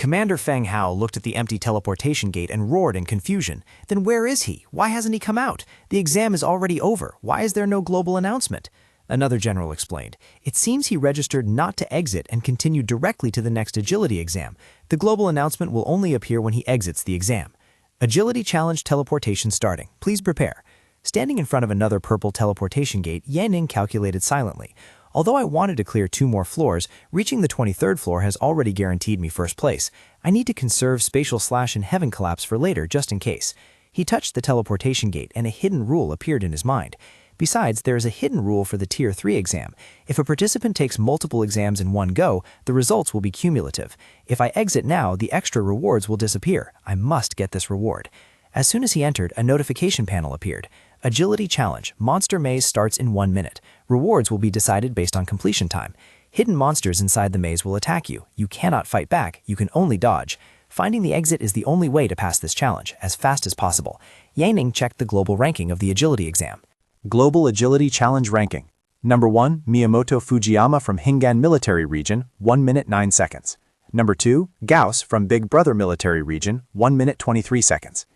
Commander Feng Hao looked at the empty teleportation gate and roared in confusion. Then where is he? Why hasn't he come out? The exam is already over. Why is there no global announcement? Another general explained. It seems he registered not to exit and continued directly to the next agility exam. The global announcement will only appear when he exits the exam. Agility challenge teleportation starting. Please prepare. Standing in front of another purple teleportation gate, Yanning calculated silently. Although I wanted to clear 2 more floors, reaching the 23rd floor has already guaranteed me first place. I need to conserve spatial slash and heaven collapse for later just in case. He touched the teleportation gate and a hidden rule appeared in his mind. Besides, there is a hidden rule for the Tier 3 exam. If a participant takes multiple exams in one go, the results will be cumulative. If I exit now, the extra rewards will disappear. I must get this reward. As soon as he entered, a notification panel appeared. Agility Challenge. Monster Maze starts in 1 minute. Rewards will be decided based on completion time. Hidden monsters inside the maze will attack you. You cannot fight back. You can only dodge. Finding the exit is the only way to pass this challenge, as fast as possible. Yanning checked the global ranking of the agility exam. Global Agility Challenge Ranking. Number 1, Miyamoto Fujiyama from Hingan Military Region, 1 minute 9 seconds. Number 2, Gauss from Big Brother Military Region, 1 minute 23 seconds.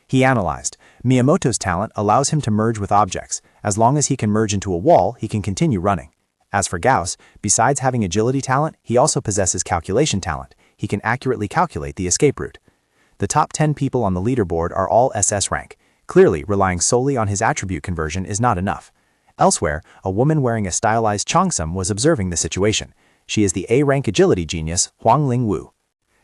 He analyzed. Miyamoto's talent allows him to merge with objects. As long as he can merge into a wall, he can continue running. As for Gauss, besides having agility talent, he also possesses calculation talent. He can accurately calculate the escape route. The top 10 people on the leaderboard are all SS rank. Clearly, relying solely on his attribute conversion is not enough. Elsewhere, a woman wearing a stylized cheongsam was observing the situation. She is the A-rank agility genius, Huangling Wu.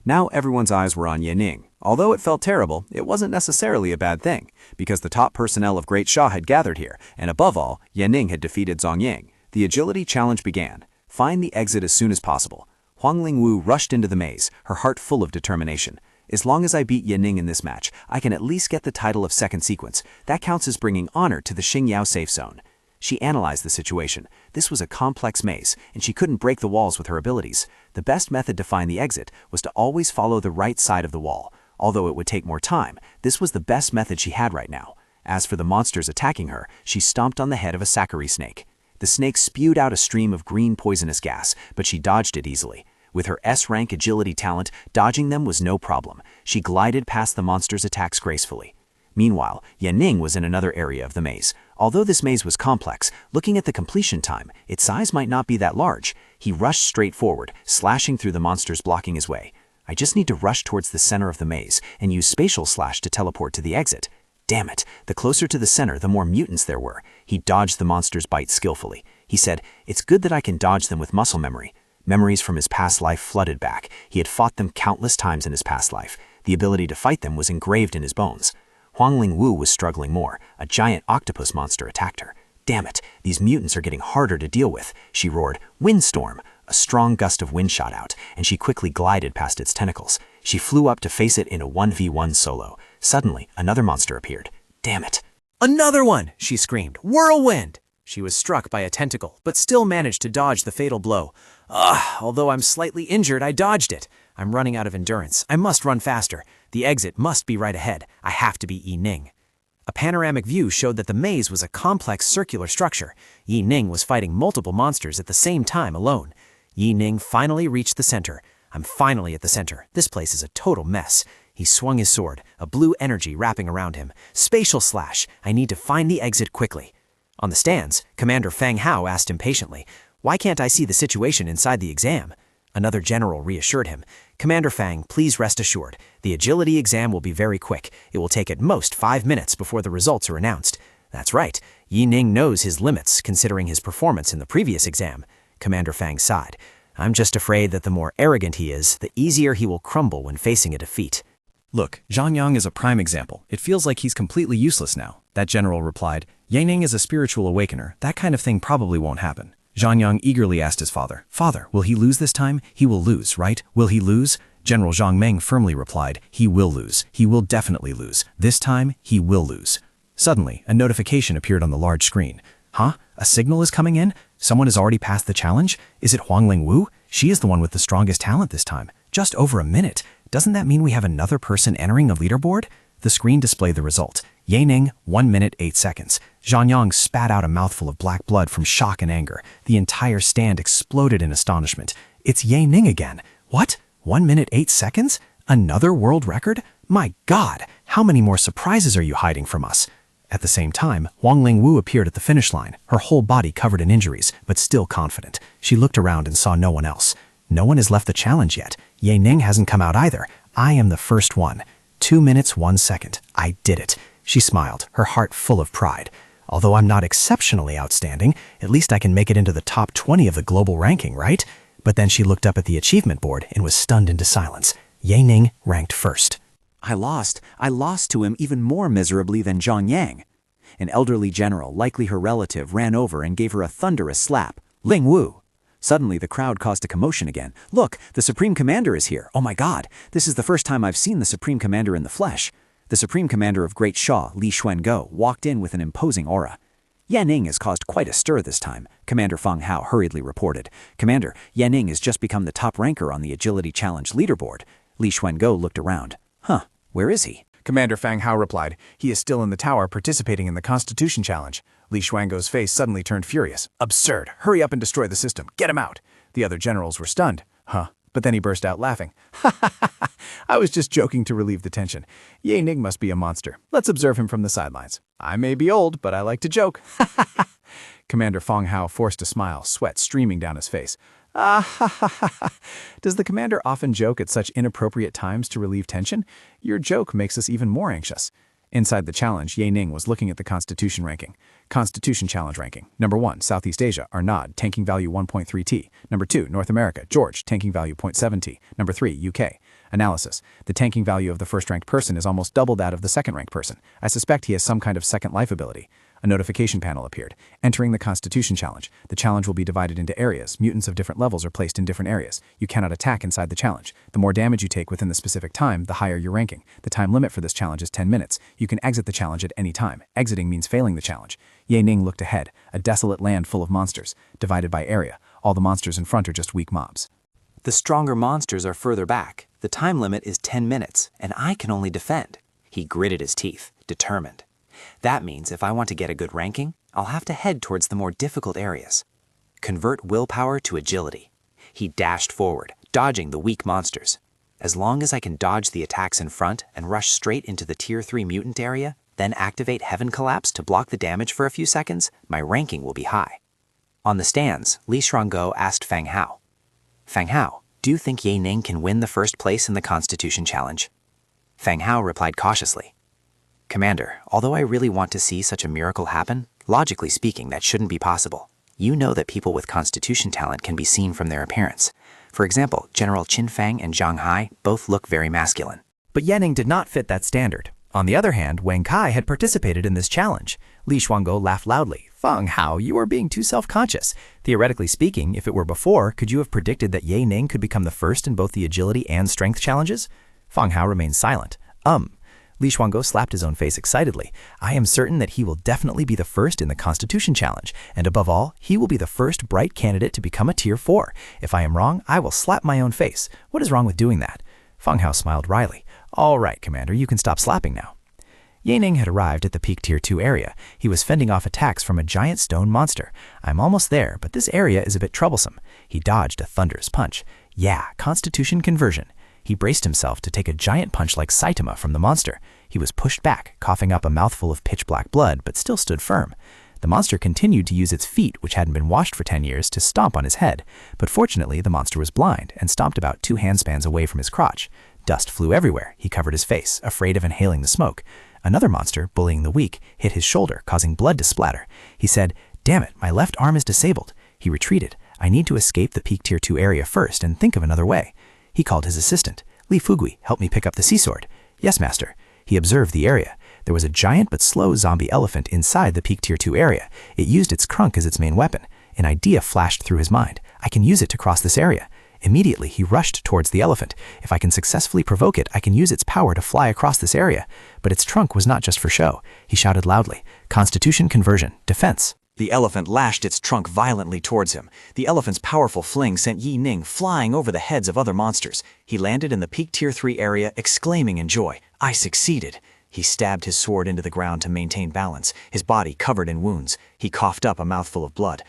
Now everyone's eyes were on Yanning. Although it felt terrible, it wasn't necessarily a bad thing, because the top personnel of Great Sha had gathered here, and above all, Yanning had defeated Zhang Yang. The agility challenge began. Find the exit as soon as possible. Huangling Wu rushed into the maze, her heart full of determination. As long as I beat Yanning in this match, I can at least get the title of second sequence. That counts as bringing honor to the Xingyao safe zone. She analyzed the situation. This was a complex maze, and she couldn't break the walls with her abilities. The best method to find the exit was to always follow the right side of the wall. Although it would take more time, this was the best method she had right now. As for the monsters attacking her, she stomped on the head of a Sakuri snake. The snake spewed out a stream of green poisonous gas, but she dodged it easily. With her S-rank agility talent, dodging them was no problem. She glided past the monster's attacks gracefully. Meanwhile, Yanning was in another area of the maze. Although this maze was complex, looking at the completion time, its size might not be that large. He rushed straight forward, slashing through the monsters blocking his way. I just need to rush towards the center of the maze and use spatial slash to teleport to the exit. Damn it, the closer to the center, the more mutants there were. He dodged the monster's bite skillfully. He said, "It's good that I can dodge them with muscle memory." Memories from his past life flooded back. He had fought them countless times in his past life. The ability to fight them was engraved in his bones. Huangling Wu was struggling more. A giant octopus monster attacked her. Damn it, these mutants are getting harder to deal with, she roared. Windstorm! A strong gust of wind shot out, and she quickly glided past its tentacles. She flew up to face it in a 1v1 solo. Suddenly, another monster appeared. Damn it. Another one, she screamed. Whirlwind! She was struck by a tentacle, but still managed to dodge the fatal blow. Although I'm slightly injured, I dodged it. I'm running out of endurance. I must run faster. The exit must be right ahead. I have to be Yi Ning. A panoramic view showed that the maze was a complex circular structure. Yi Ning was fighting multiple monsters at the same time alone. Yi Ning finally reached the center. I'm finally at the center. This place is a total mess. He swung his sword, a blue energy wrapping around him. Spatial slash. I need to find the exit quickly. On the stands, Commander Feng Hao asked impatiently, "Why can't I see the situation inside the exam?" Another general reassured him, "Commander Fang, please rest assured. The agility exam will be very quick. It will take at most 5 minutes before the results are announced." That's right. Yi Ning knows his limits, considering his performance in the previous exam. Commander Fang sighed. "I'm just afraid that the more arrogant he is, the easier he will crumble when facing a defeat." Look, Zhang Yang is a prime example. It feels like he's completely useless now. That general replied, "Yanning is a spiritual awakener. That kind of thing probably won't happen." Zhang Yang eagerly asked his father, "Father, will he lose this time? He will lose, right? Will he lose?" General Zhang Meng firmly replied, "He will lose. He will definitely lose. This time, he will lose." Suddenly, a notification appeared on the large screen. Huh? A signal is coming in? Someone has already passed the challenge? Is it Huangling Wu? She is the one with the strongest talent this time. Just over a minute. Doesn't that mean we have another person entering a leaderboard? The screen displayed the result. Yanning, 1 minute 8 seconds. Zhang Yang spat out a mouthful of black blood from shock and anger. The entire stand exploded in astonishment. It's Yanning again. What? 1 minute 8 seconds? Another world record? My God, how many more surprises are you hiding from us? At the same time, Wang Lingwu appeared at the finish line, her whole body covered in injuries, but still confident. She looked around and saw no one else. No one has left the challenge yet. Ye Ning hasn't come out either. I am the first one. 2 minutes 1 second. I did it. She smiled, her heart full of pride. Although I'm not exceptionally outstanding, at least I can make it into the top 20 of the global ranking, right? But then she looked up at the achievement board and was stunned into silence. Ye Ning ranked first. I lost to him even more miserably than Zhang Yang. An elderly general, likely her relative, ran over and gave her a thunderous slap. Ling Wu! Suddenly, the crowd caused a commotion again. Look, the Supreme Commander is here. Oh my God, this is the first time I've seen the Supreme Commander in the flesh. The Supreme Commander of Great Sha, Li Xuango, walked in with an imposing aura. Yan Ning has caused quite a stir this time, Commander Feng Hao hurriedly reported. Commander, Yan Ning has just become the top ranker on the Agility Challenge leaderboard. Li Xuango looked around. Huh, where is he? Commander Feng Hao replied, he is still in the tower participating in the Constitution Challenge. Li Xuango's face suddenly turned furious. Absurd! Hurry up and destroy the system. Get him out! The other generals were stunned. Huh. But then he burst out laughing. Ha ha ha ha! I was just joking to relieve the tension. Ye Ning must be a monster. Let's observe him from the sidelines. I may be old, but I like to joke. Ha ha ha! Commander Feng Hao forced a smile, sweat streaming down his face. Ah ha ha ha ha! Does the commander often joke at such inappropriate times to relieve tension? Your joke makes us even more anxious. Inside the challenge, Ye Ning was looking at the Constitution ranking. Constitution Challenge ranking. Number 1, Southeast Asia, Arnaud, tanking value 1.3 T. Number 2, North America, George, tanking value 0.7 T. Number 3, UK. Analysis. The tanking value of the first-ranked person is almost double that of the second-ranked person. I suspect he has some kind of second life ability. A notification panel appeared. Entering the Constitution Challenge. The challenge will be divided into areas. Mutants of different levels are placed in different areas. You cannot attack inside the challenge. The more damage you take within the specific time, the higher your ranking. The time limit for this challenge is 10 minutes. You can exit the challenge at any time. Exiting means failing the challenge. Ye Ning looked ahead. A desolate land full of monsters, divided by area. All the monsters in front are just weak mobs. The stronger monsters are further back. The time limit is 10 minutes, and I can only defend. He gritted his teeth, determined. That means if I want to get a good ranking, I'll have to head towards the more difficult areas. Convert willpower to agility. He dashed forward, dodging the weak monsters. As long as I can dodge the attacks in front and rush straight into the Tier 3 mutant area, then activate Heaven Collapse to block the damage for a few seconds, my ranking will be high. On the stands, Li Xuango asked Feng Hao. Feng Hao, do you think Ye Ning can win the first place in the Constitution Challenge? Feng Hao replied cautiously. Commander, although I really want to see such a miracle happen, logically speaking, that shouldn't be possible. You know that people with Constitution talent can be seen from their appearance. For example, General Qin Fang and Zhang Hai both look very masculine. But Ye Ning did not fit that standard. On the other hand, Wang Kai had participated in this challenge. Li Xuango laughed loudly. Feng Hao, you are being too self-conscious. Theoretically speaking, if it were before, could you have predicted that Ye Ning could become the first in both the agility and strength challenges? Feng Hao remained silent. Li Xuango slapped his own face excitedly. I am certain that he will definitely be the first in the Constitution Challenge, and above all, he will be the first bright candidate to become a Tier 4. If I am wrong, I will slap my own face. What is wrong with doing that? Feng Hao smiled wryly. All right, Commander, you can stop slapping now. Ye Ning had arrived at the peak Tier 2 area. He was fending off attacks from a giant stone monster. I'm almost there, but this area is a bit troublesome. He dodged a thunderous punch. Yeah, Constitution conversion. He braced himself to take a giant punch like Saitama from the monster. He was pushed back, coughing up a mouthful of pitch-black blood, but still stood firm. The monster continued to use its feet, which hadn't been washed for 10 years, to stomp on his head. But fortunately, the monster was blind and stomped about 2 handspans away from his crotch. Dust flew everywhere. He covered his face, afraid of inhaling the smoke. Another monster, bullying the weak, hit his shoulder, causing blood to splatter. He said, "Damn it, my left arm is disabled." He retreated. I need to escape the peak Tier 2 area first and think of another way. He called his assistant. Li Fugui, help me pick up the sea sword. Yes, master. He observed the area. There was a giant but slow zombie elephant inside the peak Tier 2 area. It used its crunk as its main weapon. An idea flashed through his mind. I can use it to cross this area. Immediately, he rushed towards the elephant. If I can successfully provoke it, I can use its power to fly across this area. But its trunk was not just for show. He shouted loudly, Constitution conversion, defense. The elephant lashed its trunk violently towards him. The elephant's powerful fling sent Ye Ning flying over the heads of other monsters. He landed in the peak Tier 3 area, exclaiming in joy, I succeeded. He stabbed his sword into the ground to maintain balance, his body covered in wounds. He coughed up a mouthful of blood.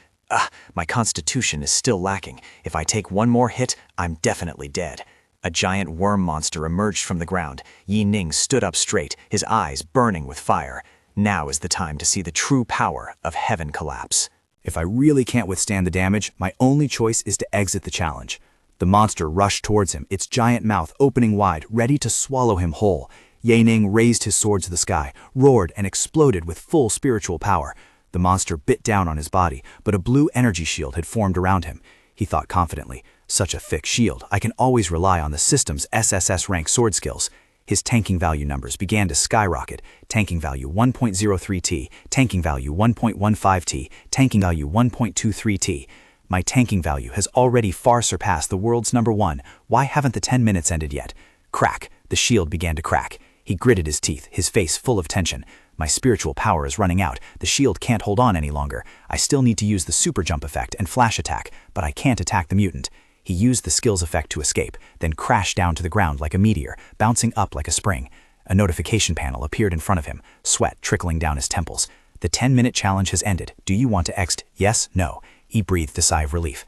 My constitution is still lacking. If I take one more hit, I'm definitely dead. A giant worm monster emerged from the ground. Yi Ning stood up straight, his eyes burning with fire. Now is the time to see the true power of heaven collapse. If I really can't withstand the damage, my only choice is to exit the challenge. The monster rushed towards him, its giant mouth opening wide, ready to swallow him whole. Ye Ning raised his sword to the sky, roared, and exploded with full spiritual power. The monster bit down on his body, but a blue energy shield had formed around him. He thought confidently, such a thick shield, I can always rely on the system's SSS-Rank sword skills. His tanking value numbers began to skyrocket. Tanking value 1.03T, tanking value 1.15T, tanking value 1.23T. My tanking value has already far surpassed the world's #1. Why haven't the 10 minutes ended yet? Crack! The shield began to crack. He gritted his teeth, his face full of tension. My spiritual power is running out. The shield can't hold on any longer. I still need to use the super jump effect and flash attack, but I can't attack the mutant. He used the skills effect to escape, then crashed down to the ground like a meteor, bouncing up like a spring. A notification panel appeared in front of him, sweat trickling down his temples. The 10-minute challenge has ended. Do you want to exit? Yes? No? He breathed a sigh of relief.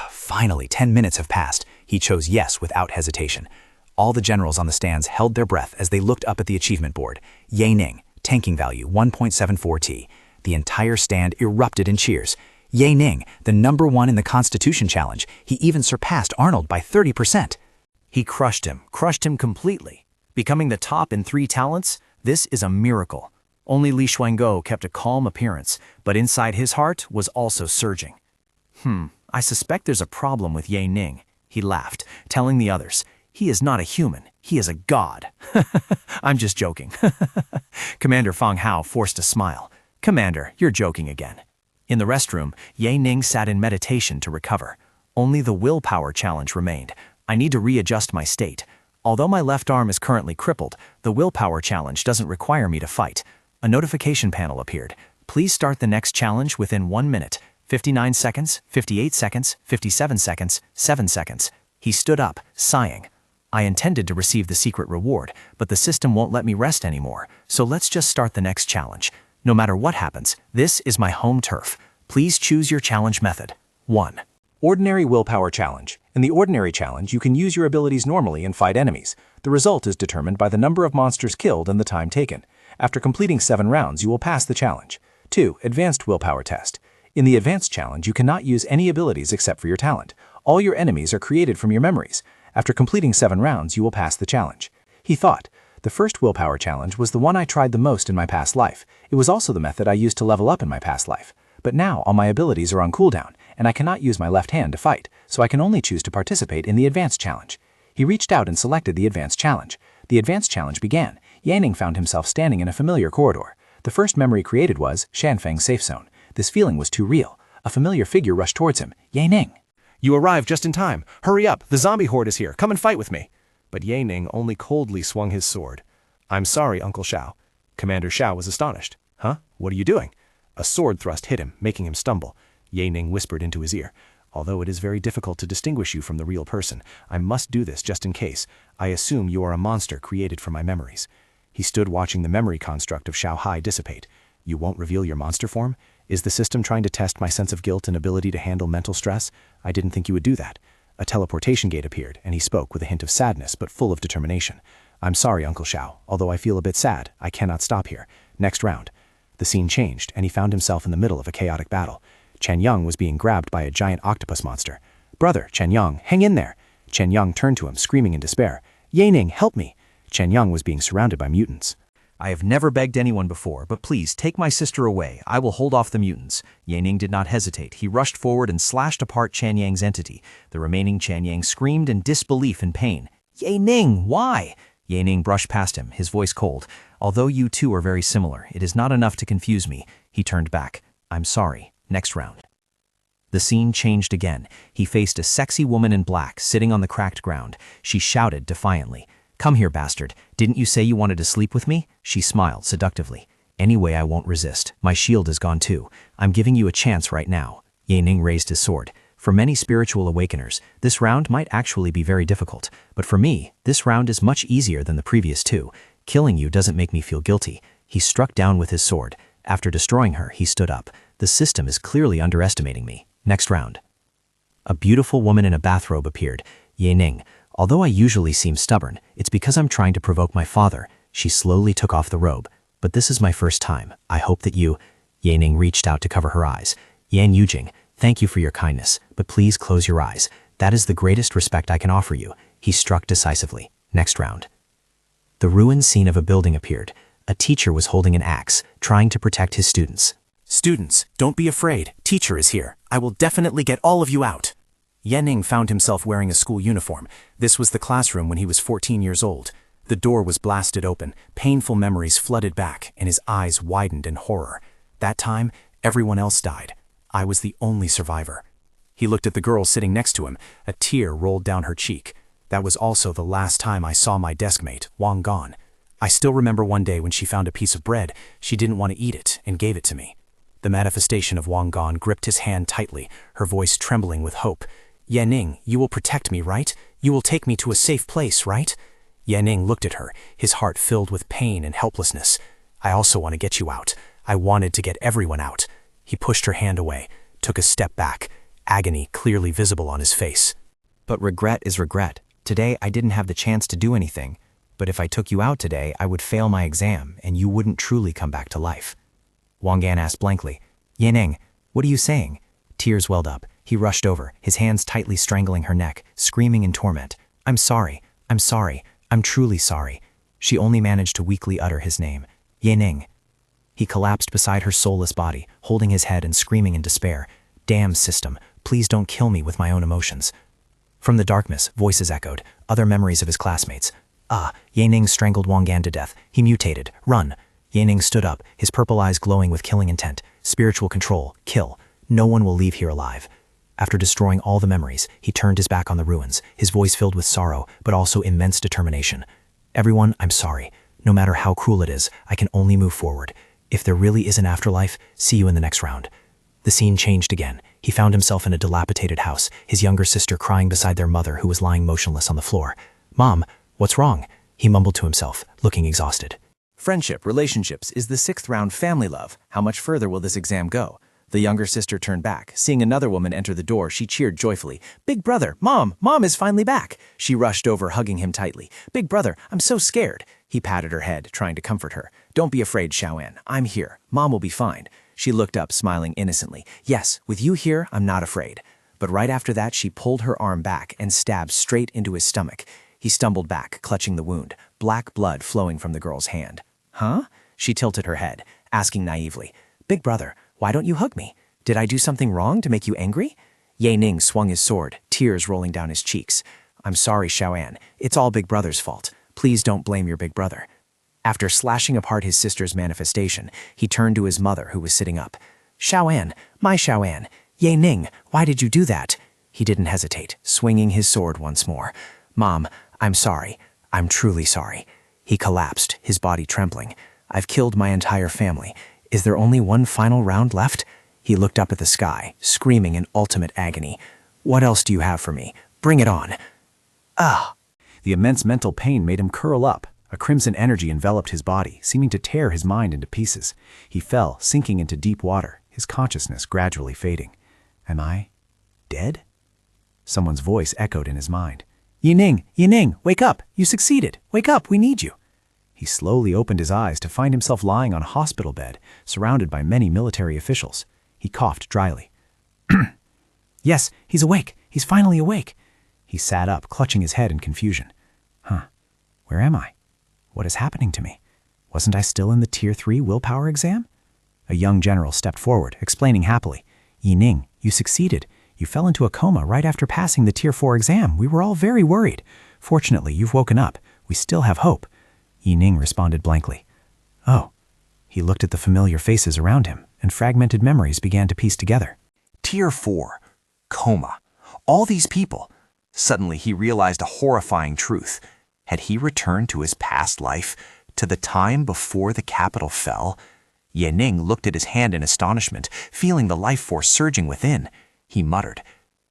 Finally, 10 minutes have passed. He chose yes without hesitation. All the generals on the stands held their breath as they looked up at the achievement board. Ye Ning, tanking value 1.74T. The entire stand erupted in cheers. Ye Ning, the #1 in the Constitution Challenge. He even surpassed Arnold by 30%. He crushed him completely. Becoming the top in 3 talents, this is a miracle. Only Li Xuanguo kept a calm appearance, but inside his heart was also surging. I suspect there's a problem with Ye Ning. He laughed, telling the others, he is not a human, he is a god. I'm just joking. Commander Fang Hao forced a smile. Commander, you're joking again. In the restroom, Ye Ning sat in meditation to recover. Only the willpower challenge remained. I need to readjust my state. Although my left arm is currently crippled, the willpower challenge doesn't require me to fight. A notification panel appeared. Please start the next challenge within 1 minute. 59 seconds, 58 seconds, 57 seconds, 7 seconds. He stood up, sighing. I intended to receive the secret reward, but the system won't let me rest anymore, so let's just start the next challenge. No matter what happens, this is my home turf. Please choose your challenge method. 1. Ordinary Willpower Challenge. In the Ordinary Challenge, you can use your abilities normally and fight enemies. The result is determined by the number of monsters killed and the time taken. After completing 7 rounds, you will pass the challenge. 2. Advanced Willpower Test. In the Advanced Challenge, you cannot use any abilities except for your talent. All your enemies are created from your memories. After completing 7 rounds, you will pass the challenge. He thought, the first willpower challenge was the one I tried the most in my past life. It was also the method I used to level up in my past life. But now all my abilities are on cooldown, and I cannot use my left hand to fight, so I can only choose to participate in the Advanced Challenge. He reached out and selected the Advanced Challenge. The Advanced Challenge began. Ye Ning found himself standing in a familiar corridor. The first memory created was Shanfeng's safe zone. This feeling was too real. A familiar figure rushed towards him. Ye Ning. You arrived just in time. Hurry up, the zombie horde is here. Come and fight with me. But Ye Ning only coldly swung his sword. I'm sorry, Uncle Shao. Commander Shao was astonished. Huh? What are you doing? A sword thrust hit him, making him stumble. Ye Ning whispered into his ear. Although it is very difficult to distinguish you from the real person, I must do this just in case. I assume you are a monster created from my memories. He stood watching the memory construct of Shao Hai dissipate. You won't reveal your monster form? Is the system trying to test my sense of guilt and ability to handle mental stress? I didn't think you would do that. A teleportation gate appeared, and he spoke with a hint of sadness but full of determination. I'm sorry, Uncle Shao. Although I feel a bit sad, I cannot stop here. Next round. The scene changed, and he found himself in the middle of a chaotic battle. Chen Yang was being grabbed by a giant octopus monster. Brother, Chen Yang, hang in there. Chen Yang turned to him, screaming in despair. Ye Ning, help me. Chen Yang was being surrounded by mutants. I have never begged anyone before, but please take my sister away. I will hold off the mutants. Ye Ning did not hesitate. He rushed forward and slashed apart Chen Yang's entity. The remaining Chen Yang screamed in disbelief and pain. Ye Ning, why? Ye Ning brushed past him, his voice cold. Although you two are very similar, it is not enough to confuse me. He turned back. I'm sorry. Next round. The scene changed again. He faced a sexy woman in black, sitting on the cracked ground. She shouted defiantly. Come here, bastard. Didn't you say you wanted to sleep with me? She smiled seductively. Anyway, I won't resist. My shield is gone too. I'm giving you a chance right now. Ye Ning raised his sword. For many spiritual awakeners, this round might actually be very difficult. But for me, this round is much easier than the previous two. Killing you doesn't make me feel guilty. He struck down with his sword. After destroying her, he stood up. The system is clearly underestimating me. Next round. A beautiful woman in a bathrobe appeared. Ye Ning. Although I usually seem stubborn, it's because I'm trying to provoke my father. She slowly took off the robe. But this is my first time. I hope that you... Yaning reached out to cover her eyes. Yan Yujing, thank you for your kindness, but please close your eyes. That is the greatest respect I can offer you. He struck decisively. Next round. The ruined scene of a building appeared. A teacher was holding an axe, trying to protect his students. Students, don't be afraid. Teacher is here. I will definitely get all of you out. Yaning found himself wearing a school uniform. This was the classroom when he was 14 years old. The door was blasted open, painful memories flooded back, and his eyes widened in horror. That time, everyone else died. I was the only survivor. He looked at the girl sitting next to him. A tear rolled down her cheek. That was also the last time I saw my deskmate, Wang Gan. I still remember one day when she found a piece of bread. She didn't want to eat it and gave it to me. The manifestation of Wang Gan gripped his hand tightly, her voice trembling with hope. Yaning, you will protect me, right? You will take me to a safe place, right? Yaning looked at her, his heart filled with pain and helplessness. I also want to get you out. I wanted to get everyone out. He pushed her hand away, took a step back, agony clearly visible on his face. But regret is regret. Today I didn't have the chance to do anything. But if I took you out today, I would fail my exam, and you wouldn't truly come back to life. Wang Gan asked blankly, Yaning, what are you saying? Tears welled up. He rushed over, his hands tightly strangling her neck, screaming in torment. I'm sorry. I'm sorry. I'm truly sorry. She only managed to weakly utter his name. Yaning. He collapsed beside her soulless body, holding his head and screaming in despair. Damn system, please don't kill me with my own emotions. From the darkness, voices echoed, other memories of his classmates. Yaning strangled Wang Gan to death. He mutated. Run. Yaning stood up, his purple eyes glowing with killing intent. Spiritual control. Kill. No one will leave here alive. After destroying all the memories, he turned his back on the ruins, his voice filled with sorrow, but also immense determination. Everyone, I'm sorry. No matter how cruel it is, I can only move forward. If there really is an afterlife, see you in the next round. The scene changed again. He found himself in a dilapidated house, his younger sister crying beside their mother who was lying motionless on the floor. Mom, what's wrong? He mumbled to himself, looking exhausted. Friendship, relationships is the 6th round family love. How much further will this exam go? The younger sister turned back. Seeing another woman enter the door, she cheered joyfully. Big brother, Mom is finally back. She rushed over, hugging him tightly. Big brother, I'm so scared. He patted her head, trying to comfort her. Don't be afraid, Xiaoan. I'm here. Mom will be fine. She looked up, smiling innocently. Yes, with you here, I'm not afraid. But right after that, she pulled her arm back and stabbed straight into his stomach. He stumbled back, clutching the wound, black blood flowing from the girl's hand. Huh? She tilted her head, asking naively. Big brother, why don't you hug me? Did I do something wrong to make you angry? Yaning swung his sword, tears rolling down his cheeks. I'm sorry, Xiaoan. It's all Big Brother's fault. Please don't blame your big brother. After slashing apart his sister's manifestation, he turned to his mother, who was sitting up. Xiaoan, my Xiaoan. Yaning, why did you do that? He didn't hesitate, swinging his sword once more. Mom, I'm sorry. I'm truly sorry. He collapsed, his body trembling. I've killed my entire family. Is there only one final round left? He looked up at the sky, screaming in ultimate agony. What else do you have for me? Bring it on. The immense mental pain made him curl up. A crimson energy enveloped his body, seeming to tear his mind into pieces. He fell, sinking into deep water, his consciousness gradually fading. Am I dead? Someone's voice echoed in his mind. Yining, wake up! You succeeded! Wake up, we need you! He slowly opened his eyes to find himself lying on a hospital bed, surrounded by many military officials. He coughed dryly. Yes, he's awake. He's finally awake. He sat up, clutching his head in confusion. Where am I? What is happening to me? Wasn't I still in the Tier 3 willpower exam? A young general stepped forward, explaining happily. Yining, you succeeded. You fell into a coma right after passing the Tier 4 exam. We were all very worried. Fortunately, you've woken up. We still have hope. Yining responded blankly. Oh. He looked at the familiar faces around him, and fragmented memories began to piece together. Tier 4. Coma. All these people. Suddenly he realized a horrifying truth. Had he returned to his past life, to the time before the capital fell? Yining looked at his hand in astonishment, feeling the life force surging within. He muttered,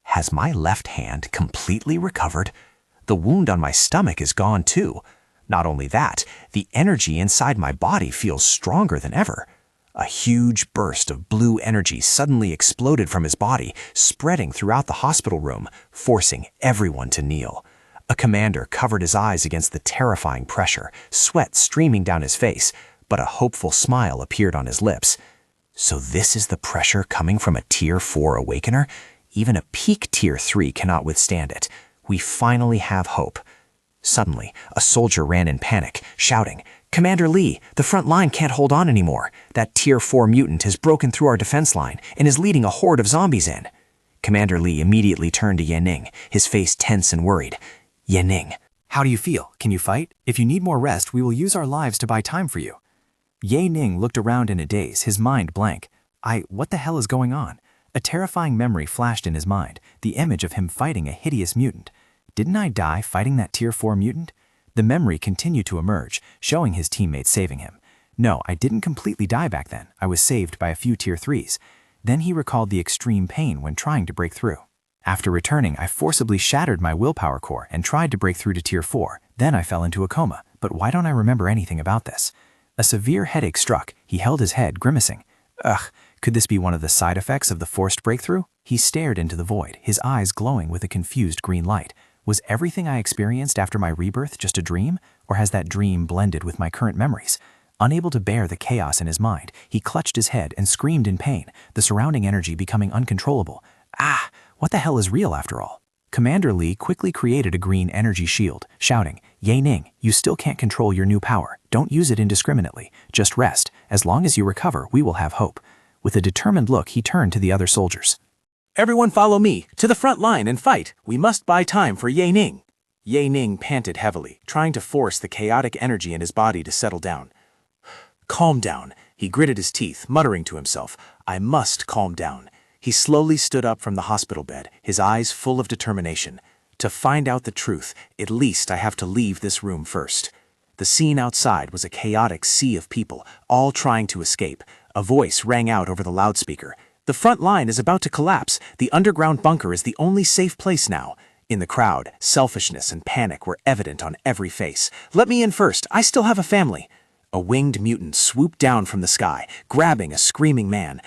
Has my left hand completely recovered? The wound on my stomach is gone too. Not only that, the energy inside my body feels stronger than ever. A huge burst of blue energy suddenly exploded from his body, spreading throughout the hospital room, forcing everyone to kneel. A commander covered his eyes against the terrifying pressure, sweat streaming down his face, but a hopeful smile appeared on his lips. So this is the pressure coming from a Tier 4 Awakener? Even a peak Tier 3 cannot withstand it. We finally have hope. Suddenly, a soldier ran in panic, shouting, "Commander Lee, the front line can't hold on anymore. That Tier 4 mutant has broken through our defense line and is leading a horde of zombies in." Commander Lee immediately turned to Yanning, his face tense and worried. Yanning, How do you feel? Can you fight? If you need more rest, we will use our lives to buy time for you. Ye Ning looked around in a daze, his mind blank. What the hell is going on? A terrifying memory flashed in his mind, the image of him fighting a hideous mutant. Didn't I die fighting that Tier 4 mutant? The memory continued to emerge, showing his teammates saving him. No, I didn't completely die back then. I was saved by a few Tier 3s. Then he recalled the extreme pain when trying to break through. After returning, I forcibly shattered my willpower core and tried to break through to Tier 4. Then I fell into a coma. But why don't I remember anything about this? A severe headache struck. He held his head, grimacing. Ugh, could this be one of the side effects of the forced breakthrough? He stared into the void, his eyes glowing with a confused green light. Was everything I experienced after my rebirth just a dream? Or has that dream blended with my current memories? Unable to bear the chaos in his mind, he clutched his head and screamed in pain, the surrounding energy becoming uncontrollable. What the hell is real after all? Commander Lee quickly created a green energy shield, shouting, "Ye Ning, you still can't control your new power. Don't use it indiscriminately. Just rest. As long as you recover, we will have hope." With a determined look, he turned to the other soldiers. Everyone follow me, to the front line and fight. We must buy time for Ye Ning. Ye Ning panted heavily, trying to force the chaotic energy in his body to settle down. Calm down. He gritted his teeth, muttering to himself, "I must calm down." He slowly stood up from the hospital bed, his eyes full of determination. To find out the truth, at least I have to leave this room first. The scene outside was a chaotic sea of people, all trying to escape. A voice rang out over the loudspeaker. "The front line is about to collapse. The underground bunker is the only safe place now." In the crowd, selfishness and panic were evident on every face. "Let me in first. I still have a family." A winged mutant swooped down from the sky, grabbing a screaming man.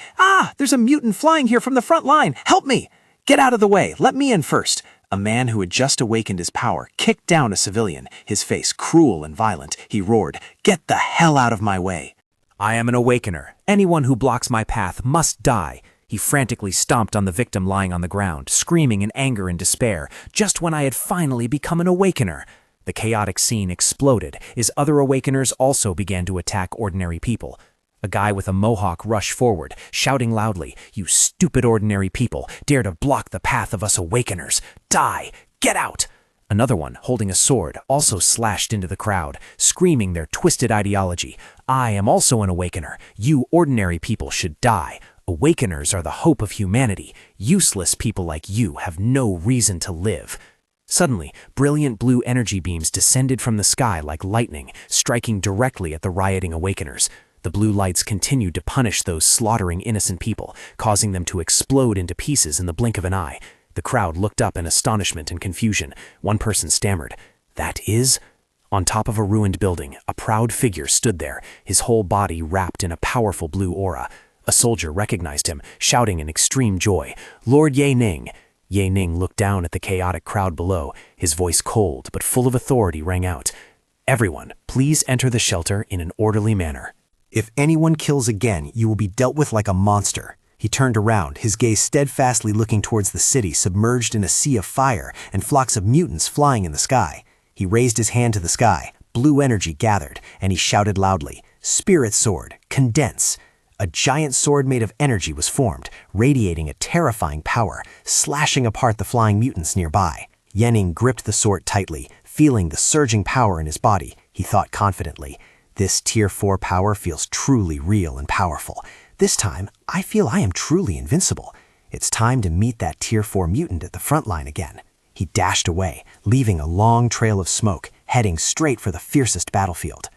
There's a mutant flying here from the front line! Help me! Get out of the way! Let me in first!" A man who had just awakened his power kicked down a civilian, his face cruel and violent. He roared, "Get the hell out of my way!" "I am an Awakener. Anyone who blocks my path must die." He frantically stomped on the victim lying on the ground, screaming in anger and despair, just when I had finally become an Awakener. The chaotic scene exploded as other Awakeners also began to attack ordinary people. A guy with a mohawk rushed forward, shouting loudly, "You stupid ordinary people, dare to block the path of us Awakeners! Die! Get out!" Another one, holding a sword, also slashed into the crowd, screaming their twisted ideology. "I am also an Awakener. You ordinary people should die. Awakeners are the hope of humanity. Useless people like you have no reason to live." Suddenly, brilliant blue energy beams descended from the sky like lightning, striking directly at the rioting Awakeners. The blue lights continued to punish those slaughtering innocent people, causing them to explode into pieces in the blink of an eye. The crowd looked up in astonishment and confusion. One person stammered, "That is?" On top of a ruined building, a proud figure stood there, his whole body wrapped in a powerful blue aura. A soldier recognized him, shouting in extreme joy, "Lord Ye Ning." Ye Ning looked down at the chaotic crowd below. His voice cold but full of authority rang out, "Everyone, please enter the shelter in an orderly manner." "If anyone kills again, you will be dealt with like a monster." He turned around, his gaze steadfastly looking towards the city submerged in a sea of fire and flocks of mutants flying in the sky. He raised his hand to the sky, blue energy gathered, and he shouted loudly, "Spirit Sword, condense." A giant sword made of energy was formed, radiating a terrifying power, slashing apart the flying mutants nearby. Yanning gripped the sword tightly, feeling the surging power in his body. He thought confidently, "This Tier 4 power feels truly real and powerful. This time, I feel I am truly invincible. It's time to meet that Tier 4 mutant at the front line again." He dashed away, leaving a long trail of smoke, heading straight for the fiercest battlefield.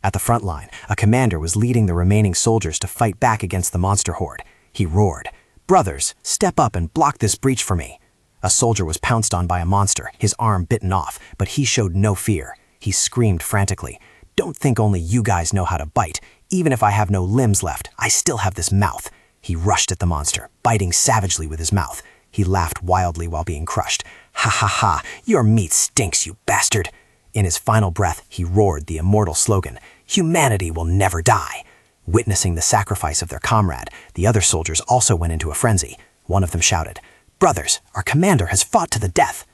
At the front line, a commander was leading the remaining soldiers to fight back against the monster horde. He roared, "Brothers, step up and block this breach for me." A soldier was pounced on by a monster, his arm bitten off, but he showed no fear. He screamed frantically, "Don't think only you guys know how to bite. Even if I have no limbs left, I still have this mouth." He rushed at the monster, biting savagely with his mouth. He laughed wildly while being crushed. Ha ha ha, your meat stinks, you bastard. In his final breath, he roared the immortal slogan, "Humanity will never die." Witnessing the sacrifice of their comrade, the other soldiers also went into a frenzy. One of them shouted, "Brothers, our commander has fought to the death."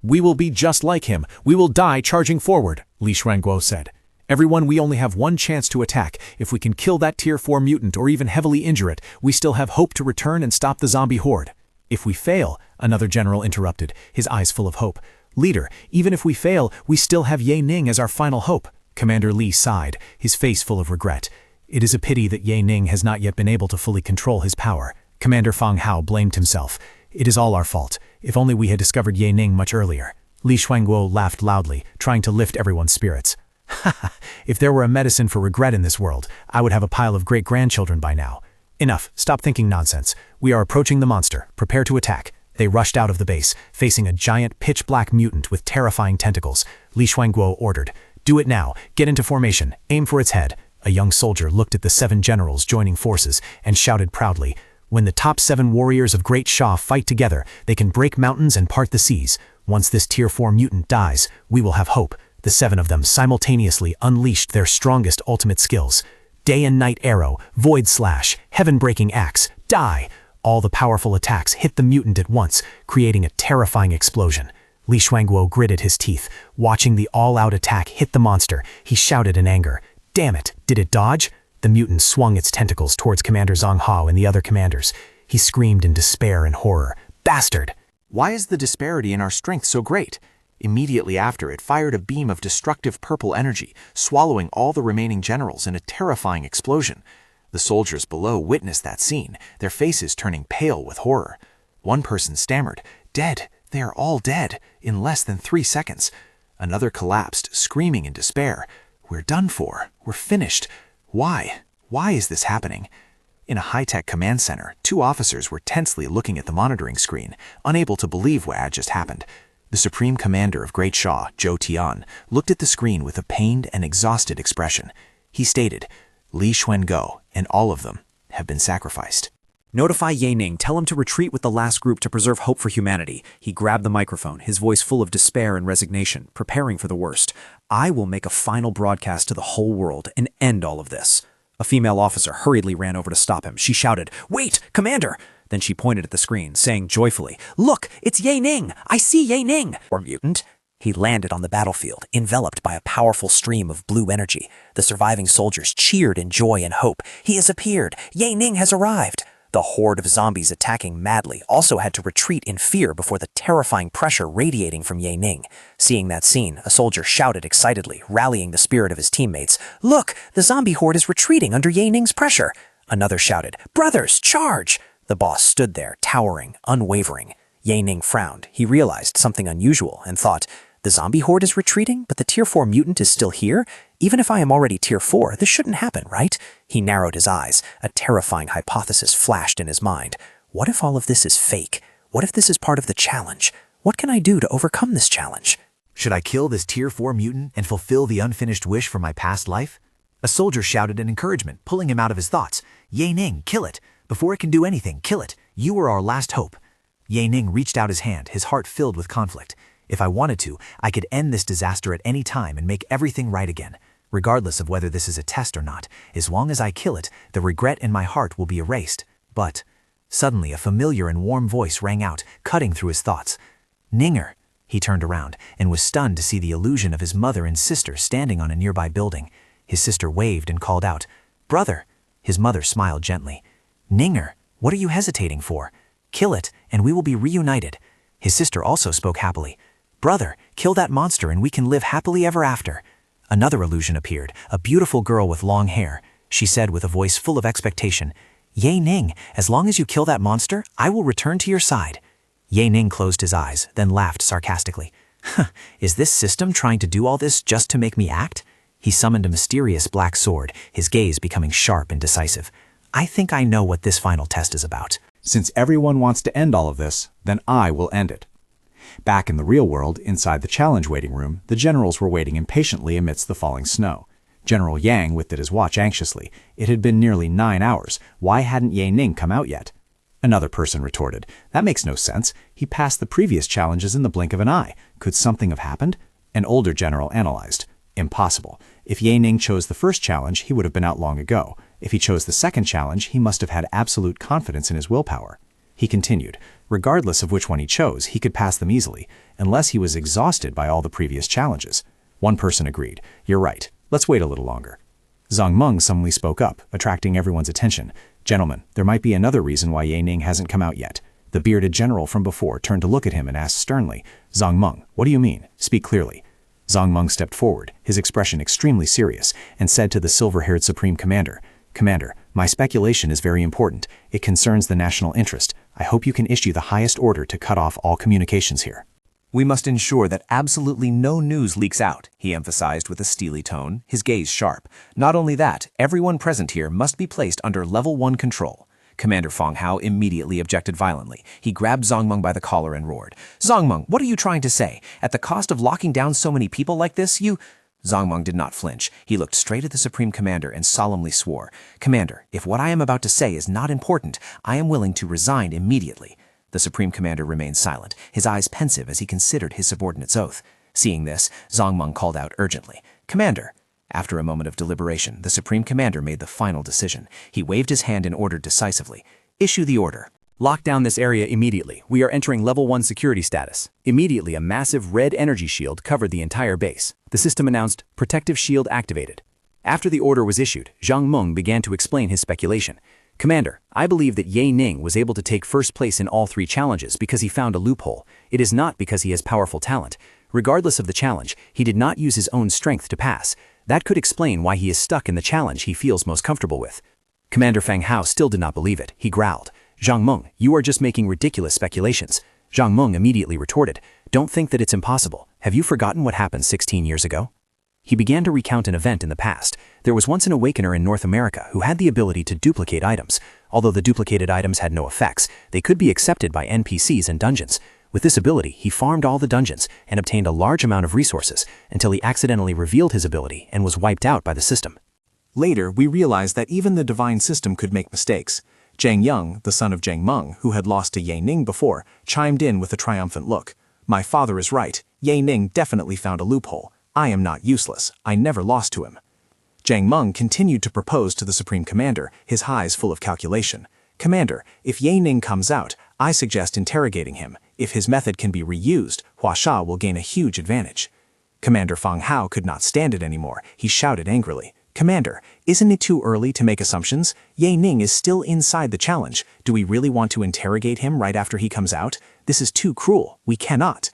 "We will be just like him. We will die charging forward," Li Shuangguo said. "Everyone, we only have one chance to attack. If we can kill that Tier 4 mutant or even heavily injure it, we still have hope to return and stop the zombie horde." "If we fail," another general interrupted, his eyes full of hope. "Leader, even if we fail, we still have Ye Ning as our final hope." Commander Li sighed, his face full of regret. "It is a pity that Ye Ning has not yet been able to fully control his power." Commander Fang Hao blamed himself. "It is all our fault. If only we had discovered Ye Ning much earlier." Li Shuangguo laughed loudly, trying to lift everyone's spirits. "Ha! If there were a medicine for regret in this world, I would have a pile of great-grandchildren by now." "Enough, stop thinking nonsense. We are approaching the monster. Prepare to attack." They rushed out of the base, facing a giant pitch-black mutant with terrifying tentacles. Li Shuangguo ordered, "Do it now. Get into formation. Aim for its head." A young soldier looked at the 7 generals joining forces and shouted proudly, "When the top 7 warriors of Great Sha fight together, they can break mountains and part the seas. Once this Tier 4 mutant dies, we will have hope." The 7 of them simultaneously unleashed their strongest ultimate skills. Day and Night Arrow, Void Slash, Heaven-Breaking Axe, Die! All the powerful attacks hit the mutant at once, creating a terrifying explosion. Li Shuangguo gritted his teeth. Watching the all-out attack hit the monster, he shouted in anger, "Damn it, did it dodge?" The mutant swung its tentacles towards Commander Zhang Hao and the other commanders. He screamed in despair and horror, "Bastard!" Why is the disparity in our strength so great? Immediately after, it fired a beam of destructive purple energy, swallowing all the remaining generals in a terrifying explosion. The soldiers below witnessed that scene, their faces turning pale with horror. One person stammered, "Dead! They are all dead!" in less than 3 seconds. Another collapsed, screaming in despair, "We're done for. We're finished. Why? Why is this happening?" In a high-tech command center, 2 officers were tensely looking at the monitoring screen, unable to believe what had just happened. The Supreme Commander of Great Sha, Zhou Tian, looked at the screen with a pained and exhausted expression. He stated, "Li Shuangguo and all of them have been sacrificed." "Notify Ye Ning, tell him to retreat with the last group to preserve hope for humanity." He grabbed the microphone, his voice full of despair and resignation, preparing for the worst. "I will make a final broadcast to the whole world and end all of this." A female officer hurriedly ran over to stop him. She shouted, "Wait, Commander!" Then she pointed at the screen, saying joyfully, "Look, it's Ye Ning! I see Ye Ning!" Or mutant. He landed on the battlefield, enveloped by a powerful stream of blue energy. The surviving soldiers cheered in joy and hope. "He has appeared! Ye Ning has arrived!" The horde of zombies attacking madly also had to retreat in fear before the terrifying pressure radiating from Ye Ning. Seeing that scene, a soldier shouted excitedly, rallying the spirit of his teammates, "Look, the zombie horde is retreating under Ye Ning's pressure!" Another shouted, "Brothers, charge!" The boss stood there, towering, unwavering. Ye Ning frowned. He realized something unusual and thought, "The zombie horde is retreating, but the Tier 4 mutant is still here? Even if I am already Tier 4, this shouldn't happen, right?" He narrowed his eyes. A terrifying hypothesis flashed in his mind. What if all of this is fake? What if this is part of the challenge? What can I do to overcome this challenge? Should I kill this Tier 4 mutant and fulfill the unfinished wish from my past life? A soldier shouted in encouragement, pulling him out of his thoughts. "Ye Ning, kill it! Before it can do anything, kill it! You are our last hope." Ye Ning reached out his hand, his heart filled with conflict. "If I wanted to, I could end this disaster at any time and make everything right again. Regardless of whether this is a test or not, as long as I kill it, the regret in my heart will be erased." But suddenly a familiar and warm voice rang out, cutting through his thoughts. "Ninger!" He turned around and was stunned to see the illusion of his mother and sister standing on a nearby building. His sister waved and called out, "Brother!" His mother smiled gently. "Ninger, what are you hesitating for? Kill it, and we will be reunited." His sister also spoke happily. "Brother, kill that monster and we can live happily ever after." Another illusion appeared, a beautiful girl with long hair. She said with a voice full of expectation, "Ye Ning, as long as you kill that monster, I will return to your side." Ye Ning closed his eyes, then laughed sarcastically. "Is this system trying to do all this just to make me act?" He summoned a mysterious black sword, his gaze becoming sharp and decisive. "I think I know what this final test is about." Since everyone wants to end all of this, then I will end it. Back in the real world, inside the challenge waiting room, the generals were waiting impatiently amidst the falling snow. General Yang looked at his watch anxiously. It had been nearly 9 hours. Why hadn't Ye Ning come out yet? Another person retorted. That makes no sense. He passed the previous challenges in the blink of an eye. Could something have happened? An older general analyzed. Impossible. If Ye Ning chose the first challenge, he would have been out long ago. If he chose the second challenge, he must have had absolute confidence in his willpower. He continued. Regardless of which one he chose, he could pass them easily, unless he was exhausted by all the previous challenges. One person agreed. You're right. Let's wait a little longer. Zhang Meng suddenly spoke up, attracting everyone's attention. Gentlemen, there might be another reason why Ye Ning hasn't come out yet. The bearded general from before turned to look at him and asked sternly, Zhang Meng, what do you mean? Speak clearly. Zhang Meng stepped forward, his expression extremely serious, and said to the silver-haired Supreme Commander, Commander, my speculation is very important. It concerns the national interest. I hope you can issue the highest order to cut off all communications here. We must ensure that absolutely no news leaks out, he emphasized with a steely tone, his gaze sharp. Not only that, everyone present here must be placed under Level 1 control. Commander Feng Hao immediately objected violently. He grabbed Zhang Meng by the collar and roared. Zhang Meng, what are you trying to say? At the cost of locking down so many people like this, you... Zhang Meng did not flinch. He looked straight at the Supreme Commander and solemnly swore, Commander, if what I am about to say is not important, I am willing to resign immediately. The Supreme Commander remained silent, his eyes pensive as he considered his subordinate's oath. Seeing this, Zhang Meng called out urgently, Commander! After a moment of deliberation, the Supreme Commander made the final decision. He waved his hand and ordered decisively, Issue the order. Lock down this area immediately. We are entering Level 1 security status. Immediately, a massive red energy shield covered the entire base. The system announced, Protective Shield activated. After the order was issued, Zhang Meng began to explain his speculation. Commander, I believe that Ye Ning was able to take first place in all 3 challenges because he found a loophole. It is not because he has powerful talent. Regardless of the challenge, he did not use his own strength to pass. That could explain why he is stuck in the challenge he feels most comfortable with. Commander Feng Hao still did not believe it. He growled, Zhang Meng, you are just making ridiculous speculations. Zhang Meng immediately retorted, Don't think that it's impossible. Have you forgotten what happened 16 years ago? He began to recount an event in the past. There was once an awakener in North America who had the ability to duplicate items. Although the duplicated items had no effects, they could be accepted by NPCs and dungeons. With this ability, he farmed all the dungeons and obtained a large amount of resources until he accidentally revealed his ability and was wiped out by the system. Later, we realized that even the divine system could make mistakes. Zhang Yang, the son of Zhang Meng, who had lost to Ye Ning before, chimed in with a triumphant look. My father is right. Ye Ning definitely found a loophole. I am not useless. I never lost to him. Zhang Meng continued to propose to the Supreme Commander, his eyes full of calculation. Commander, if Ye Ning comes out, I suggest interrogating him. If his method can be reused, Hua Sha will gain a huge advantage. Commander Feng Hao could not stand it anymore. He shouted angrily, Commander, isn't it too early to make assumptions? Ye Ning is still inside the challenge. Do we really want to interrogate him right after he comes out? This is too cruel. We cannot.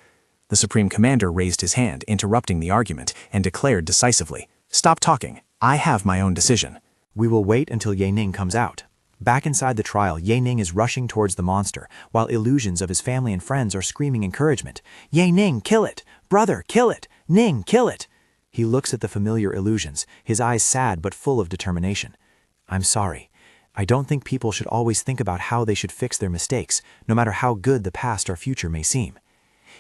The Supreme Commander raised his hand, interrupting the argument, and declared decisively, Stop talking. I have my own decision. We will wait until Ye Ning comes out. Back inside the trial, Ye Ning is rushing towards the monster, while illusions of his family and friends are screaming encouragement. Ye Ning, kill it! Brother, kill it! Ning, kill it! He looks at the familiar illusions, his eyes sad but full of determination. I'm sorry. I don't think people should always think about how they should fix their mistakes, no matter how good the past or future may seem.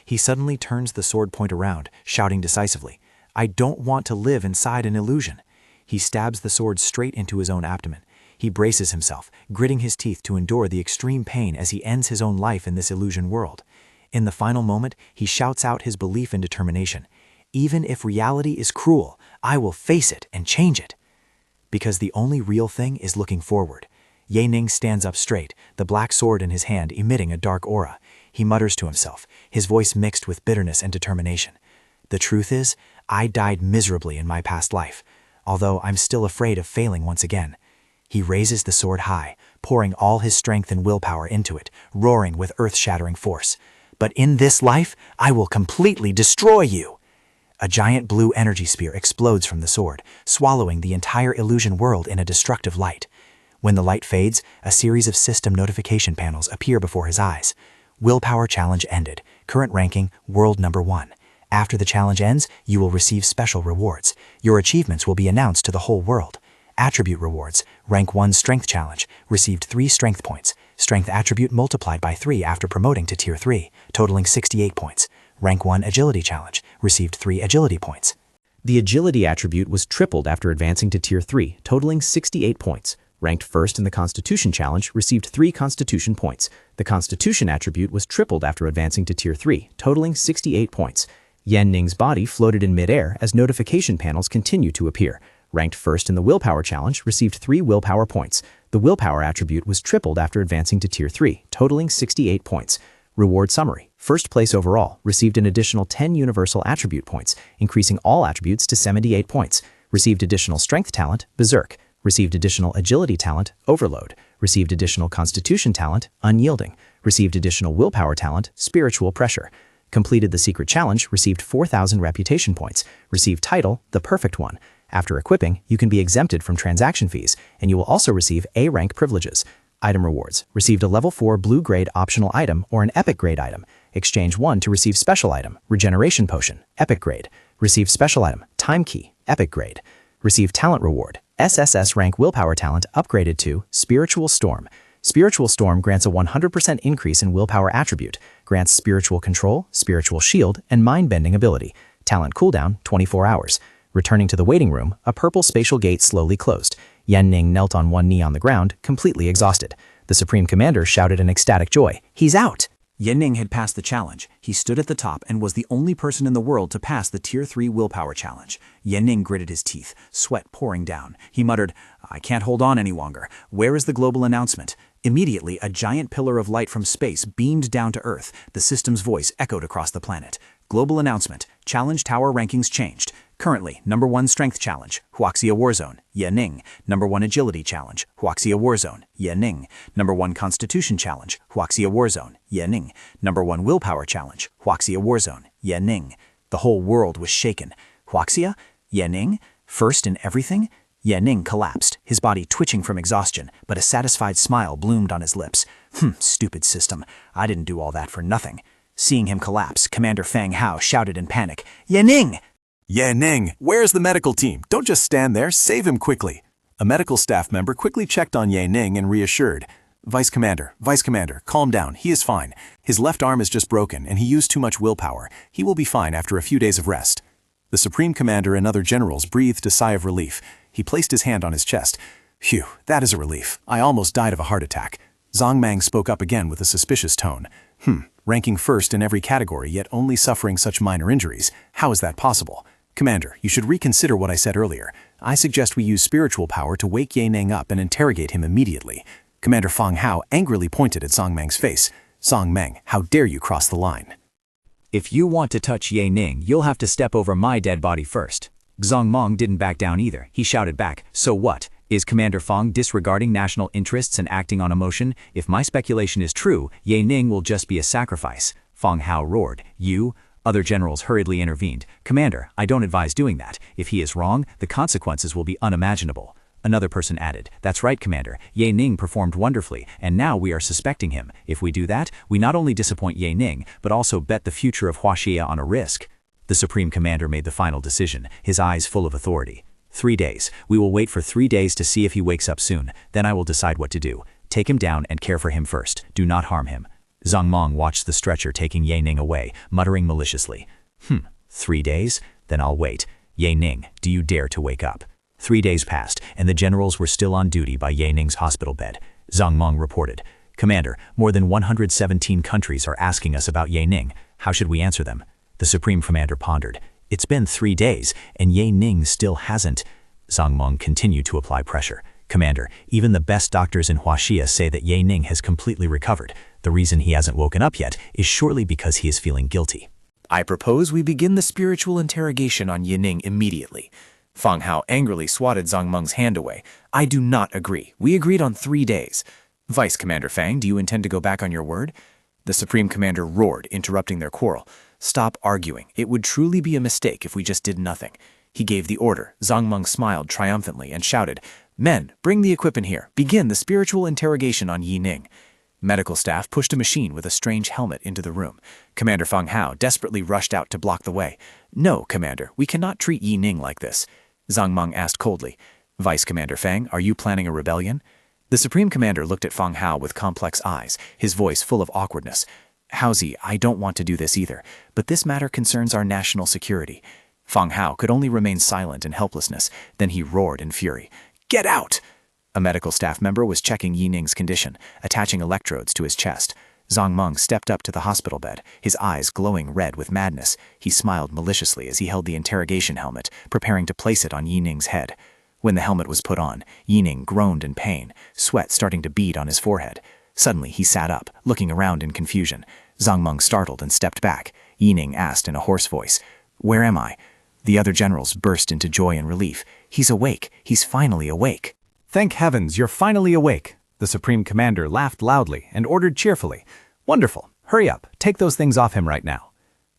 He suddenly turns the sword point around, shouting decisively, I don't want to live inside an illusion. He stabs the sword straight into his own abdomen. He braces himself, gritting his teeth to endure the extreme pain as he ends his own life in this illusion world. In the final moment, he shouts out his belief and determination. Even if reality is cruel, I will face it and change it. Because the only real thing is looking forward. Ye Ning stands up straight, the black sword in his hand emitting a dark aura. He mutters to himself, his voice mixed with bitterness and determination. The truth is, I died miserably in my past life, although I'm still afraid of failing once again. He raises the sword high, pouring all his strength and willpower into it, roaring with earth-shattering force. But in this life, I will completely destroy you! A giant blue energy spear explodes from the sword, swallowing the entire illusion world in a destructive light. When the light fades, a series of system notification panels appear before his eyes. Willpower challenge ended. Current ranking, world number 1. After the challenge ends, you will receive special rewards. Your achievements will be announced to the whole world. Attribute rewards. Rank 1 Strength Challenge. Received 3 strength points. Strength attribute multiplied by 3 after promoting to Tier 3, totaling 68 points. Rank 1 Agility Challenge. Received 3 agility points. The agility attribute was tripled after advancing to Tier 3, totaling 68 points. ranked first in the Constitution Challenge, received 3 Constitution points. The Constitution attribute was tripled after advancing to Tier 3, totaling 68 points. Yan Ning's body floated in midair as notification panels continue to appear. Ranked first in the Willpower Challenge, received 3 Willpower points. The Willpower attribute was tripled after advancing to Tier 3, totaling 68 points. Reward summary. First place overall, received an additional 10 Universal Attribute points, increasing all attributes to 78 points. Received additional Strength talent, Berserk. Received additional Agility talent, Overload. Received additional Constitution talent, Unyielding. Received additional Willpower talent, Spiritual Pressure. Completed the Secret Challenge, received 4,000 Reputation points. Received title, The Perfect One. After equipping, you can be exempted from transaction fees, and you will also receive A-rank privileges. Item rewards. Received a level 4 blue grade optional item or an epic grade item. Exchange 1 to receive special item, Regeneration Potion, epic grade. Received special item, Time Key, epic grade. Received talent reward. SSS-Rank willpower talent upgraded to Spiritual Storm. Spiritual Storm grants a 100% increase in willpower attribute, grants spiritual control, spiritual shield, and mind-bending ability. Talent cooldown, 24 hours. Returning to the waiting room, a purple spatial gate slowly closed. Yan Ning knelt on one knee on the ground, completely exhausted. The Supreme Commander shouted in ecstatic joy, "He's out!" Yan Ning had passed the challenge. He stood at the top and was the only person in the world to pass the Tier 3 Willpower Challenge. Yan Ning gritted his teeth, sweat pouring down. He muttered, "I can't hold on any longer. Where is the global announcement?" Immediately, a giant pillar of light from space beamed down to Earth. The system's voice echoed across the planet. Global announcement. Challenge Tower rankings changed. Currently, number 1 Strength Challenge, Huaxia Warzone, Yan Ning. Number 1 Agility Challenge, Huaxia Warzone, Yan Ning. Number 1 Constitution Challenge, Huaxia Warzone, Yan Ning. Number 1 Willpower Challenge, Huaxia Warzone, Yan Ning. The whole world was shaken. Huaxia? Yan Ning? First in everything? Yan Ning collapsed, his body twitching from exhaustion, but a satisfied smile bloomed on his lips. Stupid system. I didn't do all that for nothing. Seeing him collapse, Commander Fang Hao shouted in panic, "Yan Ning!" Yan Ning, where's the medical team? Don't just stand there, save him quickly. A medical staff member quickly checked on Yan Ning and reassured. Vice Commander, calm down, he is fine. His left arm is just broken and he used too much willpower. He will be fine after a few days of rest. The Supreme Commander and other generals breathed a sigh of relief. He placed his hand on his chest. Phew, that is a relief. I almost died of a heart attack. Zhang Mang spoke up again with a suspicious tone. Ranking first in every category yet only suffering such minor injuries. How is that possible? Commander, you should reconsider what I said earlier. I suggest we use spiritual power to wake Ye Ning up and interrogate him immediately. Commander Fang Hao angrily pointed at Zhang Meng's face. Zhang Meng, how dare you cross the line? If you want to touch Ye Ning, you'll have to step over my dead body first. Zhang Meng didn't back down either. He shouted back, "So what? Is Commander Fang disregarding national interests and acting on emotion? If my speculation is true, Ye Ning will just be a sacrifice." Fang Hao roared, "You?" Other generals hurriedly intervened. "Commander, I don't advise doing that. If he is wrong, the consequences will be unimaginable." Another person added, "That's right, Commander. Ye Ning performed wonderfully, and now we are suspecting him. If we do that, we not only disappoint Ye Ning, but also bet the future of Huaxia on a risk." The Supreme Commander made the final decision, his eyes full of authority. 3 days. We will wait for 3 days to see if he wakes up soon. Then I will decide what to do. Take him down and care for him first. Do not harm him. Zhang Meng watched the stretcher taking Ye Ning away, muttering maliciously. 3 days? Then I'll wait. Ye Ning, do you dare to wake up? 3 days passed, and the generals were still on duty by Ye Ning's hospital bed. Zhang Meng reported, "Commander, more than 117 countries are asking us about Ye Ning. How should we answer them?" The Supreme Commander pondered. "It's been 3 days, and Ye Ning still hasn't." Zhang Meng continued to apply pressure. "Commander, even the best doctors in Huaxia say that Ye Ning has completely recovered. The reason he hasn't woken up yet is surely because he is feeling guilty." I propose we begin the spiritual interrogation on Ye Ning immediately. Fang Hao angrily swatted Zhang Meng's hand away. "I do not agree. We agreed on 3 days. Vice Commander Fang, do you intend to go back on your word?" The Supreme Commander roared, interrupting their quarrel. "Stop arguing. It would truly be a mistake if we just did nothing." He gave the order. Zhang Meng smiled triumphantly and shouted, "Men, bring the equipment here. Begin the spiritual interrogation on Ye Ning." Medical staff pushed a machine with a strange helmet into the room. Commander Fang Hao desperately rushed out to block the way. "No, Commander, we cannot treat Ye Ning like this." Zhang Meng asked coldly, "Vice Commander Fang, are you planning a rebellion?" The Supreme Commander looked at Fang Hao with complex eyes, his voice full of awkwardness. "Haozi, I don't want to do this either, but this matter concerns our national security." Fang Hao could only remain silent in helplessness. Then he roared in fury, "Get out!" A medical staff member was checking Yi Ning's condition, attaching electrodes to his chest. Zhang Meng stepped up to the hospital bed, his eyes glowing red with madness. He smiled maliciously as he held the interrogation helmet, preparing to place it on Yi Ning's head. When the helmet was put on, Yi Ning groaned in pain, sweat starting to bead on his forehead. Suddenly, he sat up, looking around in confusion. Zhang Meng startled and stepped back. Yi Ning asked in a hoarse voice, "Where am I?" The other generals burst into joy and relief. "He's awake. He's finally awake." Thank heavens, you're finally awake. The Supreme Commander laughed loudly and ordered cheerfully, "Wonderful. Hurry up. Take those things off him right now."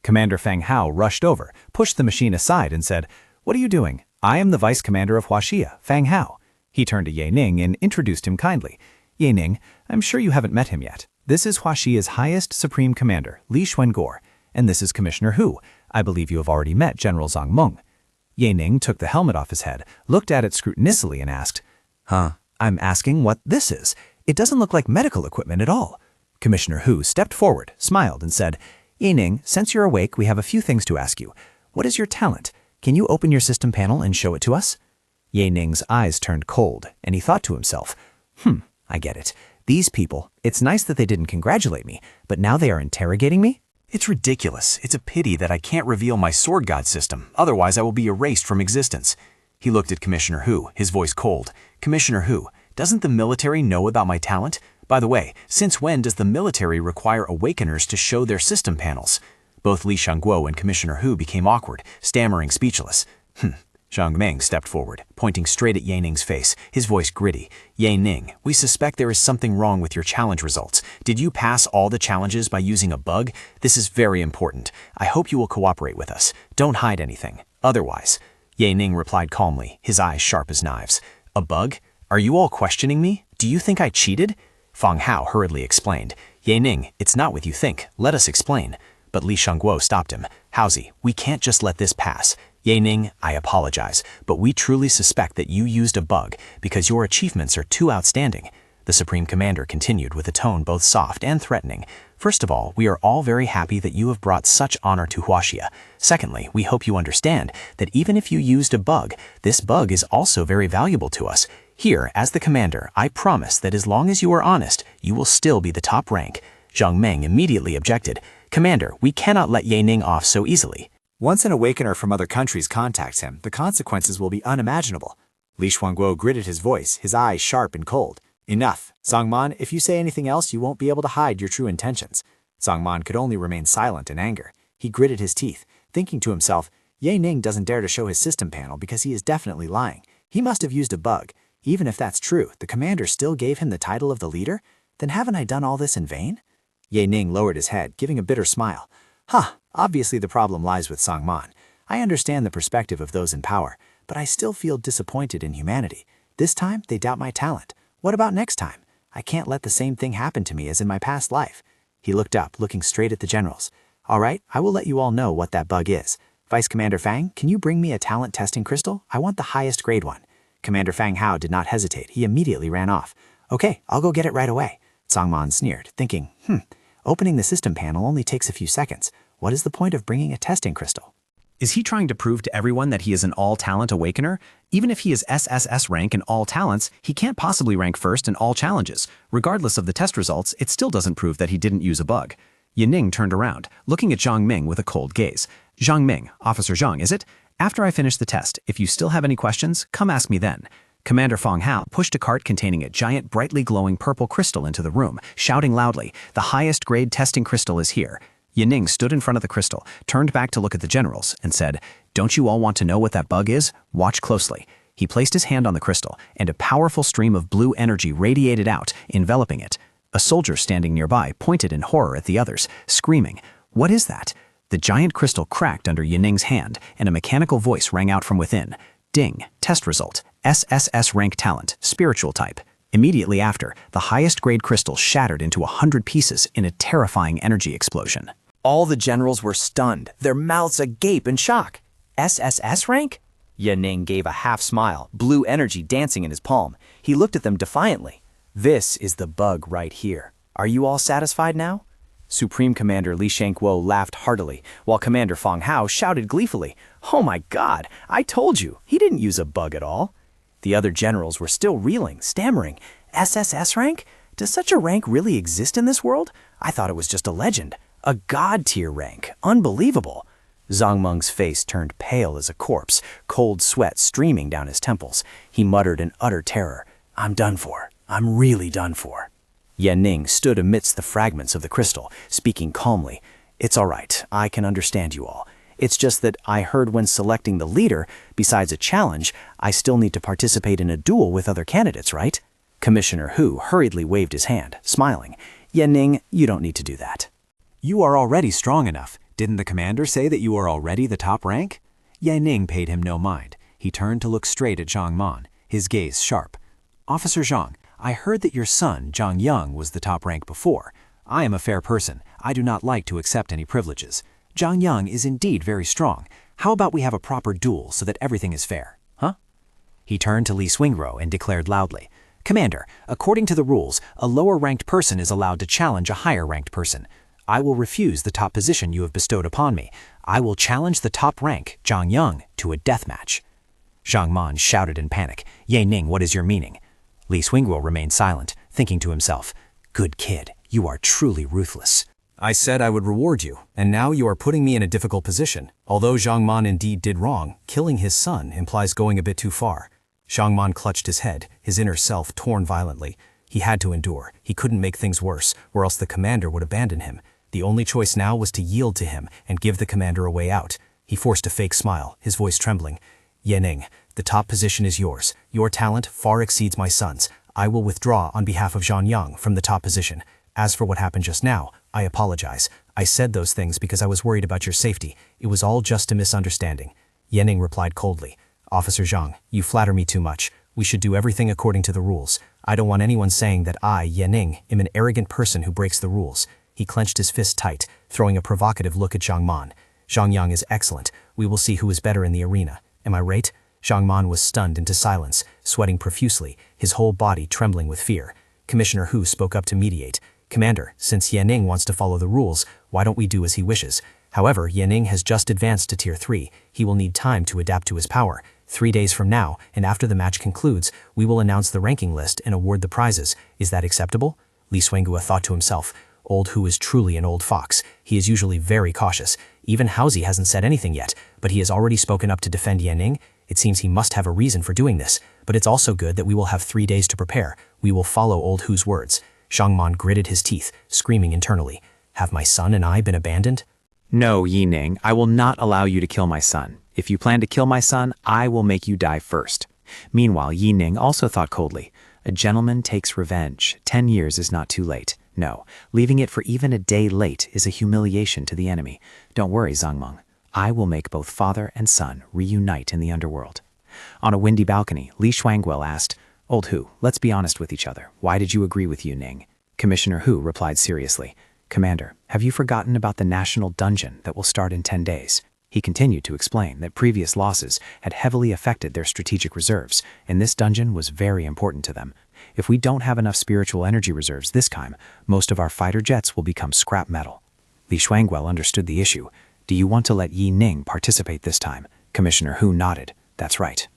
Commander Fang Hao rushed over, pushed the machine aside and said, "What are you doing? I am the Vice Commander of Huaxia, Fang Hao." He turned to Ye Ning and introduced him kindly. "Ye Ning, I'm sure you haven't met him yet. This is Huaxia's highest Supreme Commander, Li Xuangor, and this is Commissioner Hu. I believe you have already met General Zhang Meng." Ye Ning took the helmet off his head, looked at it scrutiniously and asked, I'm asking what this is. It doesn't look like medical equipment at all." Commissioner Hu stepped forward, smiled, and said, "Ye Ning, since you're awake, we have a few things to ask you. What is your talent? Can you open your system panel and show it to us?" Ye Ning's eyes turned cold, and he thought to himself, I get it. These people, it's nice that they didn't congratulate me, but now they are interrogating me? It's ridiculous. It's a pity that I can't reveal my sword god system, otherwise I will be erased from existence. He looked at Commissioner Hu, his voice cold. "Commissioner Hu, doesn't the military know about my talent? By the way, since when does the military require awakeners to show their system panels?" Both Li Shangguo and Commissioner Hu became awkward, stammering speechless. Zhang Meng stepped forward, pointing straight at Ye Ning's face, his voice gritty. "Ye Ning, we suspect there is something wrong with your challenge results. Did you pass all the challenges by using a bug? This is very important. I hope you will cooperate with us. Don't hide anything. Otherwise..." Ye Ning replied calmly, his eyes sharp as knives. "A bug? Are you all questioning me? Do you think I cheated?" Fang Hao hurriedly explained. "Ye Ning, it's not what you think. Let us explain." But Li Shangguo stopped him. "Haozi, we can't just let this pass. Ye Ning, I apologize, but we truly suspect that you used a bug because your achievements are too outstanding." The Supreme Commander continued with a tone both soft and threatening. "First of all, we are all very happy that you have brought such honor to Huaxia. Secondly, we hope you understand that even if you used a bug, this bug is also very valuable to us. Here, as the commander, I promise that as long as you are honest, you will still be the top rank." Zhang Meng immediately objected. "Commander, we cannot let Ye Ning off so easily. Once an awakener from other countries contacts him, the consequences will be unimaginable." Li Xuangguo gritted his voice, his eyes sharp and cold. "Enough. Zhangman, if you say anything else, you won't be able to hide your true intentions." Zhangman could only remain silent in anger. He gritted his teeth, thinking to himself, Ye Ning doesn't dare to show his system panel because he is definitely lying. He must have used a bug. Even if that's true, the commander still gave him the title of the leader? Then haven't I done all this in vain? Ye Ning lowered his head, giving a bitter smile. Obviously the problem lies with Zhangman. I understand the perspective of those in power, but I still feel disappointed in humanity. This time, they doubt my talent. What about next time? I can't let the same thing happen to me as in my past life." He looked up, looking straight at the generals. "All right, I will let you all know what that bug is. Vice Commander Fang, can you bring me a talent testing crystal? I want the highest grade one." Commander Fang Hao did not hesitate. He immediately ran off. "Okay, I'll go get it right away." Zhangman sneered, thinking, opening the system panel only takes a few seconds. What is the point of bringing a testing crystal? Is he trying to prove to everyone that he is an all-talent awakener? Even if he is SSS rank in all talents, he can't possibly rank first in all challenges. Regardless of the test results, it still doesn't prove that he didn't use a bug. Ye Ning turned around, looking at Zhang Ming with a cold gaze. "Zhang Ming, Officer Zhang, is it? After I finish the test, if you still have any questions, come ask me then." Commander Fang Hao pushed a cart containing a giant, brightly glowing purple crystal into the room, shouting loudly, "The highest grade testing crystal is here." Ye Ning stood in front of the crystal, turned back to look at the generals, and said, "Don't you all want to know what that bug is? Watch closely." He placed his hand on the crystal, and a powerful stream of blue energy radiated out, enveloping it. A soldier standing nearby pointed in horror at the others, screaming, "What is that?" The giant crystal cracked under Ye Ning's hand, and a mechanical voice rang out from within. "Ding, test result, SSS-Rank talent, spiritual type." Immediately after, the highest grade crystal shattered into 100 pieces in a terrifying energy explosion. All the generals were stunned, their mouths agape in shock. SSS rank? Ye Ning gave a half smile, blue energy dancing in his palm. He looked at them defiantly. "This is the bug right here. Are you all satisfied now?" Supreme Commander Li Shangguo laughed heartily, while Commander Fang Hao shouted gleefully, "Oh my God, I told you, he didn't use a bug at all." The other generals were still reeling, stammering. SSS rank? Does such a rank really exist in this world? I thought it was just a legend. A god-tier rank. Unbelievable. Zhang Meng's face turned pale as a corpse, cold sweat streaming down his temples. He muttered in utter terror, "I'm done for. I'm really done for." Yan Ning stood amidst the fragments of the crystal, speaking calmly. "It's all right. I can understand you all. It's just that I heard when selecting the leader, besides a challenge, I still need to participate in a duel with other candidates, right?" Commissioner Hu hurriedly waved his hand, smiling. "Yan Ning, you don't need to do that." You are already strong enough. Didn't the commander say that you are already the top rank? Yan Ning paid him no mind. He turned to look straight at Zhang Man, his gaze sharp. "Officer Zhang, I heard that your son, Zhang Yang, was the top rank before. I am a fair person. I do not like to accept any privileges. Zhang Yang is indeed very strong. How about we have a proper duel so that everything is fair, huh?" He turned to Li Swingro and declared loudly, "Commander, according to the rules, a lower-ranked person is allowed to challenge a higher-ranked person. I will refuse the top position you have bestowed upon me. I will challenge the top rank, Zhang Yang, to a death match." Zhang Man shouted in panic, "Ye Ning, what is your meaning?" Li Swingro remained silent, thinking to himself, "Good kid, you are truly ruthless." I said I would reward you, and now you are putting me in a difficult position. Although Zhang Man indeed did wrong, killing his son implies going a bit too far. Zhang Man clutched his head, his inner self torn violently. He had to endure. He couldn't make things worse, or else the commander would abandon him. The only choice now was to yield to him and give the commander a way out. He forced a fake smile, his voice trembling. "Ye Ning, the top position is yours. Your talent far exceeds my son's. I will withdraw on behalf of Zhang Yang from the top position. As for what happened just now, I apologize. I said those things because I was worried about your safety. It was all just a misunderstanding." Ye Ning replied coldly, "Officer Zhang, you flatter me too much. We should do everything according to the rules. I don't want anyone saying that I, Ye Ning, am an arrogant person who breaks the rules." He clenched his fist tight, throwing a provocative look at Zhang Man. "Zhang Yang is excellent. We will see who is better in the arena. Am I right?" Zhang Man was stunned into silence, sweating profusely, his whole body trembling with fear. Commissioner Hu spoke up to mediate. "Commander, since Ye Ning wants to follow the rules, why don't we do as he wishes? However, Ye Ning has just advanced to Tier 3. He will need time to adapt to his power. 3 days from now, and after the match concludes, we will announce the ranking list and award the prizes. Is that acceptable?" Li Suanghua thought to himself, "Old Hu is truly an old fox. He is usually very cautious. Even Haozi hasn't said anything yet, but he has already spoken up to defend Ye Ning. It seems he must have a reason for doing this, but it's also good that we will have 3 days to prepare. We will follow Old Hu's words." Zhang Man gritted his teeth, screaming internally, "Have my son and I been abandoned?" "No, Ye Ning, I will not allow you to kill my son. If you plan to kill my son, I will make you die first." Meanwhile, Ye Ning also thought coldly, "A gentleman takes revenge. 10 years is not too late. No, leaving it for even a day late is a humiliation to the enemy. Don't worry, Zhang Meng. I will make both father and son reunite in the underworld." On a windy balcony, Li Shuangguo asked, "Old Hu, let's be honest with each other. Why did you agree with Yu Ning?" Commissioner Hu replied seriously, "Commander, have you forgotten about the national dungeon that will start in 10 days? He continued to explain that previous losses had heavily affected their strategic reserves, and this dungeon was very important to them. If we don't have enough spiritual energy reserves this time, most of our fighter jets will become scrap metal." Li Shuangguo understood the issue. "Do you want to let Yi Ning participate this time?" Commissioner Hu nodded. "That's right."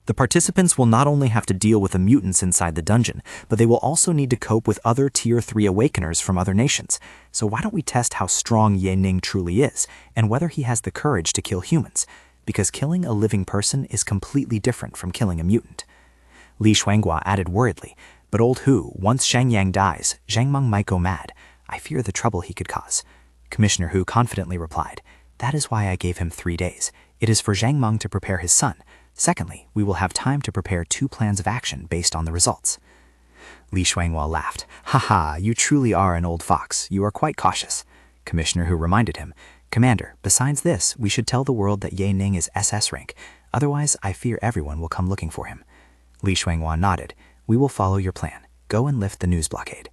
The participants will not only have to deal with the mutants inside the dungeon, but they will also need to cope with other Tier 3 Awakeners from other nations. So why don't we test how strong Ye Ning truly is, and whether he has the courage to kill humans? Because killing a living person is completely different from killing a mutant. Li Shuanghua added worriedly, "But Old Hu, once Zhang Yang dies, Zhang Meng might go mad. I fear the trouble he could cause." Commissioner Hu confidently replied, "That is why I gave him 3 days. It is for Zhang Meng to prepare his son. Secondly, we will have time to prepare 2 plans of action based on the results." Li Shuanghua laughed. "Haha, you truly are an old fox. You are quite cautious." Commissioner Hu reminded him, "Commander, besides this, we should tell the world that Ye Ning is SS rank. Otherwise, I fear everyone will come looking for him." Li Shuanghua nodded. "We will follow your plan. Go and lift the news blockade."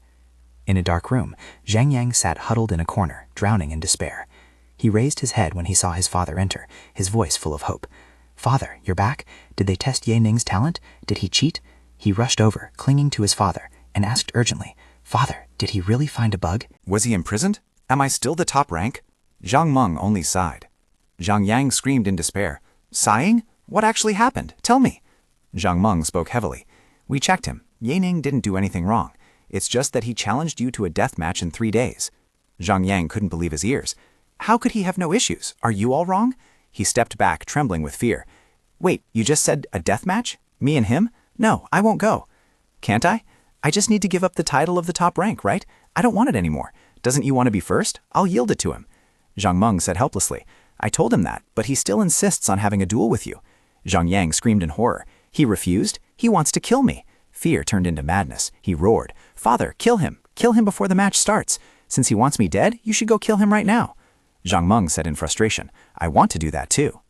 In a dark room, Zhang Yang sat huddled in a corner, drowning in despair. He raised his head when he saw his father enter, his voice full of hope. "Father, you're back? Did they test Ye Ning's talent? Did he cheat?" He rushed over, clinging to his father, and asked urgently, "Father, did he really find a bug?" Was he imprisoned? Am I still the top rank? Zhang Meng only sighed. Zhang Yang screamed in despair. Sighing? What actually happened? Tell me. Zhang Meng spoke heavily. We checked him. Yaning didn't do anything wrong. It's just that he challenged you to a death match in 3 days. Zhang Yang couldn't believe his ears. How could he have no issues? Are you all wrong? He stepped back, trembling with fear. Wait, you just said a death match? Me and him? No, I won't go. Can't I? I just need to give up the title of the top rank, right? I don't want it anymore. Doesn't you want to be first? I'll yield it to him. Zhang Meng said helplessly. I told him that, but he still insists on having a duel with you. Zhang Yang screamed in horror. He refused? He wants to kill me. Fear turned into madness. He roared. Father, kill him. Kill him before the match starts. Since he wants me dead, you should go kill him right now. Zhang Meng said in frustration. I want to do that too.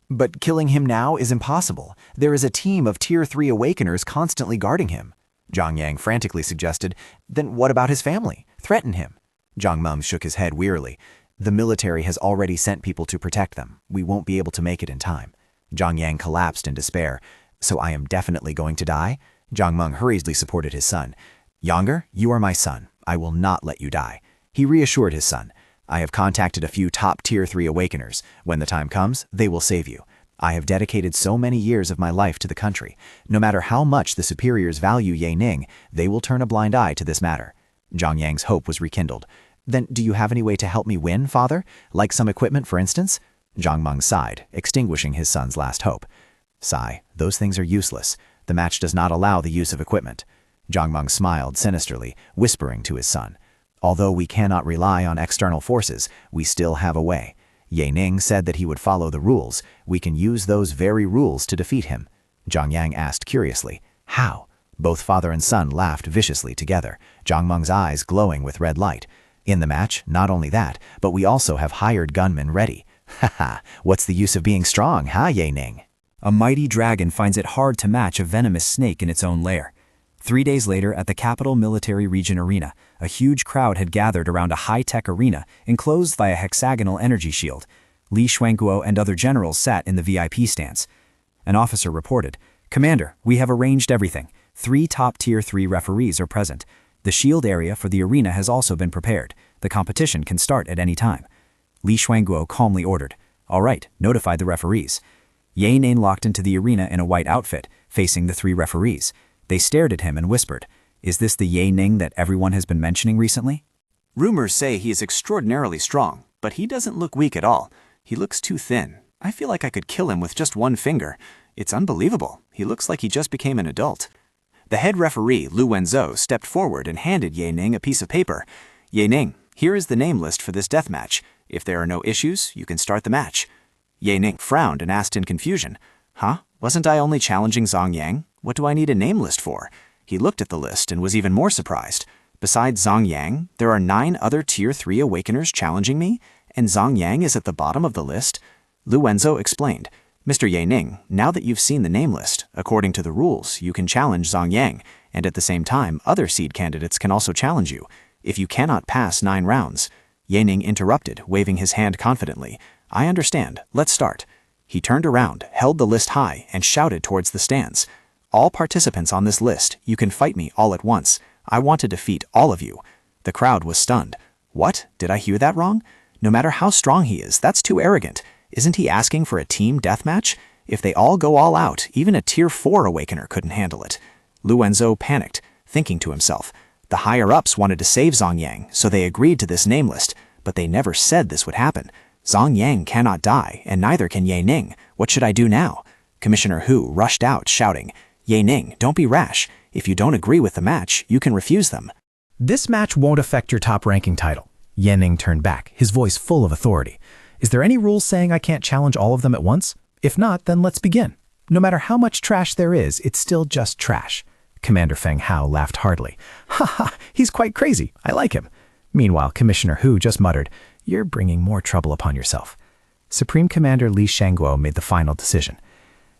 But killing him now is impossible. There is a team of Tier 3 Awakeners constantly guarding him. Zhang Yang frantically suggested, then what about his family? Threaten him. Zhang Meng shook his head wearily. The military has already sent people to protect them. We won't be able to make it in time. Zhang Yang collapsed in despair. So I am definitely going to die? Zhang Meng hurriedly supported his son. Younger, you are my son. I will not let you die. He reassured his son. I have contacted a few top Tier 3 Awakeners. When the time comes, they will save you. I have dedicated so many years of my life to the country. No matter how much the superiors value Yaning, they will turn a blind eye to this matter. Zhang Yang's hope was rekindled. Then do you have any way to help me win, father? Like some equipment, for instance? Zhang Meng sighed, extinguishing his son's last hope. Sigh, those things are useless. The match does not allow the use of equipment. Zhang Meng smiled sinisterly, whispering to his son. Although we cannot rely on external forces, we still have a way. Yaning said that he would follow the rules. We can use those very rules to defeat him. Zhang Yang asked curiously, how? Both father and son laughed viciously together, Zhang Meng's eyes glowing with red light. In the match, not only that, but we also have hired gunmen ready. Haha, what's the use of being strong, huh, Yaning? A mighty dragon finds it hard to match a venomous snake in its own lair. 3 days later, at the capital military region arena, a huge crowd had gathered around a high-tech arena enclosed by a hexagonal energy shield. Li Xuanguo and other generals sat in the VIP stands. An officer reported, Commander, we have arranged everything. 3 top Tier 3 referees are present. The shield area for the arena has also been prepared. The competition can start at any time. Li Xuanguo calmly ordered, All right, notify the referees. Yaning locked into the arena in a white outfit, facing the 3 referees. They stared at him and whispered, Is this the Yaning that everyone has been mentioning recently? Rumors say he is extraordinarily strong, but he doesn't look weak at all. He looks too thin. I feel like I could kill him with just one finger. It's unbelievable. He looks like he just became an adult. The head referee, Lu Wenzhou, stepped forward and handed Yaning a piece of paper. Yaning, here is the name list for this death match. If there are no issues, you can start the match. Yaning frowned and asked in confusion, Huh? Wasn't I only challenging Zhang Yang? What do I need a name list for? He looked at the list and was even more surprised. Besides Zhang Yang, there are 9 other Tier 3 Awakeners challenging me, and Zhang Yang is at the bottom of the list? Lu Wenzhou explained, Mr. Yaning, now that you've seen the name list, according to the rules, you can challenge Zhang Yang, and at the same time, other seed candidates can also challenge you. If you cannot pass 9 rounds. Yaning interrupted, waving his hand confidently. I understand. Let's start. He turned around, held the list high, and shouted towards the stands. All participants on this list, you can fight me all at once. I want to defeat all of you. The crowd was stunned. What? Did I hear that wrong? No matter how strong he is, that's too arrogant. Isn't he asking for a team deathmatch? If they all go all out, even a Tier 4 Awakener couldn't handle it. Lu Wenzhou panicked, thinking to himself, the higher-ups wanted to save Zhang Yang, so they agreed to this name list, but they never said this would happen. Zhang Yang cannot die, and neither can Yaning. What should I do now? Commissioner Hu rushed out, shouting, Yaning, don't be rash. If you don't agree with the match, you can refuse them. This match won't affect your top ranking title. Yaning turned back, his voice full of authority. Is there any rule saying I can't challenge all of them at once? If not, then let's begin. No matter how much trash there is, it's still just trash. Commander Feng Hao laughed heartily. Ha ha, he's quite crazy. I like him. Meanwhile, Commissioner Hu just muttered, You're bringing more trouble upon yourself. Supreme Commander Li Xuanguo made the final decision.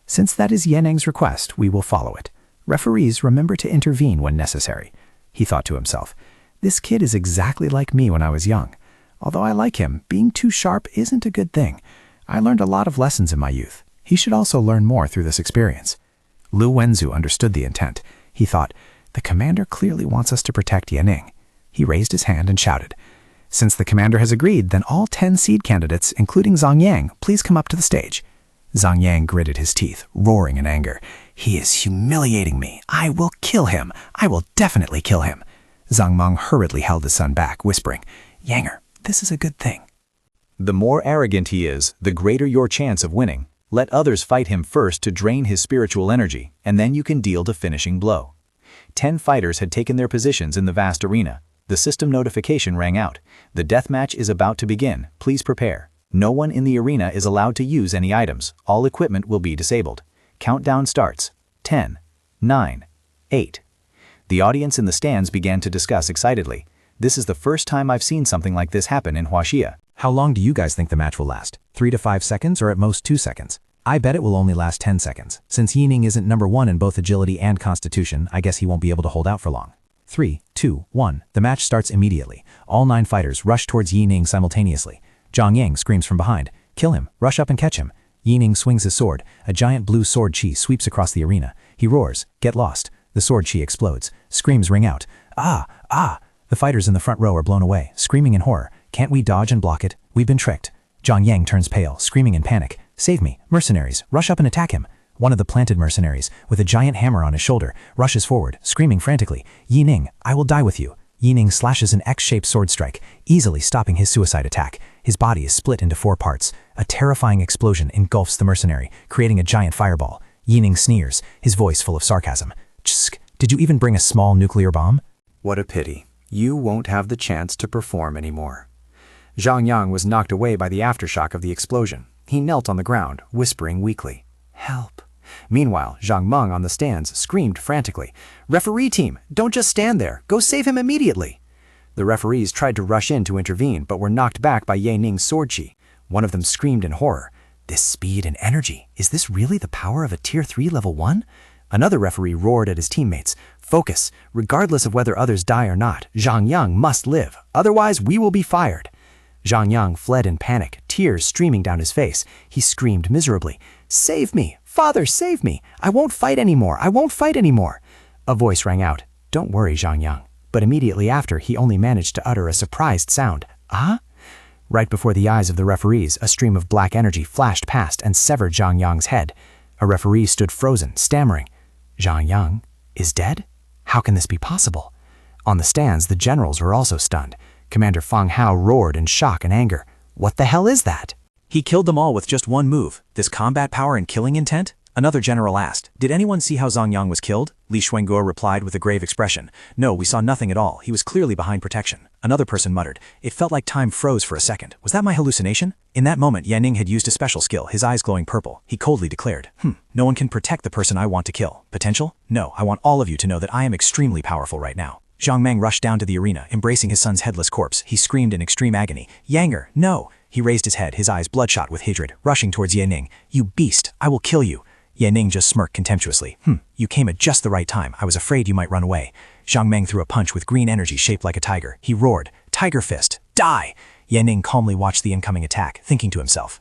Since that is Yaning's request, we will follow it. Referees, remember to intervene when necessary. He thought to himself, This kid is exactly like me when I was young. Although I like him, being too sharp isn't a good thing. I learned a lot of lessons in my youth. He should also learn more through this experience. Lu Wenzhou understood the intent. He thought, the commander clearly wants us to protect Yaning. He raised his hand and shouted, Since the commander has agreed, then all 10 seed candidates, including Zhang Yang, please come up to the stage. Zhang Yang gritted his teeth, roaring in anger. He is humiliating me. I will kill him. I will definitely kill him. Zhang Meng hurriedly held his son back, whispering, Yanger, this is a good thing. The more arrogant he is, the greater your chance of winning. Let others fight him first to drain his spiritual energy, and then you can deal the finishing blow. 10 fighters had taken their positions in the vast arena. The system notification rang out. The deathmatch is about to begin. Please prepare. No one in the arena is allowed to use any items. All equipment will be disabled. Countdown starts. 10, 9, 8. The audience in the stands began to discuss excitedly. This is the first time I've seen something like this happen in Huaxia. How long do you guys think the match will last? 3 to 5 seconds or at most 2 seconds? I bet it will only last 10 seconds. Since Yining isn't number 1 in both agility and constitution, I guess he won't be able to hold out for long. 3, 2, 1. The match starts immediately. All 9 fighters rush towards Yining simultaneously. Zhang Yang screams from behind, "Kill him! Rush up and catch him!" Yining swings his sword. A giant blue sword chi sweeps across the arena. He roars, "Get lost!" The sword chi explodes. Screams ring out. "Ah! Ah!" The fighters in the front row are blown away, screaming in horror. "Can't we dodge and block it? We've been tricked." Zhang Yang turns pale, screaming in panic. "Save me! Mercenaries! Rush up and attack him!" One of the planted mercenaries, with a giant hammer on his shoulder, rushes forward, screaming frantically, "Yining, I will die with you!" Yining slashes an X-shaped sword strike, easily stopping his suicide attack. His body is split into 4 parts. A terrifying explosion engulfs the mercenary, creating a giant fireball. Yining sneers, his voice full of sarcasm. "Tsk, did you even bring a small nuclear bomb?" What a pity. You won't have the chance to perform anymore. Zhang Yang was knocked away by the aftershock of the explosion. He knelt on the ground, whispering weakly, "Help." Meanwhile, Zhang Meng on the stands screamed frantically, "Referee team, don't just stand there. Go save him immediately." The referees tried to rush in to intervene, but were knocked back by Ye Ning's sword chi. One of them screamed in horror, "This speed and energy, is this really the power of a Tier 3 Level 1? Another referee roared at his teammates, "Focus. Regardless of whether others die or not, Zhang Yang must live. Otherwise, we will be fired." Zhang Yang fled in panic, tears streaming down his face. He screamed miserably, "Save me! Father, save me! I won't fight anymore! I won't fight anymore!" A voice rang out, "Don't worry, Zhang Yang." But immediately after, he only managed to utter a surprised sound, "Ah?" Right before the eyes of the referees, a stream of black energy flashed past and severed Zhang Yang's head. A referee stood frozen, stammering, "Zhang Yang is dead? How can this be possible?" On the stands, the generals were also stunned. Commander Fang Hao roared in shock and anger. "What the hell is that?" He killed them all with just one move. This combat power and killing intent? Another general asked, "Did anyone see how Zhang Yang was killed?" Li Xuanguo replied with a grave expression, "No, we saw nothing at all. He was clearly behind protection." Another person muttered, "It felt like time froze for a second. Was that my hallucination?" In that moment, Yanning had used a special skill, his eyes glowing purple. He coldly declared, "No one can protect the person I want to kill. Potential? No, I want all of you to know that I am extremely powerful right now." Zhang Meng rushed down to the arena, embracing his son's headless corpse. He screamed in extreme agony, "Yanger, no!" He raised his head, his eyes bloodshot with hatred, rushing towards Yanning. "You beast! I will kill you!" Yanning just smirked contemptuously. You came at just the right time. I was afraid you might run away." Zhang Meng threw a punch with green energy shaped like a tiger. He roared, "Tiger Fist! Die!" Yanning calmly watched the incoming attack, thinking to himself,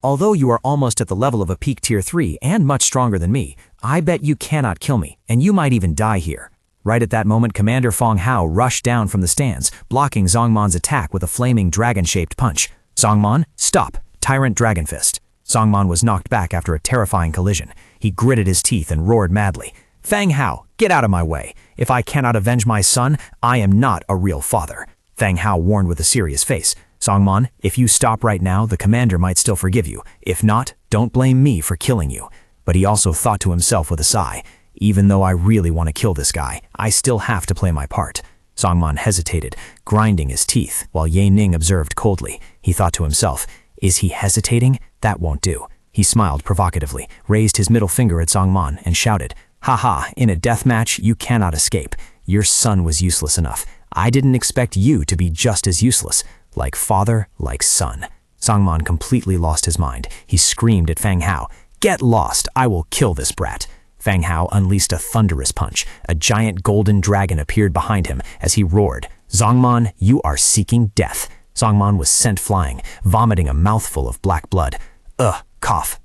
Although you are almost at the level of a peak Tier 3 and much stronger than me, I bet you cannot kill me, and you might even die here." Right at that moment, Commander Fang Hao rushed down from the stands, blocking Zhangman's attack with a flaming dragon-shaped punch. "Zhangman, stop! Tyrant Dragon Fist!" Zhangman was knocked back after a terrifying collision. He gritted his teeth and roared madly, "Fang Hao, get out of my way! If I cannot avenge my son, I am not a real father." Fang Hao warned with a serious face, "Zhangman, if you stop right now, the commander might still forgive you. If not, don't blame me for killing you." But he also thought to himself with a sigh, "Even though I really want to kill this guy, I still have to play my part." Zhangman hesitated, grinding his teeth, while Ye Ning observed coldly. He thought to himself, "Is he hesitating? That won't do." He smiled provocatively, raised his middle finger at Zhangman, and shouted, "Ha! In a death match, you cannot escape. Your son was useless enough. I didn't expect you to be just as useless. Like father, like son." Zhangman completely lost his mind. He screamed at Fang Hao, "Get lost! I will kill this brat." Fang Hao unleashed a thunderous punch. A giant golden dragon appeared behind him as he roared, "Zhangman, you are seeking death." Zhangman was sent flying, vomiting a mouthful of black blood. Cough,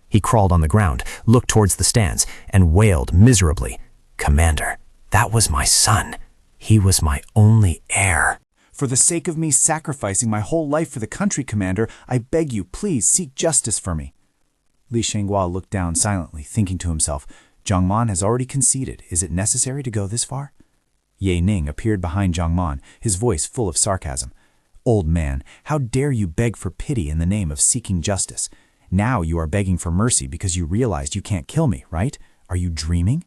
He crawled on the ground, looked towards the stands, and wailed miserably, "Commander, that was my son. He was my only heir." For the sake of me sacrificing my whole life for the country, Commander, I beg you, please seek justice for me. Li Shenghua looked down silently, thinking to himself, Zhang Man has already conceded. Is it necessary to go this far? Ye Ning appeared behind Zhang Man, his voice full of sarcasm. Old man, how dare you beg for pity in the name of seeking justice? Now you are begging for mercy because you realized you can't kill me, right? Are you dreaming?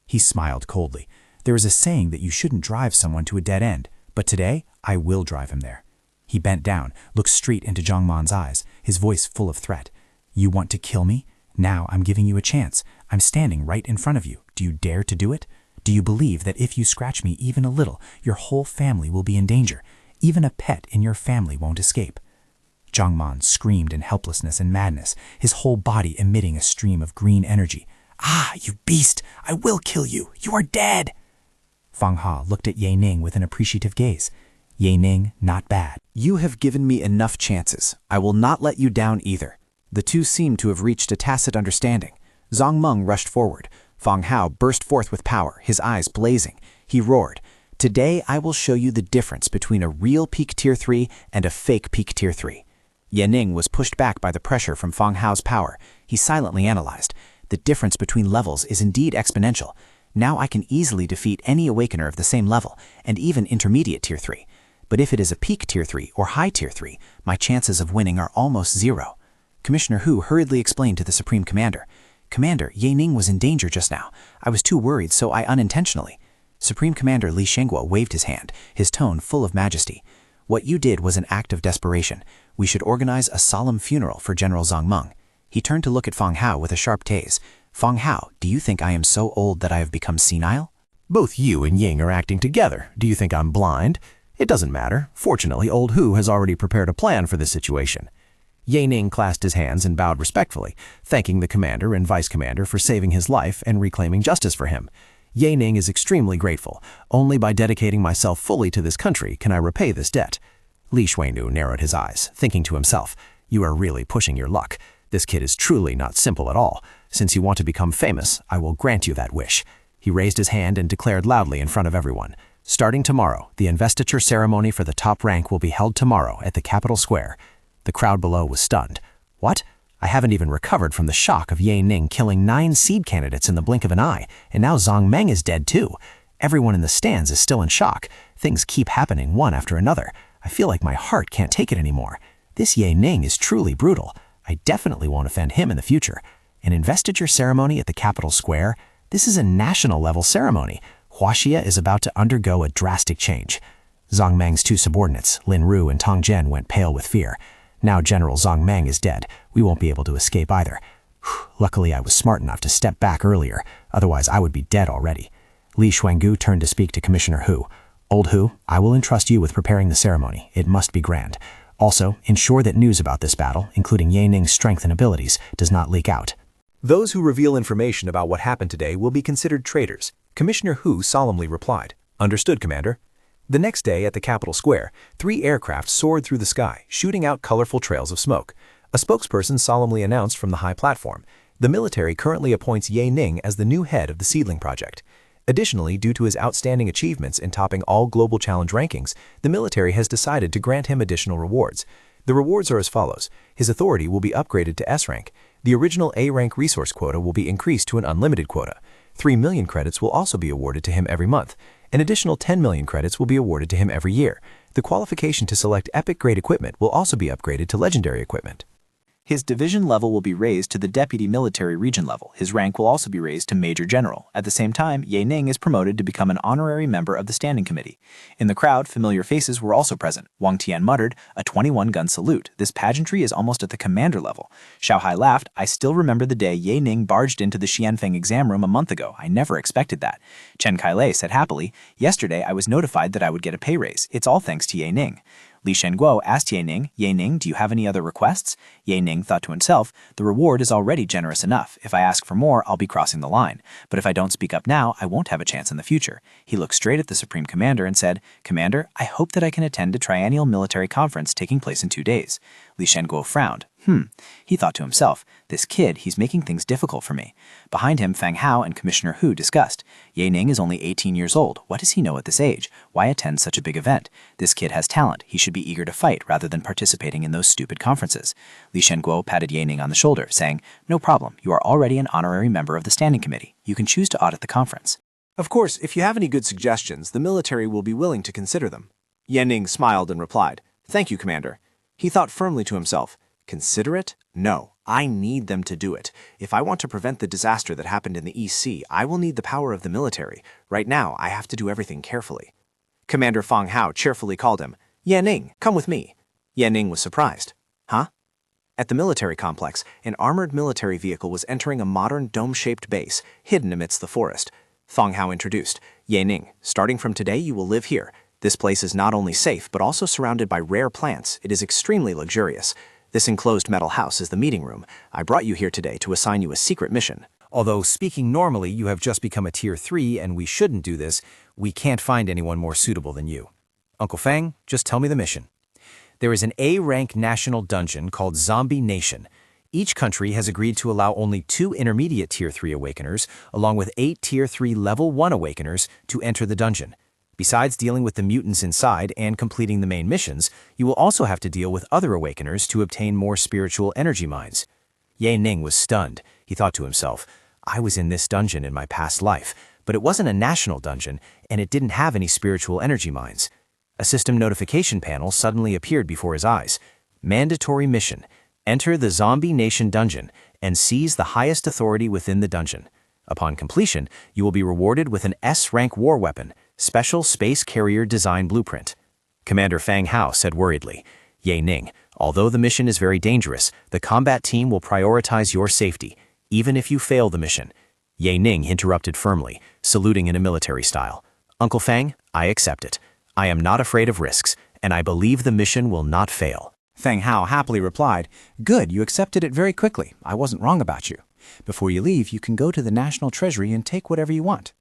He smiled coldly. There is a saying that you shouldn't drive someone to a dead end, but today I will drive him there. He bent down, looked straight into Zhang Man's eyes, his voice full of threat. You want to kill me? Now I'm giving you a chance. I'm standing right in front of you. Do you dare to do it? Do you believe that if you scratch me even a little, your whole family will be in danger? Even a pet in your family won't escape. Zhang Man screamed in helplessness and madness, his whole body emitting a stream of green energy. Ah, you beast! I will kill you! You are dead! Fang Ha looked at Ye Ning with an appreciative gaze. Ye Ning, not bad. You have given me enough chances. I will not let you down either. The two seemed to have reached a tacit understanding. Zhang Meng rushed forward. Fang Hao burst forth with power, his eyes blazing. He roared, Today I will show you the difference between a real Peak Tier 3 and a fake Peak Tier 3. Ye Ning was pushed back by the pressure from Fang Hao's power. He silently analyzed. The difference between levels is indeed exponential. Now I can easily defeat any Awakener of the same level, and even Intermediate Tier 3. But if it is a Peak Tier 3 or High Tier 3, my chances of winning are almost zero. Commissioner Hu hurriedly explained to the Supreme Commander. Commander, Ye Ning was in danger just now. I was too worried, so I unintentionally. Supreme Commander Li Shenghua waved his hand, his tone full of majesty. What you did was an act of desperation. We should organize a solemn funeral for General Zhang Meng. He turned to look at Fang Hao with a sharp gaze. Fang Hao, do you think I am so old that I have become senile? Both you and Ying are acting together. Do you think I'm blind? It doesn't matter. Fortunately, old Hu has already prepared a plan for this situation. Ye Ning clasped his hands and bowed respectfully, thanking the commander and vice commander for saving his life and reclaiming justice for him. Ye Ning is extremely grateful. Only by dedicating myself fully to this country can I repay this debt. Li Shuinu narrowed his eyes, thinking to himself, You are really pushing your luck. This kid is truly not simple at all. Since you want to become famous, I will grant you that wish. He raised his hand and declared loudly in front of everyone, Starting tomorrow, the investiture ceremony for the top rank will be held tomorrow at the Capitol Square. The crowd below was stunned. What? I haven't even recovered from the shock of Ye Ning killing 9 seed candidates in the blink of an eye, and now Zhang Meng is dead too. Everyone in the stands is still in shock. Things keep happening one after another. I feel like my heart can't take it anymore. This Ye Ning is truly brutal. I definitely won't offend him in the future. An investiture ceremony at the Capitol Square? This is a national-level ceremony. Huaxia is about to undergo a drastic change. Zhang Meng's 2 subordinates, Lin Ru and Tong Zhen, went pale with fear. Now General Zhang Meng is dead. We won't be able to escape either. Luckily, I was smart enough to step back earlier. Otherwise, I would be dead already. Li Xuangu turned to speak to Commissioner Hu. Old Hu, I will entrust you with preparing the ceremony. It must be grand. Also, ensure that news about this battle, including Ye Ning's strength and abilities, does not leak out. Those who reveal information about what happened today will be considered traitors. Commissioner Hu solemnly replied. Understood, Commander. The next day at the Capitol Square, 3 aircraft soared through the sky, shooting out colorful trails of smoke. A spokesperson solemnly announced from the high platform, the military currently appoints Ye Ning as the new head of the Seedling Project. Additionally, due to his outstanding achievements in topping all global challenge rankings, the military has decided to grant him additional rewards. The rewards are as follows. His authority will be upgraded to S-Rank. The original A-Rank resource quota will be increased to an unlimited quota. 3 million credits will also be awarded to him every month. An additional 10 million credits will be awarded to him every year. The qualification to select epic-grade equipment will also be upgraded to legendary equipment. His division level will be raised to the Deputy Military Region level. His rank will also be raised to Major General. At the same time, Ye Ning is promoted to become an honorary member of the Standing Committee. In the crowd, familiar faces were also present. Wang Tian muttered, a 21-gun salute. This pageantry is almost at the commander level. Xiao Hai laughed, I still remember the day Ye Ning barged into the Xianfeng exam room a month ago. I never expected that. Chen Kailei said happily, yesterday I was notified that I would get a pay raise. It's all thanks to Ye Ning. Li Shenguo asked Ye Ning, do you have any other requests? Ye Ning thought to himself, the reward is already generous enough. If I ask for more, I'll be crossing the line. But if I don't speak up now, I won't have a chance in the future. He looked straight at the Supreme Commander and said, Commander, I hope that I can attend a triennial military conference taking place in 2 days. Li Shenguo frowned. He thought to himself, this kid, he's making things difficult for me. Behind him, Fang Hao and Commissioner Hu discussed. Ye Ning is only 18 years old. What does he know at this age? Why attend such a big event? This kid has talent. He should be eager to fight rather than participating in those stupid conferences. Li Shenguo patted Ye Ning on the shoulder, saying, no problem. You are already an honorary member of the standing committee. You can choose to audit the conference. Of course, if you have any good suggestions, the military will be willing to consider them. Ye Ning smiled and replied, thank you, Commander. He thought firmly to himself, consider it? No, I need them to do it. If I want to prevent the disaster that happened in the East Sea, I will need the power of the military. Right now, I have to do everything carefully. Commander Fang Hao cheerfully called him, Ye Ning, come with me. Ye Ning was surprised. Huh? At the military complex, an armored military vehicle was entering a modern dome-shaped base, hidden amidst the forest. Fang Hao introduced, Ye Ning, starting from today you will live here. This place is not only safe, but also surrounded by rare plants. It is extremely luxurious. This enclosed metal house is the meeting room. I brought you here today to assign you a secret mission. Although speaking normally, you have just become a Tier 3 and we shouldn't do this, we can't find anyone more suitable than you. Uncle Fang, just tell me the mission. There is an A-rank national dungeon called Zombie Nation. Each country has agreed to allow only 2 intermediate Tier 3 Awakeners, along with 8 Tier 3 Level 1 Awakeners, to enter the dungeon. Besides dealing with the mutants inside and completing the main missions, you will also have to deal with other Awakeners to obtain more spiritual energy mines. Ye Ning was stunned. He thought to himself, I was in this dungeon in my past life, but it wasn't a national dungeon, and it didn't have any spiritual energy mines. A system notification panel suddenly appeared before his eyes. Mandatory mission. Enter the Zombie Nation dungeon and seize the highest authority within the dungeon. Upon completion, you will be rewarded with an S-rank war weapon, Special Space Carrier Design Blueprint. Commander Fang Hao said worriedly, Ye Ning, although the mission is very dangerous, the combat team will prioritize your safety, even if you fail the mission. Ye Ning interrupted firmly, saluting in a military style. Uncle Fang, I accept it. I am not afraid of risks, and I believe the mission will not fail. Fang Hao happily replied, good, you accepted it very quickly. I wasn't wrong about you. Before you leave, you can go to the National Treasury and take whatever you want.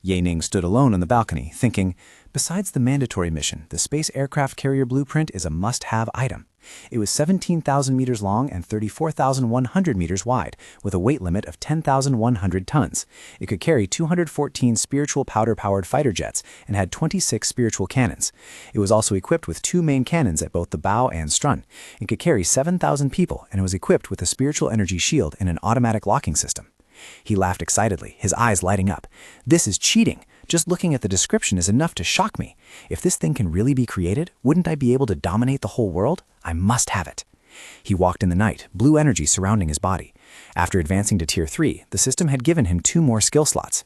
Ye Ning stood alone on the balcony, thinking, besides the mandatory mission, the Space Aircraft Carrier Blueprint is a must-have item. It was 17,000 meters long and 34,100 meters wide, with a weight limit of 10,100 tons. It could carry 214 spiritual powder-powered fighter jets and had 26 spiritual cannons. It was also equipped with 2 main cannons at both the bow and stern. It could carry 7,000 people and was equipped with a spiritual energy shield and an automatic locking system. He laughed excitedly, his eyes lighting up. This is cheating. Just looking at the description is enough to shock me. If this thing can really be created, wouldn't I be able to dominate the whole world? I must have it. He walked in the night, blue energy surrounding his body. After advancing to Tier 3, the system had given him 2 more skill slots.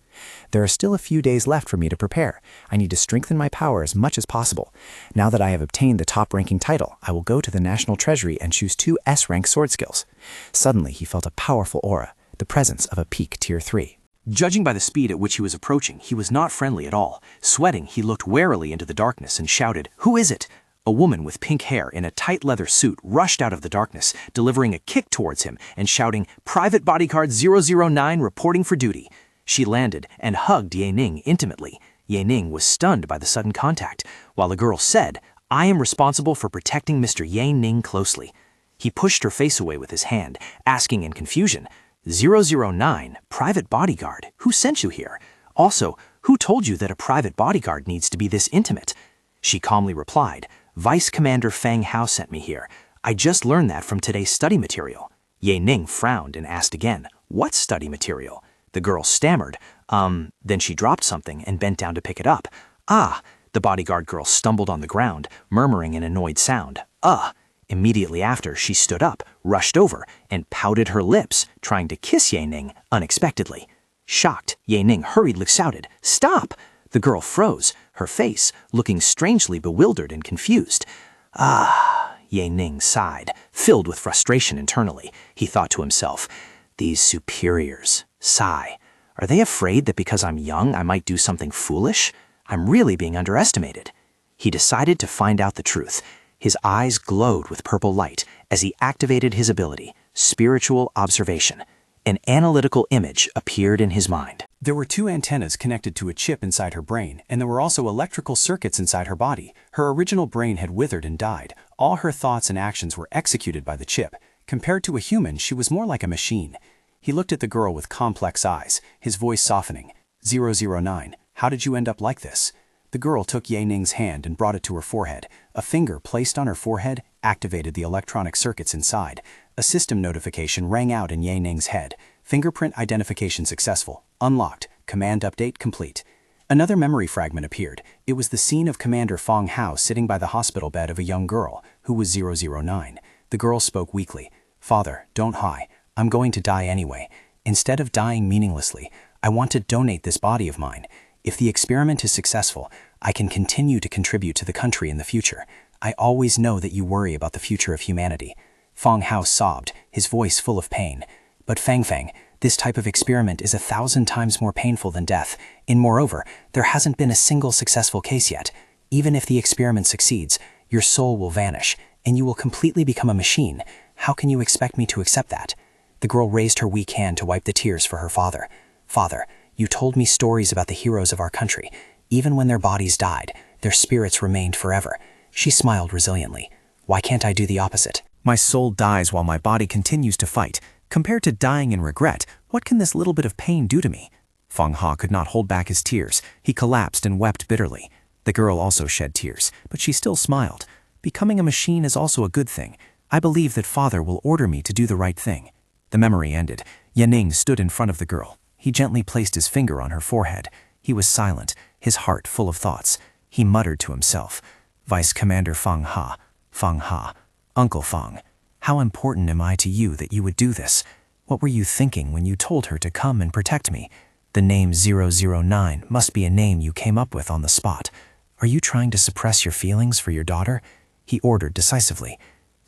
There are still a few days left for me to prepare. I need to strengthen my power as much as possible. Now that I have obtained the top-ranking title, I will go to the National Treasury and choose 2 S-rank sword skills. Suddenly, he felt a powerful aura, the presence of a peak Tier 3. Judging by the speed at which he was approaching, he was not friendly at all. Sweating, he looked warily into the darkness and shouted, "Who is it?" A woman with pink hair in a tight leather suit rushed out of the darkness, delivering a kick towards him and shouting, "Private Bodyguard 009 reporting for duty." She landed and hugged Ye Ning intimately. Ye Ning was stunned by the sudden contact, while the girl said, "I am responsible for protecting Mr. Ye Ning closely." He pushed her face away with his hand, asking in confusion, 009, private bodyguard, who sent you here? Also, who told you that a private bodyguard needs to be this intimate? She calmly replied, Vice Commander Fang Hao sent me here. I just learned that from today's study material. Ye Ning frowned and asked again, what study material? The girl stammered, then she dropped something and bent down to pick it up. Ah, the bodyguard girl stumbled on the ground, murmuring an annoyed sound. Immediately after, she stood up, rushed over, and pouted her lips, trying to kiss Ye Ning unexpectedly. Shocked, Ye Ning hurriedly shouted, "Stop!" The girl froze, her face looking strangely bewildered and confused. Ye Ning sighed, filled with frustration internally. He thought to himself, these superiors, sigh. Are they afraid that because I'm young I might do something foolish? I'm really being underestimated. He decided to find out the truth. His eyes glowed with purple light as he activated his ability, Spiritual Observation. An analytical image appeared in his mind. There were 2 antennas connected to a chip inside her brain, and there were also electrical circuits inside her body. Her original brain had withered and died. All her thoughts and actions were executed by the chip. Compared to a human, she was more like a machine. He looked at the girl with complex eyes, his voice softening. 009, how did you end up like this? The girl took Ye Ning's hand and brought it to her forehead. A finger placed on her forehead activated the electronic circuits inside. A system notification rang out in Ye Ning's head. Fingerprint identification successful. Unlocked. Command update complete. Another memory fragment appeared. It was the scene of Commander Fong Hao sitting by the hospital bed of a young girl, who was 009. The girl spoke weakly. Father, don't hide. I'm going to die anyway. Instead of dying meaninglessly, I want to donate this body of mine. If the experiment is successful, I can continue to contribute to the country in the future. I always know that you worry about the future of humanity. Fong Hao sobbed, his voice full of pain. But Fang, this type of experiment is 1,000 times more painful than death, and moreover, there hasn't been a single successful case yet. Even if the experiment succeeds, your soul will vanish, and you will completely become a machine. How can you expect me to accept that? The girl raised her weak hand to wipe the tears for her father. Father, you told me stories about the heroes of our country. Even when their bodies died, their spirits remained forever. She smiled resiliently. Why can't I do the opposite? My soul dies while my body continues to fight. Compared to dying in regret, what can this little bit of pain do to me? Fong Ha could not hold back his tears. He collapsed and wept bitterly. The girl also shed tears, but she still smiled. Becoming a machine is also a good thing. I believe that Father will order me to do the right thing. The memory ended. Ye Ning stood in front of the girl. He gently placed his finger on her forehead. He was silent, his heart full of thoughts. He muttered to himself, Vice Commander Fong Ha, Uncle Fong, how important am I to you that you would do this? What were you thinking when you told her to come and protect me? The name 009 must be a name you came up with on the spot. Are you trying to suppress your feelings for your daughter? He ordered decisively.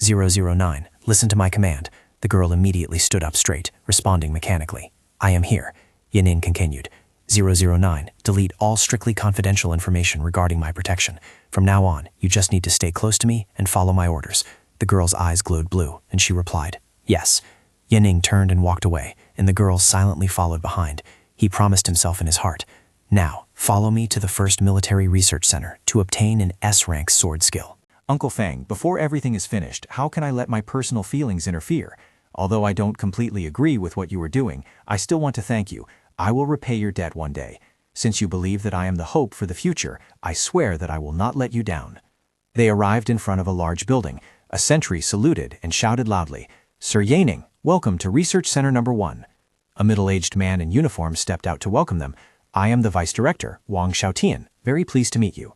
009, listen to my command. The girl immediately stood up straight, responding mechanically. I am here. Ye Ning continued. 009, delete all strictly confidential information regarding my protection. From now on, you just need to stay close to me and follow my orders. The girl's eyes glowed blue, and she replied, yes. Ye Ning turned and walked away, and the girl silently followed behind. He promised himself in his heart, now, follow me to the first military research center to obtain an S-rank sword skill. Uncle Fang, before everything is finished, how can I let my personal feelings interfere? Although I don't completely agree with what you are doing, I still want to thank you. I will repay your debt one day. Since you believe that I am the hope for the future, I swear that I will not let you down. They arrived in front of a large building. A sentry saluted and shouted loudly, Sir Ye Ning, welcome to Research Center Number 1. A middle-aged man in uniform stepped out to welcome them. I am the Vice Director, Wang Xiaotian. Very pleased to meet you.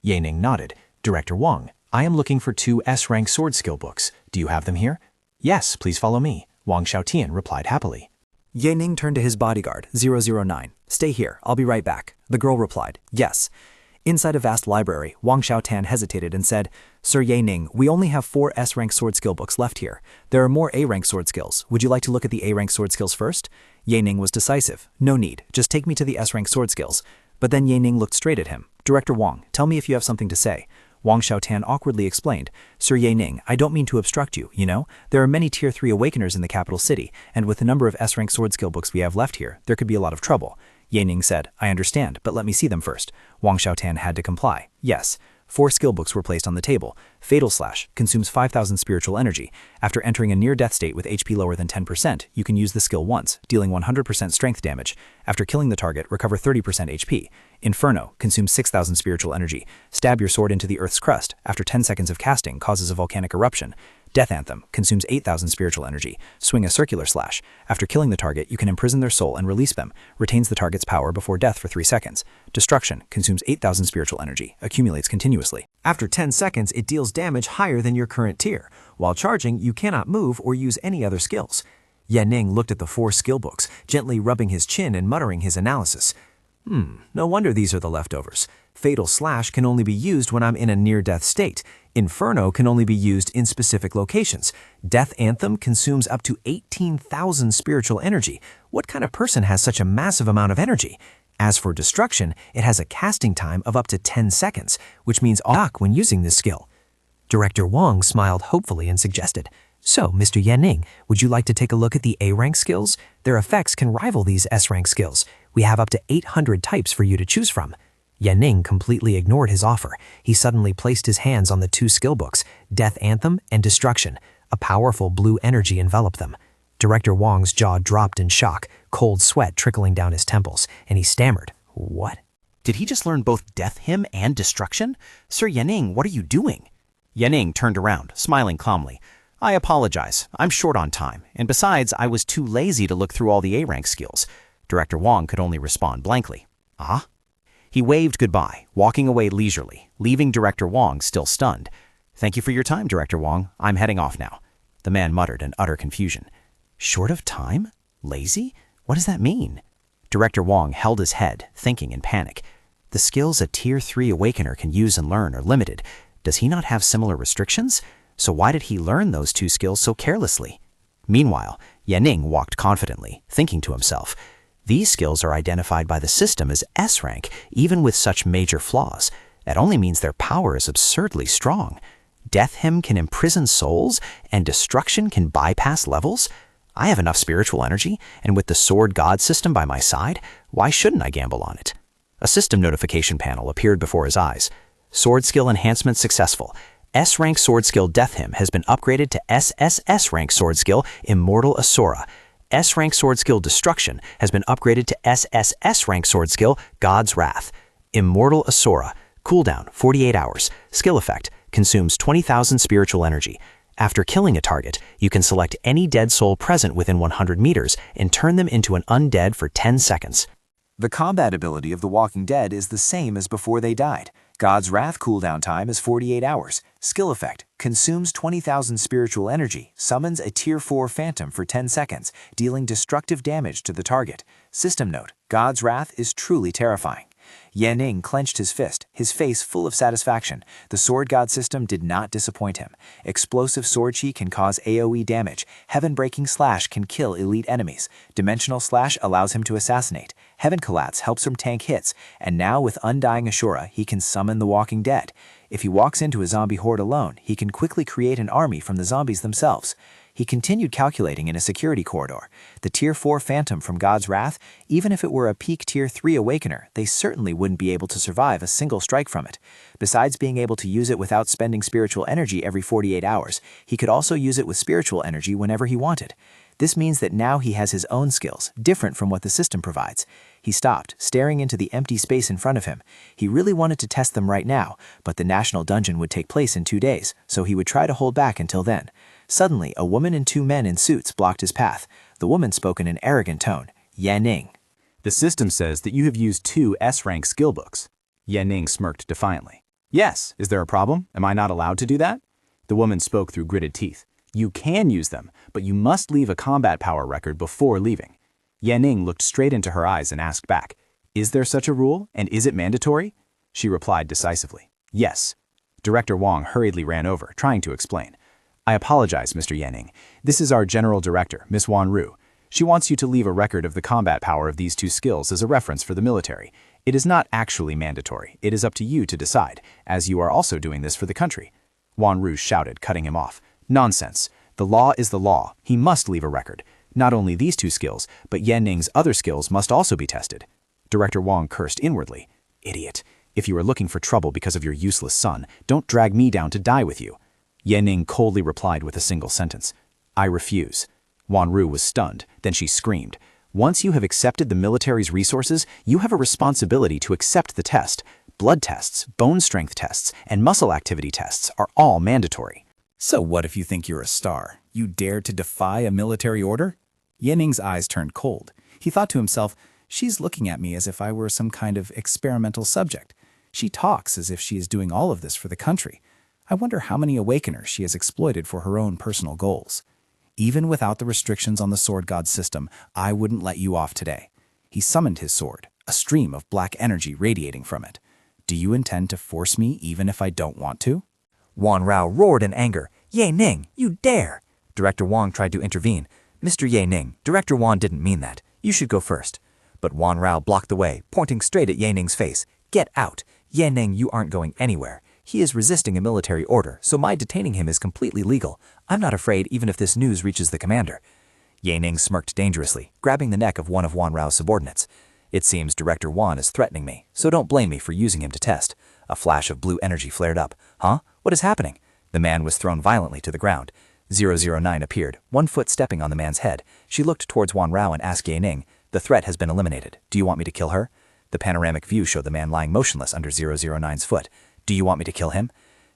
Ye Ning nodded. Director Wang, I am looking for 2 S-rank sword skill books. Do you have them here? Yes, please follow me. Wang Xiaotian replied happily. Ye Ning turned to his bodyguard, 009. Stay here, I'll be right back. The girl replied, yes. Inside a vast library, Wang Xiaotian hesitated and said, Sir Ye Ning, we only have 4 S-rank sword skill books left here. There are more A-rank sword skills. Would you like to look at the A-rank sword skills first? Ye Ning was decisive. No need, just take me to the S-rank sword skills. But then Ye Ning looked straight at him. Director Wang, tell me if you have something to say. Wang Xiaotian awkwardly explained, Sir Ye Ning, I don't mean to obstruct you, you know? There are many Tier 3 Awakeners in the capital city, and with the number of S-rank sword skill books we have left here, there could be a lot of trouble. Ye Ning said, I understand, but let me see them first. Wang Xiaotian had to comply. Yes. 4 skill books were placed on the table. Fatal Slash consumes 5,000 spiritual energy. After entering a near-death state with HP lower than 10%, you can use the skill once, dealing 100% strength damage. After killing the target, recover 30% HP. Inferno consumes 6,000 spiritual energy. Stab your sword into the earth's crust. After 10 seconds of casting, causes a volcanic eruption. Death Anthem consumes 8,000 spiritual energy. Swing a circular slash. After killing the target, you can imprison their soul and release them. Retains the target's power before death for 3 seconds. Destruction consumes 8,000 spiritual energy. Accumulates continuously. After 10 seconds, it deals damage higher than your current tier. While charging, you cannot move or use any other skills. Ye Ning looked at the 4 skill books, gently rubbing his chin and muttering his analysis. No wonder these are the leftovers. Fatal Slash can only be used when I'm in a near-death state. Inferno can only be used in specific locations. Death Anthem consumes up to 18,000 spiritual energy. What kind of person has such a massive amount of energy? As for Destruction, it has a casting time of up to 10 seconds, which means knock when using this skill. Director Wang smiled hopefully and suggested, So, Mr. Ye Ning, would you like to take a look at the A-rank skills? Their effects can rival these S-rank skills. We have up to 800 types for you to choose from. Ye Ning completely ignored his offer. He suddenly placed his hands on the 2 skill books, Death Anthem and Destruction. A powerful blue energy enveloped them. Director Wong's jaw dropped in shock, cold sweat trickling down his temples, and he stammered, "What?" Did he just learn both death hymn and destruction? Sir Yanning, what are you doing? Yanning turned around, smiling calmly. I apologize. I'm short on time, and besides, I was too lazy to look through all the A-rank skills. Director Wong could only respond blankly. Ah? He waved goodbye, walking away leisurely, leaving Director Wong still stunned. Thank you for your time, Director Wong. I'm heading off now. The man muttered in utter confusion. Short of time? Lazy? What does that mean? Director Wong held his head, thinking in panic. The skills a Tier 3 Awakener can use and learn are limited. Does he not have similar restrictions? So why did he learn those two skills so carelessly? Meanwhile, Yanning walked confidently, thinking to himself, these skills are identified by the system as S-rank, even with such major flaws. That only means their power is absurdly strong. Death Hymn can imprison souls, and destruction can bypass levels? I have enough spiritual energy, and with the Sword God system by my side, why shouldn't I gamble on it? A system notification panel appeared before his eyes. Sword skill enhancement successful. S-rank sword skill Death Hymn has been upgraded to SSS-Rank sword skill Immortal Asura. S-rank sword skill Destruction has been upgraded to SSS-Rank sword skill God's Wrath. Immortal Asura. Cooldown 48 hours. Skill effect consumes 20,000 spiritual energy. After killing a target, you can select any dead soul present within 100 meters and turn them into an undead for 10 seconds. The combat ability of the Walking Dead is the same as before they died. God's Wrath cooldown time is 48 hours. Skill effect consumes 20,000 spiritual energy, summons a Tier 4 Phantom for 10 seconds, dealing destructive damage to the target. System note, God's Wrath is truly terrifying. Yanning clenched his fist, his face full of satisfaction. The Sword God system did not disappoint him. Explosive Sword Chi can cause AoE damage. Heaven-breaking Slash can kill elite enemies. Dimensional Slash allows him to assassinate. Heaven Collapse helps him tank hits. And now with Undying Ashura, he can summon the Walking Dead. If he walks into a zombie horde alone, he can quickly create an army from the zombies themselves. He continued calculating in a security corridor. The Tier 4 Phantom from God's Wrath, even if it were a peak Tier 3 Awakener, they certainly wouldn't be able to survive a single strike from it. Besides being able to use it without spending spiritual energy every 48 hours, he could also use it with spiritual energy whenever he wanted. This means that now he has his own skills, different from what the system provides. He stopped, staring into the empty space in front of him. He really wanted to test them right now, but the National Dungeon would take place in 2 days, so he would try to hold back until then. Suddenly, a woman and 2 men in suits blocked his path. The woman spoke in an arrogant tone. Yanning. The system says that you have used 2 S-rank skill books. Yanning smirked defiantly. Yes, is there a problem? Am I not allowed to do that? The woman spoke through gritted teeth. You can use them, but you must leave a combat power record before leaving. Yanning looked straight into her eyes and asked back, is there such a rule, and is it mandatory? She replied decisively, yes. Director Wong hurriedly ran over, trying to explain. I apologize, Mr. Yanning. This is our General Director, Miss Wan Ru. She wants you to leave a record of the combat power of these 2 skills as a reference for the military. It is not actually mandatory. It is up to you to decide, as you are also doing this for the country. Wan Ru shouted, cutting him off. Nonsense. The law is the law. He must leave a record. Not only these 2 skills, but Yanning's other skills must also be tested. Director Wong cursed inwardly. Idiot. If you are looking for trouble because of your useless son, don't drag me down to die with you. Yanning coldly replied with a single sentence. I refuse. Wan Ru was stunned. Then she screamed. Once you have accepted the military's resources, you have a responsibility to accept the test. Blood tests, bone strength tests, and muscle activity tests are all mandatory. So what if you think you're a star? You dare to defy a military order? Yanning's eyes turned cold. He thought to himself, she's looking at me as if I were some kind of experimental subject. She talks as if she is doing all of this for the country. I wonder how many Awakeners she has exploited for her own personal goals. Even without the restrictions on the Sword God system, I wouldn't let you off today. He summoned his sword, a stream of black energy radiating from it. Do you intend to force me even if I don't want to? Wan Rao roared in anger. Yanning, you dare! Director Wong tried to intervene. Mr. Yanning, Director Wan didn't mean that. You should go first. But Wan Rao blocked the way, pointing straight at Yanning's face. Get out! Yanning, you aren't going anywhere. He is resisting a military order, so my detaining him is completely legal. I'm not afraid even if this news reaches the commander. Yanning smirked dangerously, grabbing the neck of one of Wan Rao's subordinates. It seems Director Wan is threatening me, so don't blame me for using him to test. A flash of blue energy flared up. Huh? What is happening? The man was thrown violently to the ground. 009 appeared, 1 foot stepping on the man's head. She looked towards Wan Rao and asked Ye Ning, "The threat has been eliminated. Do you want me to kill her?" The panoramic view showed the man lying motionless under 009's foot. "Do you want me to kill him?"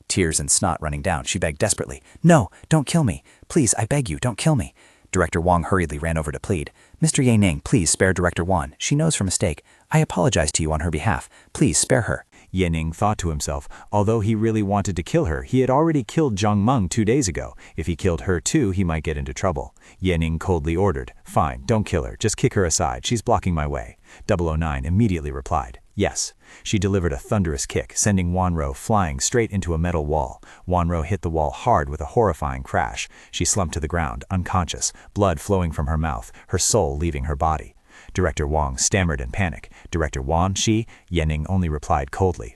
Tears and snot running down, she begged desperately, "No, don't kill me. Please, I beg you, don't kill me." Director Wang hurriedly ran over to plead. "Mr. Ye Ning, please spare Director Wan. She knows her mistake. I apologize to you on her behalf. Please spare her." Ye Ning thought to himself, although he really wanted to kill her, he had already killed Zhang Meng 2 days ago. If he killed her too, he might get into trouble. Ye Ning coldly ordered, "Fine, don't kill her, just kick her aside, she's blocking my way." 009 immediately replied, "Yes." She delivered a thunderous kick, sending Wanro flying straight into a metal wall. Wanro hit the wall hard with a horrifying crash. She slumped to the ground, unconscious, blood flowing from her mouth, her soul leaving her body. Director Wang stammered in panic. Director Wan, Ye Ning only replied coldly,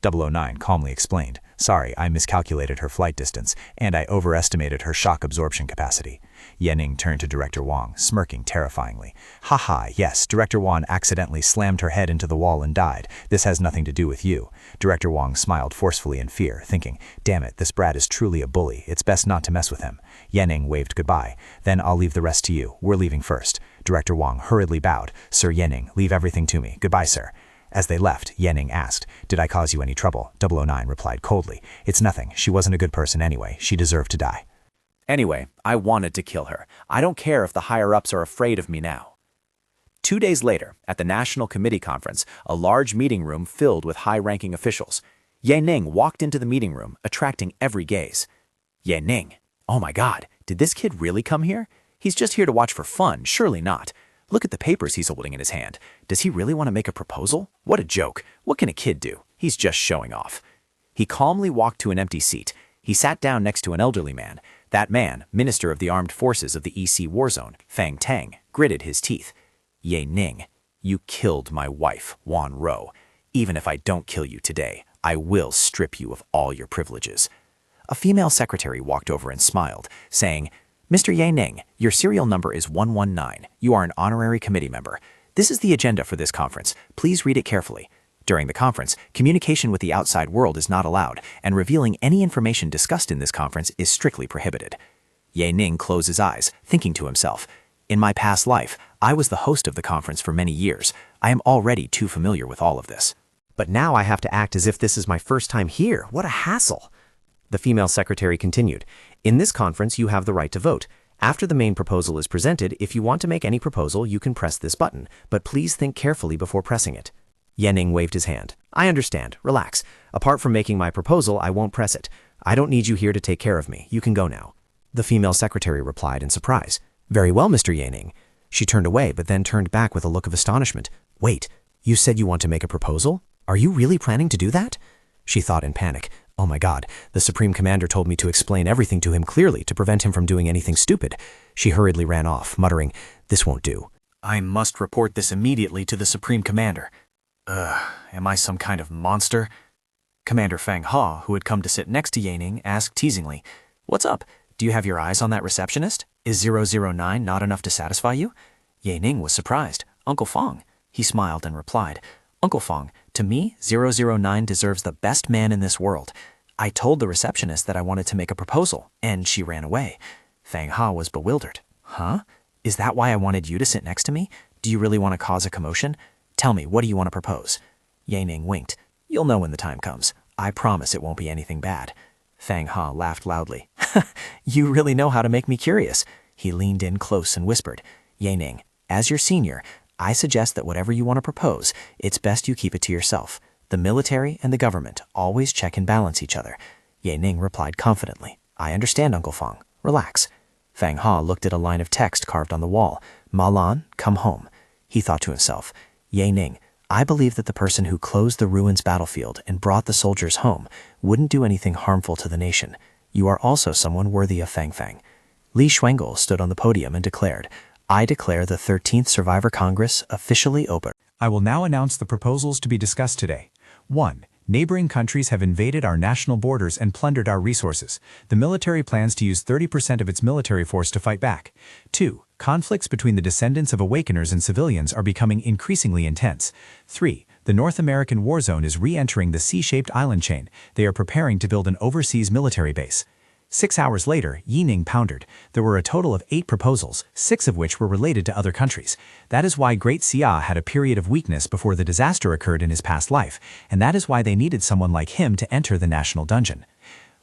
009 calmly explained, "Sorry, I miscalculated her flight distance, and I overestimated her shock absorption capacity." Ye Ning turned to Director Wang, smirking terrifyingly. "Haha, yes, Director Wang accidentally slammed her head into the wall and died. This has nothing to do with you." Director Wang smiled forcefully in fear, thinking, "Damn it, this brat is truly a bully. It's best not to mess with him." Ye Ning waved goodbye. "Then I'll leave the rest to you. We're leaving first." Director Wang hurriedly bowed. "Sir Ye Ning, leave everything to me. Goodbye, sir." As they left, Ye Ning asked, "Did I cause you any trouble?" 009 replied coldly, "It's nothing. She wasn't a good person anyway. She deserved to die." Anyway, I wanted to kill her. I don't care if the higher-ups are afraid of me now. 2 days later, at the National Committee Conference, a large meeting room filled with high-ranking officials. Ye Ning walked into the meeting room, attracting every gaze. Ye Ning, oh my God, did this kid really come here? He's just here to watch for fun, surely not. Look at the papers he's holding in his hand. Does he really want to make a proposal? What a joke. What can a kid do? He's just showing off. He calmly walked to an empty seat. He sat down next to an elderly man. That man, Minister of the Armed Forces of the EC War Zone, Fang Tang, gritted his teeth. Ye Ning, you killed my wife, Wan Ro. Even if I don't kill you today, I will strip you of all your privileges. A female secretary walked over and smiled, saying, "Mr. Ye Ning, your serial number is 119. You are an honorary committee member. This is the agenda for this conference. Please read it carefully. During the conference, communication with the outside world is not allowed, and revealing any information discussed in this conference is strictly prohibited." Ye Ning closed his eyes, thinking to himself, "In my past life, I was the host of the conference for many years. I am already too familiar with all of this. But now I have to act as if this is my first time here. What a hassle." The female secretary continued, "In this conference, you have the right to vote. After the main proposal is presented, if you want to make any proposal, you can press this button, but please think carefully before pressing it." Ye Ning waved his hand. "I understand. Relax. Apart from making my proposal, I won't press it. I don't need you here to take care of me. You can go now." The female secretary replied in surprise. "Very well, Mr. Ye Ning." She turned away, but then turned back with a look of astonishment. "Wait, you said you want to make a proposal? Are you really planning to do that?" She thought in panic. "Oh my God, the Supreme Commander told me to explain everything to him clearly to prevent him from doing anything stupid." She hurriedly ran off, muttering, "This won't do." I must report this immediately to the Supreme Commander. Am I some kind of monster? Commander Fang Ha, who had come to sit next to Ye Ning, asked teasingly, "What's up? Do you have your eyes on that receptionist? Is 009 not enough to satisfy you?" Ye Ning was surprised. "Uncle Fang." He smiled and replied, "Uncle Fang, to me, 009 deserves the best man in this world. I told the receptionist that I wanted to make a proposal, and she ran away." Fang Ha was bewildered. "Huh? Is that why I wanted you to sit next to me? Do you really want to cause a commotion? Tell me, what do you want to propose?" Ye Ning winked. "You'll know when the time comes. I promise it won't be anything bad." Fang Ha laughed loudly. "You really know how to make me curious." He leaned in close and whispered, "Ye Ning, as your senior, I suggest that whatever you want to propose, it's best you keep it to yourself. The military and the government always check and balance each other." Ye Ning replied confidently, "I understand, Uncle Fang. Relax." Fang Ha looked at a line of text carved on the wall. "Ma Lan, come home." He thought to himself, "Ye Ning, I believe that the person who closed the ruins battlefield and brought the soldiers home wouldn't do anything harmful to the nation. You are also someone worthy of Fang Fang." Li Xuangle stood on the podium and declared, "I declare the 13th Survivor Congress officially open." I will now announce the proposals to be discussed today. 1. Neighboring countries have invaded our national borders and plundered our resources. The military plans to use 30% of its military force to fight back. 2. Conflicts between the descendants of Awakeners and civilians are becoming increasingly intense. 3. The North American war zone is re-entering the C-shaped island chain. They are preparing to build an overseas military base. 6 hours later, Yining pondered. There were a total of 8 proposals, 6 of which were related to other countries. That is why Great Xia had a period of weakness before the disaster occurred in his past life, and that is why they needed someone like him to enter the national dungeon.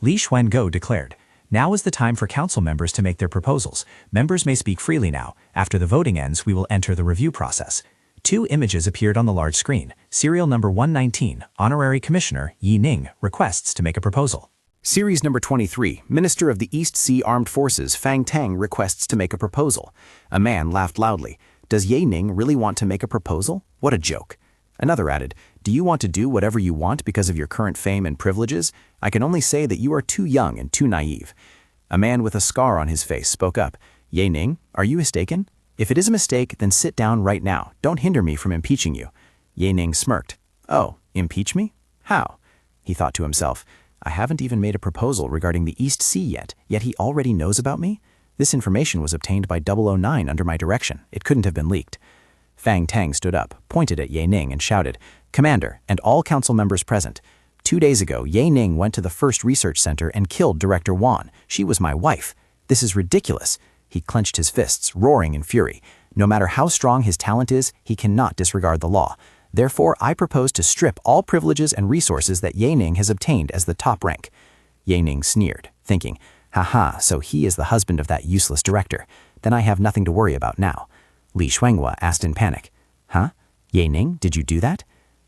Li Xuanguo declared, "Now is the time for council members to make their proposals. Members may speak freely now. After the voting ends, we will enter the review process." 2 images appeared on the large screen. Serial number 119, Honorary Commissioner Yi Ning, requests to make a proposal. Series number 23, Minister of the East Sea Armed Forces Fang Tang requests to make a proposal. A man laughed loudly. Does Ye Ning really want to make a proposal? What a joke. Another added, do you want to do whatever you want because of your current fame and privileges? I can only say that you are too young and too naive. A man with a scar on his face spoke up. Ye Ning, are you mistaken? If it is a mistake, then sit down right now. Don't hinder me from impeaching you. Ye Ning smirked. Oh, impeach me? How? He thought to himself. I haven't even made a proposal regarding the East Sea yet he already knows about me? This information was obtained by 009 under my direction. It couldn't have been leaked. Fang Tang stood up, pointed at Ye Ning and shouted, Commander, and all council members present. 2 days ago, Ye Ning went to the first research center and killed Director Wan. She was my wife. This is ridiculous. He clenched his fists, roaring in fury. No matter how strong his talent is, he cannot disregard the law. Therefore, I propose to strip all privileges and resources that Ye Ning has obtained as the top rank. Ye Ning sneered, thinking, haha, so he is the husband of that useless director. Then I have nothing to worry about now. Li Xuanguo asked in panic. Huh? Ye Ning, did you do that?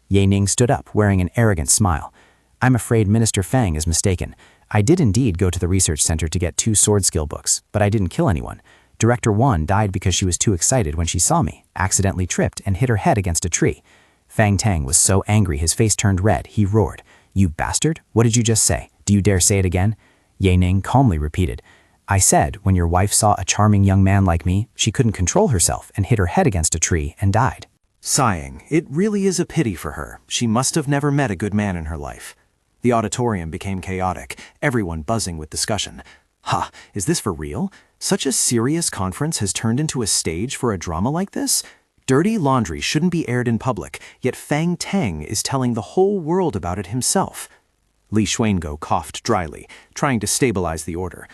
Ye Ning stood up, wearing an arrogant smile. I'm afraid Minister Fang is mistaken. I did indeed go to the research center to get 2 sword skill books, but I didn't kill anyone. Director Wan died because she was too excited when she saw me, accidentally tripped and hit her head against a tree. Fang Tang was so angry his face turned red. He roared, You bastard? What did you just say? Do you dare say it again? Ye Ning calmly repeated, I said when your wife saw a charming young man like me, she couldn't control herself and hit her head against a tree and died. Sighing, it really is a pity for her. She must have never met a good man in her life. The auditorium became chaotic, everyone buzzing with discussion. Ha, is this for real? Such a serious conference has turned into a stage for a drama like this? Dirty laundry shouldn't be aired in public, yet Fang Tang is telling the whole world about it himself. Li Xuanguo coughed dryly, trying to stabilize the order.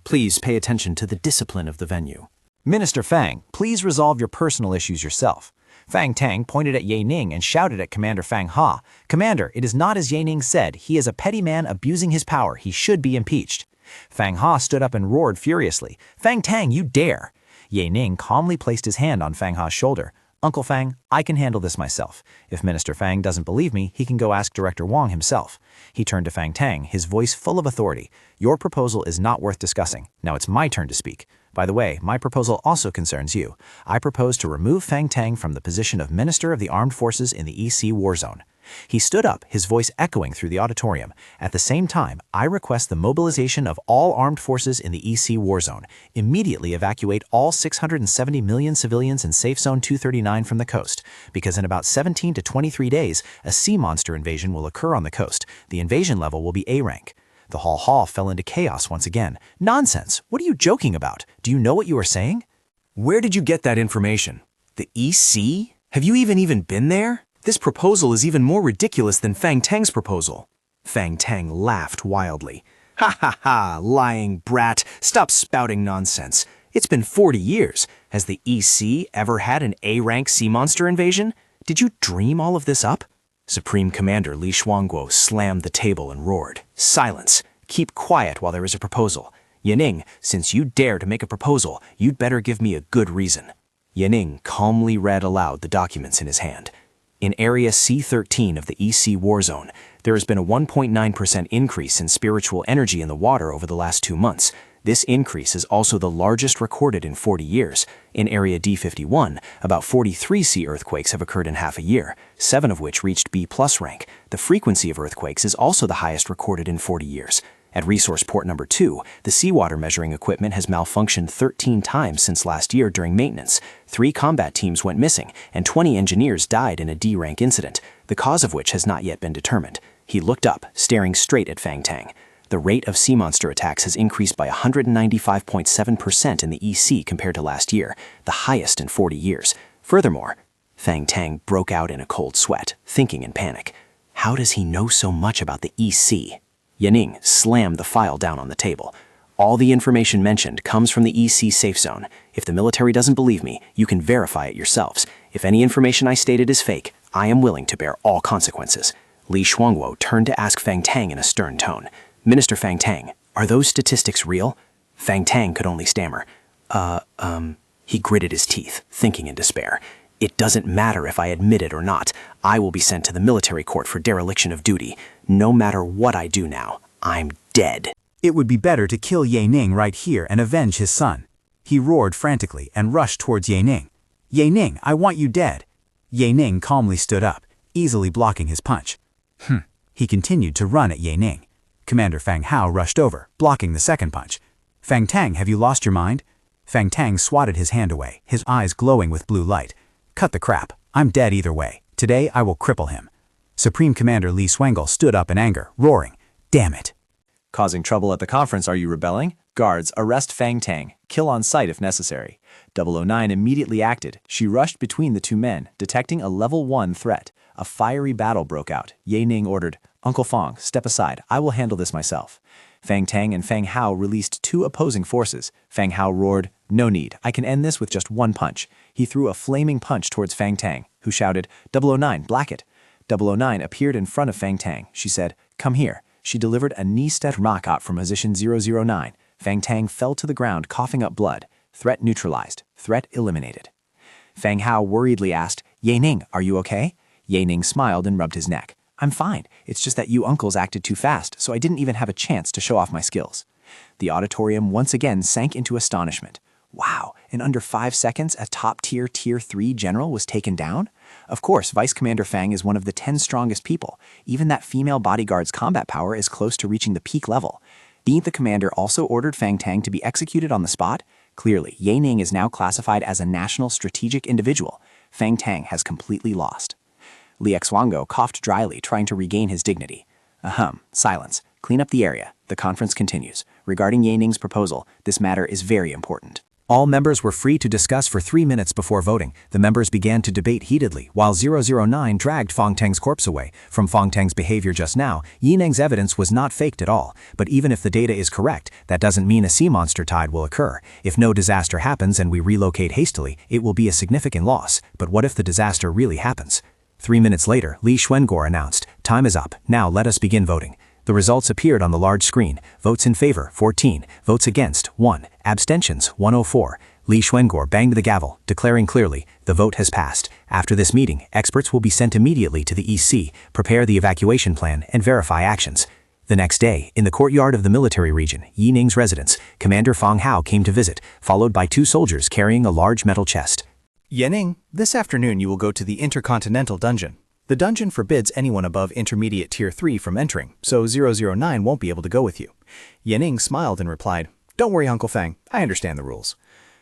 Please pay attention to the discipline of the venue. Minister Fang, please resolve your personal issues yourself. Fang Tang pointed at Ye Ning and shouted at Commander Fang Ha. Commander, it is not as Ye Ning said. He is a petty man abusing his power. He should be impeached. Fang Ha stood up and roared furiously. Fang Tang, you dare! Ye Ning calmly placed his hand on Fang Ha's shoulder. Uncle Fang, I can handle this myself. If Minister Fang doesn't believe me, he can go ask Director Wang himself. He turned to Fang Tang, his voice full of authority. Your proposal is not worth discussing. Now it's my turn to speak. By the way, my proposal also concerns you. I propose to remove Fang Tang from the position of Minister of the Armed Forces in the EC War Zone. He stood up, his voice echoing through the auditorium. At the same time, I request the mobilization of all armed forces in the EC War Zone. Immediately evacuate all 670 million civilians in Safe Zone 239 from the coast, because in about 17 to 23 days, a sea monster invasion will occur on the coast. The invasion level will be A rank. The hall fell into chaos once again. Nonsense! What are you joking about? Do you know what you are saying? Where did you get that information? The EC? Have you even been there? This proposal is even more ridiculous than Fang Tang's proposal. Fang Tang laughed wildly. Ha ha ha, lying brat, stop spouting nonsense. It's been 40 years. Has the EC ever had an A-rank sea monster invasion? Did you dream all of this up? Supreme Commander Li Xuanguo slammed the table and roared. Silence. Keep quiet while there is a proposal. Ye Ning, since you dare to make a proposal, you'd better give me a good reason. Ye Ning calmly read aloud the documents in his hand. In Area C13 of the EC War Zone, there has been a 1.9% increase in spiritual energy in the water over the last 2 months. This increase is also the largest recorded in 40 years. In Area D51, about 43 sea earthquakes have occurred in half a year, 7 of which reached B+ rank. The frequency of earthquakes is also the highest recorded in 40 years. At Resource Port Number 2, the seawater measuring equipment has malfunctioned 13 times since last year during maintenance. 3 combat teams went missing, and 20 engineers died in a D-rank incident, the cause of which has not yet been determined. He looked up, staring straight at Fang Tang. The rate of sea monster attacks has increased by 195.7% in the EC compared to last year, the highest in 40 years. Furthermore, Fang Tang broke out in a cold sweat, thinking in panic. How does he know so much about the EC? Yaning slammed the file down on the table. All the information mentioned comes from the EC safe zone. If the military doesn't believe me, you can verify it yourselves. If any information I stated is fake, I am willing to bear all consequences. Li Shuangguo turned to ask Fang Tang in a stern tone. Minister Fang Tang, are those statistics real? Fang Tang could only stammer. He gritted his teeth, thinking in despair. It doesn't matter if I admit it or not. I will be sent to the military court for dereliction of duty. No matter what I do now, I'm dead. It would be better to kill Yaning right here and avenge his son. He roared frantically and rushed towards Yaning. Yaning, I want you dead. Yaning calmly stood up, easily blocking his punch. He continued to run at Yaning. Commander Fang Hao rushed over, blocking the second punch. Fang Tang, have you lost your mind? Fang Tang swatted his hand away, his eyes glowing with blue light. Cut the crap. I'm dead either way. Today I will cripple him. Supreme Commander Li Shuangguo stood up in anger, roaring, Damn it! Causing trouble at the conference, are you rebelling? Guards, arrest Fang Tang. Kill on sight if necessary. 009 immediately acted. She rushed between the two men, detecting a level 1 threat. A fiery battle broke out. Yaning ordered, Uncle Fang, step aside. I will handle this myself. Fang Tang and Fang Hao released two opposing forces. Fang Hao roared, No need. I can end this with just one punch. He threw a flaming punch towards Fang Tang, who shouted, 009, black it. 009 appeared in front of Fang Tang. She said, Come here. She delivered a knee-step knockout from position 009. Fang Tang fell to the ground, coughing up blood. Threat neutralized. Threat eliminated. Fang Hao worriedly asked, Yaning, are you okay? Yaning smiled and rubbed his neck. I'm fine. It's just that you uncles acted too fast, so I didn't even have a chance to show off my skills. The auditorium once again sank into astonishment. Wow, in under 5 seconds, a top-tier Tier 3 general was taken down? Of course, Vice Commander Fang is one of the 10 strongest people. Even that female bodyguard's combat power is close to reaching the peak level. Didn't the commander also ordered Fang Tang to be executed on the spot? Clearly, Yaning is now classified as a national strategic individual. Fang Tang has completely lost. Li Xuanguo coughed dryly, trying to regain his dignity. Silence. Clean up the area. The conference continues. Regarding Yaning's proposal, this matter is very important. All members were free to discuss for 3 minutes before voting. The members began to debate heatedly, while 009 dragged Fang Tang's corpse away. From Fang Tang's behavior just now, Yineng's evidence was not faked at all. But even if the data is correct, that doesn't mean a sea monster tide will occur. If no disaster happens and we relocate hastily, it will be a significant loss. But what if the disaster really happens? 3 minutes later, Li Shuangguo announced, Time is up. Now let us begin voting. The results appeared on the large screen. Votes in favor, 14. Votes against, 1. Abstentions, 104. Li Shuangguo banged the gavel, declaring clearly, the vote has passed. After this meeting, experts will be sent immediately to the EC, prepare the evacuation plan, and verify actions. The next day, in the courtyard of the military region, Yining's residence, Commander Fang Hao came to visit, followed by 2 soldiers carrying a large metal chest. Yaning, this afternoon you will go to the Intercontinental Dungeon. The dungeon forbids anyone above Intermediate Tier 3 from entering, so 009 won't be able to go with you. Yaning smiled and replied, Don't worry, Uncle Fang, I understand the rules.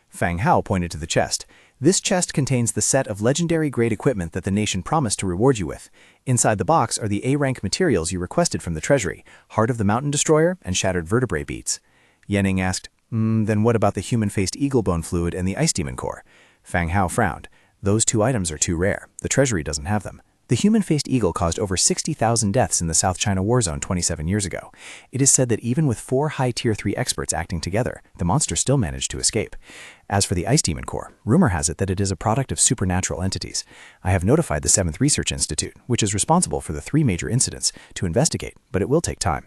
Fang Hao pointed to the chest. This chest contains the set of legendary-grade equipment that the nation promised to reward you with. Inside the box are the A-rank materials you requested from the treasury, Heart of the Mountain Destroyer and Shattered Vertebrae Beads. Yaning asked, Then what about the human-faced eagle bone fluid and the ice demon core? Fang Hao frowned. Those 2 items are too rare. The treasury doesn't have them. The human-faced eagle caused over 60,000 deaths in the South China War Zone 27 years ago. It is said that even with 4 high Tier 3 experts acting together, the monster still managed to escape. As for the Ice Demon Core, rumor has it that it is a product of supernatural entities. I have notified the 7th Research Institute, which is responsible for the 3 major incidents, to investigate, but it will take time.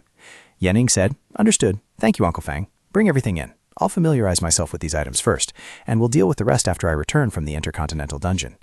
Yaning said, Understood. Thank you, Uncle Fang. Bring everything in. I'll familiarize myself with these items first, and we'll deal with the rest after I return from the Intercontinental Dungeon.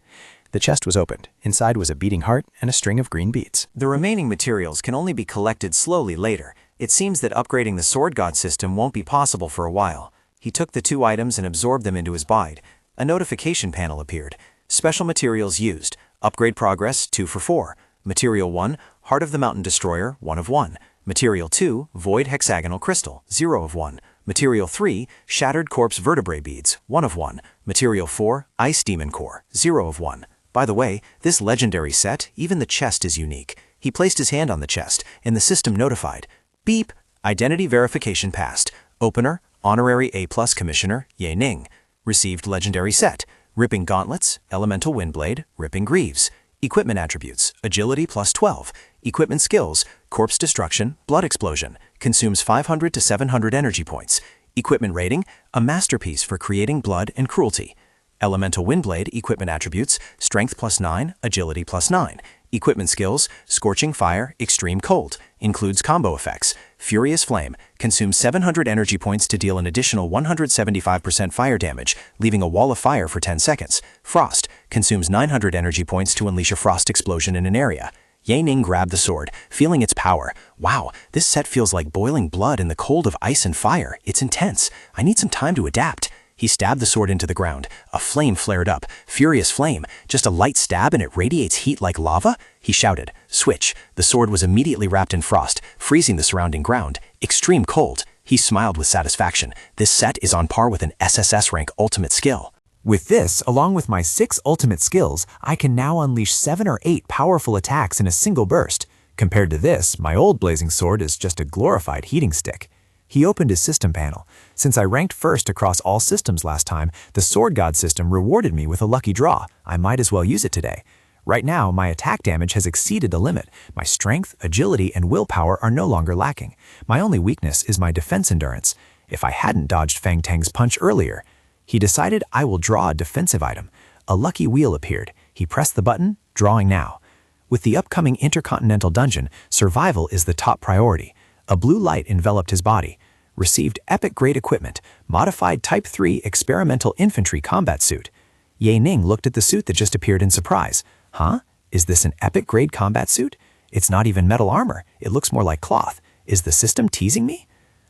The chest was opened. Inside was a beating heart and a string of green beads. The remaining materials can only be collected slowly later. It seems that upgrading the Sword God system won't be possible for a while. He took the 2 items and absorbed them into his bide. A notification panel appeared. Special materials used. Upgrade progress, 2 for 4. Material 1, Heart of the Mountain Destroyer, 1 of 1. Material 2, Void Hexagonal Crystal, 0 of 1. Material 3, Shattered Corpse Vertebrae Beads, 1 of 1. Material 4, Ice Demon Core, 0 of 1. By the way, this legendary set, even the chest is unique. He placed his hand on the chest, and the system notified. Beep! Identity verification passed. Opener, Honorary A+ Commissioner, Yaning. Received legendary set. Ripping Gauntlets, Elemental Windblade, Ripping Greaves. Equipment attributes, agility plus 12. Equipment skills, corpse destruction, blood explosion, consumes 500 to 700 energy points. Equipment rating, a masterpiece for creating blood and cruelty. Elemental Windblade equipment attributes, strength plus 9, agility plus 9. Equipment skills, Scorching Fire, Extreme Cold, includes combo effects. Furious Flame, consumes 700 energy points to deal an additional 175% fire damage, leaving a wall of fire for 10 seconds. Frost, consumes 900 energy points to unleash a frost explosion in an area. Ye Ning grabbed the sword, feeling its power. Wow, this set feels like boiling blood in the cold of ice and fire. It's intense. I need some time to adapt. He stabbed the sword into the ground. A flame flared up. Furious Flame. Just a light stab and it radiates heat like lava? He shouted. Switch. The sword was immediately wrapped in frost, freezing the surrounding ground. Extreme Cold. He smiled with satisfaction. This set is on par with an SSS-Rank ultimate skill. With this, along with my 6 ultimate skills, I can now unleash 7 or 8 powerful attacks in a single burst. Compared to this, my old blazing sword is just a glorified heating stick. He opened his system panel. Since I ranked first across all systems last time, the Sword God system rewarded me with a lucky draw. I might as well use it today. Right now, my attack damage has exceeded the limit. My strength, agility, and willpower are no longer lacking. My only weakness is my defense endurance. If I hadn't dodged Fang Tang's punch earlier, he decided I will draw a defensive item. A lucky wheel appeared. He pressed the button, drawing now. With the upcoming Intercontinental Dungeon, survival is the top priority. A blue light enveloped his body. Received epic-grade equipment, modified Type 3 experimental infantry combat suit. Ye Ning looked at the suit that just appeared in surprise. Huh? Is this an epic-grade combat suit? It's not even metal armor. It looks more like cloth. Is the system teasing me?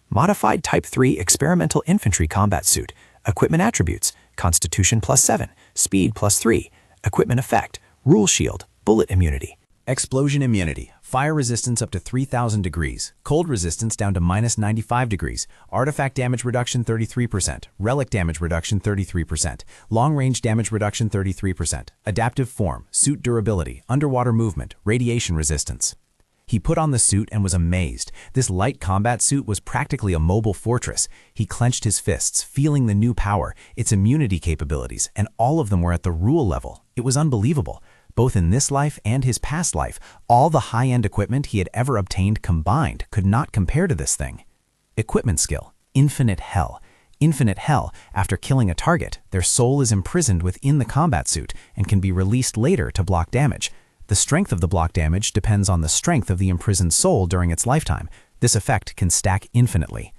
Modified Type 3 experimental infantry combat suit. Equipment attributes, Constitution plus 7, Speed plus 3. Equipment effect, Rule Shield, Bullet immunity. Explosion immunity, fire resistance up to 3000 degrees, cold resistance down to minus 95 degrees, artifact damage reduction 33%, relic damage reduction 33%, long-range damage reduction 33%, adaptive form, suit durability, underwater movement, radiation resistance. He put on the suit and was amazed. This light combat suit was practically a mobile fortress. He clenched his fists, feeling the new power, its immunity capabilities, and all of them were at the rule level. It was unbelievable. Both in this life and his past life, all the high-end equipment he had ever obtained combined could not compare to this thing. Equipment skill, Infinite Hell. Infinite Hell, after killing a target, their soul is imprisoned within the combat suit and can be released later to block damage. The strength of the block damage depends on the strength of the imprisoned soul during its lifetime. This effect can stack infinitely.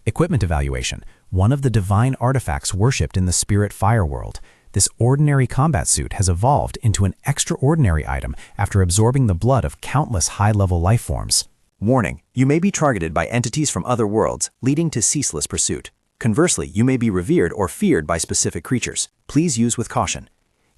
Equipment evaluation, one of the divine artifacts worshipped in the spirit fire world. This ordinary combat suit has evolved into an extraordinary item after absorbing the blood of countless high-level life forms. Warning, you may be targeted by entities from other worlds, leading to ceaseless pursuit. Conversely, you may be revered or feared by specific creatures. Please use with caution.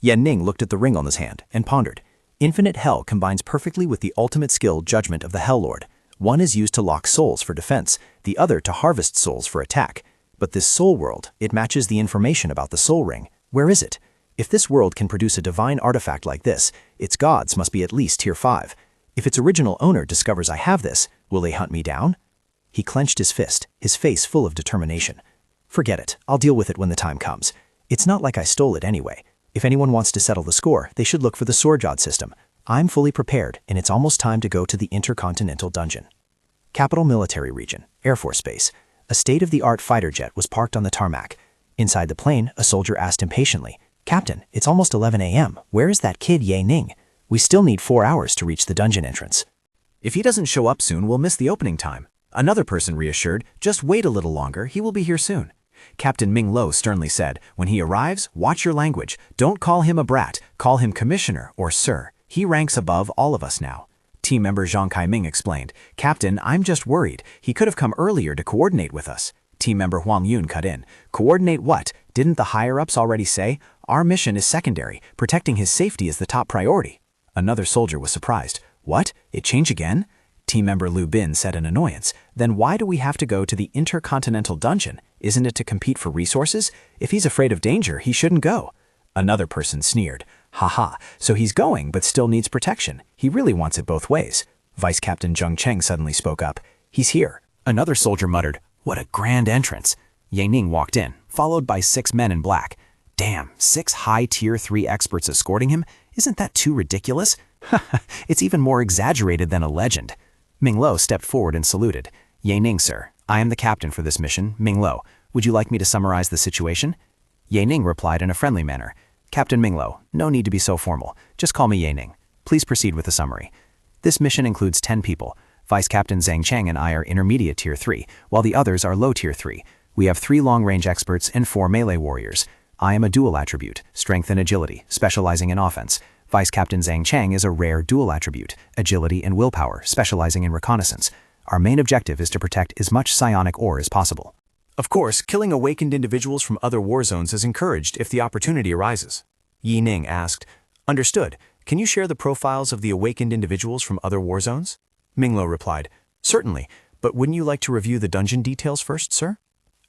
Yan Ning looked at the ring on his hand and pondered. Infinite Hell combines perfectly with the ultimate skill Judgment of the Hell Lord. One is used to lock souls for defense, the other to harvest souls for attack. But this soul world, it matches the information about the soul ring. Where is it? If this world can produce a divine artifact like this, its gods must be at least tier 5. If its original owner discovers I have this, will they hunt me down? He clenched his fist, his face full of determination. Forget it, I'll deal with it when the time comes. It's not like I stole it anyway. If anyone wants to settle the score, they should look for the Sword God system. I'm fully prepared, and it's almost time to go to the Intercontinental Dungeon. Capital Military Region, Air Force Base. A state-of-the-art fighter jet was parked on the tarmac. Inside the plane, a soldier asked impatiently, "Captain, it's almost 11 a.m. Where is that kid Ye Ning? We still need 4 hours to reach the dungeon entrance." If he doesn't show up soon, we'll miss the opening time. Another person reassured, "Just wait a little longer, he will be here soon." Captain Ming Lo sternly said, "When he arrives, watch your language. Don't call him a brat, call him commissioner or sir. He ranks above all of us now." Team member Zhang Kai-ming explained, "Captain, I'm just worried. He could have come earlier to coordinate with us." Team member Huang Yun cut in, "Coordinate what? Didn't the higher-ups already say? Our mission is secondary. Protecting his safety is the top priority." Another soldier was surprised. "What? It changed again?" Team member Lu Bin said in annoyance, "Then why do we have to go to the Intercontinental Dungeon? Isn't it to compete for resources? If he's afraid of danger, he shouldn't go." Another person sneered, "Haha, so he's going but still needs protection. He really wants it both ways." Vice Captain Zheng Cheng suddenly spoke up, "He's here." Another soldier muttered, "What a grand entrance." Ye Ning walked in, followed by 6 men in black. Damn, 6 high Tier 3 experts escorting him? Isn't that too ridiculous? It's even more exaggerated than a legend. Ming Lo stepped forward and saluted. Ye Ning, sir. I am the captain for this mission, Ming Lo. Would you like me to summarize the situation? Ye Ning replied in a friendly manner. Captain Ming Lo, no need to be so formal. Just call me Ye Ning. Please proceed with the summary. This mission includes 10 people. Vice Captain Zhang Cheng and I are intermediate tier 3, while the others are low tier 3. We have 3 long-range experts and 4 melee warriors. I am a dual attribute, strength and agility, specializing in offense. Vice Captain Zhang Cheng is a rare dual attribute, agility and willpower, specializing in reconnaissance. Our main objective is to protect as much psionic ore as possible. Of course, killing awakened individuals from other war zones is encouraged if the opportunity arises. Yi Ning asked, Understood. Can you share the profiles of the awakened individuals from other war zones? Minglo replied, Certainly, but wouldn't you like to review the dungeon details first, sir?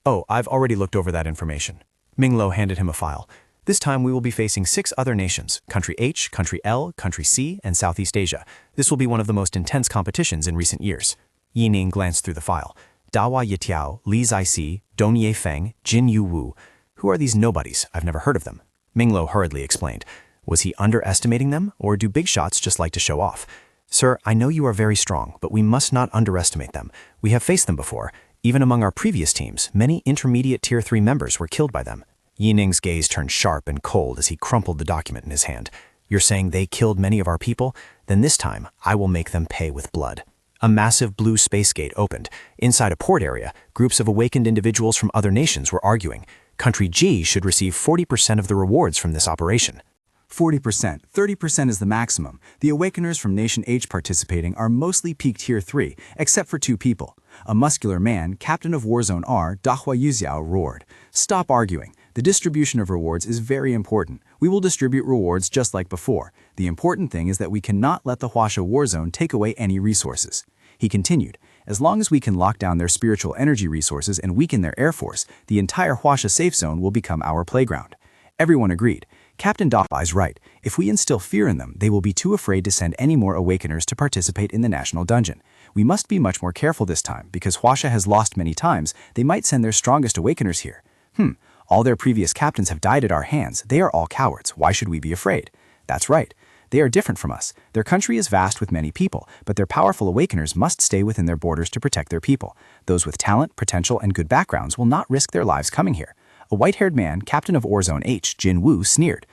Oh, I've already looked over that information. Minglo handed him a file. This time we will be facing 6 other nations, Country H, Country L, Country C, and Southeast Asia. This will be one of the most intense competitions in recent years. Yi Ning glanced through the file. Dawa Yitiao, Li Zixi, Dong Ye Feng, Jin Yu Wu. Who are these nobodies? I've never heard of them. Minglo hurriedly explained. Was he underestimating them, or do big shots just like to show off? Sir, I know you are very strong, but we must not underestimate them. We have faced them before. Even among our previous teams, many intermediate Tier 3 members were killed by them. Yi Ning's gaze turned sharp and cold as he crumpled the document in his hand. You're saying they killed many of our people? Then this time, I will make them pay with blood. A massive blue space gate opened. Inside a port area, groups of awakened individuals from other nations were arguing. Country G should receive 40% of the rewards from this operation. 40%, 30% is the maximum. The Awakeners from Nation H participating are mostly peak Tier 3, except for 2 people. A muscular man, Captain of Warzone R, Dahua Yuziao, roared. Stop arguing. The distribution of rewards is very important. We will distribute rewards just like before. The important thing is that we cannot let the Huasha Warzone take away any resources. He continued, as long as we can lock down their spiritual energy resources and weaken their air force, the entire Huasha safe zone will become our playground. Everyone agreed. Captain Dahua is right. If we instill fear in them, they will be too afraid to send any more Awakeners to participate in the national dungeon. We must be much more careful this time, because Huasha has lost many times. They might send their strongest Awakeners here. All their previous captains have died at our hands. They are all cowards. Why should we be afraid? That's right. They are different from us. Their country is vast with many people, but their powerful Awakeners must stay within their borders to protect their people. Those with talent, potential, and good backgrounds will not risk their lives coming here. A white-haired man, captain of Warzone H, Jin Wu, sneered.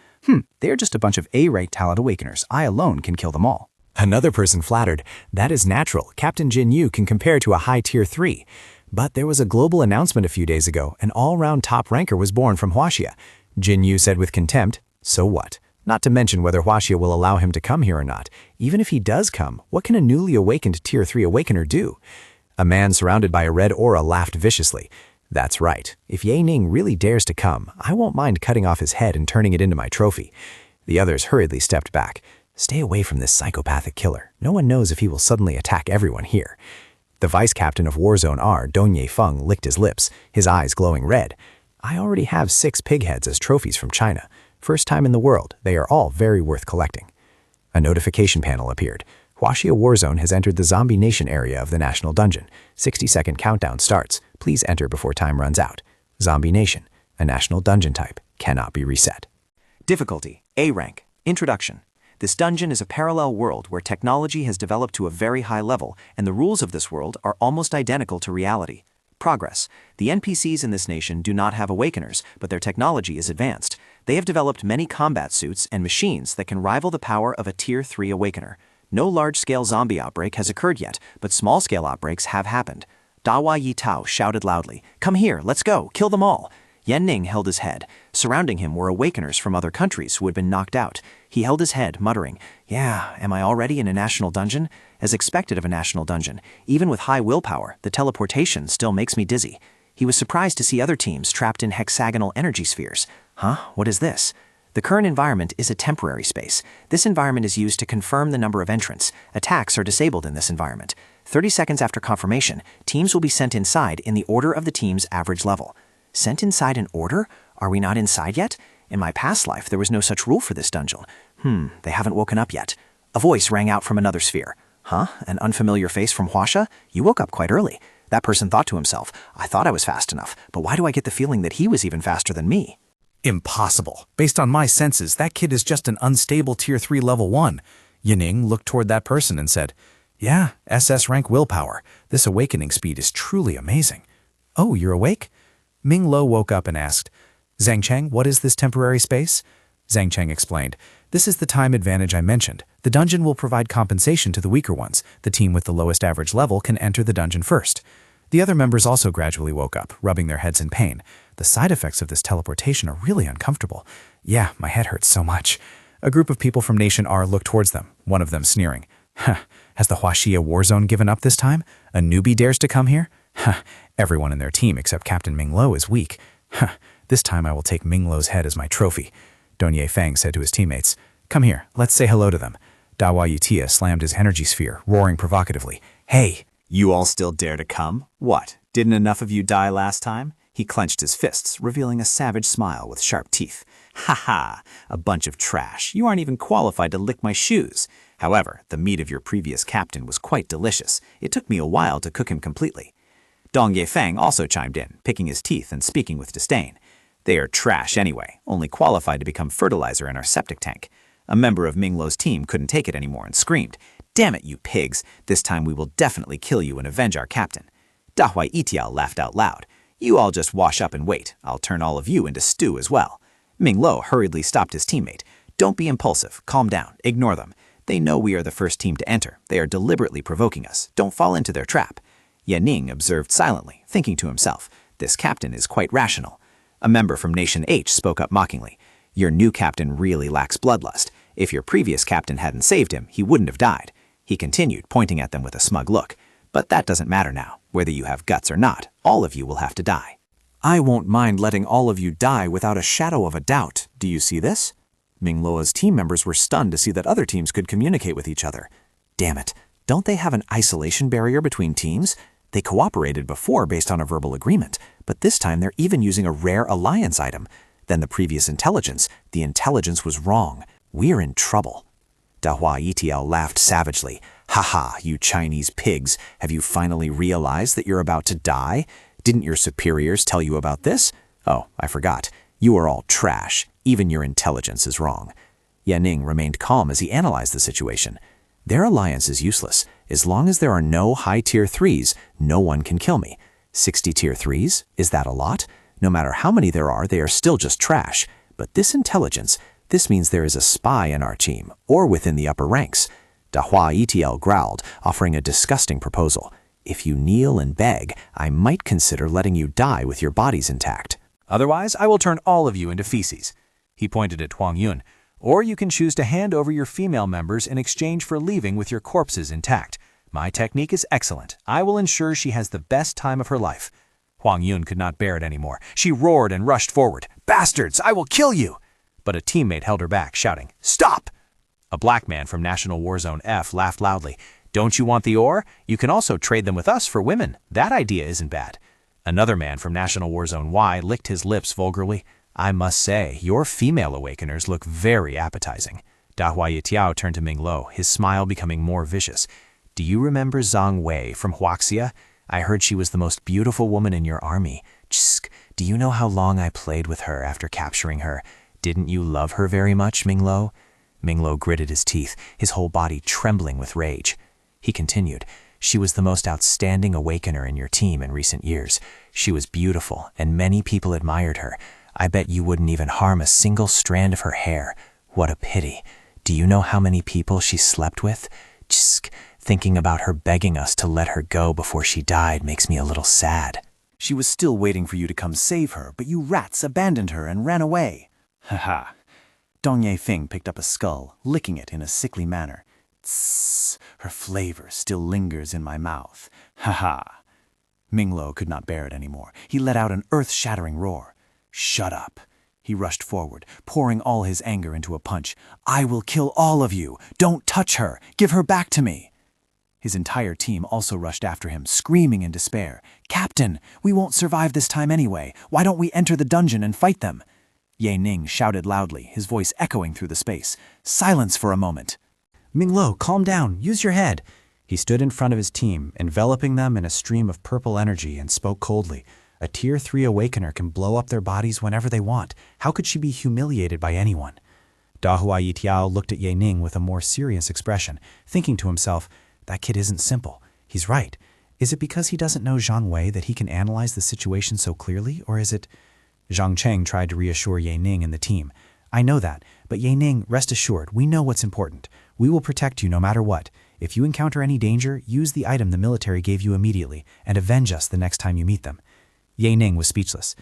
They are just a bunch of A-rank talent Awakeners. I alone can kill them all. Another person flattered. That is natural. Captain Jin Yu can compare to a high tier 3. But there was a global announcement a few days ago. An all-round top ranker was born from Huaxia. Jin Yu said with contempt, So what? Not to mention whether Huaxia will allow him to come here or not. Even if he does come, what can a newly awakened tier 3 Awakener do? A man surrounded by a red aura laughed viciously. That's right. If Ye Ning really dares to come, I won't mind cutting off his head and turning it into my trophy. The others hurriedly stepped back. Stay away from this psychopathic killer. No one knows if he will suddenly attack everyone here. The vice captain of Warzone R, Dong Ye Feng, licked his lips, his eyes glowing red. I already have 6 pigheads as trophies from China. First time in the world, they are all very worth collecting. A notification panel appeared. Huaxia Warzone has entered the Zombie Nation area of the National Dungeon. 60-second countdown starts. Please enter before time runs out. Zombie Nation, a national dungeon type, cannot be reset. Difficulty, A rank. Introduction. This dungeon is a parallel world where technology has developed to a very high level, and the rules of this world are almost identical to reality. Progress. The NPCs in this nation do not have Awakeners, but their technology is advanced. They have developed many combat suits and machines that can rival the power of a Tier 3 Awakener. No large-scale zombie outbreak has occurred yet, but small-scale outbreaks have happened. Dahua Yitao shouted loudly, Come here, let's go, kill them all. Yan Ning held his head. Surrounding him were Awakeners from other countries who had been knocked out. He held his head, muttering, Yeah, am I already in a national dungeon? As expected of a national dungeon, even with high willpower, the teleportation still makes me dizzy. He was surprised to see other teams trapped in hexagonal energy spheres. What is this? The current environment is a temporary space. This environment is used to confirm the number of entrants. Attacks are disabled in this environment. 30 seconds after confirmation, teams will be sent inside in the order of the team's average level. Sent inside in order? Are we not inside yet? In my past life, there was no such rule for this dungeon. They haven't woken up yet. A voice rang out from another sphere. An unfamiliar face from Huaxia? You woke up quite early. That person thought to himself, I thought I was fast enough, but why do I get the feeling that he was even faster than me? Impossible. Based on my senses, that kid is just an unstable Tier 3 Level 1. Yaning looked toward that person and said, "Yeah, SS-Rank willpower. This awakening speed is truly amazing." "Oh, you're awake?" Ming Lo woke up and asked, "Zhang Cheng, what is this temporary space?" Zhang Cheng explained, "This is the time advantage I mentioned. The dungeon will provide compensation to the weaker ones. The team with the lowest average level can enter the dungeon first." The other members also gradually woke up, rubbing their heads in pain. The side effects of this teleportation are really uncomfortable. "Yeah, my head hurts so much." A group of people from Nation R looked towards them, one of them sneering. "Huh, has the Huaxia war zone given up this time? A newbie dares to come here? Huh, everyone in their team except Captain Ming Lo is weak. Huh, this time I will take Ming Lo's head as my trophy." Dong Ye Feng said to his teammates, "Come here, let's say hello to them." Dawa Yutia slammed his energy sphere, roaring provocatively, "Hey!" You all still dare to come? What, didn't enough of you die last time? He clenched his fists, revealing a savage smile with sharp teeth. "Ha ha! A bunch of trash. You aren't even qualified to lick my shoes. However, the meat of your previous captain was quite delicious. It took me a while to cook him completely." Dong Ye Feng also chimed in, picking his teeth and speaking with disdain. "They are trash anyway, only qualified to become fertilizer in our septic tank." A member of Ming Lo's team couldn't take it anymore and screamed, "Damn it, you pigs! This time we will definitely kill you and avenge our captain." Dahwai Itiao laughed out loud. "You all just wash up and wait. I'll turn all of you into stew as well." Ming Lo hurriedly stopped his teammate. "Don't be impulsive. Calm down. Ignore them. They know we are the first team to enter. They are deliberately provoking us. Don't fall into their trap." Yaning observed silently, thinking to himself, "This captain is quite rational." A member from Nation H spoke up mockingly. "Your new captain really lacks bloodlust. If your previous captain hadn't saved him, he wouldn't have died." He continued, pointing at them with a smug look. "But that doesn't matter now. Whether you have guts or not, all of you will have to die." "I won't mind letting all of you die without a shadow of a doubt. Do you see this?" Ming Loa's team members were stunned to see that other teams could communicate with each other. Damn it, don't they have an isolation barrier between teams? They cooperated before based on a verbal agreement, but this time they're even using a rare alliance item. Then the previous intelligence, the intelligence was wrong. We're in trouble. Dahua Itiao laughed savagely. "Ha, you Chinese pigs, have you finally realized that you're about to die? Didn't your superiors tell you about this? Oh, I forgot. You are all trash. Even your intelligence is wrong." Yaning remained calm as he analyzed the situation. Their alliance is useless. As long as there are no high Tier 3s, no one can kill me. 60 Tier 3s? Is that a lot? No matter how many there are, they are still just trash. But this intelligence, this means there is a spy in our team, or within the upper ranks. Dahua Itiel growled, offering a disgusting proposal. "If you kneel and beg, I might consider letting you die with your bodies intact. Otherwise, I will turn all of you into feces." He pointed at Huang Yun. "Or you can choose to hand over your female members in exchange for leaving with your corpses intact. My technique is excellent. I will ensure she has the best time of her life." Huang Yun could not bear it anymore. She roared and rushed forward. "Bastards, I will kill you!" But a teammate held her back, shouting, "Stop!" A black man from National War Zone F laughed loudly. "Don't you want the ore? You can also trade them with us for women. That idea isn't bad." Another man from National War Zone Y licked his lips vulgarly. "I must say, your female awakeners look very appetizing." Dahua Yitiao turned to Ming Lo, his smile becoming more vicious. "Do you remember Zhang Wei from Huaxia? I heard she was the most beautiful woman in your army. Tsk, do you know how long I played with her after capturing her? Didn't you love her very much, Ming Lo?" Ming Lo gritted his teeth, his whole body trembling with rage. He continued, "She was the most outstanding awakener in your team in recent years. She was beautiful, and many people admired her. I bet you wouldn't even harm a single strand of her hair. What a pity. Do you know how many people she slept with? Tsk, thinking about her begging us to let her go before she died makes me a little sad." She was still waiting for you to come save her, but you rats abandoned her and ran away. Haha. Dong Ye Feng picked up a skull, licking it in a sickly manner. Tss, her flavor still lingers in my mouth. Haha. Ming Lo could not bear it anymore. He let out an earth-shattering roar. "Shut up." He rushed forward, pouring all his anger into a punch. "I will kill all of you. Don't touch her. Give her back to me." His entire team also rushed after him, screaming in despair. "Captain, we won't survive this time anyway. Why don't we enter the dungeon and fight them?" Ye Ning shouted loudly, his voice echoing through the space. "Silence for a moment." Ming Lo, calm down. Use your head. He stood in front of his team, enveloping them in a stream of purple energy, and spoke coldly. A Tier 3 Awakener can blow up their bodies whenever they want. How could she be humiliated by anyone? Dahua Yitiao looked at Ye Ning with a more serious expression, thinking to himself, that kid isn't simple. He's right. Is it because he doesn't know Zhang Wei that he can analyze the situation so clearly, or is it... Zhang Cheng tried to reassure Ye Ning and the team. I know that, but Ye Ning, rest assured, we know what's important. We will protect you no matter what. If you encounter any danger, use the item the military gave you immediately, and avenge us the next time you meet them. Ye Ning was speechless.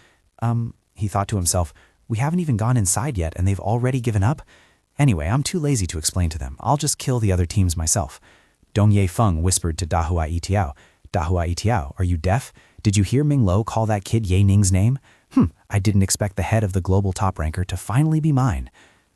He thought to himself, we haven't even gone inside yet, and they've already given up? Anyway, I'm too lazy to explain to them. I'll just kill the other teams myself. Dong Ye Feng whispered to Dahua Yitiao. Dahua Yitiao, are you deaf? Did you hear Ming Lo call that kid Ye Ning's name? I didn't expect the head of the global top ranker to finally be mine.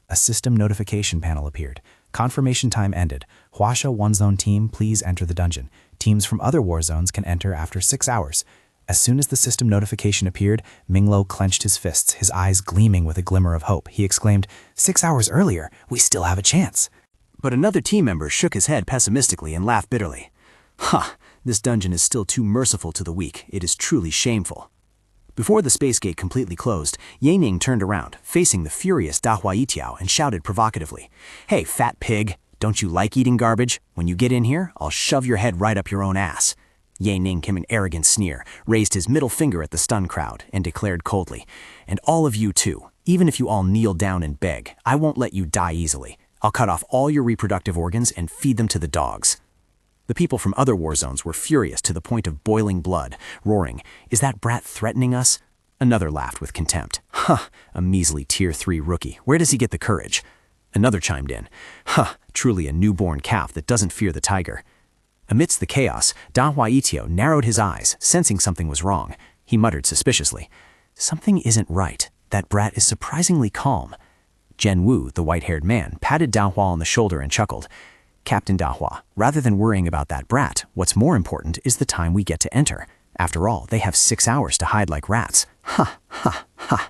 A system notification panel appeared. Confirmation time ended. Huasha One Zone team, please enter the dungeon. Teams from other war zones can enter after 6 hours. As soon as the system notification appeared, Minglo clenched his fists, his eyes gleaming with a glimmer of hope. He exclaimed, 6 hours earlier, we still have a chance. But another team member shook his head pessimistically and laughed bitterly. This dungeon is still too merciful to the weak. It is truly shameful. Before the space gate completely closed, Ye Ning turned around, facing the furious Dahua Yitiao, and shouted provocatively, Hey, fat pig, don't you like eating garbage? When you get in here, I'll shove your head right up your own ass. Ye Ning came an arrogant sneer, raised his middle finger at the stunned crowd, and declared coldly, And all of you too, even if you all kneel down and beg, I won't let you die easily. I'll cut off all your reproductive organs and feed them to the dogs. The people from other war zones were furious to the point of boiling blood, roaring, Is that brat threatening us? Another laughed with contempt. A measly Tier 3 rookie. Where does he get the courage? Another chimed in. Truly a newborn calf that doesn't fear the tiger. Amidst the chaos, Dahua Yitiao narrowed his eyes, sensing something was wrong. He muttered suspiciously, Something isn't right. That brat is surprisingly calm. Jen Wu, the white-haired man, patted Dahua on the shoulder and chuckled. Captain Dahua, rather than worrying about that brat, what's more important is the time we get to enter. After all, they have 6 hours to hide like rats. Ha, ha, ha.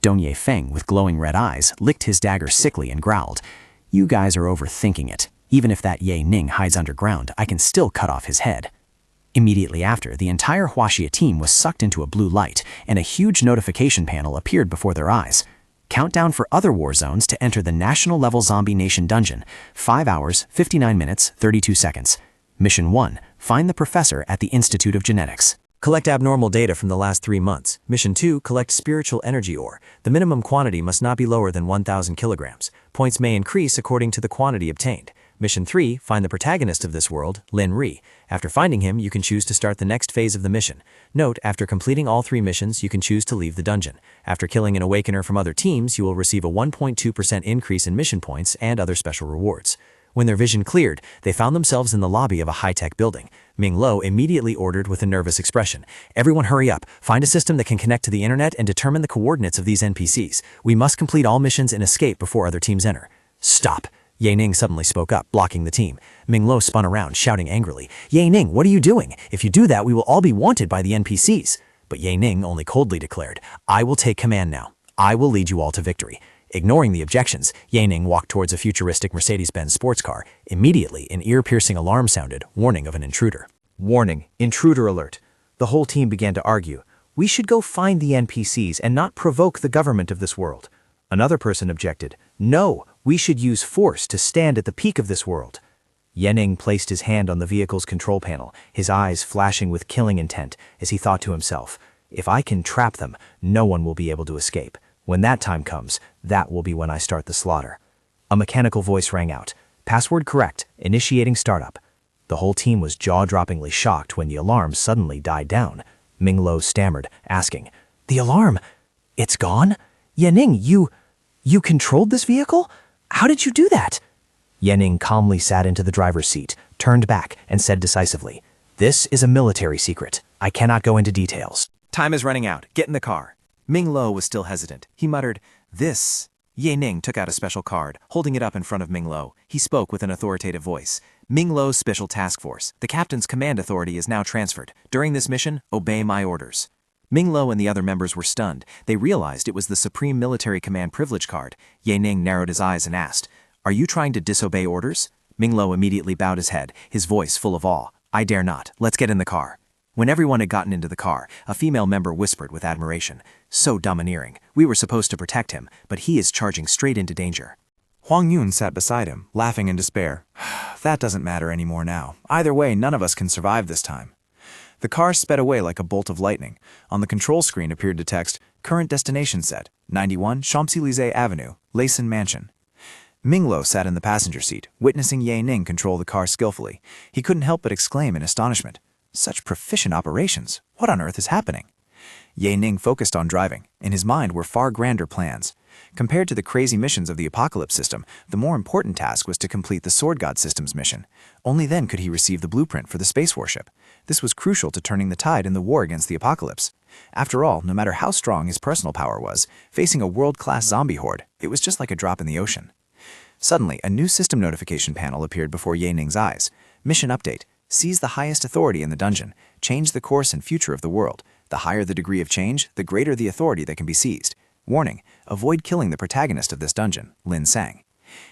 Dong Ye Feng, with glowing red eyes, licked his dagger sickly and growled, You guys are overthinking it. Even if that Ye Ning hides underground, I can still cut off his head. Immediately after, the entire Huaxia team was sucked into a blue light, and a huge notification panel appeared before their eyes. Countdown for other war zones to enter the national-level Zombie Nation dungeon. 5 hours, 59 minutes, 32 seconds. Mission 1. Find the professor at the Institute of Genetics. Collect abnormal data from the last 3 months. Mission 2, collect spiritual energy ore. The minimum quantity must not be lower than 1,000 kilograms. Points may increase according to the quantity obtained. Mission 3, find the protagonist of this world, Lin Ri. After finding him, you can choose to start the next phase of the mission. Note, after completing all 3 missions, you can choose to leave the dungeon. After killing an Awakener from other teams, you will receive a 1.2% increase in mission points and other special rewards. When their vision cleared, they found themselves in the lobby of a high-tech building. Ming Lo immediately ordered with a nervous expression, Everyone hurry up, find a system that can connect to the internet and determine the coordinates of these NPCs. We must complete all missions and escape before other teams enter. Stop! Ye Ning suddenly spoke up, blocking the team. Ming Lo spun around, shouting angrily, Ye Ning, what are you doing? If you do that, we will all be wanted by the NPCs. But Ye Ning only coldly declared, I will take command now. I will lead you all to victory. Ignoring the objections, Ye Ning walked towards a futuristic Mercedes-Benz sports car. Immediately, an ear-piercing alarm sounded, warning of an intruder. Warning, intruder alert. The whole team began to argue. We should go find the NPCs and not provoke the government of this world. Another person objected. No, we should use force to stand at the peak of this world. Ye Ning placed his hand on the vehicle's control panel, his eyes flashing with killing intent, as he thought to himself, If I can trap them, no one will be able to escape. When that time comes, that will be when I start the slaughter. A mechanical voice rang out. Password correct, initiating startup. The whole team was jaw-droppingly shocked when the alarm suddenly died down. Ming Lo stammered, asking, The alarm? It's gone? Ye Ning, you controlled this vehicle? How did you do that? Ye Ning calmly sat into the driver's seat, turned back, and said decisively, This is a military secret. I cannot go into details. Time is running out. Get in the car. Ming Lo was still hesitant. He muttered, This. Ye Ning took out a special card, holding it up in front of Ming Lo. He spoke with an authoritative voice. Ming Lo's Special Task Force. The captain's command authority is now transferred. During this mission, obey my orders. Ming Lo and the other members were stunned. They realized it was the Supreme Military Command Privilege card. Ye Ning narrowed his eyes and asked, Are you trying to disobey orders? Ming Lo immediately bowed his head, his voice full of awe. I dare not. Let's get in the car. When everyone had gotten into the car, a female member whispered with admiration, "So domineering. We were supposed to protect him, but he is charging straight into danger." Huang Yun sat beside him, laughing in despair. That doesn't matter anymore now. Either way, none of us can survive this time. The car sped away like a bolt of lightning. On the control screen appeared the text, "Current destination set, 91 Champs-Élysées Avenue, Layson Mansion." Minglo sat in the passenger seat, witnessing Ye Ning control the car skillfully. He couldn't help but exclaim in astonishment, "Such proficient operations! What on earth is happening?" Ye Ning focused on driving. In his mind were far grander plans. Compared to the crazy missions of the Apocalypse system, the more important task was to complete the Sword God system's mission. Only then could he receive the blueprint for the space warship. This was crucial to turning the tide in the war against the Apocalypse. After all, no matter how strong his personal power was, facing a world-class zombie horde, it was just like a drop in the ocean. Suddenly, a new system notification panel appeared before Ye Ning's eyes. Mission update. Seize the highest authority in the dungeon. Change the course and future of the world. The higher the degree of change, the greater the authority that can be seized. Warning, avoid killing the protagonist of this dungeon, Lin sang.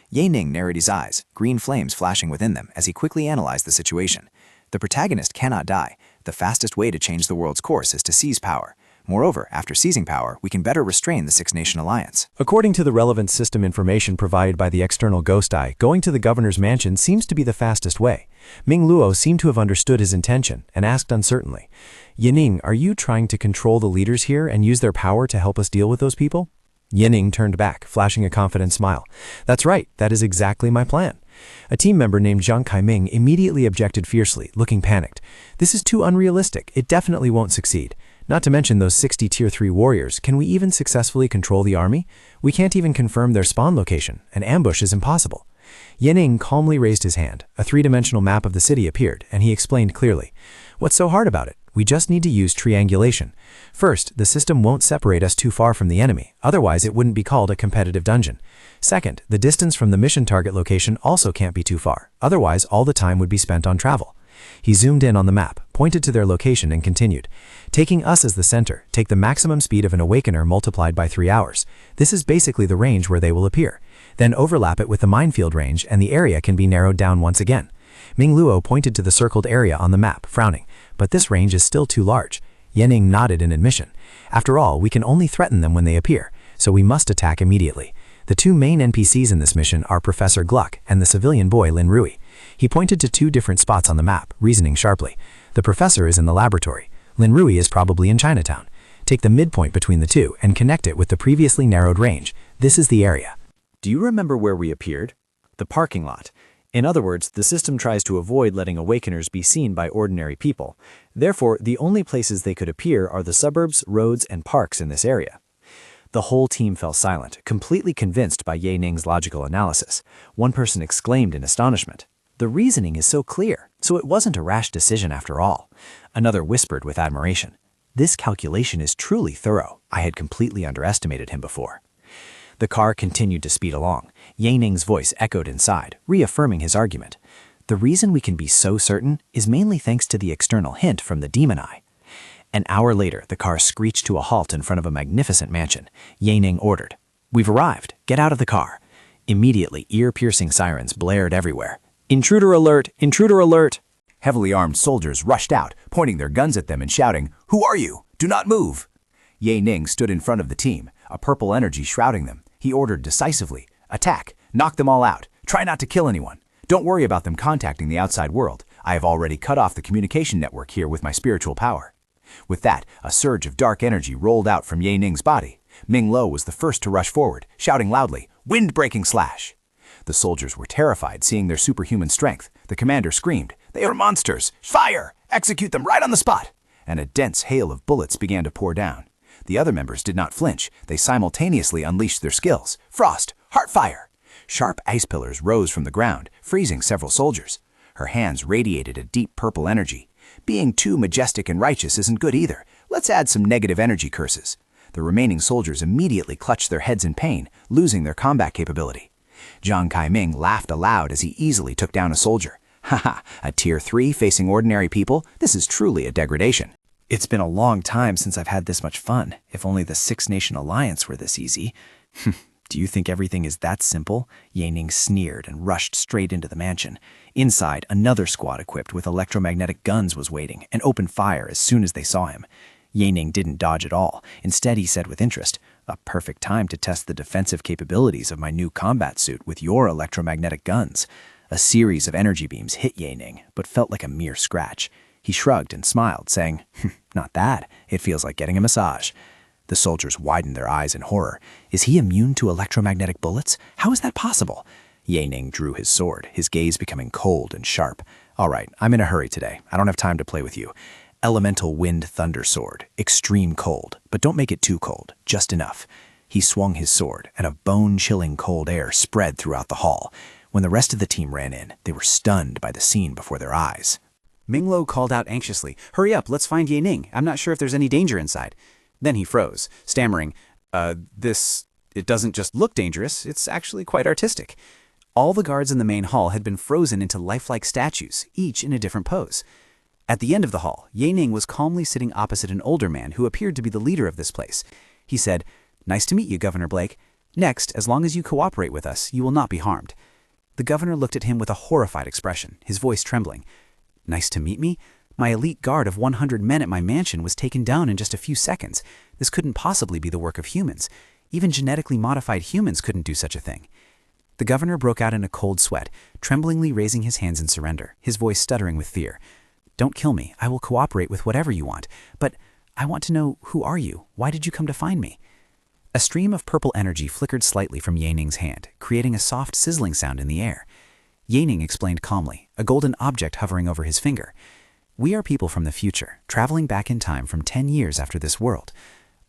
Ye Ning narrowed his eyes, green flames flashing within them as he quickly analyzed the situation. The protagonist cannot die. The fastest way to change the world's course is to seize power. Moreover, after seizing power, we can better restrain the Six-Nation Alliance. According to the relevant system information provided by the external Ghost Eye, going to the governor's mansion seems to be the fastest way. Ming Luo seemed to have understood his intention and asked uncertainly, "Yining, are you trying to control the leaders here and use their power to help us deal with those people?" Yining turned back, flashing a confident smile. "That's right, that is exactly my plan." A team member named Zhang Kaiming immediately objected fiercely, looking panicked. "This is too unrealistic. It definitely won't succeed. Not to mention those 60 Tier 3 warriors. Can we even successfully control the army? We can't even confirm their spawn location. An ambush is impossible." Yining calmly raised his hand. A three-dimensional map of the city appeared, and he explained clearly, "What's so hard about it? We just need to use triangulation. First, the system won't separate us too far from the enemy, otherwise it wouldn't be called a competitive dungeon. Second, the distance from the mission target location also can't be too far, otherwise all the time would be spent on travel." He zoomed in on the map, pointed to their location and continued, "Taking us as the center, take the maximum speed of an Awakener multiplied by 3 hours. This is basically the range where they will appear. Then overlap it with the minefield range and the area can be narrowed down once again." Ming Luo pointed to the circled area on the map, frowning, "But this range is still too large." Yining nodded in admission. "After all, we can only threaten them when they appear, so we must attack immediately. The two main NPCs in this mission are Professor Gluck and the civilian boy Lin Rui." He pointed to 2 different spots on the map, reasoning sharply. "The professor is in the laboratory. Lin Rui is probably in Chinatown. Take the midpoint between the two and connect it with the previously narrowed range. This is the area." Do you remember where we appeared? The parking lot. In other words, the system tries to avoid letting Awakeners be seen by ordinary people. Therefore, the only places they could appear are the suburbs, roads, and parks in this area. The whole team fell silent, completely convinced by Ye Ning's logical analysis. One person exclaimed in astonishment, "The reasoning is so clear, so it wasn't a rash decision after all." Another whispered with admiration, "This calculation is truly thorough. I had completely underestimated him before." The car continued to speed along. Ye Ning's voice echoed inside, reaffirming his argument. "The reason we can be so certain is mainly thanks to the external hint from the demon eye." An hour later, the car screeched to a halt in front of a magnificent mansion. Ye Ning ordered, "We've arrived. Get out of the car." Immediately, ear-piercing sirens blared everywhere. "Intruder alert! Intruder alert!" Heavily armed soldiers rushed out, pointing their guns at them and shouting, "Who are you? Do not move!" Ye Ning stood in front of the team, a purple energy shrouding them. He ordered decisively, "Attack! Knock them all out! Try not to kill anyone! Don't worry about them contacting the outside world. I have already cut off the communication network here with my spiritual power." With that, a surge of dark energy rolled out from Ye Ning's body. Ming Lo was the first to rush forward, shouting loudly, "Wind-breaking slash!" The soldiers were terrified, seeing their superhuman strength. The commander screamed, "They are monsters! Fire! Execute them right on the spot!" And a dense hail of bullets began to pour down. The other members did not flinch. They simultaneously unleashed their skills. Frost! Heartfire! Sharp ice pillars rose from the ground, freezing several soldiers. Her hands radiated a deep purple energy. Being too majestic and righteous isn't good either. Let's add some negative energy curses. The remaining soldiers immediately clutched their heads in pain, losing their combat capability. Zhang Kaiming laughed aloud as he easily took down a soldier. "Haha, a Tier 3 facing ordinary people? This is truly a degradation." It's been a long time since I've had this much fun. If only the Six-Nation Alliance were this easy. Do you think everything is that simple? Ye Ning sneered and rushed straight into the mansion. Inside, another squad equipped with electromagnetic guns was waiting and opened fire as soon as they saw him. Yaning didn't dodge at all. Instead, he said with interest, "A perfect time to test the defensive capabilities of my new combat suit with your electromagnetic guns." A series of energy beams hit Yaning, but felt like a mere scratch. He shrugged and smiled, saying, "Not bad. It feels like getting a massage." The soldiers widened their eyes in horror. Is he immune to electromagnetic bullets? How is that possible? Yaning drew his sword, his gaze becoming cold and sharp. "All right, I'm in a hurry today. I don't have time to play with you. Elemental Wind Thunder Sword, extreme cold, but don't make it too cold, just enough." He swung his sword, and a bone-chilling cold air spread throughout the hall. When the rest of the team ran in, they were stunned by the scene before their eyes. Minglo called out anxiously, "Hurry up, let's find Yaning. I'm not sure if there's any danger inside." Then he froze, stammering, it doesn't just look dangerous, it's actually quite artistic." All the guards in the main hall had been frozen into lifelike statues, each in a different pose. At the end of the hall, Yaning was calmly sitting opposite an older man who appeared to be the leader of this place. He said, "Nice to meet you, Governor Blake. Next, as long as you cooperate with us, you will not be harmed." The governor looked at him with a horrified expression, his voice trembling. "Nice to meet me? My elite guard of 100 men at my mansion was taken down in just a few seconds. This couldn't possibly be the work of humans. Even genetically modified humans couldn't do such a thing." The governor broke out in a cold sweat, tremblingly raising his hands in surrender, his voice stuttering with fear. "Don't kill me. I will cooperate with whatever you want. But I want to know, who are you? Why did you come to find me?" A stream of purple energy flickered slightly from Yaning's hand, creating a soft sizzling sound in the air. Yaning explained calmly, a golden object hovering over his finger. "We are people from the future, traveling back in time from 10 years after this world.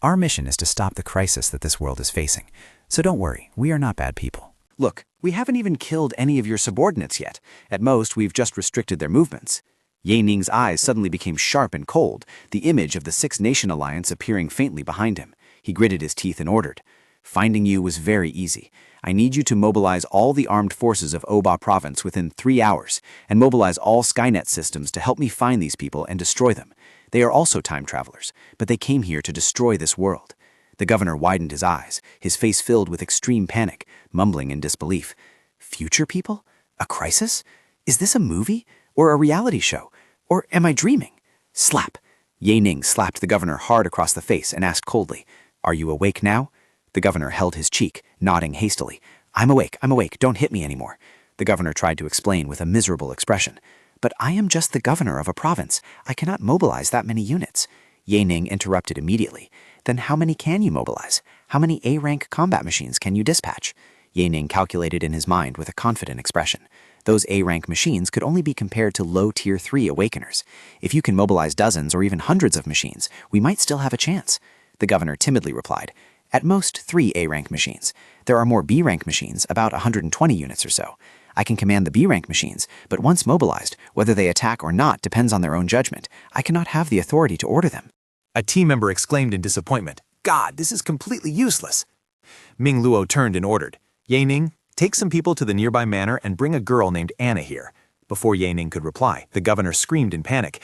Our mission is to stop the crisis that this world is facing. So don't worry, we are not bad people." "Look, we haven't even killed any of your subordinates yet. At most, we've just restricted their movements." Yaning's eyes suddenly became sharp and cold, the image of the Six-Nation Alliance appearing faintly behind him. He gritted his teeth and ordered, "Finding you was very easy. I need you to mobilize all the armed forces of Oba Province within 3 hours, and mobilize all Skynet systems to help me find these people and destroy them. They are also time travelers, but they came here to destroy this world." The governor widened his eyes, his face filled with extreme panic, mumbling in disbelief. "Future people? A crisis? Is this a movie? Or a reality show? Or am I dreaming?" Slap! Yaning slapped the governor hard across the face and asked coldly, "Are you awake now?" The governor held his cheek, nodding hastily. I'm awake, don't hit me anymore." The governor tried to explain with a miserable expression. "But I am just the governor of a province. I cannot mobilize that many units." Yaning interrupted immediately. "Then how many can you mobilize? How many A-rank combat machines can you dispatch?" Yaning calculated in his mind with a confident expression. Those A-rank machines could only be compared to low Tier 3 Awakeners. If you can mobilize dozens or even hundreds of machines, we might still have a chance. The governor timidly replied, "At most 3 A-rank machines. There are more B-rank machines, about 120 units or so. I can command the B-rank machines, but once mobilized, whether they attack or not depends on their own judgment. I cannot have the authority to order them." A team member exclaimed in disappointment, "God, this is completely useless." Ming Luo turned and ordered, "Yaning, take some people to the nearby manor and bring a girl named Anna here." Before Yaning could reply, the governor screamed in panic,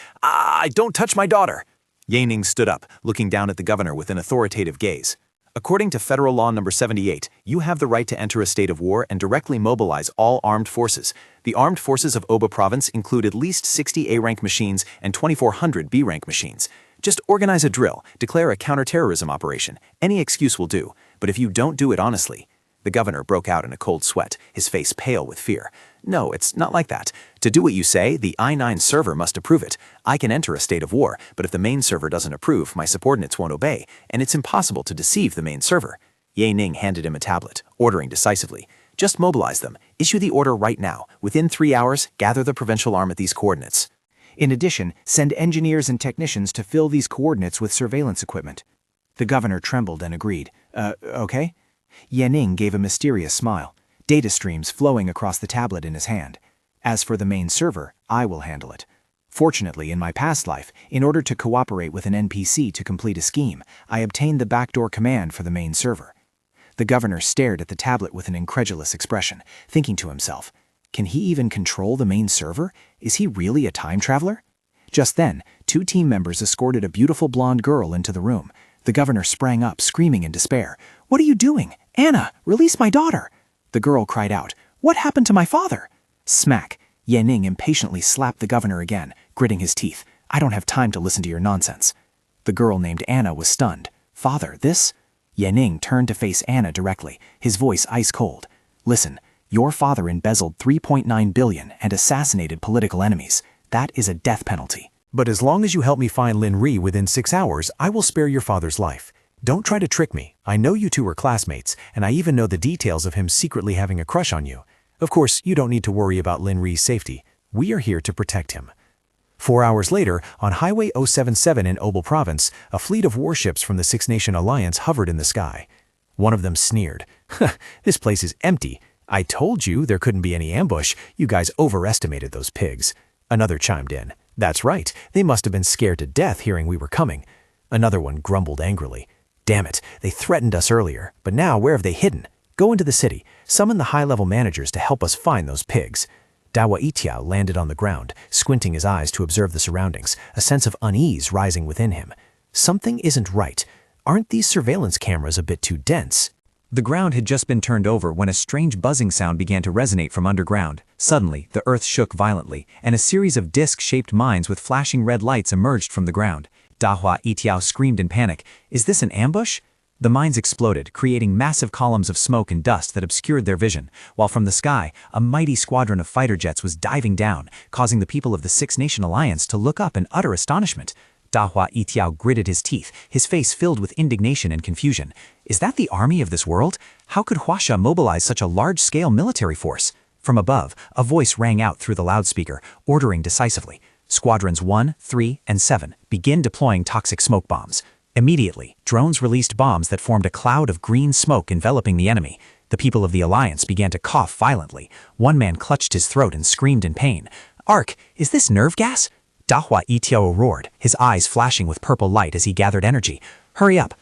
Don't touch my daughter!" Yaning stood up, looking down at the governor with an authoritative gaze. "According to Federal Law Number 78, you have the right to enter a state of war and directly mobilize all armed forces. The armed forces of Oba Province include at least 60 A-rank machines and 2,400 B-rank machines. Just organize a drill, declare a counterterrorism operation. Any excuse will do, but if you don't do it honestly..." The governor broke out in a cold sweat, his face pale with fear. "No, it's not like that. To do what you say, the I-9 server must approve it. I can enter a state of war, but if the main server doesn't approve, my subordinates won't obey, and it's impossible to deceive the main server." Yaning handed him a tablet, ordering decisively, "Just mobilize them. Issue the order right now. Within 3 hours, gather the provincial arm at these coordinates. In addition, send engineers and technicians to fill these coordinates with surveillance equipment." The governor trembled and agreed. Okay?" Yaning gave a mysterious smile, data streams flowing across the tablet in his hand. "As for the main server, I will handle it. Fortunately, in my past life, in order to cooperate with an NPC to complete a scheme, I obtained the backdoor command for the main server." The governor stared at the tablet with an incredulous expression, thinking to himself, "Can he even control the main server? Is he really a time traveler?" Just then, 2 team members escorted a beautiful blonde girl into the room. The governor sprang up, screaming in despair. "What are you doing? Anna, release my daughter!" The girl cried out, "What happened to my father?" Smack! Ning impatiently slapped the governor again, gritting his teeth. I don't have time to listen to your nonsense. The girl named Anna was stunned. Father, this? Ning turned to face Anna directly, his voice ice cold. Listen, your father embezzled 3.9 billion and assassinated political enemies. That is a death penalty. But as long as you help me find Lin Ri within 6 hours, I will spare your father's life. Don't try to trick me. I know you two are classmates, and I even know the details of him secretly having a crush on you. Of course, you don't need to worry about Lin Ri's safety. We are here to protect him. 4 hours later, on Highway 077 in Obel Province, a fleet of warships from the Six Nation Alliance hovered in the sky. One of them sneered. This place is empty. I told you there couldn't be any ambush. You guys overestimated those pigs. Another chimed in. That's right. They must have been scared to death hearing we were coming. Another one grumbled angrily. Damn it, they threatened us earlier, but now where have they hidden? Go into the city. Summon the high-level managers to help us find those pigs. Dawa Itiao landed on the ground, squinting his eyes to observe the surroundings, a sense of unease rising within him. Something isn't right. Aren't these surveillance cameras a bit too dense? The ground had just been turned over when a strange buzzing sound began to resonate from underground. Suddenly, the earth shook violently, and a series of disc-shaped mines with flashing red lights emerged from the ground. Dahua Itiao screamed in panic. Is this an ambush? The mines exploded, creating massive columns of smoke and dust that obscured their vision, while from the sky, a mighty squadron of fighter jets was diving down, causing the people of the Six Nation Alliance to look up in utter astonishment. Dahua Itiao gritted his teeth, his face filled with indignation and confusion. Is that the army of this world? How could Huasha mobilize such a large-scale military force? From above, a voice rang out through the loudspeaker, ordering decisively. Squadrons 1, 3, and 7 begin deploying toxic smoke bombs. Immediately, drones released bombs that formed a cloud of green smoke enveloping the enemy. The people of the Alliance began to cough violently. One man clutched his throat and screamed in pain. Ark, is this nerve gas? Dahua Itiao roared, his eyes flashing with purple light as he gathered energy. Hurry up.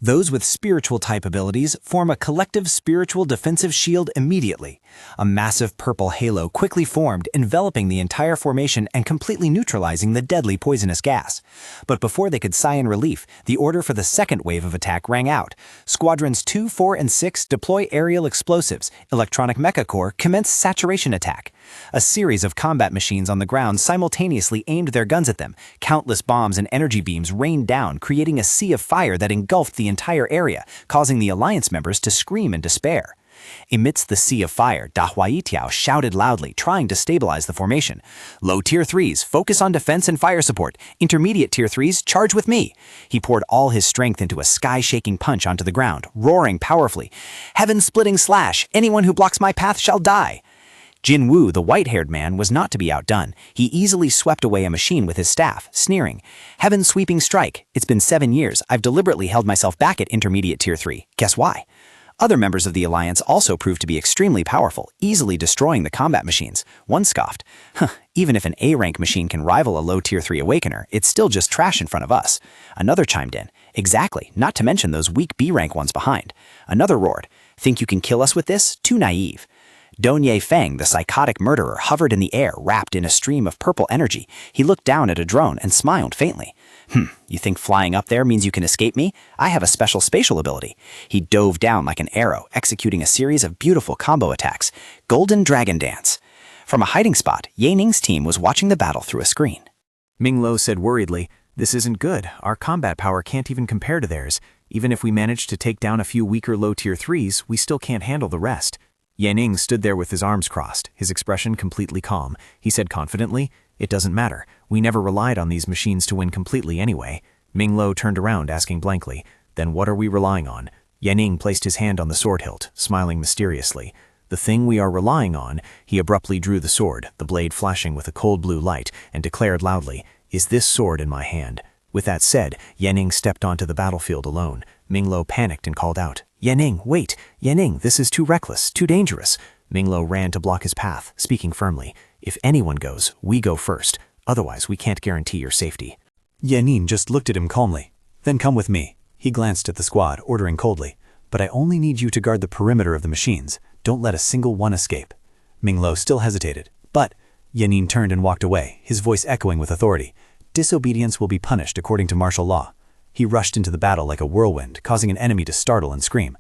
Those with spiritual-type abilities form a collective spiritual defensive shield immediately. A massive purple halo quickly formed, enveloping the entire formation and completely neutralizing the deadly poisonous gas. But before they could sigh in relief, the order for the second wave of attack rang out. Squadrons 2, 4, and 6 deploy aerial explosives. Electronic Mecha Corps commence saturation attack. A series of combat machines on the ground simultaneously aimed their guns at them. Countless bombs and energy beams rained down, creating a sea of fire that engulfed the entire area, causing the Alliance members to scream in despair. Amidst the sea of fire, Dahua Itiao shouted loudly, trying to stabilize the formation. Low Tier 3s, focus on defense and fire support. Intermediate Tier 3s, charge with me. He poured all his strength into a sky-shaking punch onto the ground, roaring powerfully. Heaven-splitting slash! Anyone who blocks my path shall die! Jin Wu, the white-haired man, was not to be outdone. He easily swept away a machine with his staff, sneering. Heaven-sweeping strike. It's been 7 years. I've deliberately held myself back at Intermediate Tier 3. Guess why? Other members of the Alliance also proved to be extremely powerful, easily destroying the combat machines. One scoffed, even if an A-rank machine can rival a low Tier 3 Awakener, it's still just trash in front of us. Another chimed in, exactly, not to mention those weak B-rank ones behind. Another roared, think you can kill us with this? Too naive. Donye Feng, the psychotic murderer, hovered in the air, wrapped in a stream of purple energy. He looked down at a drone and smiled faintly. You think flying up there means you can escape me? I have a special spatial ability. He dove down like an arrow, executing a series of beautiful combo attacks. Golden Dragon Dance. From a hiding spot, Ye Ning's team was watching the battle through a screen. Minglo said worriedly, "This isn't good. Our combat power can't even compare to theirs. Even if we manage to take down a few weaker low Tier 3s, we still can't handle the rest." Ye Ning stood there with his arms crossed, his expression completely calm. He said confidently, "It doesn't matter. We never relied on these machines to win completely anyway." Minglo turned around, asking blankly, "Then what are we relying on?" Ye Ning placed his hand on the sword hilt, smiling mysteriously. "The thing we are relying on," he abruptly drew the sword, the blade flashing with a cold blue light, and declared loudly, "is this sword in my hand." With that said, Ye Ning stepped onto the battlefield alone. Minglo panicked and called out, "Ye Ning, wait! Ye Ning, this is too reckless, too dangerous." Minglo ran to block his path, speaking firmly, "If anyone goes, we go first. Otherwise, we can't guarantee your safety." Ye Ning just looked at him calmly. "Then come with me." He glanced at the squad, ordering coldly, "But I only need you to guard the perimeter of the machines. Don't let a single one escape." Minglo still hesitated. "But," Ye Ning turned and walked away, his voice echoing with authority, "disobedience will be punished according to martial law." He rushed into the battle like a whirlwind, causing an enemy to startle and scream.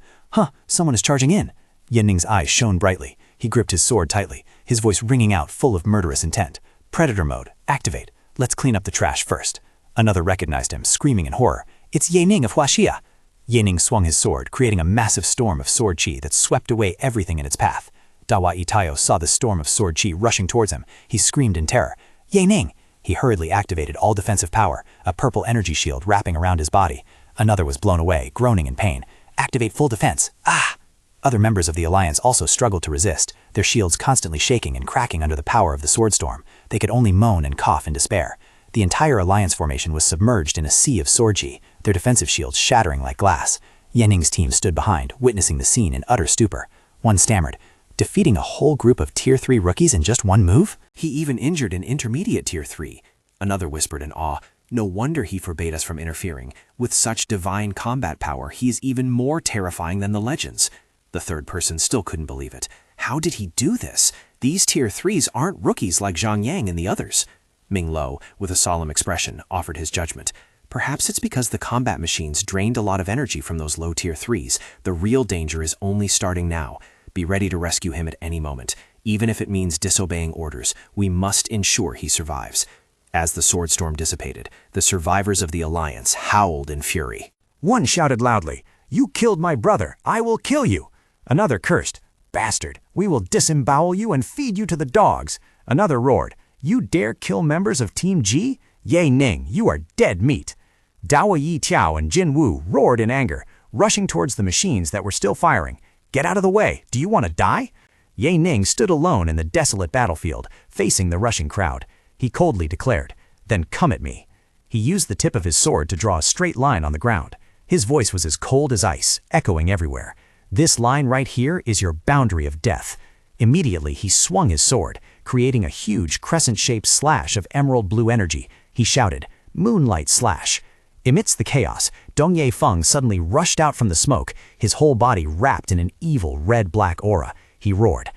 Someone is charging in." Ye Ning's eyes shone brightly. He gripped his sword tightly. his voice ringing out full of murderous intent. Predator mode, activate. Let's clean up the trash first. Another recognized him, screaming in horror. It's Ye Ning of Huaxia. Ye Ning swung his sword, creating a massive storm of sword chi that swept away everything in its path. Dawa Itayo saw the storm of sword chi rushing towards him. He screamed in terror. Ye Ning! He hurriedly activated all defensive power, a purple energy shield wrapping around his body. Another was blown away, groaning in pain. Activate full defense. Ah! Other members of the Alliance also struggled to resist, their shields constantly shaking and cracking under the power of the sword storm. They could only moan and cough in despair. The entire Alliance formation was submerged in a sea of sword chi, their defensive shields shattering like glass. Ye Ning's team stood behind, witnessing the scene in utter stupor. One stammered, defeating a whole group of Tier 3 rookies in just one move? He even injured an intermediate Tier 3. Another whispered in awe, no wonder he forbade us from interfering. With such divine combat power, he is even more terrifying than the legends. The third person still couldn't believe it. How did he do this? These Tier 3s aren't rookies like Zhang Yang and the others. Ming Lo, with a solemn expression, offered his judgment. Perhaps it's because the combat machines drained a lot of energy from those low Tier 3s. The real danger is only starting now. Be ready to rescue him at any moment. Even if it means disobeying orders, we must ensure he survives. As the sword storm dissipated, the survivors of the Alliance howled in fury. One shouted loudly, "You killed my brother! I will kill you!" Another cursed, "Bastard! We will disembowel you and feed you to the dogs!" Another roared, "You dare kill members of Team G? Ye Ning, you are dead meat!" Dao Yi Tiao and Jin Wu roared in anger, rushing towards the machines that were still firing. "Get out of the way! Do you want to die?" Ye Ning stood alone in the desolate battlefield, facing the rushing crowd. He coldly declared, "Then come at me." He used the tip of his sword to draw a straight line on the ground. His voice was as cold as ice, echoing everywhere. "This line right here is your boundary of death." Immediately, he swung his sword, creating a huge crescent-shaped slash of emerald blue energy. He shouted, "Moonlight Slash." Amidst the chaos, Dong Ye Feng suddenly rushed out from the smoke, his whole body wrapped in an evil red-black aura. He roared,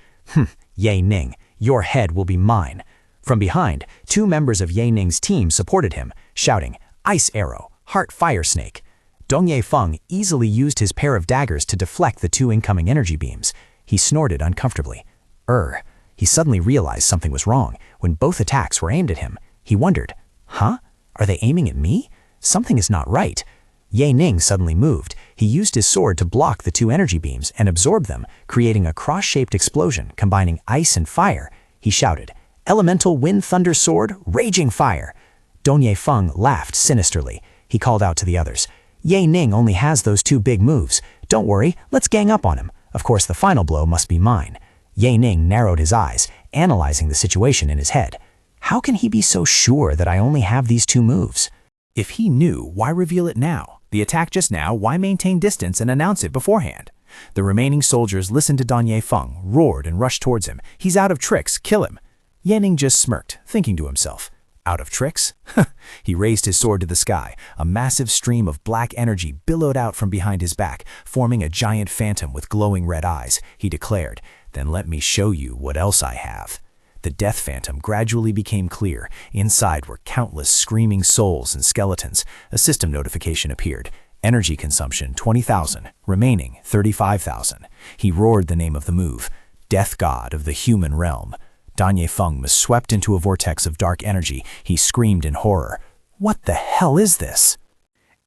Ye Ning, your head will be mine." From behind, two members of Ye Ning's team supported him, shouting, "Ice Arrow, Heart Fire Snake." Dong Ye Feng easily used his pair of daggers to deflect the two incoming energy beams. He snorted uncomfortably. He suddenly realized something was wrong when both attacks were aimed at him. He wondered, "Huh? Are they aiming at me? Something is not right." Ye Ning suddenly moved. He used his sword to block the two energy beams and absorb them, creating a cross-shaped explosion combining ice and fire. He shouted, "Elemental Wind Thunder Sword, Raging Fire." Dong Ye Feng laughed sinisterly. He called out to the others, "Ye Ning only has those two big moves. Don't worry, let's gang up on him. Of course, the final blow must be mine." Ye Ning narrowed his eyes, analyzing the situation in his head. How can he be so sure that I only have these two moves? If he knew, why reveal it now? The attack just now, why maintain distance and announce it beforehand? The remaining soldiers listened to Dong Ye Feng, roared and rushed towards him. "He's out of tricks, kill him." Ye Ning just smirked, thinking to himself, "Out of tricks?" He raised his sword to the sky. A massive stream of black energy billowed out from behind his back, forming a giant phantom with glowing red eyes. He declared, "Then let me show you what else I have." The death phantom gradually became clear. Inside were countless screaming souls and skeletons. A system notification appeared. Energy consumption 20,000, remaining 35,000. He roared the name of the move, Death God of the Human Realm. Dong Ye Feng was swept into a vortex of dark energy. He screamed in horror. "What the hell is this?"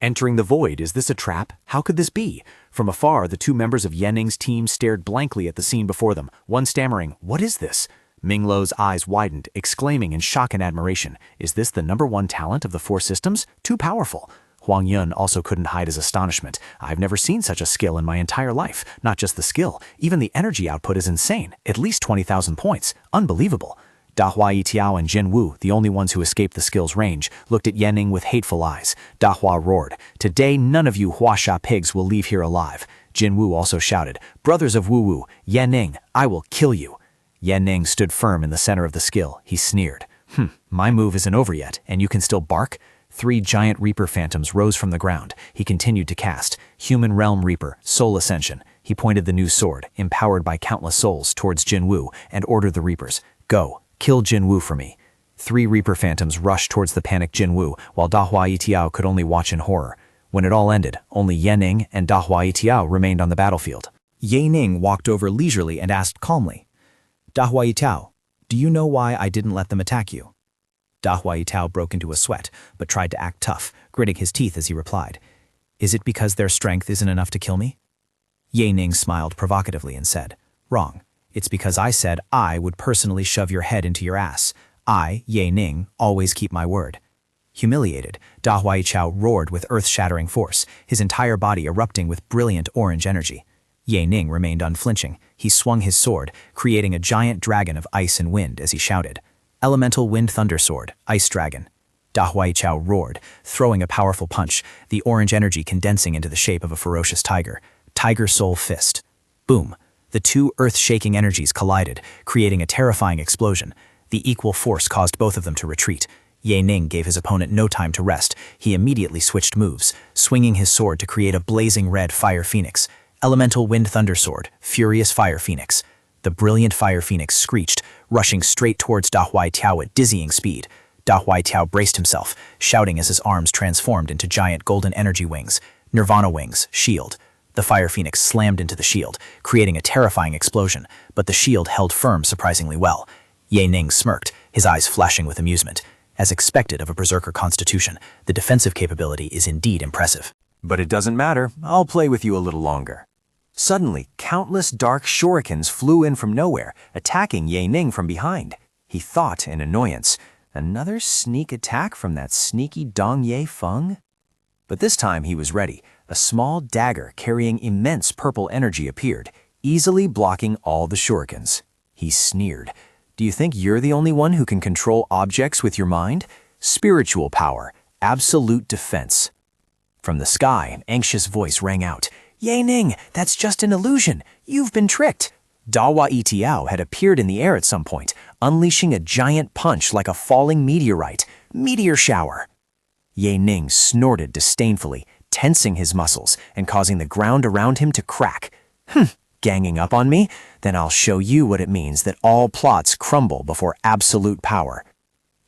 Entering the void, is this a trap? How could this be? From afar, the two members of Ye Ning's team stared blankly at the scene before them, one stammering, "What is this?" Ming Lo's eyes widened, exclaiming in shock and admiration, "Is this the #1 talent of the 4 systems? Too powerful." Huang Yun also couldn't hide his astonishment. "I've never seen such a skill in my entire life. Not just the skill, even the energy output is insane. At least 20,000 points. Unbelievable." Dahua Yitiao and Jin Wu, the only ones who escaped the skill's range, looked at Ye Ning with hateful eyes. Dahua roared, "Today none of you Huasha pigs will leave here alive." Jin Wu also shouted, "Brothers of Wu Wu, Ye Ning, I will kill you." Ye Ning stood firm in the center of the skill. He sneered, My move isn't over yet, and you can still bark?" 3 giant Reaper phantoms rose from the ground. He continued to cast, Human Realm Reaper, Soul Ascension. He pointed the new sword, empowered by countless souls, towards Jin Wu, and ordered the Reapers, "Go, kill Jin Wu for me." 3 Reaper phantoms rushed towards the panicked Jin Wu, while Dahua Yitiao could only watch in horror. When it all ended, only Ye Ning and Dahua Yitiao remained on the battlefield. Ye Ning walked over leisurely and asked calmly, Dahua Yitao, do you know why I didn't let them attack you? Dahua Yitao broke into a sweat, but tried to act tough, gritting his teeth as he replied, Is it because their strength isn't enough to kill me? Ye Ning smiled provocatively and said, Wrong. It's because I said I would personally shove your head into your ass. I, Ye Ning, always keep my word. Humiliated, Dahua Yitao roared with earth-shattering force, his entire body erupting with brilliant orange energy. Ye Ning remained unflinching. He swung his sword, creating a giant dragon of ice and wind as he shouted, Elemental Wind Thunder Sword, Ice Dragon. Dahua Yitao roared, throwing a powerful punch, the orange energy condensing into the shape of a ferocious tiger. Tiger Soul Fist. Boom. The two earth-shaking energies collided, creating a terrifying explosion. The equal force caused both of them to retreat. Ye Ning gave his opponent no time to rest. He immediately switched moves, swinging his sword to create a blazing red Fire Phoenix. Elemental Wind Thunder Sword, Furious Fire Phoenix. The brilliant Fire Phoenix screeched, rushing straight towards Dahua Yitao at dizzying speed. Dahua Yitao braced himself, shouting as his arms transformed into giant golden energy wings. Nirvana Wings, Shield. The Fire Phoenix slammed into the shield, creating a terrifying explosion, but the shield held firm surprisingly well. Ye Ning smirked, his eyes flashing with amusement. As expected of a berserker constitution, the defensive capability is indeed impressive. But it doesn't matter, I'll play with you a little longer. Suddenly, countless dark shurikens flew in from nowhere, attacking Ye Ning from behind. He thought in annoyance, another sneak attack from that sneaky Dong Ye Feng? But this time he was ready. A small dagger carrying immense purple energy appeared, easily blocking all the shurikens. He sneered. Do you think you're the only one who can control objects with your mind? Spiritual power, absolute defense. From the sky, an anxious voice rang out. Ye Ning, that's just an illusion. You've been tricked. Dahua Yitao had appeared in the air at some point, unleashing a giant punch like a falling meteorite. Meteor shower. Ye Ning snorted disdainfully, tensing his muscles and causing the ground around him to crack. Ganging up on me? Then I'll show you what it means that all plots crumble before absolute power.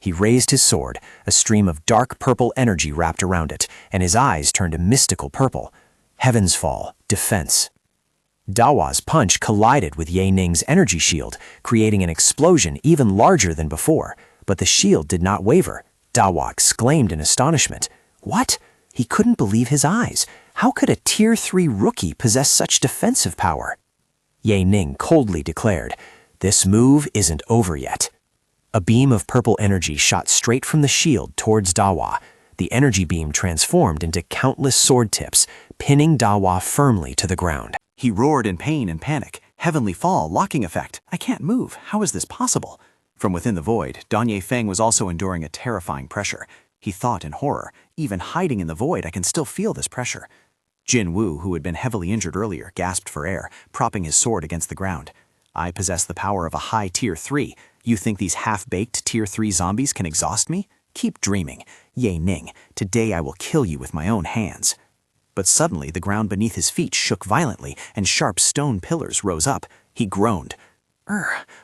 He raised his sword, a stream of dark purple energy wrapped around it, and his eyes turned a mystical purple. Heaven's Fall, defense. Dahua's punch collided with Ye Ning's energy shield, creating an explosion even larger than before, but the shield did not waver. Dahua exclaimed in astonishment. What? He couldn't believe his eyes. How could a Tier 3 rookie possess such defensive power? Ye Ning coldly declared, This move isn't over yet. A beam of purple energy shot straight from the shield towards Dahua. The energy beam transformed into countless sword tips, pinning Dahua firmly to the ground. He roared in pain and panic. Heavenly Fall, locking effect. I can't move. How is this possible? From within the void, Dong Feng was also enduring a terrifying pressure. He thought in horror. Even hiding in the void, I can still feel this pressure. Jin Wu, who had been heavily injured earlier, gasped for air, propping his sword against the ground. I possess the power of a high Tier 3. You think these half-baked Tier 3 zombies can exhaust me? Keep dreaming. Ye Ning, today I will kill you with my own hands. But suddenly the ground beneath his feet shook violently and sharp stone pillars rose up. He groaned.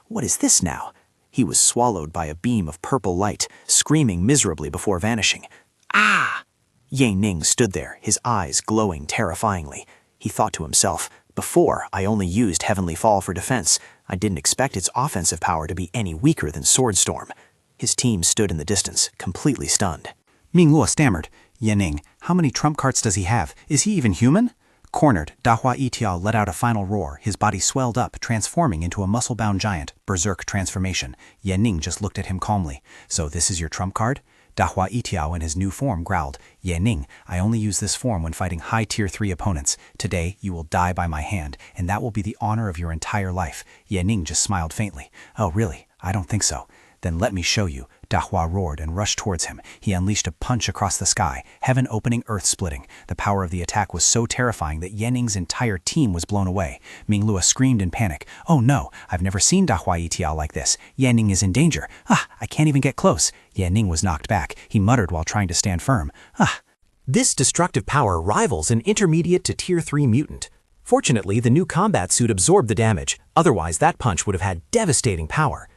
What is this now? He was swallowed by a beam of purple light, screaming miserably before vanishing. Ah! Ye Ning stood there, his eyes glowing terrifyingly. He thought to himself, before I only used Heavenly Fall for defense. I didn't expect its offensive power to be any weaker than Sword Storm. His team stood in the distance, completely stunned. Manhua stammered. Ye Ning, how many trump cards does he have? Is he even human? Cornered, Dahua Yitao let out a final roar. His body swelled up, transforming into a muscle-bound giant. Berserk transformation. Ye Ning just looked at him calmly. So this is your trump card? Dahua Yitao in his new form growled. Ye Ning, I only use this form when fighting high Tier 3 opponents. Today, you will die by my hand, and that will be the honor of your entire life. Ye Ning just smiled faintly. Oh, really? I don't think so. Then let me show you. Dahua roared and rushed towards him. He unleashed a punch across the sky, heaven opening, earth splitting. The power of the attack was so terrifying that Ye Ning's entire team was blown away. Minglua screamed in panic. Oh no, I've never seen Dahua Yitao like this. Ye Ning is in danger. I can't even get close. Ye Ning was knocked back. He muttered while trying to stand firm. This destructive power rivals an intermediate to Tier 3 mutant. Fortunately, the new combat suit absorbed the damage. Otherwise, that punch would have had devastating power.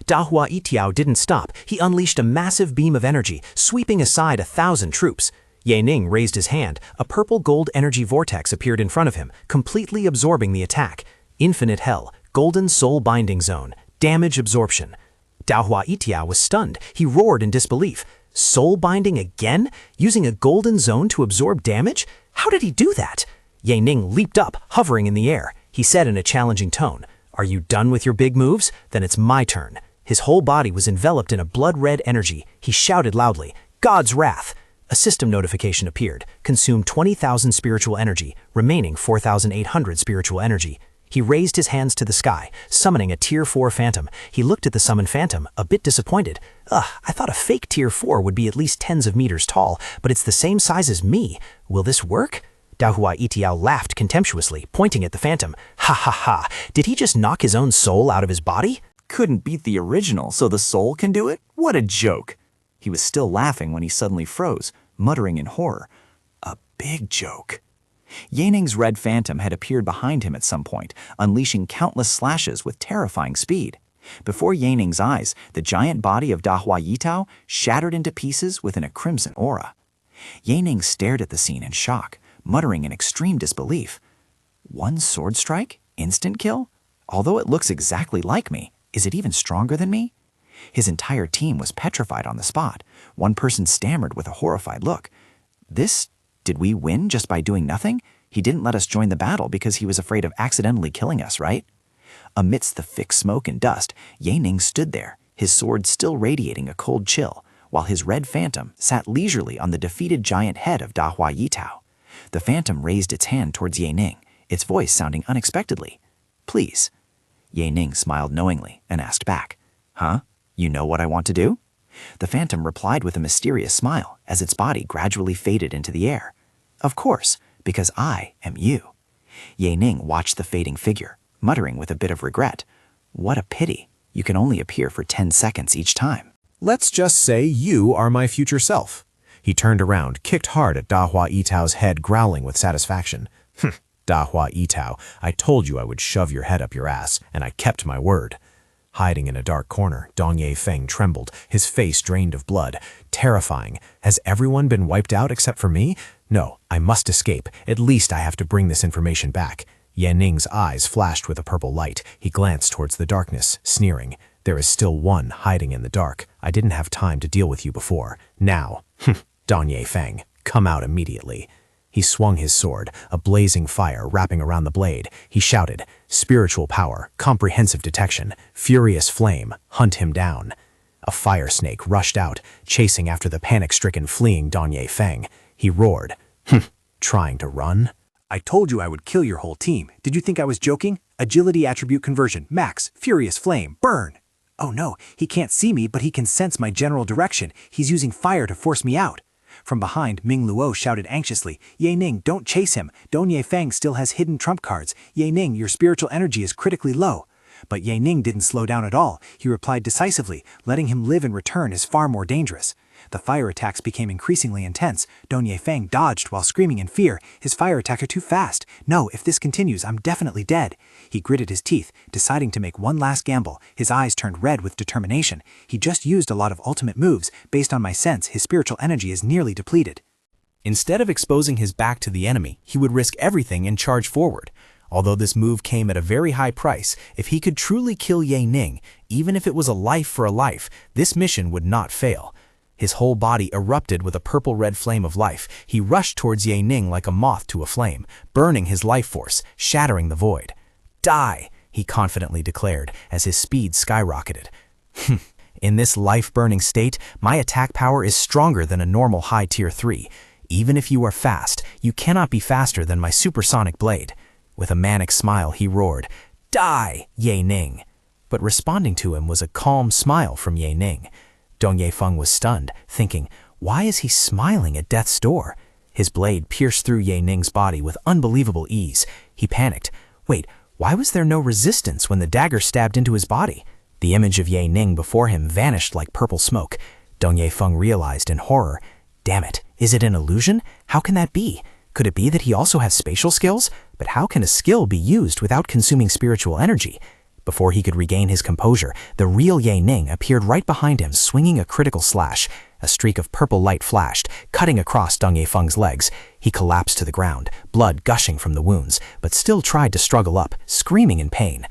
Dahua Yitao didn't stop. He unleashed a massive beam of energy, sweeping aside 1,000 troops. Ye Ning raised his hand. A purple gold energy vortex appeared in front of him, completely absorbing the attack. Infinite Hell, Golden Soul Binding Zone, damage absorption. Dahua Itiao was stunned. He roared in disbelief. Soul binding again? Using a golden zone to absorb damage? How did he do that? Ye Ning leaped up, hovering in the air. He said in a challenging tone, "Are you done with your big moves? Then it's my turn." His whole body was enveloped in a blood-red energy. He shouted loudly, "God's wrath!" A system notification appeared. Consumed 20,000 spiritual energy, remaining 4,800 spiritual energy. He raised his hands to the sky, summoning a Tier 4 phantom. He looked at the summoned phantom, a bit disappointed. I thought a fake Tier 4 would be at least tens of meters tall, but it's the same size as me. Will this work? Dahua Itiao laughed contemptuously, pointing at the phantom. Ha ha ha, did he just knock his own soul out of his body? Couldn't beat the original, so the soul can do it? What a joke! He was still laughing when he suddenly froze, muttering in horror. A big joke. Ye Ning's red phantom had appeared behind him at some point, unleashing countless slashes with terrifying speed. Before Ye Ning's eyes, the giant body of Dahua Yitao shattered into pieces within a crimson aura. Ye Ning stared at the scene in shock, muttering in extreme disbelief. One sword strike? Instant kill? Although it looks exactly like me, is it even stronger than me? His entire team was petrified on the spot. One person stammered with a horrified look. Did we win just by doing nothing? He didn't let us join the battle because he was afraid of accidentally killing us, right? Amidst the thick smoke and dust, Ye Ning stood there, his sword still radiating a cold chill, while his red phantom sat leisurely on the defeated giant head of Dahua Yitao. The phantom raised its hand towards Ye Ning, its voice sounding unexpectedly. "Please." Ye Ning smiled knowingly and asked back, "Huh? You know what I want to do?" The phantom replied with a mysterious smile as its body gradually faded into the air. "Of course, because I am you." Ye Ning watched the fading figure, muttering with a bit of regret. "What a pity. You can only appear for 10 seconds each time." Let's just say you are my future self. He turned around, kicked hard at Dahua Itao's head, growling with satisfaction. Dahua Itao, I told you I would shove your head up your ass, and I kept my word. Hiding in a dark corner, Dong Ye Feng trembled, his face drained of blood. Terrifying. Has everyone been wiped out except for me? No, I must escape. At least I have to bring this information back. Ye Ning's eyes flashed with a purple light. He glanced towards the darkness, sneering. There is still one hiding in the dark. I didn't have time to deal with you before. Now, Dong Ye Feng, come out immediately. He swung his sword, a blazing fire wrapping around the blade. He shouted, "Spiritual power, comprehensive detection, furious flame, hunt him down." A fire snake rushed out, chasing after the panic-stricken fleeing Dong Ye Feng. He roared, "Trying to run?" I told you I would kill your whole team. Did you think I was joking? Agility attribute conversion, max, furious flame, burn. Oh no, he can't see me, but he can sense my general direction. He's using fire to force me out. From behind, Ming Luo shouted anxiously, "Ye Ning, don't chase him. Dong Ye Feng still has hidden trump cards. Ye Ning, your spiritual energy is critically low." But Ye Ning didn't slow down at all. He replied decisively, letting him live in return is far more dangerous. The fire attacks became increasingly intense. Dong Ye Feng dodged while screaming in fear. His fire attacks are too fast. No, if this continues, I'm definitely dead. He gritted his teeth, deciding to make one last gamble. His eyes turned red with determination. He just used a lot of ultimate moves. Based on my sense, his spiritual energy is nearly depleted. Instead of exposing his back to the enemy, he would risk everything and charge forward. Although this move came at a very high price, if he could truly kill Ye Ning, even if it was a life for a life, this mission would not fail. His whole body erupted with a purple-red flame of life. He rushed towards Ye Ning like a moth to a flame, burning his life force, shattering the void. "Die!" he confidently declared as his speed skyrocketed. In this life-burning state, my attack power is stronger than a normal high tier 3. Even if you are fast, you cannot be faster than my supersonic blade. With a manic smile, he roared, "Die, Ye Ning!" But responding to him was a calm smile from Ye Ning. Dong Ye Feng was stunned, thinking, why is he smiling at death's door? His blade pierced through Ye Ning's body with unbelievable ease. He panicked. Wait, why was there no resistance when the dagger stabbed into his body? The image of Ye Ning before him vanished like purple smoke. Dong Ye Feng realized in horror, damn it, is it an illusion? How can that be? Could it be that he also has spatial skills? But how can a skill be used without consuming spiritual energy? Before he could regain his composure, the real Ye Ning appeared right behind him, swinging a critical slash. A streak of purple light flashed, cutting across Dong Ye Feng's legs. He collapsed to the ground, blood gushing from the wounds, but still tried to struggle up, screaming in pain.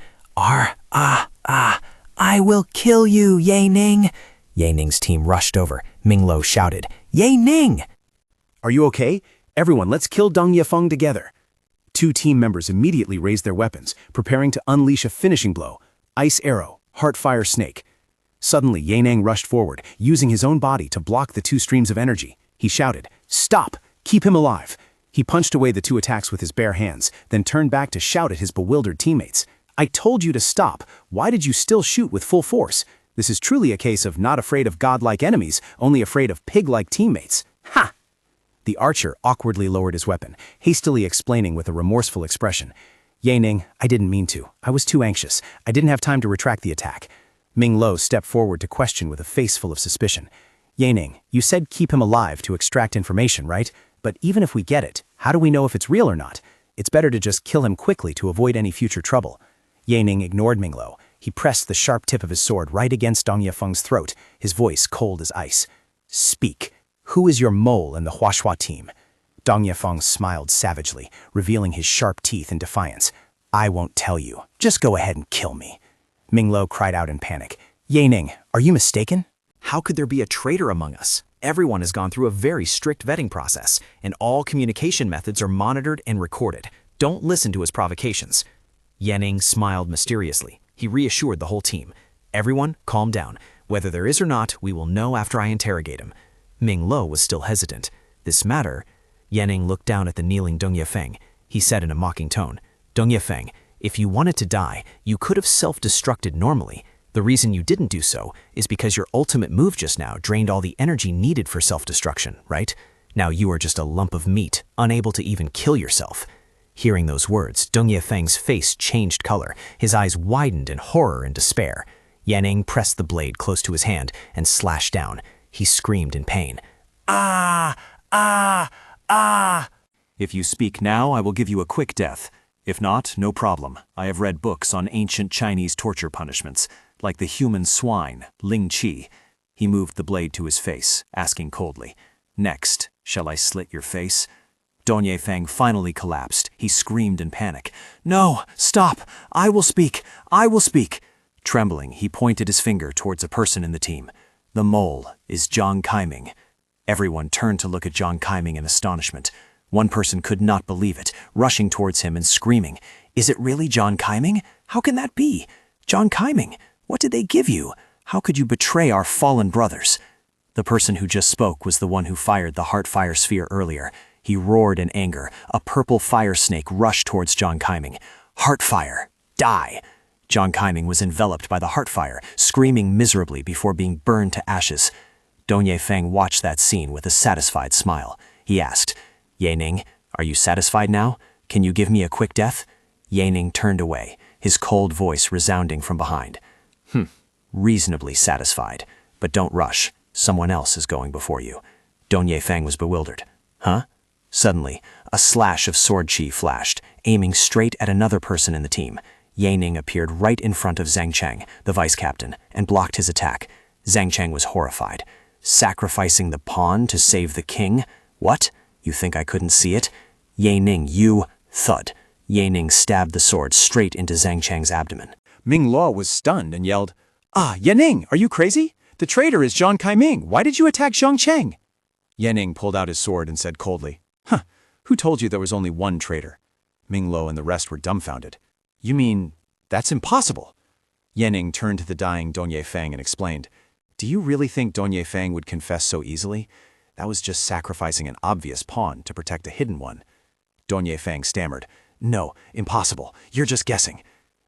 I will kill you, Ye Ning! Ye Ning's team rushed over. Minglo shouted, Ye Ning! Are you okay? Everyone, let's kill Dong Yefeng together. 2 team members immediately raised their weapons, preparing to unleash a finishing blow. Ice arrow, heartfire snake. Suddenly, Ye Ning rushed forward, using his own body to block the 2 streams of energy. He shouted, "Stop! Keep him alive!" He punched away the 2 attacks with his bare hands, then turned back to shout at his bewildered teammates. "I told you to stop. Why did you still shoot with full force? This is truly a case of not afraid of godlike enemies, only afraid of pig-like teammates. Ha!" The archer awkwardly lowered his weapon, hastily explaining with a remorseful expression. "Ye Ning, I didn't mean to. I was too anxious. I didn't have time to retract the attack." Ming Lo stepped forward to question with a face full of suspicion. "Ye Ning, you said keep him alive to extract information, right? But even if we get it, how do we know if it's real or not? It's better to just kill him quickly to avoid any future trouble." Ye Ning ignored Ming Lo. He pressed the sharp tip of his sword right against Dong Yefeng's throat, his voice cold as ice. "Speak. Who is your mole in the Huashua team?" Dong Yefeng smiled savagely, revealing his sharp teeth in defiance. "I won't tell you. Just go ahead and kill me." Ming Lo cried out in panic. "Ye Ning, are you mistaken?" How could there be a traitor among us? Everyone has gone through a very strict vetting process, and all communication methods are monitored and recorded. Don't listen to his provocations. Ye Ning smiled mysteriously. He reassured the whole team. "Everyone, calm down. Whether there is or not, we will know after I interrogate him." Ming Lo was still hesitant. This matter... Ye Ning looked down at the kneeling Dong Yefeng. He said in a mocking tone, "Dong Yefeng, if you wanted to die, you could have self-destructed normally. The reason you didn't do so is because your ultimate move just now drained all the energy needed for self-destruction, right? Now you are just a lump of meat, unable to even kill yourself." Hearing those words, Dong Yefeng's face changed color. His eyes widened in horror and despair. Ye Ning pressed the blade close to his hand and slashed down. He screamed in pain. "Ah! Ah! Ah!" If you speak now, I will give you a quick death. If not, no problem. I have read books on ancient Chinese torture punishments, like the human swine, Ling Qi. He moved the blade to his face, asking coldly, "Next, shall I slit your face?" Dong Yefeng finally collapsed. He screamed in panic. "No, stop! I will speak! I will speak!" Trembling, he pointed his finger towards a person in the team. The mole is Zhang Kaiming. Everyone turned to look at Zhang Kaiming in astonishment. One person could not believe it, rushing towards him and screaming, "Is it really Zhang Kaiming? How can that be? Zhang Kaiming, what did they give you? How could you betray our fallen brothers?" The person who just spoke was the one who fired the Heartfire sphere earlier. He roared in anger. A purple fire snake rushed towards Zhang Kaiming. "Heartfire, die!" Zhang Kaiming was enveloped by the Heartfire, screaming miserably before being burned to ashes. Dong Yefeng watched that scene with a satisfied smile. He asked, "Ye Ning, are you satisfied now? Can you give me a quick death?" Ye Ning turned away, his cold voice resounding from behind. Reasonably satisfied. But don't rush. Someone else is going before you." Dong Yefeng was bewildered. "Huh?" Suddenly, a slash of sword chi flashed, aiming straight at another person in the team. Ye Ning appeared right in front of Zhang Cheng, the vice captain, and blocked his attack. Zhang Cheng was horrified. "Sacrificing the pawn to save the king? What? You think I couldn't see it? Ye Ning, you..." Thud. Ye Ning stabbed the sword straight into Zhang Cheng's abdomen. Ming Lo was stunned and yelled, "Ah, Ye Ning, are you crazy? The traitor is Zhang Kaiming. Why did you attack Zhang Cheng?" Ye Ning pulled out his sword and said coldly, "Who told you there was only one traitor?" Ming Lo and the rest were dumbfounded. "You mean, that's impossible?" Ye Ning turned to the dying Dong Yefeng and explained, "Do you really think Dong Yefeng would confess so easily? That was just sacrificing an obvious pawn to protect a hidden one." Dong Yefeng stammered, "No, impossible. You're just guessing."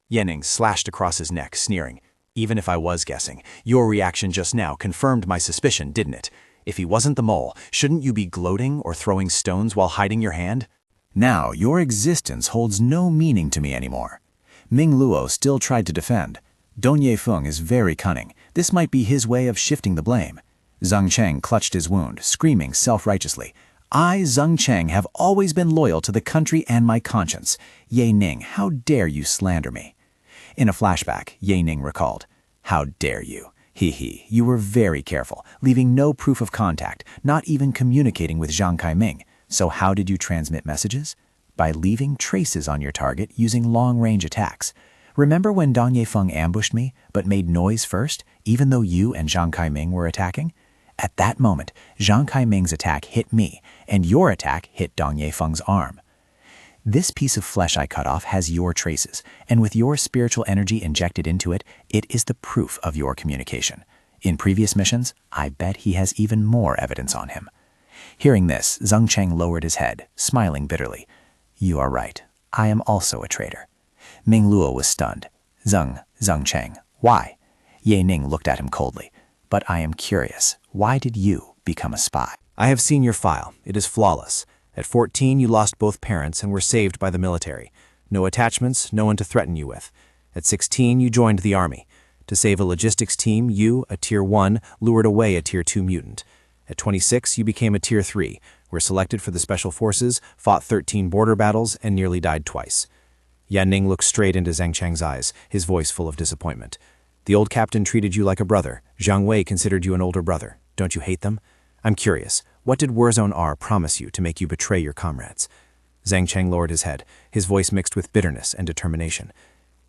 Ye Ning slashed across his neck, sneering, "Even if I was guessing, your reaction just now confirmed my suspicion, didn't it? If he wasn't the mole, shouldn't you be gloating or throwing stones while hiding your hand?" Now, your existence holds no meaning to me anymore. Ming Luo still tried to defend. Dong Yefeng is very cunning. This might be his way of shifting the blame. Zhang Cheng clutched his wound, screaming self-righteously, "I, Zhang Cheng, have always been loyal to the country and my conscience. Ye Ning, how dare you slander me?" In a flashback, Ye Ning recalled, "How dare you? He, you were very careful, leaving no proof of contact, not even communicating with Zhang Kaiming. So how did you transmit messages? By leaving traces on your target using long-range attacks. Remember when Dong Yefeng ambushed me, but made noise first, even though you and Zhang Kaiming were attacking? At that moment, Zhang Kaiming's attack hit me, and your attack hit Dong Yefeng's arm. This piece of flesh I cut off has your traces, and with your spiritual energy injected into it, it is the proof of your communication. In previous missions, I bet he has even more evidence on him. Hearing this, Zhang Cheng lowered his head, smiling bitterly. You are right. I am also a traitor. Ming Luo was stunned. Zhang Cheng, why? Ye Ning looked at him coldly. But I am curious. Why did you become a spy? I have seen your file. It is flawless. At 14, you lost both parents and were saved by the military. No attachments, no one to threaten you with. At 16, you joined the army. To save a logistics team, you, a Tier 1, lured away a Tier 2 mutant. At 26, you became a Tier 3, were selected for the Special Forces, fought 13 border battles, and nearly died twice. Yan Ning looked straight into Zhang Cheng's eyes, his voice full of disappointment. The old captain treated you like a brother. Zhang Wei considered you an older brother. Don't you hate them? I'm curious. What did Warzone R promise you to make you betray your comrades? Zhang Cheng lowered his head, his voice mixed with bitterness and determination.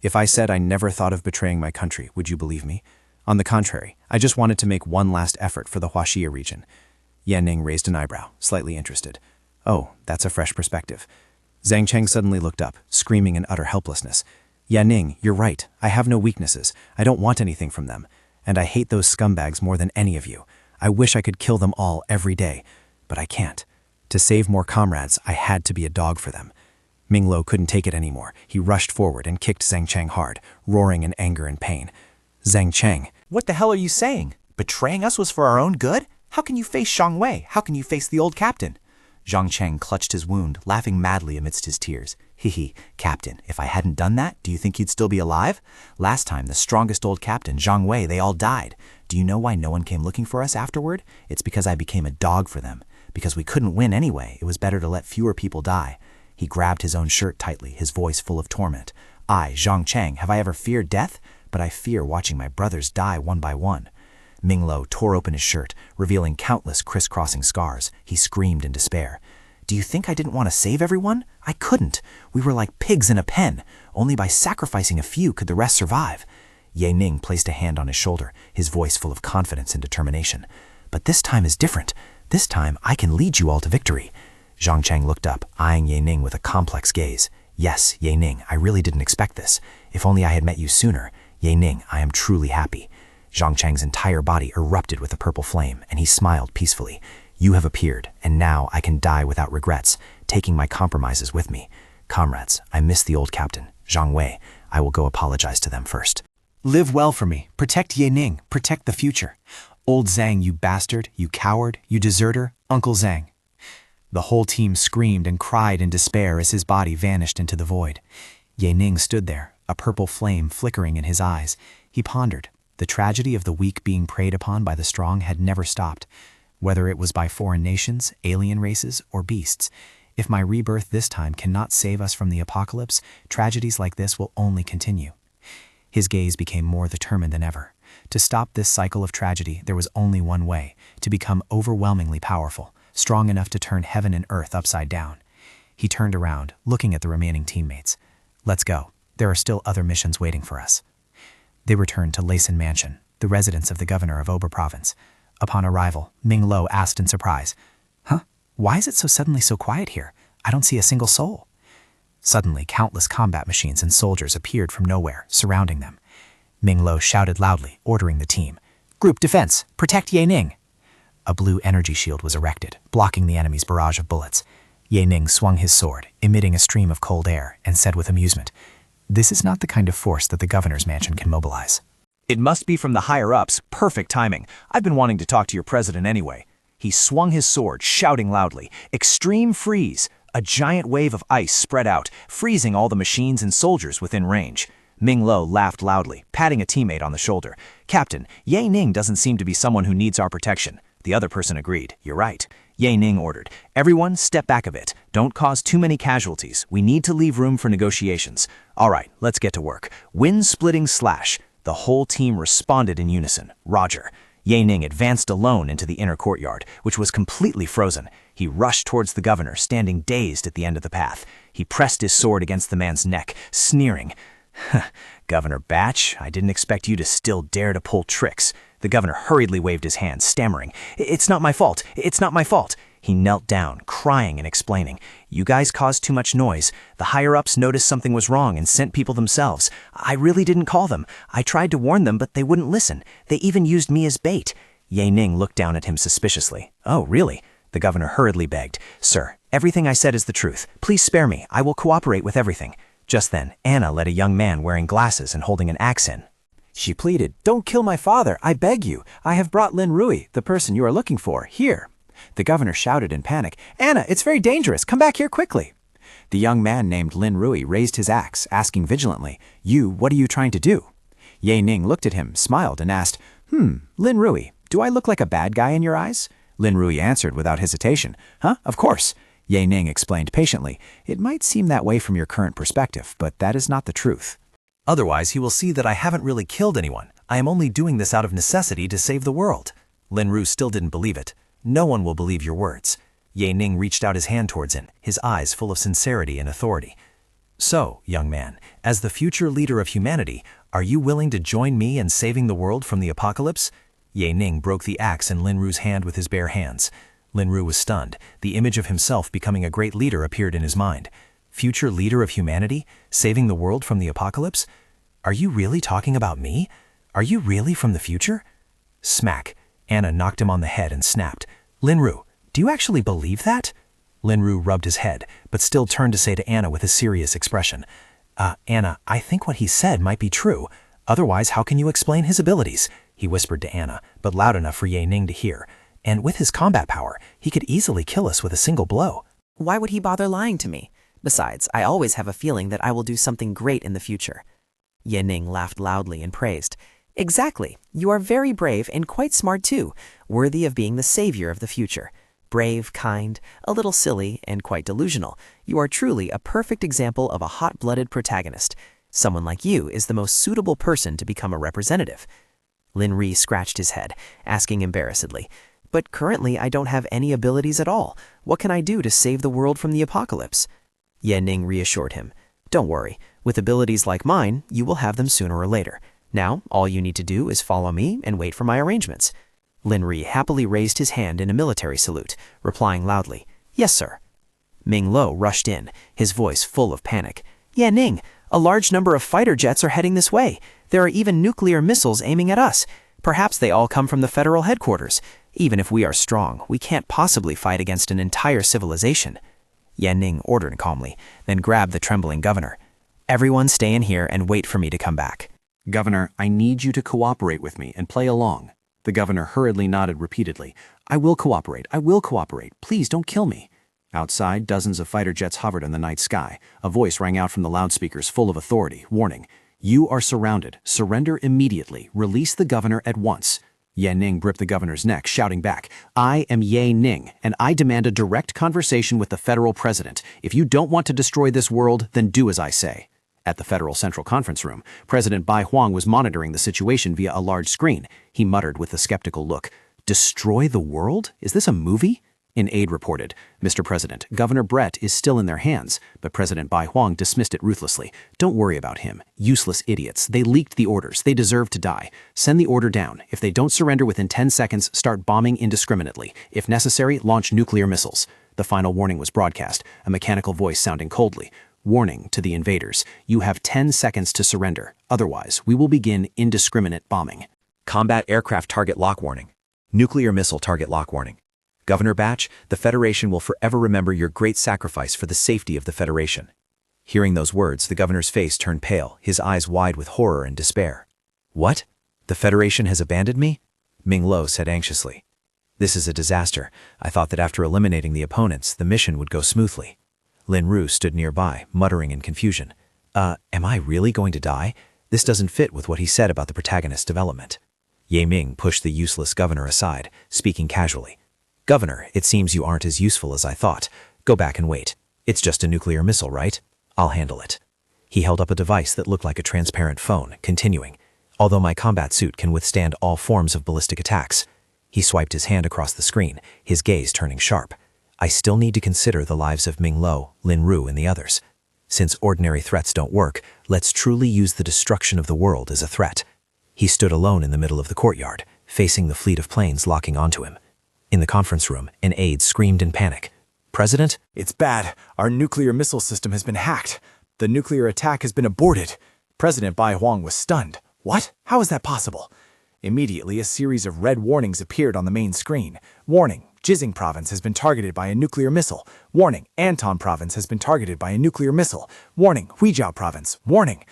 If I said I never thought of betraying my country, would you believe me? On the contrary, I just wanted to make one last effort for the Huaxia region. Yan Ning raised an eyebrow, slightly interested. Oh, that's a fresh perspective. Zhang Cheng suddenly looked up, screaming in utter helplessness. Yan Ning, you're right. I have no weaknesses. I don't want anything from them. And I hate those scumbags more than any of you. I wish I could kill them all every day, but I can't. To save more comrades, I had to be a dog for them. Ming Lo couldn't take it anymore. He rushed forward and kicked Zhang Cheng hard, roaring in anger and pain. Zhang Cheng. What the hell are you saying? Betraying us was for our own good? How can you face Zhang Wei? How can you face the old captain? Zhang Cheng clutched his wound, laughing madly amidst his tears. Hee, Captain, if I hadn't done that, do you think you'd still be alive? Last time, the strongest old captain, Zhang Wei, they all died. Do you know why no one came looking for us afterward? It's because I became a dog for them. Because we couldn't win anyway, it was better to let fewer people die. He grabbed his own shirt tightly, his voice full of torment. I, Zhang Cheng, have I ever feared death? But I fear watching my brothers die one by one. Ming Lo tore open his shirt, revealing countless crisscrossing scars. He screamed in despair. Do you think I didn't want to save everyone? I couldn't. We were like pigs in a pen. Only by sacrificing a few could the rest survive. Ye Ning placed a hand on his shoulder, his voice full of confidence and determination. But this time is different. This time I can lead you all to victory. Zhang Cheng looked up, eyeing Ye Ning with a complex gaze. Yes, Ye Ning, I really didn't expect this. If only I had met you sooner. Ye Ning, I am truly happy. Zhang Cheng's entire body erupted with a purple flame, and he smiled peacefully. You have appeared, and now I can die without regrets, taking my compromises with me. Comrades, I miss the old captain, Zhang Wei. I will go apologize to them first. Live well for me. Protect Ye Ning. Protect the future. Old Zhang, you bastard, you coward, you deserter, Uncle Zhang. The whole team screamed and cried in despair as his body vanished into the void. Ye Ning stood there, a purple flame flickering in his eyes. He pondered. The tragedy of the weak being preyed upon by the strong had never stopped, whether it was by foreign nations, alien races, or beasts. If my rebirth this time cannot save us from the apocalypse, tragedies like this will only continue. His gaze became more determined than ever. To stop this cycle of tragedy, there was only one way, to become overwhelmingly powerful, strong enough to turn heaven and earth upside down. He turned around, looking at the remaining teammates. Let's go. There are still other missions waiting for us. They returned to Laysan Mansion, the residence of the governor of Ober Province. Upon arrival, Ming Lo asked in surprise, Huh? Why is it suddenly so quiet here? I don't see a single soul. Suddenly, countless combat machines and soldiers appeared from nowhere, surrounding them. Ming Lo shouted loudly, ordering the team. Group defense, protect Ye Ning. A blue energy shield was erected, blocking the enemy's barrage of bullets. Ye Ning swung his sword, emitting a stream of cold air, and said with amusement, This is not the kind of force that the governor's mansion can mobilize. It must be from the higher-ups. Perfect timing. I've been wanting to talk to your president anyway. He swung his sword, shouting loudly, Extreme freeze! A giant wave of ice spread out, freezing all the machines and soldiers within range. Ming Lo laughed loudly, patting a teammate on the shoulder. Captain, Ye Ning doesn't seem to be someone who needs our protection. The other person agreed. You're right. Ye Ning ordered. Everyone, step back a bit. Don't cause too many casualties. We need to leave room for negotiations. All right, let's get to work. Wind-splitting slash. The whole team responded in unison. Roger. Ye Ning advanced alone into the inner courtyard, which was completely frozen. He rushed towards the governor, standing dazed at the end of the path. He pressed his sword against the man's neck, sneering. Governor Batch, I didn't expect you to still dare to pull tricks. The governor hurriedly waved his hand, stammering, "It's not my fault. It's not my fault." He knelt down, crying and explaining, "You guys caused too much noise. The higher-ups noticed something was wrong and sent people themselves. I really didn't call them. I tried to warn them, but they wouldn't listen. They even used me as bait." Ye Ning looked down at him suspiciously. "Oh, really?" The governor hurriedly begged, "Sir, everything I said is the truth. Please spare me. I will cooperate with everything." Just then, Anna led a young man wearing glasses and holding an axe in. She pleaded, "Don't kill my father, I beg you. I have brought Lin Rui, the person you are looking for, here." The governor shouted in panic, "Anna, it's very dangerous. Come back here quickly." The young man named Lin Rui raised his axe, asking vigilantly, what are you trying to do?" Ye Ning looked at him, smiled, and asked, Lin Rui, do I look like a bad guy in your eyes?" Lin Rui answered without hesitation, "Huh, of course." Ye Ning explained patiently, "It might seem that way from your current perspective, but that is not the truth. Otherwise, he will see that I haven't really killed anyone. I am only doing this out of necessity to save the world." Lin Ru still didn't believe it. "No one will believe your words." Ye Ning reached out his hand towards him, his eyes full of sincerity and authority. "So, young man, as the future leader of humanity, are you willing to join me in saving the world from the apocalypse?" Ye Ning broke the axe in Lin Ru's hand with his bare hands. Lin Ru was stunned. The image of himself becoming a great leader appeared in his mind. Future leader of humanity? Saving the world from the apocalypse? Are you really talking about me? Are you really from the future? Smack. Anna knocked him on the head and snapped, "Lin Ru, do you actually believe that?" Lin Ru rubbed his head, but still turned to say to Anna with a serious expression, Anna, I think what he said might be true. Otherwise, how can you explain his abilities?" He whispered to Anna, but loud enough for Ye Ning to hear. "And with his combat power, he could easily kill us with a single blow." Why would he bother lying to me? Besides, I always have a feeling that I will do something great in the future. Ye Ning laughed loudly and praised. "Exactly. You are very brave and quite smart too, worthy of being the savior of the future. Brave, kind, a little silly, and quite delusional. You are truly a perfect example of a hot-blooded protagonist. Someone like you is the most suitable person to become a representative." Lin Ri scratched his head, asking embarrassedly, "But currently I don't have any abilities at all. What can I do to save the world from the apocalypse?" Ye Ning reassured him, "Don't worry. With abilities like mine, you will have them sooner or later. Now, all you need to do is follow me and wait for my arrangements." Lin Ri happily raised his hand in a military salute, replying loudly, "Yes, sir." Ming Lo rushed in, his voice full of panic. "Ye Ning, a large number of fighter jets are heading this way. There are even nuclear missiles aiming at us. Perhaps they all come from the federal headquarters. Even if we are strong, we can't possibly fight against an entire civilization." Ye Ning ordered calmly, then grabbed the trembling governor. "Everyone stay in here and wait for me to come back." "Governor, I need you to cooperate with me and play along." The governor hurriedly nodded repeatedly. "I will cooperate. I will cooperate. Please don't kill me." Outside, dozens of fighter jets hovered in the night sky. A voice rang out from the loudspeakers full of authority, warning, "You are surrounded. Surrender immediately. Release the governor at once." Ye Ning gripped the governor's neck, shouting back, "I am Ye Ning, and I demand a direct conversation with the federal president. If you don't want to destroy this world, then do as I say." At the Federal Central Conference Room, President Bai Huang was monitoring the situation via a large screen. He muttered with a skeptical look, "Destroy the world? Is this a movie?" An aide reported, "Mr. President, Governor Brett is still in their hands," but President Bai Huang dismissed it ruthlessly. "Don't worry about him. Useless idiots. They leaked the orders. They deserve to die. Send the order down. If they don't surrender within 10 seconds, start bombing indiscriminately. If necessary, launch nuclear missiles." The final warning was broadcast, a mechanical voice sounding coldly. "Warning to the invaders. You have 10 seconds to surrender. Otherwise, we will begin indiscriminate bombing." Combat aircraft target lock warning. Nuclear missile target lock warning. Governor Batch, the Federation will forever remember your great sacrifice for the safety of the Federation. Hearing those words, the governor's face turned pale, his eyes wide with horror and despair. "What? The Federation has abandoned me?" Ming Lo said anxiously. "This is a disaster. I thought that after eliminating the opponents, the mission would go smoothly." Lin Ru stood nearby, muttering in confusion. Am I really going to die? This doesn't fit with what he said about the protagonist's development." Ye Ming pushed the useless governor aside, speaking casually. "Governor, it seems you aren't as useful as I thought. Go back and wait. It's just a nuclear missile, right? I'll handle it." He held up a device that looked like a transparent phone, continuing, "Although my combat suit can withstand all forms of ballistic attacks." He swiped his hand across the screen, his gaze turning sharp. "I still need to consider the lives of Ming Lo, Lin Ru, and the others. Since ordinary threats don't work, Let's truly use the destruction of the world as a threat. He stood alone in the middle of the courtyard, facing the fleet of planes locking onto him. In the conference room, an aide screamed in panic. "President?" It's bad. Our nuclear missile system has been hacked. The nuclear attack has been aborted. President Bai Huang was stunned. What? How is that possible? Immediately, a series of red warnings appeared on the main screen. Warning, Jizing Province has been targeted by a nuclear missile. Warning, Anton Province has been targeted by a nuclear missile. Warning, Huijiao Province. Warning.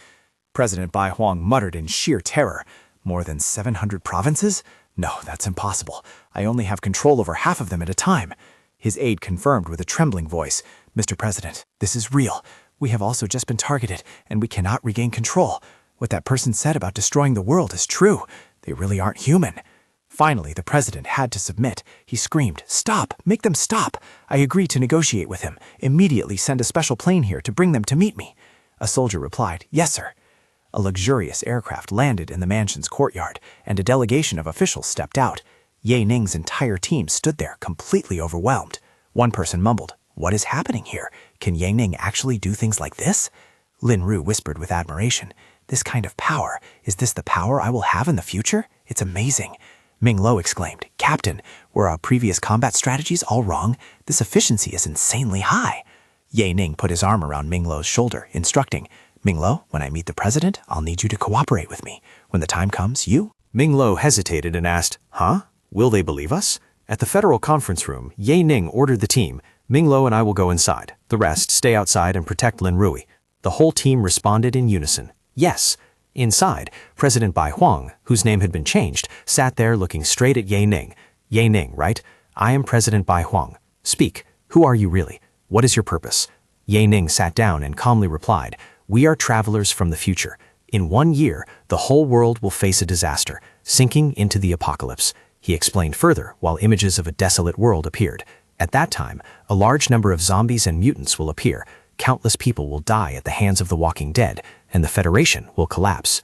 President Bai Huang muttered in sheer terror. More than 700 provinces? No, that's impossible. I only have control over half of them at a time. His aide confirmed with a trembling voice, "Mr. President, this is real. We have also just been targeted, and we cannot regain control. What that person said about destroying the world is true. They really aren't human." Finally, the president had to submit. He screamed, "Stop! Make them stop! I agree to negotiate with him. Immediately send a special plane here to bring them to meet me." A soldier replied, "Yes, sir." A luxurious aircraft landed in the mansion's courtyard, and a delegation of officials stepped out. Ye Ning's entire team stood there, completely overwhelmed. One person mumbled, "What is happening here? Can Ye Ning actually do things like this?" Lin Ru whispered with admiration, "This kind of power, is this the power I will have in the future? It's amazing." Ming Lo exclaimed, "Captain, were our previous combat strategies all wrong? This efficiency is insanely high." Ye Ning put his arm around Ming Lo's shoulder, instructing, "Ming Lo, when I meet the president, I'll need you to cooperate with me. When the time comes, you—" Ming Lo hesitated and asked, "Huh? Will they believe us?" At the federal conference room, Ye Ning ordered the team, "Ming Lo and I will go inside. The rest, stay outside and protect Lin Rui." The whole team responded in unison, "Yes." Inside, President Bai Huang, whose name had been changed, sat there looking straight at Ye Ning. "Ye Ning, right? I am President Bai Huang. Speak. Who are you really? What is your purpose?" Ye Ning sat down and calmly replied, "We are travelers from the future. In 1 year, the whole world will face a disaster, sinking into the apocalypse." He explained further while images of a desolate world appeared. At that time, a large number of zombies and mutants will appear. Countless people will die at the hands of the Walking Dead, and the Federation will collapse.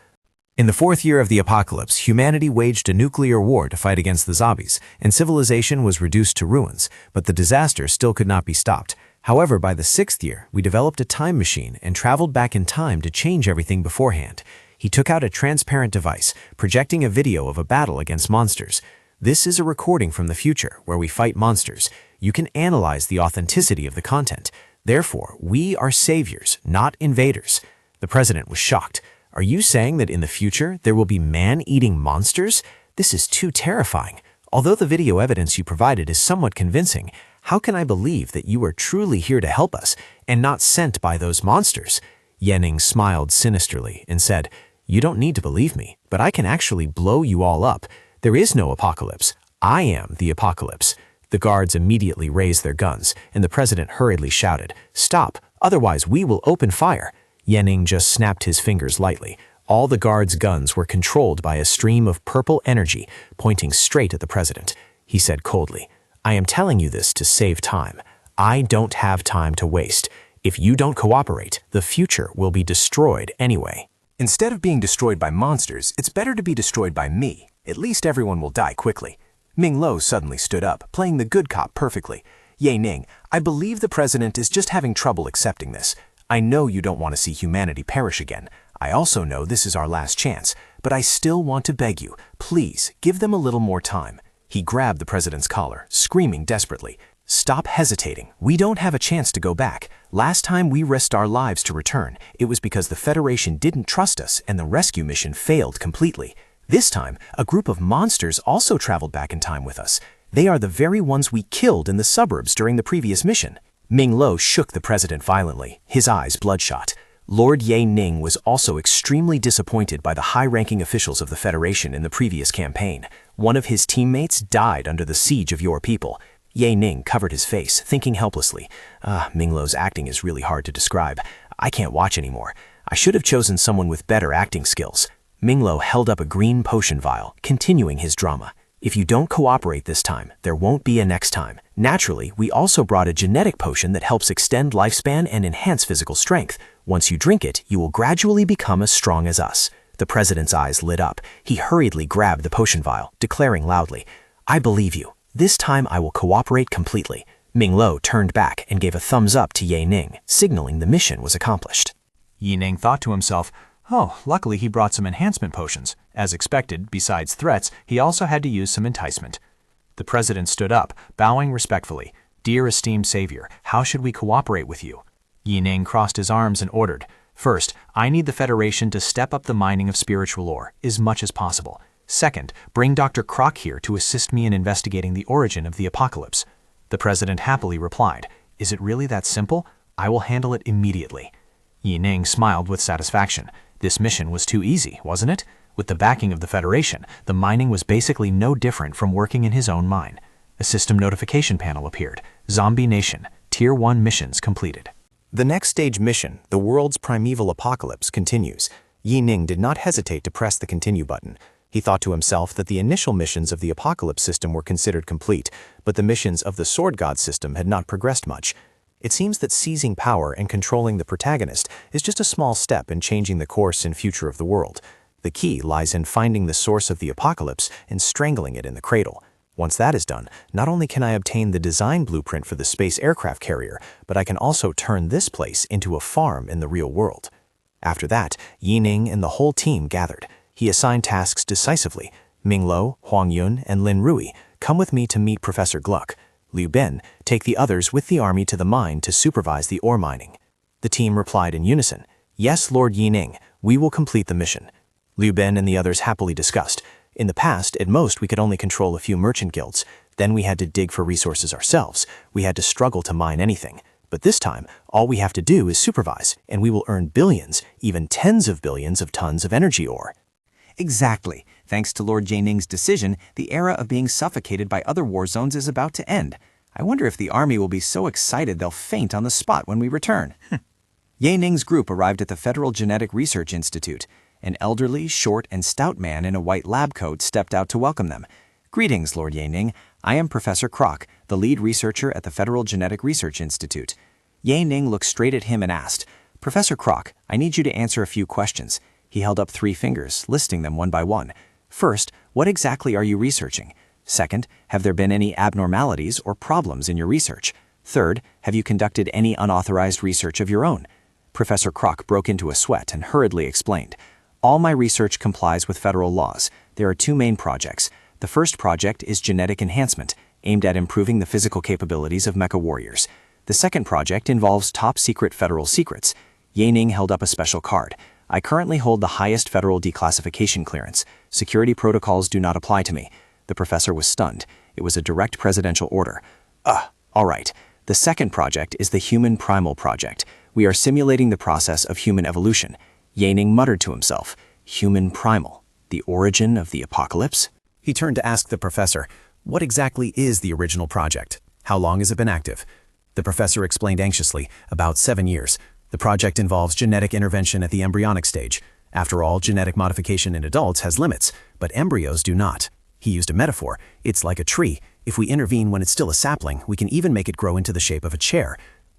In the 4th year of the apocalypse, humanity waged a nuclear war to fight against the zombies, and civilization was reduced to ruins, but the disaster still could not be stopped. However, by the 6th year, we developed a time machine and traveled back in time to change everything beforehand. He took out a transparent device, projecting a video of a battle against monsters. This is a recording from the future, where we fight monsters. You can analyze the authenticity of the content. Therefore, we are saviors, not invaders. The president was shocked. "Are you saying that in the future there will be man-eating monsters? This is too terrifying. Although the video evidence you provided is somewhat convincing, how can I believe that you are truly here to help us and not sent by those monsters?" Ye Ning smiled sinisterly and said, "You don't need to believe me, but I can actually blow you all up. There is no apocalypse. I am the apocalypse." The guards immediately raised their guns, and the president hurriedly shouted, "Stop, otherwise we will open fire." Ye Ning just snapped his fingers lightly. All the guards' guns were controlled by a stream of purple energy pointing straight at the president. He said coldly, "I am telling you this to save time. I don't have time to waste. If you don't cooperate, the future will be destroyed anyway." Instead of being destroyed by monsters, it's better to be destroyed by me. At least everyone will die quickly. Ming Lo suddenly stood up, playing the good cop perfectly. "Ye Ning, I believe the president is just having trouble accepting this. I know you don't want to see humanity perish again. I also know this is our last chance, but I still want to beg you, please give them a little more time." He grabbed the president's collar, screaming desperately, "Stop hesitating. We don't have a chance to go back. Last time we risked our lives to return, it was because the Federation didn't trust us and the rescue mission failed completely. This time, a group of monsters also traveled back in time with us. They are the very ones we killed in the suburbs during the previous mission." Ming Lo shook the president violently, his eyes bloodshot. Lord Ye Ning was also extremely disappointed by the high-ranking officials of the Federation in the previous campaign. One of his teammates died under the siege of your people. Ye Ning covered his face, thinking helplessly, Ming Lo's acting is really hard to describe. I can't watch anymore. I should have chosen someone with better acting skills." Ming Lo held up a green potion vial, continuing his drama. "If you don't cooperate this time, there won't be a next time. Naturally, we also brought a genetic potion that helps extend lifespan and enhance physical strength. Once you drink it, you will gradually become as strong as us." The president's eyes lit up. He hurriedly grabbed the potion vial, declaring loudly, "I believe you. This time I will cooperate completely." Ming Lo turned back and gave a thumbs up to Ye Ning, signaling the mission was accomplished. Yi Ning thought to himself, oh, luckily he brought some enhancement potions. As expected, besides threats, he also had to use some enticement. The president stood up, bowing respectfully. Dear esteemed savior, how should we cooperate with you? Yi Ning crossed his arms and ordered, first, I need the Federation to step up the mining of spiritual ore, as much as possible. Second, bring Dr. Croc here to assist me in investigating the origin of the apocalypse. The president happily replied, is it really that simple? I will handle it immediately. Yi Ning smiled with satisfaction. This mission was too easy, wasn't it? With the backing of the Federation, the mining was basically no different from working in his own mine. A system notification panel appeared. Zombie Nation, Tier 1 missions completed. The next stage mission, the world's primeval apocalypse, continues. Yi Ning did not hesitate to press the continue button. He thought to himself that the initial missions of the apocalypse system were considered complete, but the missions of the Sword God system had not progressed much. It seems that seizing power and controlling the protagonist is just a small step in changing the course and future of the world. The key lies in finding the source of the apocalypse and strangling it in the cradle. Once that is done, not only can I obtain the design blueprint for the space aircraft carrier, but I can also turn this place into a farm in the real world. After that, Yi Ning and the whole team gathered. He assigned tasks decisively. Ming Lo, Huang Yun, and Lin Rui, come with me to meet Professor Gluck. Liu Ben, take the others with the army to the mine to supervise the ore mining. The team replied in unison, yes, Lord Yi Ning, we will complete the mission. Liu Ben and the others happily discussed. In the past, at most, we could only control a few merchant guilds. Then we had to dig for resources ourselves. We had to struggle to mine anything. But this time, all we have to do is supervise, and we will earn billions, even tens of billions of tons of energy ore. Exactly. Thanks to Lord Jae-ning's decision, the era of being suffocated by other war zones is about to end. I wonder if the army will be so excited they'll faint on the spot when we return. Jae-ning's group arrived at the Federal Genetic Research Institute. An elderly, short, and stout man in a white lab coat stepped out to welcome them. Greetings, Lord Jae-ning. I am Professor Croc, the lead researcher at the Federal Genetic Research Institute. Jae-ning looked straight at him and asked, Professor Croc, I need you to answer a few questions. He held up 3 fingers, listing them one by one. First, what exactly are you researching? Second, have there been any abnormalities or problems in your research? Third, have you conducted any unauthorized research of your own? Professor Croc broke into a sweat and hurriedly explained, all my research complies with federal laws. There are 2 main projects. The first project is genetic enhancement, aimed at improving the physical capabilities of mecha warriors. The second project involves top-secret federal secrets. Jae-ning held up a special card. I currently hold the highest federal declassification clearance. Security protocols do not apply to me. The professor was stunned. It was a direct presidential order. All right. The second project is the Human Primal Project. We are simulating the process of human evolution. Jae-ning muttered to himself, Human Primal, the origin of the apocalypse? He turned to ask the professor, what exactly is the original project? How long has it been active? The professor explained anxiously, about 7 years. The project involves genetic intervention at the embryonic stage. After all, genetic modification in adults has limits, but embryos do not. He used a metaphor. It's like a tree. If we intervene when it's still a sapling, we can even make it grow into the shape of a chair.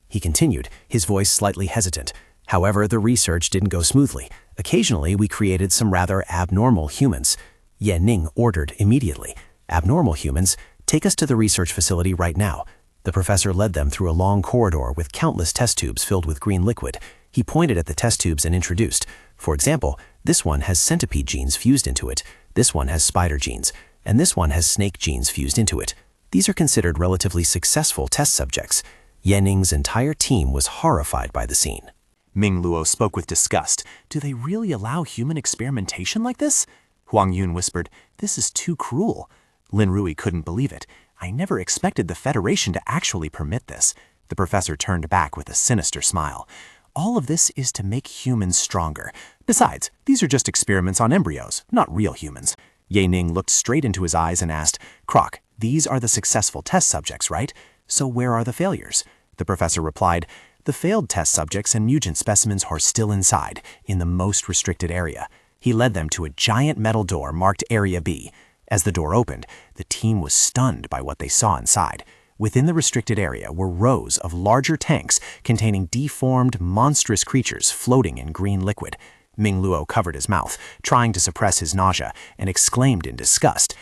He continued, his voice slightly hesitant. However, the research didn't go smoothly. Occasionally, we created some rather abnormal humans. Jae-ning ordered immediately. Abnormal humans, take us to the research facility right now. The professor led them through a long corridor with countless test tubes filled with green liquid. He pointed at the test tubes and introduced, for example, this one has centipede genes fused into it, this one has spider genes, and this one has snake genes fused into it. These are considered relatively successful test subjects. Jae-ning's entire team was horrified by the scene. Ming Luo spoke with disgust. Do they really allow human experimentation like this? Huang Yun whispered, this is too cruel. Lin Rui couldn't believe it. I never expected the Federation to actually permit this. The professor turned back with a sinister smile. All of this is to make humans stronger. Besides, these are just experiments on embryos, not real humans. Jae-ning looked straight into his eyes and asked, Croc, these are the successful test subjects, right? So where are the failures? The professor replied, the failed test subjects and mutant specimens are still inside, in the most restricted area. He led them to a giant metal door marked Area B. As the door opened, the team was stunned by what they saw inside. Within the restricted area were rows of larger tanks containing deformed, monstrous creatures floating in green liquid. Ming Luo covered his mouth, trying to suppress his nausea, and exclaimed in disgust,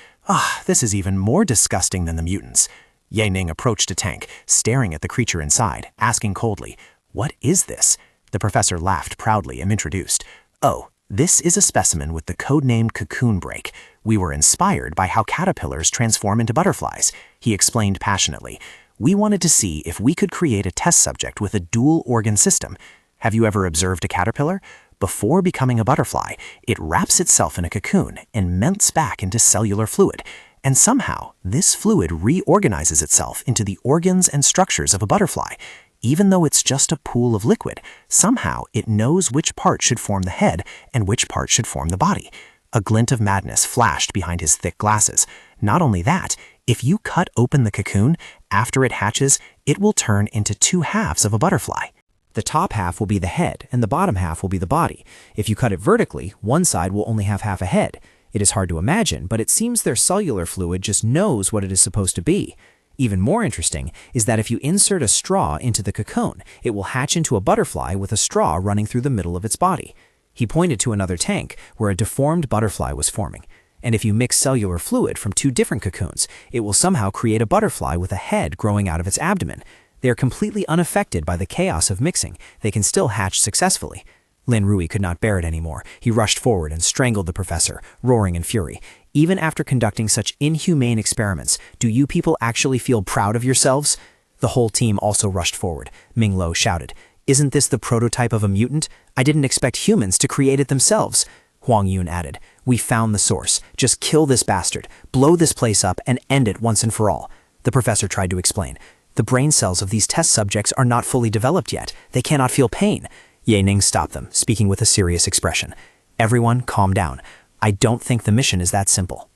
this is even more disgusting than the mutants. Jae-ning approached a tank, staring at the creature inside, asking coldly, what is this? The professor laughed proudly and introduced, "Oh, this is a specimen with the codenamed cocoon break. We were inspired by how caterpillars transform into butterflies," he explained passionately. "We wanted to see if we could create a test subject with a dual organ system. Have you ever observed a caterpillar? Before becoming a butterfly, it wraps itself in a cocoon and melts back into cellular fluid. And somehow, this fluid reorganizes itself into the organs and structures of a butterfly. Even though it's just a pool of liquid, somehow it knows which part should form the head and which part should form the body." A glint of madness flashed behind his thick glasses. Not only that, if you cut open the cocoon, after it hatches, it will turn into two halves of a butterfly. The top half will be the head, and the bottom half will be the body. If you cut it vertically, one side will only have half a head. It is hard to imagine, but it seems their cellular fluid just knows what it is supposed to be. Even more interesting is that if you insert a straw into the cocoon, it will hatch into a butterfly with a straw running through the middle of its body. He pointed to another tank where a deformed butterfly was forming. And if you mix cellular fluid from two different cocoons, it will somehow create a butterfly with a head growing out of its abdomen. They are completely unaffected by the chaos of mixing. They can still hatch successfully. Lin Rui could not bear it anymore. He rushed forward and strangled the professor, roaring in fury. "Even after conducting such inhumane experiments, do you people actually feel proud of yourselves?" The whole team also rushed forward. Ming Lo shouted, "Isn't this the prototype of a mutant? I didn't expect humans to create it themselves." Huang Yun added, "We found the source. Just kill this bastard, blow this place up, and end it once and for all." The professor tried to explain. "The brain cells of these test subjects are not fully developed yet. They cannot feel pain." Ye Ning stopped them, speaking with a serious expression. "Everyone, calm down. I don't think the mission is that simple."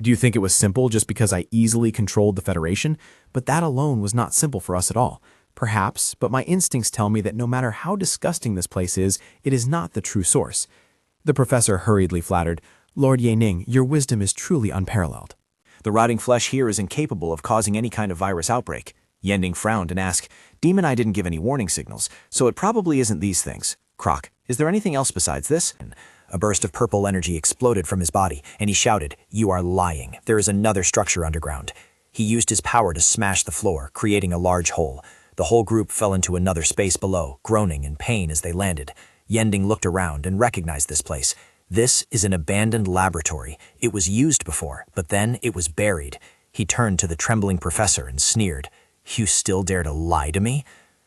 Do you think it was simple just because I easily controlled the Federation? But that alone was not simple for us at all. Perhaps, but my instincts tell me that no matter how disgusting this place is, it is not the true source. The professor hurriedly flattered, "Lord Ye Ning, your wisdom is truly unparalleled." The rotting flesh here is incapable of causing any kind of virus outbreak. Yending frowned and asked, "Demon Eye didn't give any warning signals, so it probably isn't these things. Croc, is there anything else besides this?" A burst of purple energy exploded from his body, and he shouted, "You are lying. There is another structure underground." He used his power to smash the floor, creating a large hole. The whole group fell into another space below, groaning in pain as they landed. Yending looked around and recognized this place. This is an abandoned laboratory. It was used before, but then it was buried. He turned to the trembling professor and sneered, "You still dare to lie to me?"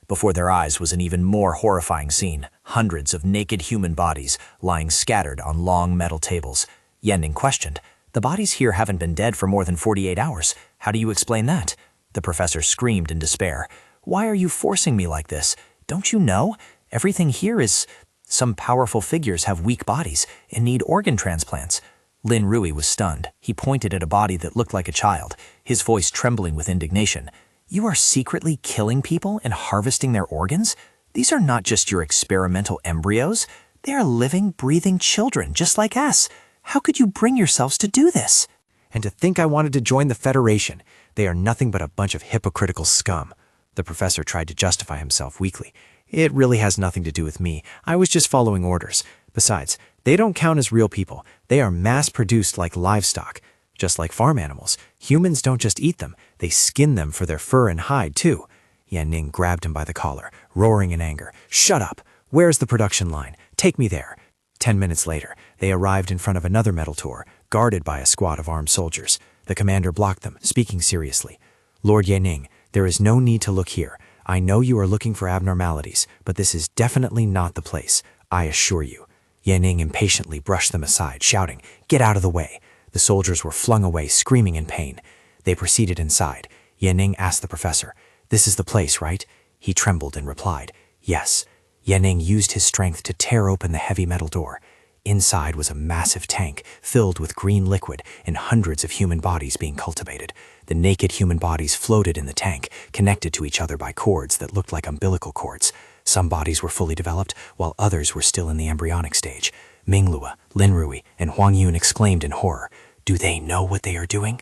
Before their eyes was an even more horrifying scene, hundreds of naked human bodies lying scattered on long metal tables. Yending questioned, "The bodies here haven't been dead for more than 48 hours. How do you explain that?" The professor screamed in despair, "Why are you forcing me like this? Don't you know? Everything here is... Some powerful figures have weak bodies and need organ transplants." Lin Rui was stunned. He pointed at a body that looked like a child, his voice trembling with indignation. "You are secretly killing people and harvesting their organs? These are not just your experimental embryos. They are living, breathing children just like us. How could you bring yourselves to do this?" "And to think I wanted to join the Federation. They are nothing but a bunch of hypocritical scum." The professor tried to justify himself weakly. "It really has nothing to do with me. I was just following orders. Besides, they don't count as real people. They are mass-produced like livestock. Just like farm animals, humans don't just eat them. They skin them for their fur and hide, too." Yan Ning grabbed him by the collar, roaring in anger. "Shut up! Where's the production line? Take me there." 10 minutes later, they arrived in front of another metal tour, guarded by a squad of armed soldiers. The commander blocked them, speaking seriously. "Lord Ye Ning, there is no need to look here. I know you are looking for abnormalities, but this is definitely not the place, I assure you." Ye Ning impatiently brushed them aside, shouting, "Get out of the way." The soldiers were flung away, screaming in pain. They proceeded inside. Ye Ning asked the professor, "This is the place, right?" He trembled and replied, "Yes." Ye Ning used his strength to tear open the heavy metal door. Inside was a massive tank filled with green liquid and hundreds of human bodies being cultivated. The naked human bodies floated in the tank, connected to each other by cords that looked like umbilical cords. Some bodies were fully developed, while others were still in the embryonic stage. Minglua, Lin Rui, and Huang Yun exclaimed in horror, "Do they know what they are doing?"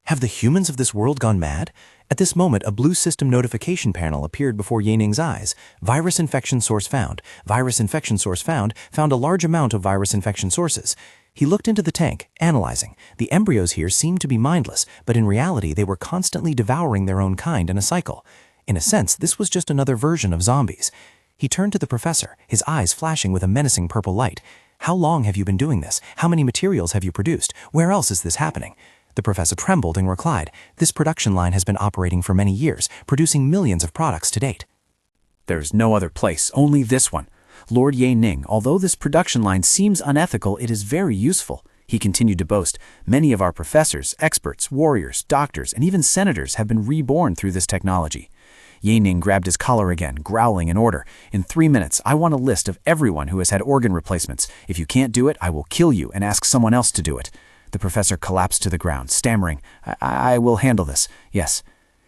Have the humans of this world gone mad? At this moment, a blue system notification panel appeared before Ye Ning's eyes. Virus infection source found. Virus infection source found. Found a large amount of virus infection sources. He looked into the tank, analyzing. The embryos here seemed to be mindless, but in reality they were constantly devouring their own kind in a cycle. In a sense, this was just another version of zombies. He turned to the professor, his eyes flashing with a menacing purple light. How long have you been doing this? How many materials have you produced? Where else is this happening? The professor trembled and replied, this production line has been operating for many years, producing millions of products to date. There's no other place, only this one. Lord Ye Ning, although this production line seems unethical, it is very useful. He continued to boast, many of our professors, experts, warriors, doctors, and even senators have been reborn through this technology. Ye Ning grabbed his collar again, growling an order. In 3 minutes, I want a list of everyone who has had organ replacements. If you can't do it, I will kill you and ask someone else to do it. The professor collapsed to the ground, stammering, I will handle this, yes.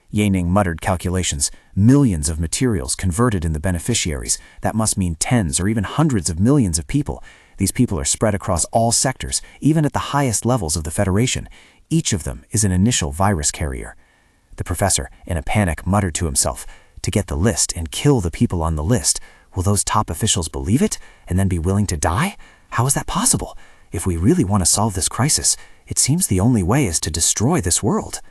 Ye Ning muttered calculations. Millions of materials converted in the beneficiaries. That must mean tens or even hundreds of millions of people. These people are spread across all sectors, even at the highest levels of the Federation. Each of them is an initial virus carrier. The professor, in a panic, muttered to himself, to get the list and kill the people on the list. Will those top officials believe it and then be willing to die? How is that possible? If we really want to solve this crisis, it seems the only way is to destroy this world.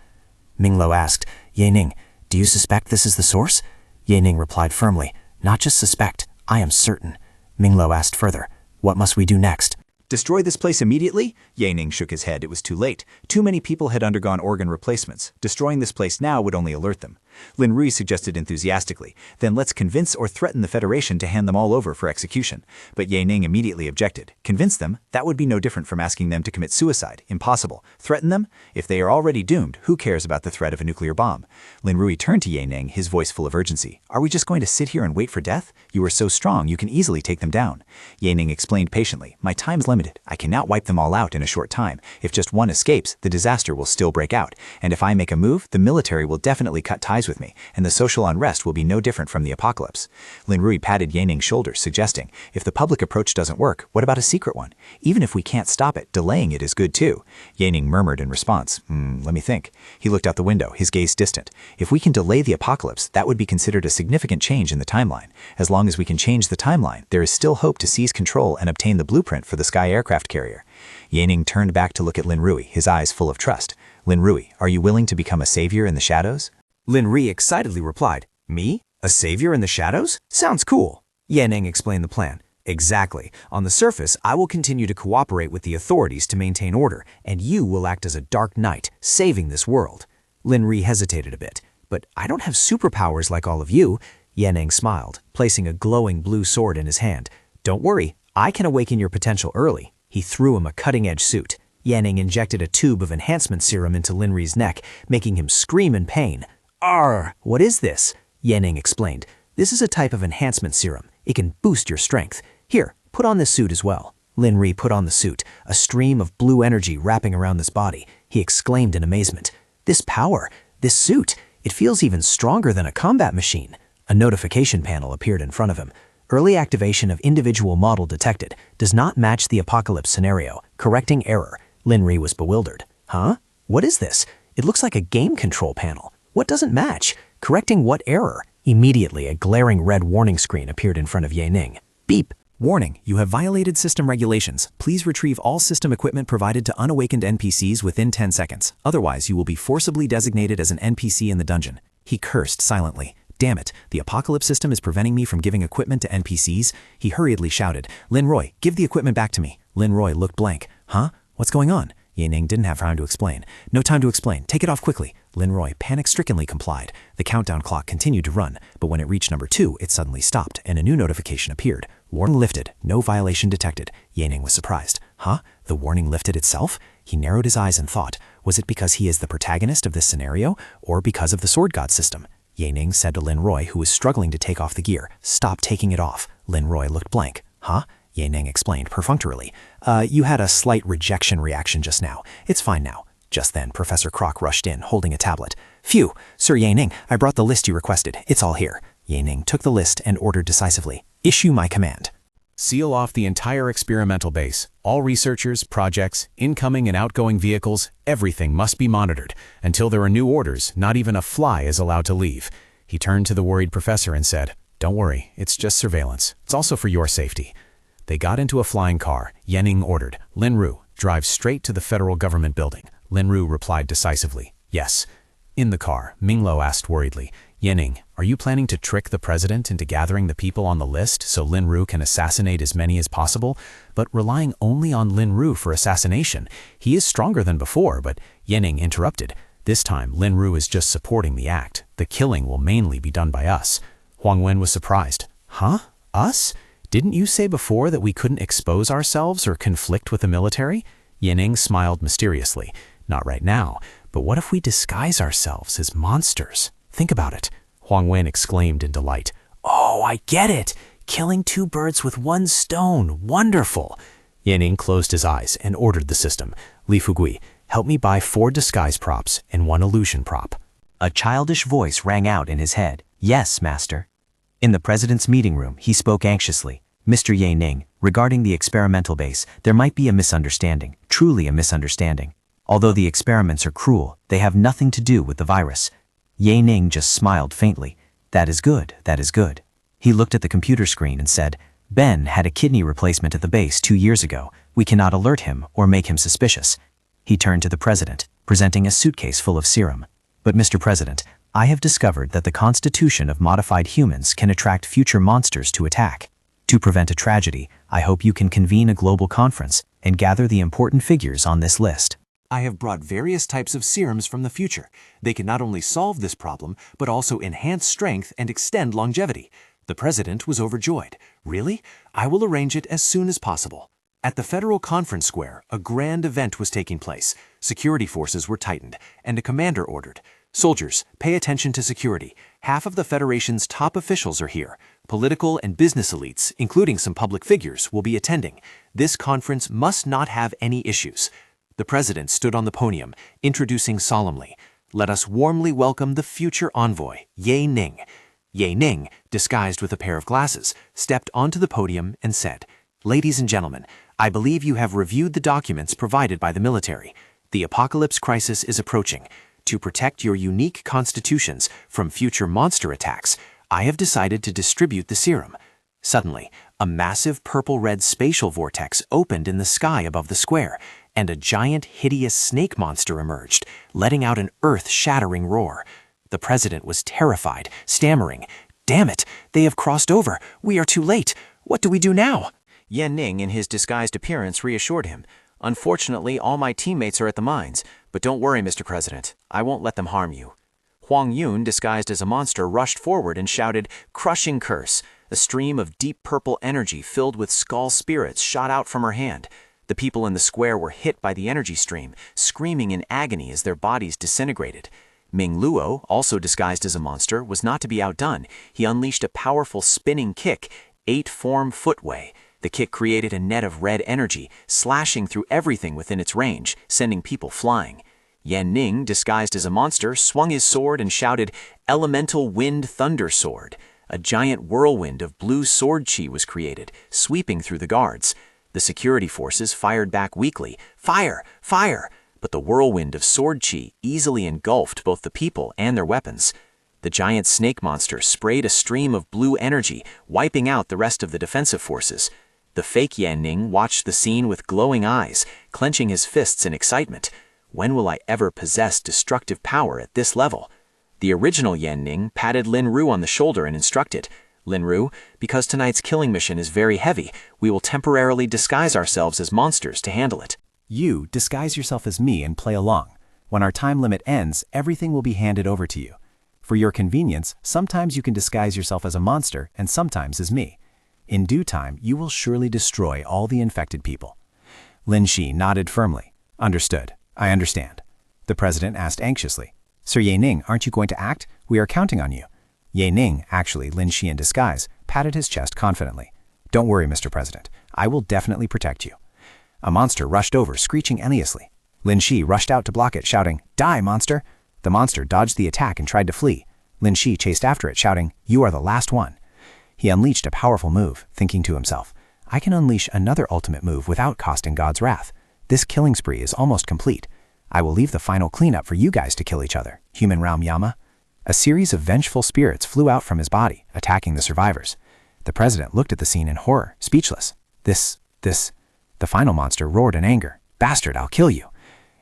Minglo asked, Ye Ning, do you suspect this is the source? Ye Ning replied firmly, not just suspect, I am certain. Minglo asked further, what must we do next? Destroy this place immediately? Ye Ning shook his head. It was too late. Too many people had undergone organ replacements. Destroying this place now would only alert them. Lin Rui suggested enthusiastically, then let's convince or threaten the Federation to hand them all over for execution. But Ye Ning immediately objected. Convince them? That would be no different from asking them to commit suicide. Impossible. Threaten them? If they are already doomed, who cares about the threat of a nuclear bomb? Lin Rui turned to Ye Ning, his voice full of urgency. Are we just going to sit here and wait for death? You are so strong, you can easily take them down. Ye Ning explained patiently, my time's limited. I cannot wipe them all out in a short time. If just one escapes, the disaster will still break out. And if I make a move, the military will definitely cut ties with me, and the social unrest will be no different from the apocalypse. Lin Rui patted Ye Ning's shoulders, suggesting, if the public approach doesn't work, what about a secret one? Even if we can't stop it, delaying it is good too. Ye Ning murmured in response, let me think. He looked out the window, his gaze distant. If we can delay the apocalypse, that would be considered a significant change in the timeline. As long as we can change the timeline, there is still hope to seize control and obtain the blueprint for the Sky aircraft carrier. Ye Ning turned back to look at Lin Rui, his eyes full of trust. Lin Rui, are you willing to become a savior in the shadows? Lin Rui excitedly replied, me? A savior in the shadows? Sounds cool. Ye Ning explained the plan. Exactly. On the surface, I will continue to cooperate with the authorities to maintain order, and you will act as a dark knight, saving this world. Lin Rui hesitated a bit. But I don't have superpowers like all of you. Ye Ning smiled, placing a glowing blue sword in his hand. Don't worry, I can awaken your potential early. He threw him a cutting-edge suit. Ye Ning injected a tube of enhancement serum into Lin Rui's neck, making him scream in pain. Arr! What is this? Ye Ning explained. This is a type of enhancement serum. It can boost your strength. Here, put on this suit as well. Lin Rui put on the suit, a stream of blue energy wrapping around this body. He exclaimed in amazement. This power, this suit, it feels even stronger than a combat machine. A notification panel appeared in front of him. Early activation of individual model detected. Does not match the apocalypse scenario. Correcting error. Lin Rui was bewildered. Huh? What is this? It looks like a game control panel. What doesn't match? Correcting what error? Immediately, a glaring red warning screen appeared in front of Ye Ning. Beep. Warning, you have violated system regulations. Please retrieve all system equipment provided to unawakened NPCs within 10 seconds. Otherwise, you will be forcibly designated as an NPC in the dungeon. He cursed silently. Damn it, the apocalypse system is preventing me from giving equipment to NPCs. He hurriedly shouted, Lin Rui, give the equipment back to me. Lin Rui looked blank. Huh? What's going on? Ye Ning didn't have time to explain. No time to explain. Take it off quickly. Lin Rui panic-strickenly complied. The countdown clock continued to run, but when it reached number 2, it suddenly stopped, and a new notification appeared. Warning lifted. No violation detected. Ye Ning was surprised. Huh? The warning lifted itself? He narrowed his eyes and thought, was it because he is the protagonist of this scenario, or because of the sword god system? Ye Ning said to Lin Rui, who was struggling to take off the gear, stop taking it off. Lin Rui looked blank. Huh? Ye Ning explained perfunctorily. You had a slight rejection reaction just now. It's fine now. Just then, Professor Croc rushed in, holding a tablet. Phew! Sir Ye Ning, I brought the list you requested. It's all here. Ye Ning took the list and ordered decisively. Issue my command. Seal off the entire experimental base. All researchers, projects, incoming and outgoing vehicles, everything must be monitored. Until there are new orders, not even a fly is allowed to leave. He turned to the worried professor and said, Don't worry, it's just surveillance. It's also for your safety. They got into a flying car. Ye Ning ordered, Lin Rui, drive straight to the federal government building. Lin Rui replied decisively, Yes. In the car, Minglo asked worriedly, Yanning, are you planning to trick the president into gathering the people on the list so Lin Ru can assassinate as many as possible? But relying only on Lin Ru for assassination, he is stronger than before, but Yanning interrupted. This time, Lin Ru is just supporting the act. The killing will mainly be done by us. Huang Wen was surprised. Huh? Us? Didn't you say before that we couldn't expose ourselves or conflict with the military? Yanning smiled mysteriously. Not right now, but what if we disguise ourselves as monsters? Think about it. Huang Wen exclaimed in delight. Oh, I get it! Killing two birds with one stone. Wonderful! Yanning closed his eyes and ordered the system. Li Fugui, help me buy 4 disguise props and 1 illusion prop. A childish voice rang out in his head. Yes, master. In the president's meeting room, he spoke anxiously. Mr. Yanning, regarding the experimental base, there might be a misunderstanding, truly a misunderstanding. Although the experiments are cruel, they have nothing to do with the virus. Yanning just smiled faintly. That is good, that is good. He looked at the computer screen and said, Ben had a kidney replacement at the base 2 years ago. We cannot alert him or make him suspicious. He turned to the president, presenting a suitcase full of serum. But Mr. President, I have discovered that the constitution of modified humans can attract future monsters to attack. To prevent a tragedy, I hope you can convene a global conference and gather the important figures on this list. I have brought various types of serums from the future. They can not only solve this problem, but also enhance strength and extend longevity. The president was overjoyed. Really? I will arrange it as soon as possible. At the Federal Conference Square, a grand event was taking place. Security forces were tightened, and a commander ordered, Soldiers, pay attention to security. Half of the Federation's top officials are here. Political and business elites, including some public figures, will be attending. This conference must not have any issues. The president stood on the podium, introducing solemnly, Let us warmly welcome the future envoy, Yanning. Yanning, disguised with a pair of glasses, stepped onto the podium and said, Ladies and gentlemen, I believe you have reviewed the documents provided by the military. The apocalypse crisis is approaching. To protect your unique constitutions from future monster attacks, I have decided to distribute the serum. Suddenly, a massive purple-red spatial vortex opened in the sky above the square, and a giant, hideous snake monster emerged, letting out an earth-shattering roar. The president was terrified, stammering, Damn it, they have crossed over. We are too late. What do we do now? Yanning, in his disguised appearance, reassured him. Unfortunately, all my teammates are at the mines, but don't worry, Mr. President. I won't let them harm you. Huang Yun, disguised as a monster, rushed forward and shouted, Crushing curse! A stream of deep purple energy filled with skull spirits shot out from her hand. The people in the square were hit by the energy stream, screaming in agony as their bodies disintegrated. Ming Luo, also disguised as a monster, was not to be outdone. He unleashed a powerful spinning kick, 8-form footway. The kick created a net of red energy, slashing through everything within its range, sending people flying. Yanning, disguised as a monster, swung his sword and shouted, Elemental Wind Thunder Sword. A giant whirlwind of blue sword chi was created, sweeping through the guards. The security forces fired back weakly, Fire! Fire! But the whirlwind of sword chi easily engulfed both the people and their weapons. The giant snake monster sprayed a stream of blue energy, wiping out the rest of the defensive forces. The fake Yanning watched the scene with glowing eyes, clenching his fists in excitement. When will I ever possess destructive power at this level? The original Yanning patted Lin Ru on the shoulder and instructed, Lin Ru, because tonight's killing mission is very heavy, we will temporarily disguise ourselves as monsters to handle it. You disguise yourself as me and play along. When our time limit ends, everything will be handed over to you. For your convenience, sometimes you can disguise yourself as a monster and sometimes as me. In due time, you will surely destroy all the infected people. Lin Shi nodded firmly. Understood. I understand. The president asked anxiously, Sir Yanning, aren't you going to act? We are counting on you. Yanning, actually Lin Shi in disguise, patted his chest confidently. Don't worry, Mr. President. I will definitely protect you. A monster rushed over, screeching enviously. Lin Shi rushed out to block it, shouting, Die, monster! The monster dodged the attack and tried to flee. Lin Shi chased after it, shouting, You are the last one. He unleashed a powerful move, thinking to himself, I can unleash another ultimate move without costing God's wrath. This killing spree is almost complete. I will leave the final cleanup for you guys to kill each other, human realm Yama. A series of vengeful spirits flew out from his body, attacking the survivors. The president looked at the scene in horror, speechless. The final monster roared in anger. Bastard, I'll kill you.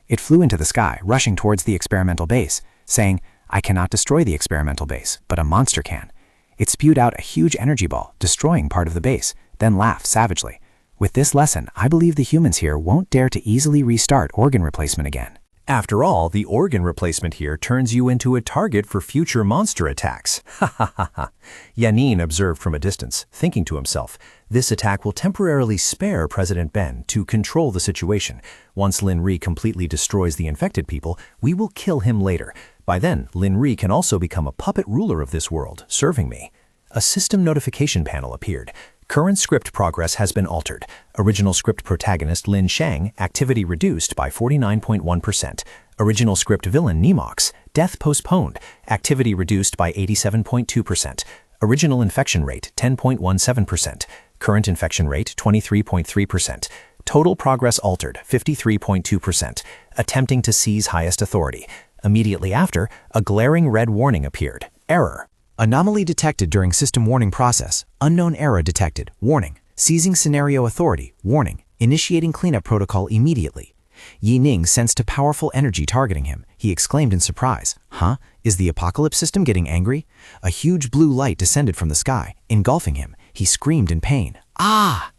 It flew into the sky, rushing towards the experimental base. saying, "I cannot destroy the experimental base, but a monster can." It spewed out a huge energy ball, destroying part of the base, then laughed savagely. With this lesson, I believe the humans here won't dare to easily restart organ replacement again. After all, the organ replacement here turns you into a target for future monster attacks. Ha ha ha ha. Yanin observed from a distance, thinking to himself, this attack will temporarily spare President Ben to control the situation. Once Lin Ri completely destroys the infected people, we will kill him later. By then, Lin Ri can also become a puppet ruler of this world, serving me. A system notification panel appeared. Current script progress has been altered. Original script protagonist Lin Shang, activity reduced by 49.1%. Original script villain Nemox, death postponed, activity reduced by 87.2%. Original infection rate 10.17%. Current infection rate 23.3%. Total progress altered 53.2%. Attempting to seize highest authority. Immediately after, a glaring red warning appeared. Error. Anomaly detected during system warning process. Unknown error detected. Warning. Seizing scenario authority. Warning. Initiating cleanup protocol immediately. Yi Ning sensed a powerful energy targeting him. He exclaimed in surprise. Huh? Is the apocalypse system getting angry? A huge blue light descended from the sky, engulfing him. He screamed in pain. Ah!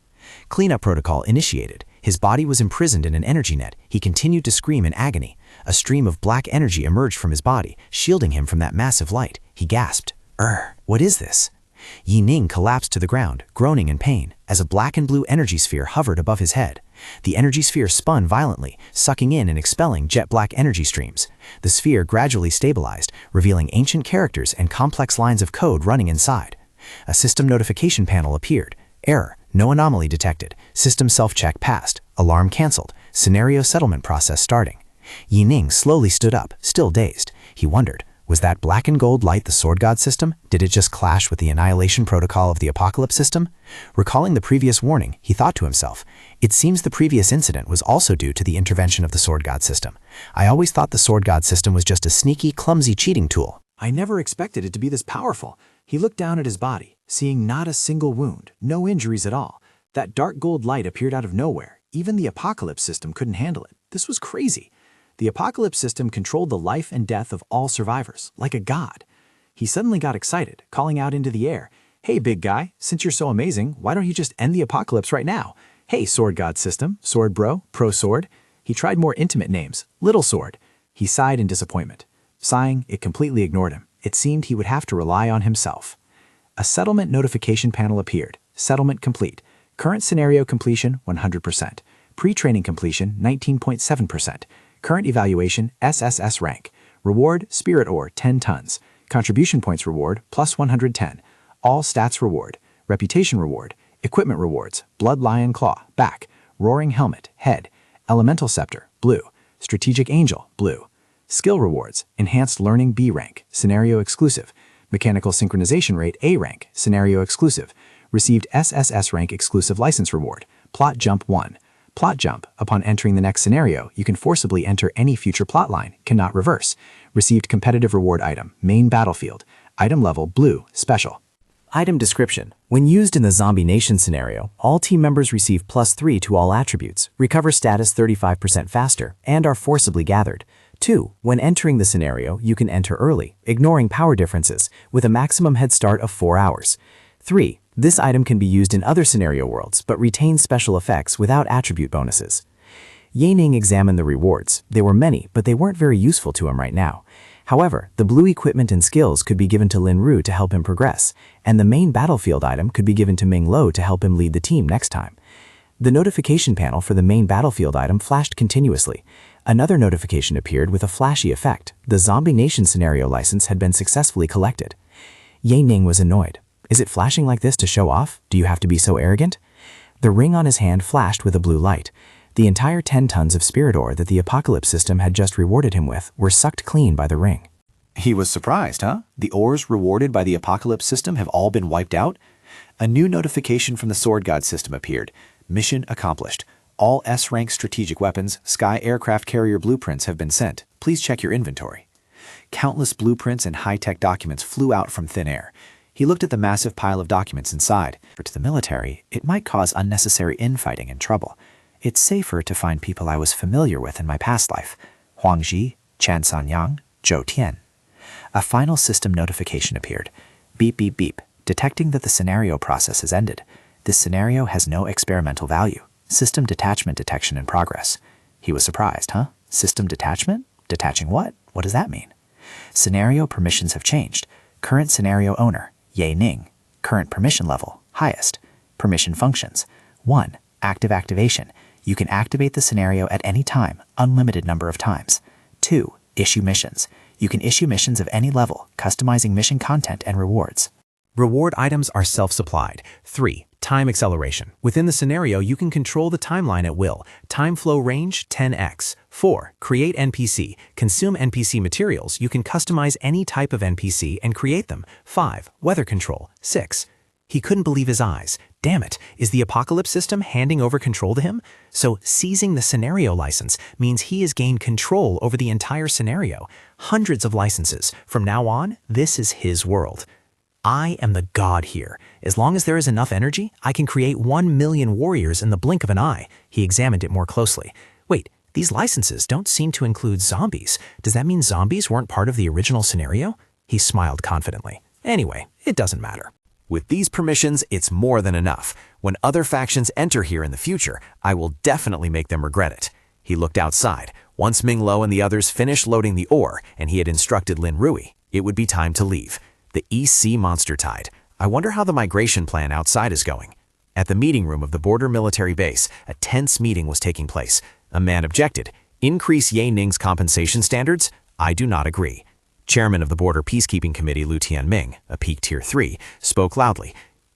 Cleanup protocol initiated. His body was imprisoned in an energy net. He continued to scream in agony. A stream of black energy emerged from his body, shielding him from that massive light. He gasped. What is this? Yi Ning collapsed to the ground, groaning in pain, as a black and blue energy sphere hovered above his head. The energy sphere spun violently, sucking in and expelling jet-black energy streams. The sphere gradually stabilized, revealing ancient characters and complex lines of code running inside. A system notification panel appeared. Error. No anomaly detected. System self-check passed. Alarm canceled. Scenario settlement process starting. Yi Ning slowly stood up, still dazed. He wondered, was that black and gold light the Sword God system? Did it just clash with the annihilation protocol of the Apocalypse system? Recalling the previous warning, he thought to himself, it seems the previous incident was also due to the intervention of the Sword God system. I always thought the Sword God system was just a sneaky, clumsy cheating tool. I never expected it to be this powerful. He looked down at his body, seeing not a single wound, no injuries at all. That dark gold light appeared out of nowhere. Even the Apocalypse system couldn't handle it. This was crazy. The Apocalypse system controlled the life and death of all survivors, like a god. He suddenly got excited, calling out into the air, "Hey, big guy, since you're so amazing, why don't you just end the apocalypse right now? Hey, Sword God system, Sword Bro, Pro Sword." He tried more intimate names, Little Sword. He sighed in disappointment. Sighing, it completely ignored him. It seemed he would have to rely on himself. A settlement notification panel appeared. Settlement complete. Current scenario completion, 100%. Pre-training completion, 19.7%. Current evaluation, SSS-Rank. Reward, Spirit Ore, 10 tons. Contribution points reward, plus 110. All stats reward. Reputation reward. Equipment rewards, Blood Lion Claw, back. Roaring Helmet, head. Elemental Scepter, blue. Strategic Angel, blue. Skill rewards, Enhanced Learning B rank, scenario exclusive. Mechanical Synchronization Rate A rank, scenario exclusive. Received SSS rank exclusive license reward, Plot Jump 1. Plot Jump, upon entering the next scenario, you can forcibly enter any future plot line, cannot reverse. Received competitive reward item, Main Battlefield. Item level, blue, special. Item description. When used in the Zombie Nation scenario, all team members receive +3 to all attributes, recover status 35% faster, and are forcibly gathered. 2. When entering the scenario, you can enter early, ignoring power differences, with a maximum head start of 4 hours. 3. This item can be used in other scenario worlds, but retains special effects without attribute bonuses. Ye Ning examined the rewards. They were many, but they weren't very useful to him right now. However, the blue equipment and skills could be given to Lin Ru to help him progress, and the main battlefield item could be given to Ming Lo to help him lead the team next time. The notification panel for the main battlefield item flashed continuously. Another notification appeared with a flashy effect. The Zombie Nation scenario license had been successfully collected. Ye Ning was annoyed. Is it flashing like this to show off? Do you have to be so arrogant? The ring on his hand flashed with a blue light. The entire 10 tons of spirit ore that the Apocalypse system had just rewarded him with were sucked clean by the ring. He was surprised, huh? The ores rewarded by the Apocalypse system have all been wiped out? A new notification from the Sword God system appeared. Mission accomplished. All S-rank strategic weapons, Sky aircraft carrier blueprints have been sent. Please check your inventory. Countless blueprints and high-tech documents flew out from thin air. He looked at the massive pile of documents inside. For to the military, it might cause unnecessary infighting and trouble. It's safer to find people I was familiar with in my past life. Huang Ji, Chan Sanyang, Zhou Tian. A final system notification appeared. Beep, beep, beep, detecting that the scenario process has ended. This scenario has no experimental value. System detachment detection in progress. He was surprised, huh? System detachment? Detaching what? What does that mean? Scenario permissions have changed. Current scenario owner, Ye Ning. Current permission level, highest. Permission functions. 1. Active activation. You can activate the scenario at any time, unlimited number of times. 2. Issue missions. You can issue missions of any level, customizing mission content and rewards. Reward items are self-supplied. 3. Time acceleration. Within the scenario, you can control the timeline at will. Time flow range 10x. 4. Create NPC. Consume NPC materials. You can customize any type of NPC and create them. 5. Weather control. 6. He couldn't believe his eyes. Damn it, is the Apocalypse system handing over control to him? So seizing the scenario license means he has gained control over the entire scenario. Hundreds of licenses. From now on, this is his world. I am the god here. As long as there is enough energy, I can create 1 million warriors in the blink of an eye. He examined it more closely. Wait, these licenses don't seem to include zombies. Does that mean zombies weren't part of the original scenario? He smiled confidently. Anyway, it doesn't matter. With these permissions, it's more than enough. When other factions enter here in the future, I will definitely make them regret it. He looked outside. Once Ming Lo and the others finished loading the ore, and he had instructed Lin Rui, it would be time to leave. The East Sea monster tide. I wonder how the migration plan outside is going. At the meeting room of the border military base, a tense meeting was taking place. A man objected. Increase Ye Ning's compensation standards? I do not agree. Chairman of the Border Peacekeeping Committee Lu Tianming, a peak Tier 3, spoke loudly.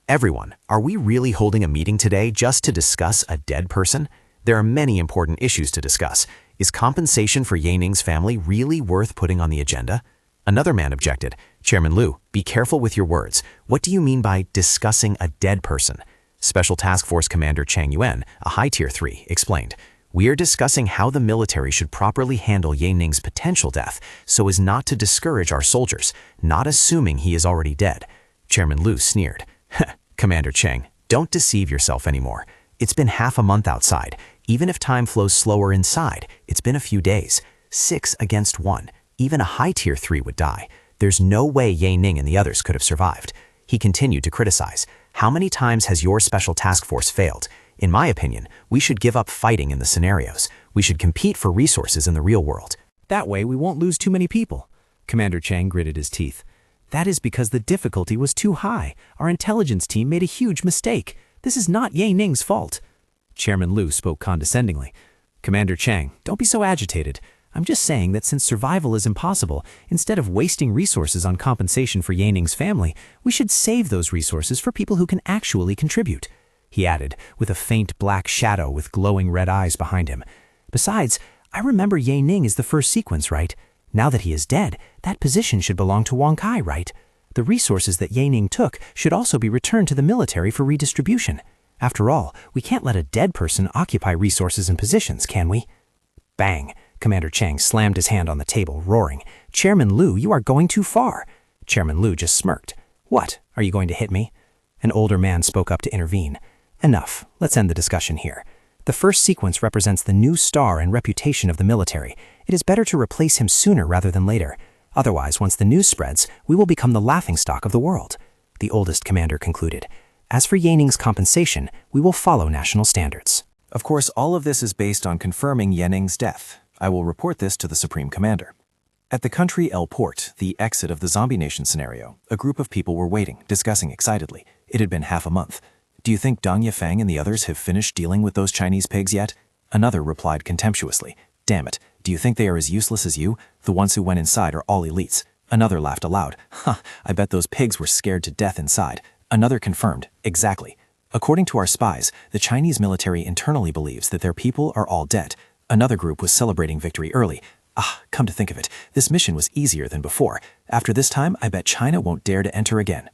Everyone, are we really holding a meeting today just to discuss a dead person? There are many important issues to discuss. Is compensation for Ye Ning's family really worth putting on the agenda? Another man objected. Chairman Lu, be careful with your words. What do you mean by discussing a dead person? Special Task Force Commander Chang Yuan, a high Tier 3, explained. We are discussing how the military should properly handle Ye Ning's potential death so as not to discourage our soldiers, not assuming he is already dead. Chairman Lu sneered. Commander Chang, don't deceive yourself anymore. It's been half a month outside. Even if time flows slower inside, it's been a few days. 6 against 1. Even a high Tier 3 would die. There's no way Ye Ning and the others could have survived. He continued to criticize. How many times has your special task force failed? In my opinion, we should give up fighting in the scenarios. We should compete for resources in the real world. That way we won't lose too many people. Commander Chang gritted his teeth. That is because the difficulty was too high. Our intelligence team made a huge mistake. This is not Ye Ning's fault. Chairman Lu spoke condescendingly. Commander Chang, don't be so agitated. I'm just saying that since survival is impossible, instead of wasting resources on compensation for Ye Ning's family, we should save those resources for people who can actually contribute. He added, with a faint black shadow with glowing red eyes behind him. Besides, I remember Ye Ning is the first sequence, right? Now that he is dead, that position should belong to Wang Kai, right? The resources that Ye Ning took should also be returned to the military for redistribution. After all, we can't let a dead person occupy resources and positions, can we? Bang! Commander Chang slammed his hand on the table, roaring, Chairman Lu, you are going too far. Chairman Lu just smirked. What, are you going to hit me? An older man spoke up to intervene. Enough, let's end the discussion here. The first sequence represents the new star and reputation of the military. It is better to replace him sooner rather than later. Otherwise, once the news spreads, we will become the laughingstock of the world. The oldest commander concluded. As for Ye Ning's compensation, we will follow national standards. Of course, all of this is based on confirming Ye Ning's death. I will report this to the Supreme Commander. At the country El Port, the exit of the Zombie Nation scenario, a group of people were waiting, discussing excitedly. It had been half a month. Do you think Deng Yifeng and the others have finished dealing with those Chinese pigs yet? Another replied contemptuously. Damn it, do you think they are as useless as you? The ones who went inside are all elites. Another laughed aloud. I bet those pigs were scared to death inside. Another confirmed. Exactly. According to our spies, the Chinese military internally believes that their people are all dead. Another group was celebrating victory early. Come to think of it, this mission was easier than before. After this time, I bet China won't dare to enter again.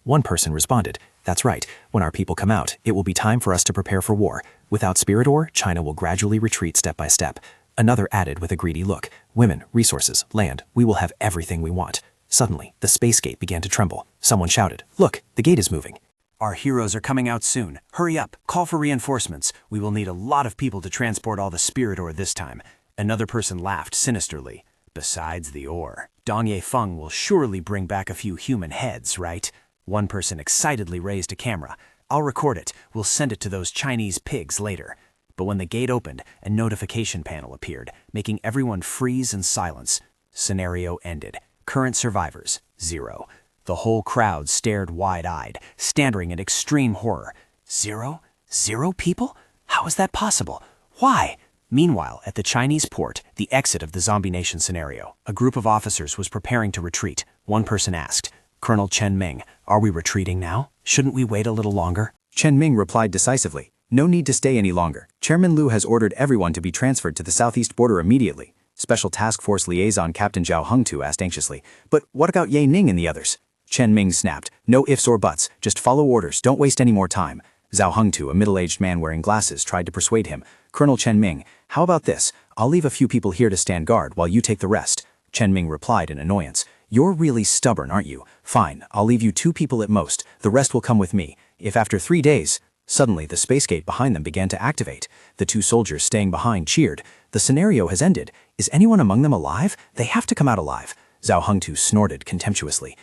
One person responded. That's right, when our people come out, it will be time for us to prepare for war. Without spirit ore, China will gradually retreat step by step. Another added with a greedy look. Women, resources, land, we will have everything we want. Suddenly, the space gate began to tremble. Someone shouted, Look, the gate is moving. Our heroes are coming out soon. Hurry up, call for reinforcements. We will need a lot of people to transport all the spirit ore this time. Another person laughed sinisterly. Besides the ore, Dong Ye-feng will surely bring back a few human heads, right? One person excitedly raised a camera. I'll record it. We'll send it to those Chinese pigs later. But when the gate opened, a notification panel appeared, making everyone freeze in silence. Scenario ended. Current survivors, 0. The whole crowd stared wide-eyed, staring in extreme horror. 0? 0 people? How is that possible? Why? Meanwhile, at the Chinese port, the exit of the Zombie Nation scenario, a group of officers was preparing to retreat. One person asked, Colonel Chen Ming, are we retreating now? Shouldn't we wait a little longer? Chen Ming replied decisively, no need to stay any longer. Chairman Liu has ordered everyone to be transferred to the southeast border immediately. Special Task Force Liaison Captain Zhao Hengtu asked anxiously, but what about Ye Ning and the others? Chen Ming snapped, no ifs or buts, just follow orders, don't waste any more time. Zhao Hengtu, a middle-aged man wearing glasses, tried to persuade him. Colonel Chen Ming, how about this? I'll leave a few people here to stand guard while you take the rest. Chen Ming replied in annoyance. You're really stubborn, aren't you? Fine, I'll leave you 2 people at most. The rest will come with me. If after 3 days... Suddenly, the space gate behind them began to activate. The 2 soldiers staying behind cheered. The scenario has ended. Is anyone among them alive? They have to come out alive. Zhao Hengtu snorted contemptuously.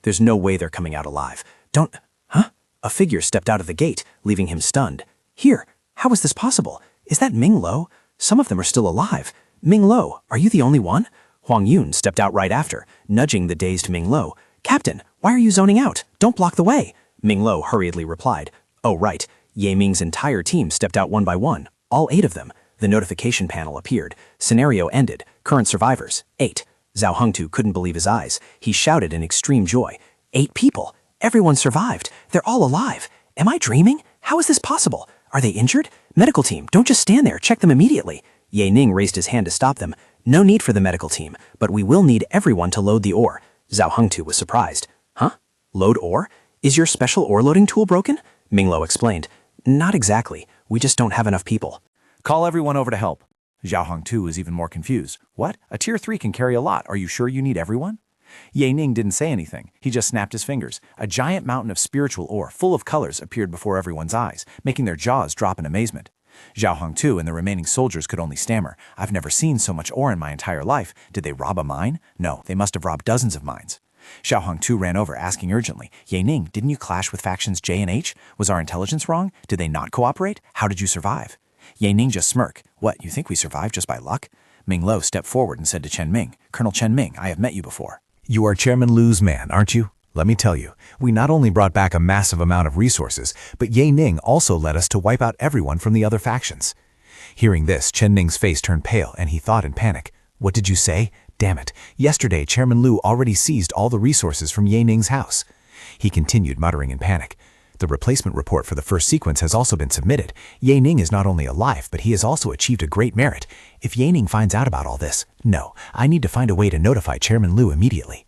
There's no way they're coming out alive. A figure stepped out of the gate, leaving him stunned. Here, how is this possible? Is that Ming Lo? Some of them are still alive. Ming Lo, are you the only one? Huang Yun stepped out right after, nudging the dazed Ming Lo. Captain, why are you zoning out? Don't block the way. Ming Lo hurriedly replied. Oh, right. Ye Ming's entire team stepped out one by one, all 8 of them. The notification panel appeared. Scenario ended. Current survivors, 8. Zhao Hengtu couldn't believe his eyes. He shouted in extreme joy. 8 people. Everyone survived. They're all alive. Am I dreaming? How is this possible? Are they injured? Medical team, don't just stand there. Check them immediately. Ye Ning raised his hand to stop them. No need for the medical team, but we will need everyone to load the ore. Zhao Hengtu was surprised. Huh? Load ore? Is your special ore loading tool broken? Ming Lo explained. Not exactly. We just don't have enough people. Call everyone over to help. Zhao Hengtu is even more confused. What? A tier 3 can carry a lot. Are you sure you need everyone? Ye Ning didn't say anything. He just snapped his fingers. A giant mountain of spiritual ore, full of colors, appeared before everyone's eyes, making their jaws drop in amazement. Zhao Hengtu and the remaining soldiers could only stammer. I've never seen so much ore in my entire life. Did they rob a mine? No, they must have robbed dozens of mines. Zhao Hengtu ran over, asking urgently, Ye Ning, didn't you clash with factions J and H? Was our intelligence wrong? Did they not cooperate? How did you survive? Ye Ning just smirked. What, you think we survived just by luck? Ming Lo stepped forward and said to Chen Ming, Colonel Chen Ming, I have met you before. You are Chairman Liu's man, aren't you? Let me tell you, we not only brought back a massive amount of resources, but Ye Ning also led us to wipe out everyone from the other factions. Hearing this, Chen Ning's face turned pale and he thought in panic. What did you say? Damn it. Yesterday, Chairman Liu already seized all the resources from Ye Ning's house. He continued, muttering in panic. The replacement report for the first sequence has also been submitted. Ye Ning is not only alive, but he has also achieved a great merit. If Ye Ning finds out about all this, no, I need to find a way to notify Chairman Liu immediately.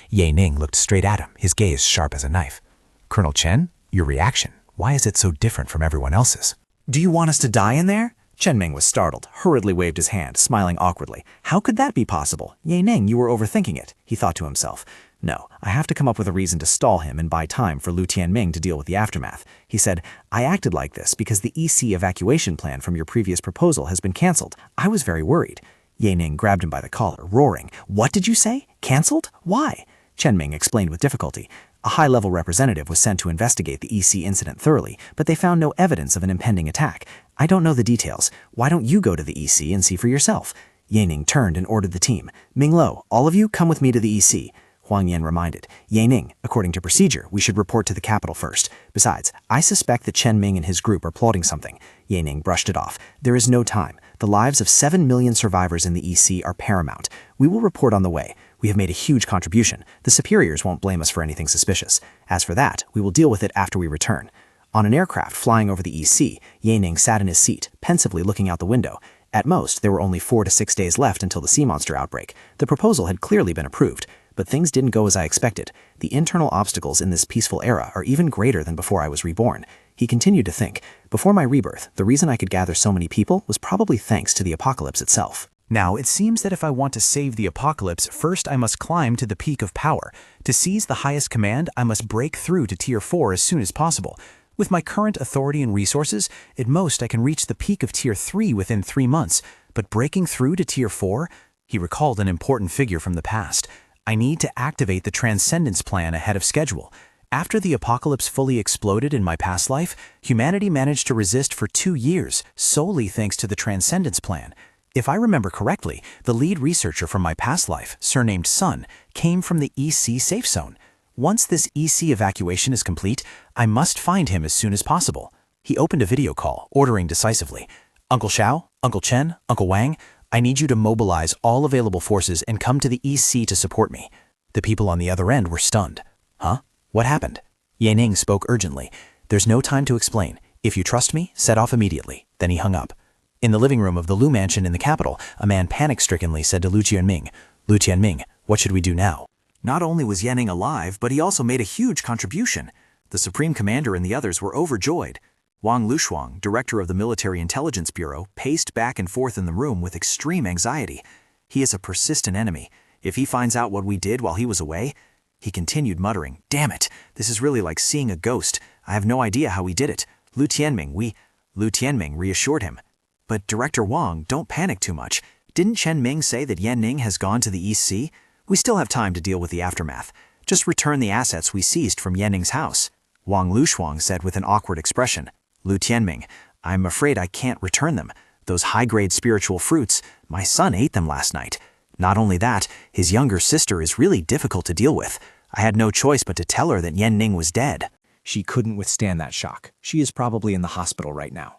Ye Ning looked straight at him, his gaze sharp as a knife. Colonel Chen, your reaction, why is it so different from everyone else's? Do you want us to die in there? Chen Ming was startled, hurriedly waved his hand, smiling awkwardly. How could that be possible? Ye Ning, you were overthinking it, he thought to himself. No, I have to come up with a reason to stall him and buy time for Liu Tianming to deal with the aftermath. He said, I acted like this because the EC evacuation plan from your previous proposal has been cancelled. I was very worried. Ye Ning grabbed him by the collar, roaring. What did you say? Cancelled? Why? Chen Ming explained with difficulty. A high-level representative was sent to investigate the EC incident thoroughly, but they found no evidence of an impending attack. I don't know the details. Why don't you go to the EC and see for yourself? Ye Ning turned and ordered the team. Ming Lo, all of you come with me to the EC. Huang Yan reminded. Ye Ning, according to procedure, we should report to the capital first. Besides, I suspect that Chen Ming and his group are plotting something. Ye Ning brushed it off. There is no time. The lives of 7 million survivors in the EC are paramount. We will report on the way. We have made a huge contribution. The superiors won't blame us for anything suspicious. As for that, we will deal with it after we return. On an aircraft flying over the EC, Ye Ning sat in his seat, pensively looking out the window. At most, there were only 4 to 6 days left until the sea monster outbreak. The proposal had clearly been approved, but things didn't go as I expected. The internal obstacles in this peaceful era are even greater than before I was reborn. He continued to think, before my rebirth, the reason I could gather so many people was probably thanks to the apocalypse itself. Now, it seems that if I want to save the apocalypse, first I must climb to the peak of power. To seize the highest command, I must break through to Tier 4 as soon as possible. With my current authority and resources, at most I can reach the peak of Tier 3 within 3 months, but breaking through to Tier 4? He recalled an important figure from the past. I need to activate the Transcendence Plan ahead of schedule. After the apocalypse fully exploded in my past life, humanity managed to resist for 2 years, solely thanks to the Transcendence Plan. If I remember correctly, the lead researcher from my past life, surnamed Sun, came from the EC safe zone. Once this EC evacuation is complete, I must find him as soon as possible. He opened a video call, ordering decisively, Uncle Xiao, Uncle Chen, Uncle Wang, I need you to mobilize all available forces and come to the EC to support me. The people on the other end were stunned. Huh? What happened? Yaning spoke urgently. There's no time to explain. If you trust me, set off immediately. Then he hung up. In the living room of the Lu mansion in the capital, a man panic-strickenly said to Lu Tianming, Lu Tianming, what should we do now? Not only was Yaning alive, but he also made a huge contribution. The Supreme Commander and the others were overjoyed. Wang Lushuang, director of the Military Intelligence Bureau, paced back and forth in the room with extreme anxiety. He is a persistent enemy. If he finds out what we did while he was away... He continued muttering, Damn it, this is really like seeing a ghost. I have no idea how we did it. Lu Tianming reassured him. But Director Wang, don't panic too much. Didn't Chen Ming say that Yan Ning has gone to the EC? We still have time to deal with the aftermath. Just return the assets we seized from Yan Ning's house. Wang Lushuang said with an awkward expression. Lu Tianming, I'm afraid I can't return them. Those high-grade spiritual fruits, my son ate them last night. Not only that, his younger sister is really difficult to deal with. I had no choice but to tell her that Yan Ning was dead. She couldn't withstand that shock. She is probably in the hospital right now.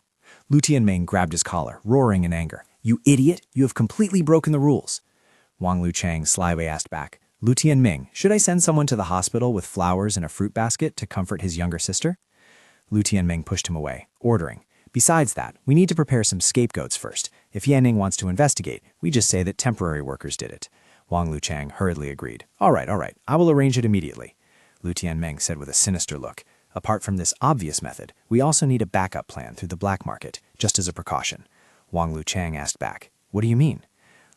Lu Tianming grabbed his collar, roaring in anger. You idiot, you have completely broken the rules. Wang Luchang slyly asked back, Lu Tianming, should I send someone to the hospital with flowers and a fruit basket to comfort his younger sister? Lu Tianming pushed him away, ordering, Besides that, we need to prepare some scapegoats first. If Yanning wants to investigate, we just say that temporary workers did it. Wang Luchang hurriedly agreed. All right, I will arrange it immediately. Lu Tianming said with a sinister look. Apart from this obvious method, we also need a backup plan through the black market, just as a precaution. Wang Luchang asked back, What do you mean?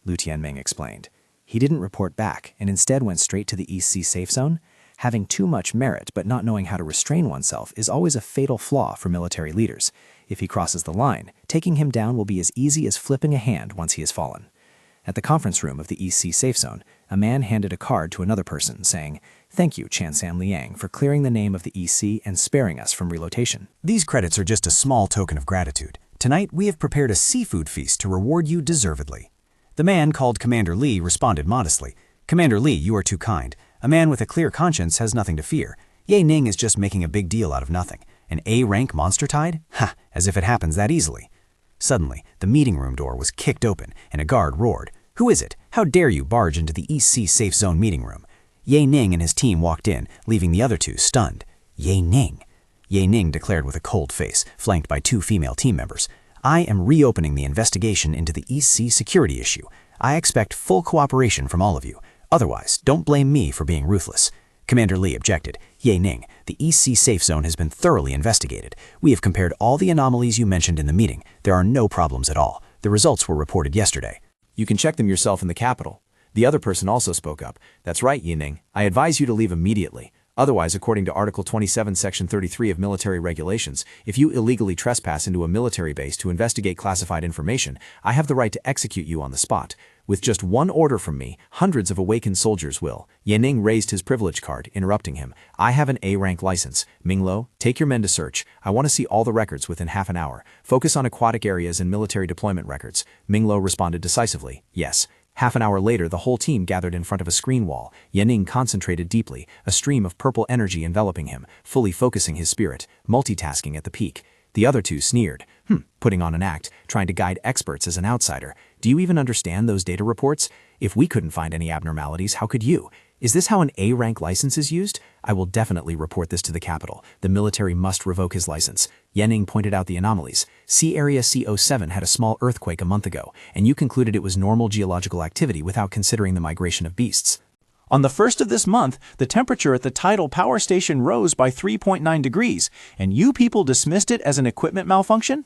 Lu Tianming explained. He didn't report back and instead went straight to the EC safe zone. Having too much merit but not knowing how to restrain oneself is always a fatal flaw for military leaders. If he crosses the line, taking him down will be as easy as flipping a hand once he has fallen. At the conference room of the EC safe zone, a man handed a card to another person, saying, Thank you, Chansam Liang, for clearing the name of the EC and sparing us from relocation. These credits are just a small token of gratitude. Tonight, we have prepared a seafood feast to reward you deservedly. The man called Commander Li responded modestly. Commander Li, you are too kind. A man with a clear conscience has nothing to fear. Ye Ning is just making a big deal out of nothing. An A-rank monster tide? Ha, as if it happens that easily. Suddenly, the meeting room door was kicked open, and a guard roared, Who is it? How dare you barge into the EC Safe Zone meeting room? Ye Ning and his team walked in, leaving the other two stunned. Ye Ning. Ye Ning declared with a cold face, flanked by two female team members. I am reopening the investigation into the EC security issue. I expect full cooperation from all of you. Otherwise, don't blame me for being ruthless. Commander Li objected. Ye Ning, the EC Safe Zone has been thoroughly investigated. We have compared all the anomalies you mentioned in the meeting. There are no problems at all. The results were reported yesterday. You can check them yourself in the capital. The other person also spoke up. That's right, Yining. I advise you to leave immediately. Otherwise, according to Article 27, Section 33 of Military Regulations, if you illegally trespass into a military base to investigate classified information, I have the right to execute you on the spot. With just one order from me, hundreds of awakened soldiers will. Yining raised his privilege card, interrupting him. I have an A-rank license. Minglo, take your men to search. I want to see all the records within half an hour. Focus on aquatic areas and military deployment records. Minglo responded decisively, yes. Half an hour later, the whole team gathered in front of a screen wall. Yining concentrated deeply, a stream of purple energy enveloping him, fully focusing his spirit, multitasking at the peak. The other two sneered. Putting on an act, trying to guide experts as an outsider. Do you even understand those data reports? If we couldn't find any abnormalities, how could you? Is this how an A-rank license is used? I will definitely report this to the capital. The military must revoke his license. Yining pointed out the anomalies. Sea Area C07 had a small earthquake a month ago, and you concluded it was normal geological activity without considering the migration of beasts. On the 1st of this month, the temperature at the tidal power station rose by 3.9 degrees, and you people dismissed it as an equipment malfunction?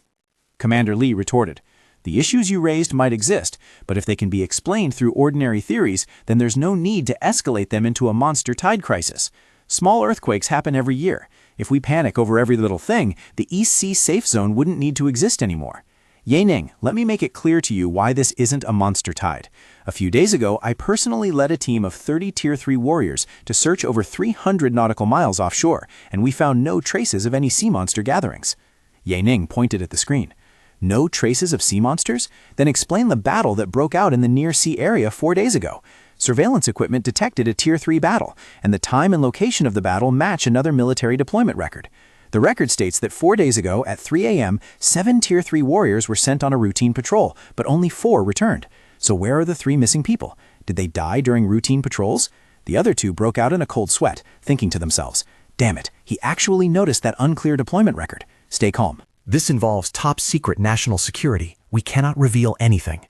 Commander Li retorted, The issues you raised might exist, but if they can be explained through ordinary theories, then there's no need to escalate them into a monster tide crisis. Small earthquakes happen every year. If we panic over every little thing, the EC safe zone wouldn't need to exist anymore. Yining, let me make it clear to you why this isn't a monster tide. A few days ago, I personally led a team of 30 Tier 3 warriors to search over 300 nautical miles offshore, and we found no traces of any sea monster gatherings. Ye Ning pointed at the screen. No traces of sea monsters? Then explain the battle that broke out in the near-sea area 4 days ago. Surveillance equipment detected a Tier 3 battle, and the time and location of the battle match another military deployment record. The record states that 4 days ago at 3 a.m., 7 Tier 3 warriors were sent on a routine patrol, but only 4 returned. So where are the 3 missing people? Did they die during routine patrols? The other 2 broke out in a cold sweat, thinking to themselves, "Damn it, he actually noticed that unclear deployment record. Stay calm." This involves top-secret national security. We cannot reveal anything.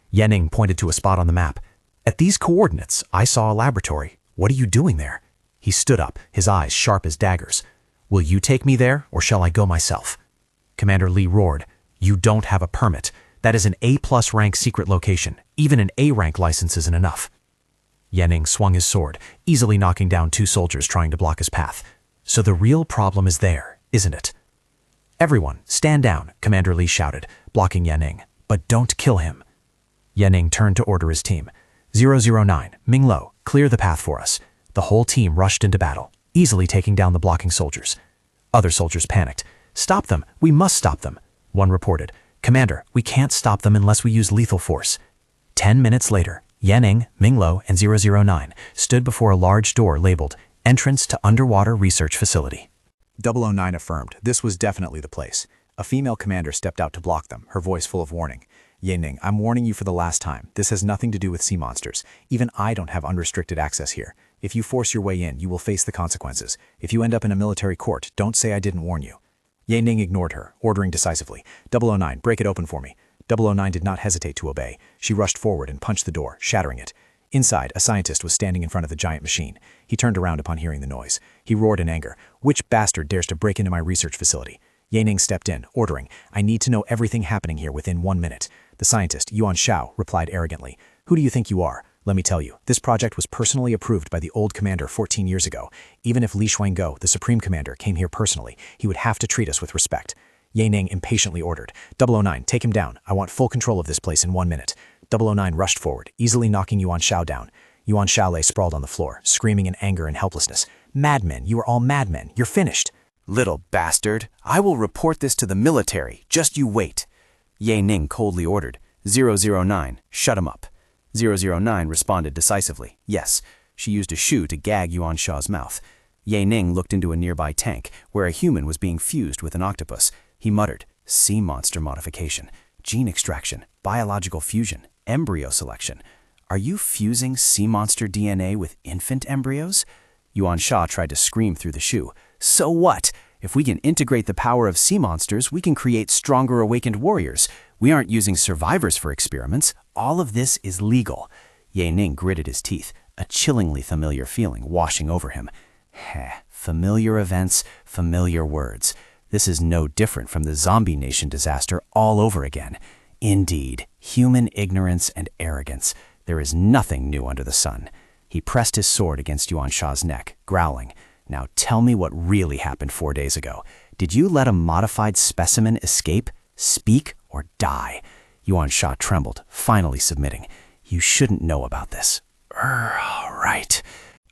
Ye Ning pointed to a spot on the map. At these coordinates, I saw a laboratory. What are you doing there? He stood up, his eyes sharp as daggers. Will you take me there, or shall I go myself? Commander Lee roared. You don't have a permit. That is an A+ rank secret location. Even an A rank license isn't enough. Ye Ning swung his sword, easily knocking down 2 soldiers trying to block his path. So the real problem is there, isn't it? Everyone, stand down, Commander Lee shouted, blocking Ye Ning. But don't kill him. Ye Ning turned to order his team. 009, Ming Lo, clear the path for us. The whole team rushed into battle, easily taking down the blocking soldiers. Other soldiers panicked. Stop them, we must stop them. One reported, Commander, we can't stop them unless we use lethal force. 10 minutes later, Ye Ning, Ming Lo, and 009 stood before a large door labeled Entrance to Underwater Research Facility. 009 affirmed this was definitely the place. A female commander stepped out to block them, her voice full of warning. Ye Ning, I'm warning you for the last time. This has nothing to do with sea monsters. Even I don't have unrestricted access here. If you force your way in, you will face the consequences. If you end up in a military court, don't say I didn't warn you. Ye Ning ignored her, ordering decisively. 009, break it open for me. 009 did not hesitate to obey. She rushed forward and punched the door, shattering it. Inside, a scientist was standing in front of the giant machine. He turned around upon hearing the noise. He roared in anger. Which bastard dares to break into my research facility? Ye Ning stepped in, ordering, I need to know everything happening here within 1 minute. The scientist, Yuan Shao, replied arrogantly. Who do you think you are? Let me tell you, this project was personally approved by the old commander 14 years ago. Even if Li Shuanggo, the supreme commander, came here personally, he would have to treat us with respect. Ye Ning impatiently ordered, 009, take him down. I want full control of this place in 1 minute. 009 rushed forward, easily knocking Yuan Shao down. Yuan Shao lay sprawled on the floor, screaming in anger and helplessness. Madmen, you are all madmen. You're finished. Little bastard, I will report this to the military. Just you wait. Ye Ning coldly ordered, 009, shut him up. 009 responded decisively, yes. She used a shoe to gag Yuan Shao's mouth. Ye Ning looked into a nearby tank, where a human was being fused with an octopus. He muttered, sea monster modification, gene extraction, biological fusion, embryo selection. Are you fusing sea monster DNA with infant embryos? Yuan Sha tried to scream through the shoe. So what? If we can integrate the power of sea monsters, we can create stronger awakened warriors. We aren't using survivors for experiments. All of this is legal. Ye Ning gritted his teeth, a chillingly familiar feeling washing over him. Familiar events, familiar words. This is no different from the Zombie Nation disaster all over again. Indeed, human ignorance and arrogance. There is nothing new under the sun. He pressed his sword against Yuan Sha's neck, growling, Now tell me what really happened 4 days ago. Did you let a modified specimen escape? Speak or die? Yuan Sha trembled, finally submitting. You shouldn't know about this. All right.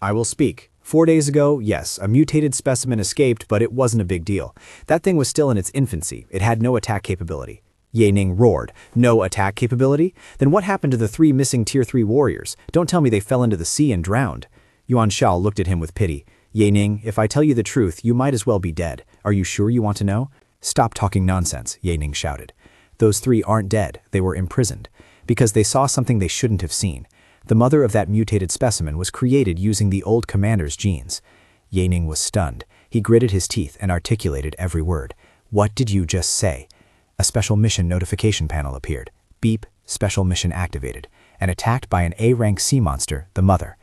I will speak. 4 days ago, yes, a mutated specimen escaped, but it wasn't a big deal. That thing was still in its infancy. It had no attack capability. Ye Ning roared. No attack capability? Then what happened to the 3 missing Tier 3 warriors? Don't tell me they fell into the sea and drowned. Yuan Shao looked at him with pity. Ye Ning, if I tell you the truth, you might as well be dead. Are you sure you want to know? Stop talking nonsense, Ye Ning shouted. Those 3 aren't dead. They were imprisoned. Because they saw something they shouldn't have seen. The mother of that mutated specimen was created using the old commander's genes. Ye Ning was stunned. He gritted his teeth and articulated every word. What did you just say? A special mission notification panel appeared. Beep, special mission activated. And attacked by an A-rank sea monster, the mother.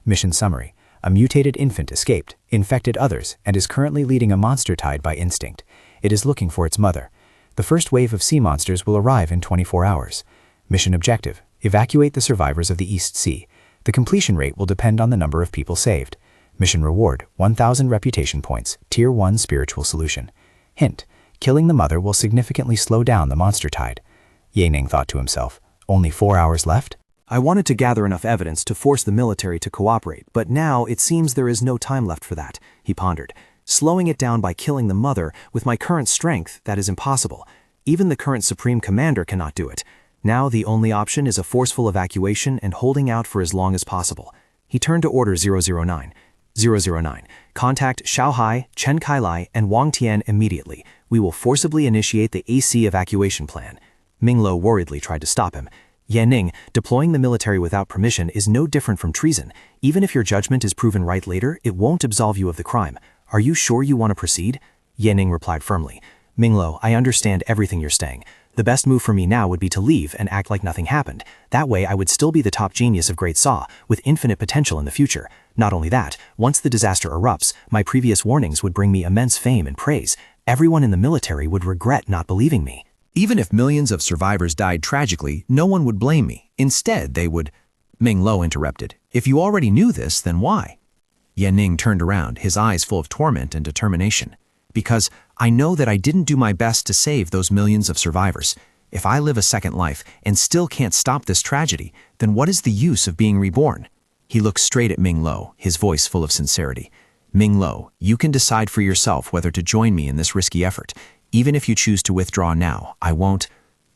Mission summary. A mutated infant escaped, infected others, and is currently leading a monster tide by instinct. It is looking for its mother. The first wave of sea monsters will arrive in 24 hours. Mission objective. Evacuate the survivors of the East Sea. The completion rate will depend on the number of people saved. Mission reward, 1,000 reputation points, Tier 1 spiritual solution. Hint, killing the mother will significantly slow down the monster tide. Ye Ning thought to himself, only 4 hours left? I wanted to gather enough evidence to force the military to cooperate, but now it seems there is no time left for that, he pondered. Slowing it down by killing the mother, with my current strength, that is impossible. Even the current Supreme Commander cannot do it. Now the only option is a forceful evacuation and holding out for as long as possible. He turned to Order 009. 009. Contact Xiaohai, Chen Kailai, and Wang Tian immediately. We will forcibly initiate the AC evacuation plan. Minglo worriedly tried to stop him. Yanning, deploying the military without permission is no different from treason. Even if your judgment is proven right later, it won't absolve you of the crime. Are you sure you want to proceed? Yanning replied firmly. Minglo, I understand everything you're saying. The best move for me now would be to leave and act like nothing happened. That way I would still be the top genius of Great Saw, with infinite potential in the future. Not only that, once the disaster erupts, my previous warnings would bring me immense fame and praise. Everyone in the military would regret not believing me. Even if millions of survivors died tragically, no one would blame me. Instead, they would— Ming Lo interrupted. If you already knew this, then why? Yanning turned around, his eyes full of torment and determination. Because I know that I didn't do my best to save those millions of survivors. If I live a second life and still can't stop this tragedy, then what is the use of being reborn? He looked straight at Ming Lo, his voice full of sincerity. Ming Lo, you can decide for yourself whether to join me in this risky effort. Even if you choose to withdraw now, I won't—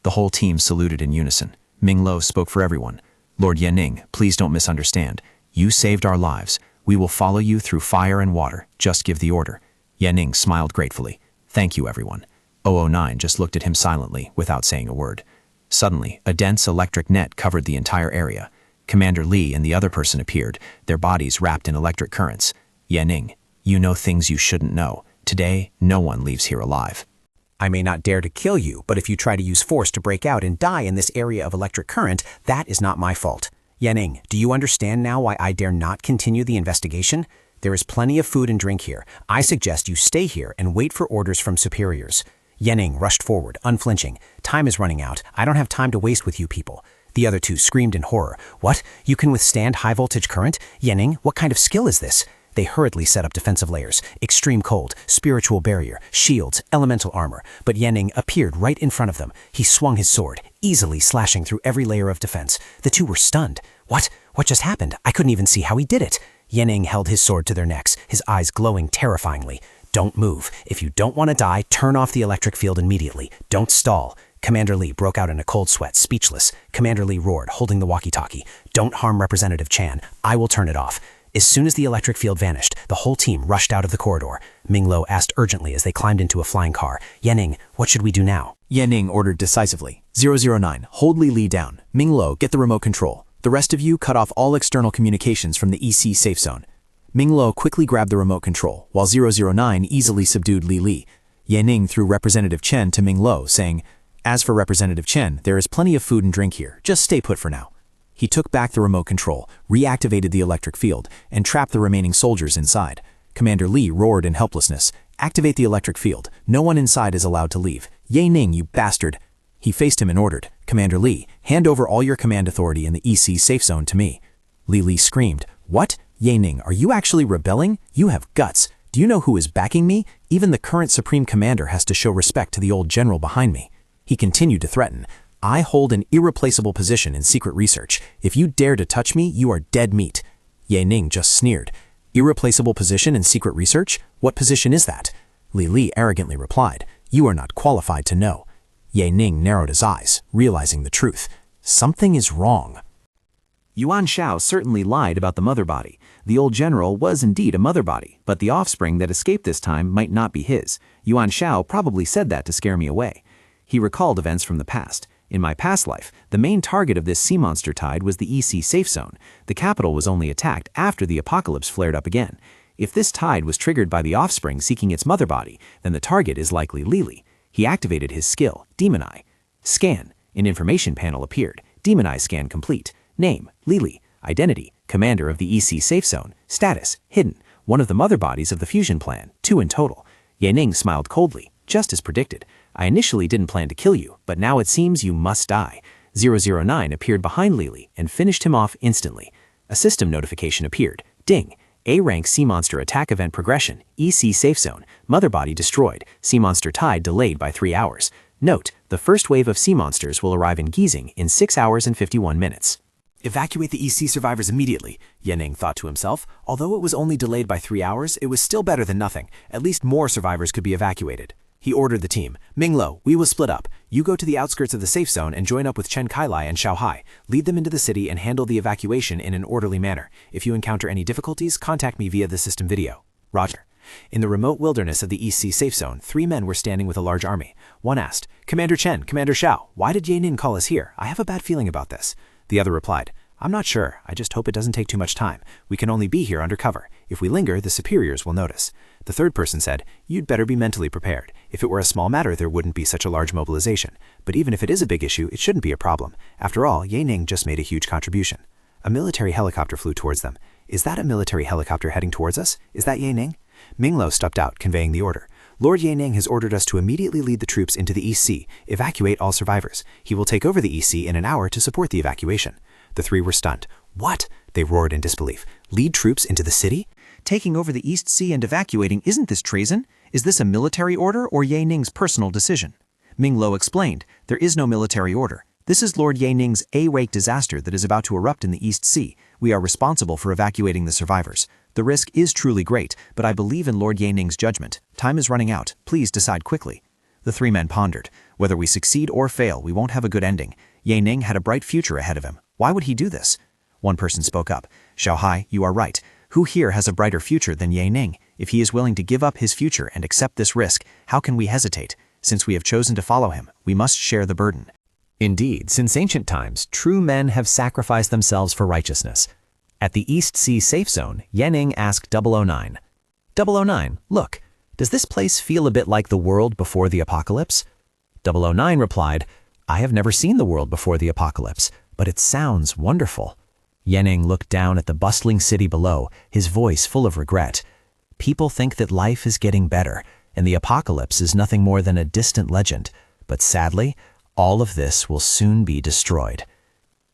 The whole team saluted in unison. Ming Lo spoke for everyone. Lord Yanning, please don't misunderstand. You saved our lives. We will follow you through fire and water. Just give the order. Yanning smiled gratefully. Thank you, everyone. 009 just looked at him silently, without saying a word. Suddenly, a dense electric net covered the entire area. Commander Li and the other person appeared, their bodies wrapped in electric currents. Yanning, you know things you shouldn't know. Today, no one leaves here alive. I may not dare to kill you, but if you try to use force to break out and die in this area of electric current, that is not my fault. Yanning, do you understand now why I dare not continue the investigation? There is plenty of food and drink here. I suggest you stay here and wait for orders from superiors. Yanning rushed forward, unflinching. Time is running out. I don't have time to waste with you people. The other two screamed in horror. What? You can withstand high-voltage current? Yanning, what kind of skill is this? They hurriedly set up defensive layers, extreme cold, spiritual barrier, shields, elemental armor. But Yanning appeared right in front of them. He swung his sword, easily slashing through every layer of defense. The two were stunned. What? What just happened? I couldn't even see how he did it. Yanning held his sword to their necks, his eyes glowing terrifyingly. Don't move. If you don't want to die, turn off the electric field immediately. Don't stall. Commander Li broke out in a cold sweat, speechless. Commander Li roared, holding the walkie-talkie. Don't harm Representative Chan. I will turn it off. As soon as the electric field vanished, the whole team rushed out of the corridor. Ming Lo asked urgently as they climbed into a flying car. Yanning, what should we do now? Yanning ordered decisively. 009, hold Li down. Ming Lo, get the remote control. The rest of you cut off all external communications from the EC safe zone. Ming Lo quickly grabbed the remote control, while 009 easily subdued Li. Yanning threw Representative Chen to Ming Lo, saying, As for Representative Chen, there is plenty of food and drink here. Just stay put for now. He took back the remote control, reactivated the electric field, and trapped the remaining soldiers inside. Commander Li roared in helplessness. Activate the electric field. No one inside is allowed to leave. Yanning, you bastard! He faced him and ordered, Commander Li, hand over all your command authority in the EC safe zone to me. Li screamed, What? Yanning, are you actually rebelling? You have guts. Do you know who is backing me? Even the current Supreme Commander has to show respect to the old general behind me. He continued to threaten, I hold an irreplaceable position in secret research. If you dare to touch me, you are dead meat. Yanning just sneered. Irreplaceable position in secret research? What position is that? Li arrogantly replied, You are not qualified to know. Yanning narrowed his eyes, realizing the truth. Something is wrong. Yuan Shao certainly lied about the mother body. The old general was indeed a mother body, but the offspring that escaped this time might not be his. Yuan Shao probably said that to scare me away. He recalled events from the past. In my past life, the main target of this sea monster tide was the EC safe zone. The capital was only attacked after the apocalypse flared up again. If this tide was triggered by the offspring seeking its mother body, then the target is likely Li. He activated his skill, Demon Eye. Scan. An information panel appeared. Demon Eye scan complete. Name, Li. Identity, commander of the EC safe zone. Status, hidden. One of the mother bodies of the fusion plan, 2 in total. Yanning smiled coldly, just as predicted. I initially didn't plan to kill you, but now it seems you must die. 009 appeared behind Li and finished him off instantly. A system notification appeared. Ding. A-rank sea monster attack event progression. EC safe zone. Mother body destroyed. Sea monster tide delayed by 3 hours. Note, the first wave of sea monsters will arrive in Giesing in 6 hours and 51 minutes. Evacuate the EC survivors immediately, Yanning thought to himself. Although it was only delayed by 3 hours, it was still better than nothing. At least more survivors could be evacuated. He ordered the team. Minglo, we will split up. You go to the outskirts of the safe zone and join up with Chen Kailai and Xiaohai. Lead them into the city and handle the evacuation in an orderly manner. If you encounter any difficulties, contact me via the system video. Roger. In the remote wilderness of the EC safe zone, 3 men were standing with a large army. One asked, Commander Chen, Commander Xiao, why did Ye Nin call us here? I have a bad feeling about this. The other replied, I'm not sure. I just hope it doesn't take too much time. We can only be here under cover. If we linger, the superiors will notice. The third person said, you'd better be mentally prepared. If it were a small matter, there wouldn't be such a large mobilization. But even if it is a big issue, it shouldn't be a problem. After all, Ye Ning just made a huge contribution. A military helicopter flew towards them. Is that a military helicopter heading towards us? Is that Ye Ning? Minglo stepped out, conveying the order. Lord Ye Ning has ordered us to immediately lead the troops into the EC, evacuate all survivors. He will take over the EC in an hour to support the evacuation. The 3 were stunned. What? They roared in disbelief. Lead troops into the city? Taking over the East Sea and evacuating, isn't this treason? Is this a military order or Ye Ning's personal decision? Minglo explained, there is no military order. This is Lord Ye Ning's A-wake disaster that is about to erupt in the East Sea. We are responsible for evacuating the survivors. The risk is truly great, but I believe in Lord Ye Ning's judgment. Time is running out. Please decide quickly. The 3 men pondered. Whether we succeed or fail, we won't have a good ending. Ye Ning had a bright future ahead of him. Why would he do this? One person spoke up. Xiaohai, you are right. Who here has a brighter future than Ye Ning? If he is willing to give up his future and accept this risk, how can we hesitate? Since we have chosen to follow him, we must share the burden. Indeed, since ancient times, true men have sacrificed themselves for righteousness. At the East Sea safe zone, Ye Ning asked 009. 009, look, does this place feel a bit like the world before the apocalypse? 009 replied, I have never seen the world before the apocalypse, but it sounds wonderful. Ye Ning looked down at the bustling city below, his voice full of regret. People think that life is getting better, and the apocalypse is nothing more than a distant legend. But sadly, all of this will soon be destroyed.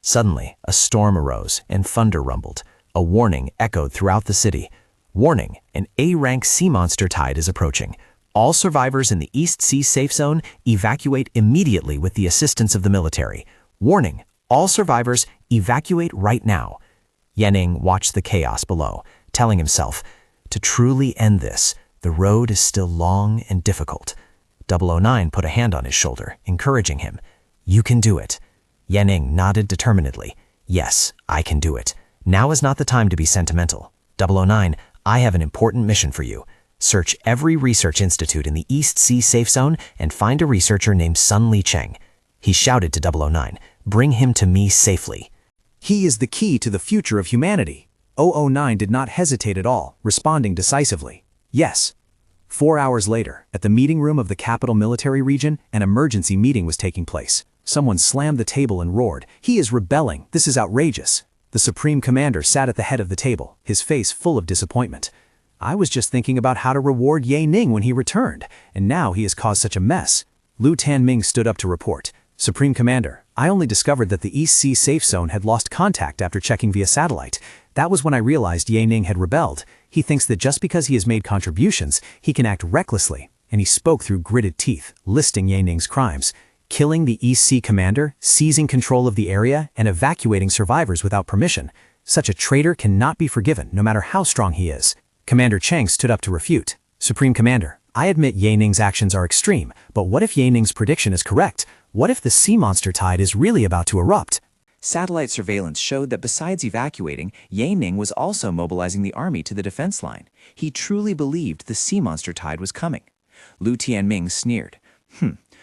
Suddenly, a storm arose and thunder rumbled. A warning echoed throughout the city. Warning, an A-rank sea monster tide is approaching. All survivors in the East Sea safe zone evacuate immediately with the assistance of the military. Warning, all survivors evacuate right now. Ye Ning watched the chaos below, telling himself, to truly end this, the road is still long and difficult. 009 put a hand on his shoulder, encouraging him. You can do it. Ye Ning nodded determinedly. Yes, I can do it. Now is not the time to be sentimental. 009, I have an important mission for you. Search every research institute in the East Sea safe zone and find a researcher named Sun Li Cheng. He shouted to 009, bring him to me safely. He is the key to the future of humanity. 009 did not hesitate at all, responding decisively. Yes. 4 hours later, at the meeting room of the capital military region, an emergency meeting was taking place. Someone slammed the table and roared, he is rebelling, this is outrageous. The Supreme Commander sat at the head of the table, his face full of disappointment. I was just thinking about how to reward Ye Ning when he returned, and now he has caused such a mess. Lu Tanming stood up to report. Supreme Commander, I only discovered that the East Sea safe zone had lost contact after checking via satellite. That was when I realized Ye Ning had rebelled. He thinks that just because he has made contributions, he can act recklessly, and he spoke through gritted teeth, listing Ye Ning's crimes. Killing the East Sea commander, seizing control of the area, and evacuating survivors without permission. Such a traitor cannot be forgiven, no matter how strong he is. Commander Cheng stood up to refute. Supreme Commander, I admit Ye Ning's actions are extreme, but what if Ye Ning's prediction is correct? What if the sea monster tide is really about to erupt? Satellite surveillance showed that besides evacuating, Ye Ning was also mobilizing the army to the defense line. He truly believed the sea monster tide was coming. Lu Tianming sneered.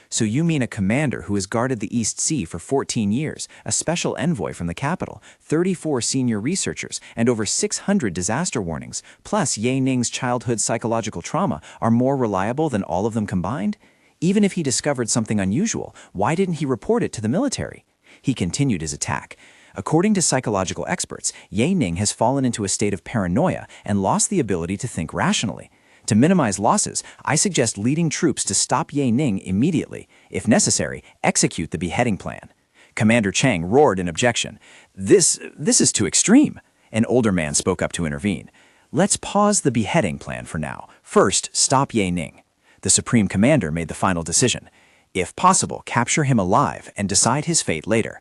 So you mean a commander who has guarded the East Sea for 14 years, a special envoy from the capital, 34 senior researchers, and over 600 disaster warnings, plus Ye Ning's childhood psychological trauma are more reliable than all of them combined? Even if he discovered something unusual, why didn't he report it to the military? He continued his attack. According to psychological experts, Ye Ning has fallen into a state of paranoia and lost the ability to think rationally. To minimize losses, I suggest leading troops to stop Ye Ning immediately. If necessary, execute the beheading plan. Commander Cheng roared in objection. This is too extreme. An older man spoke up to intervene. Let's pause the beheading plan for now. First, stop Ye Ning. The Supreme Commander made the final decision. If possible, capture him alive and decide his fate later.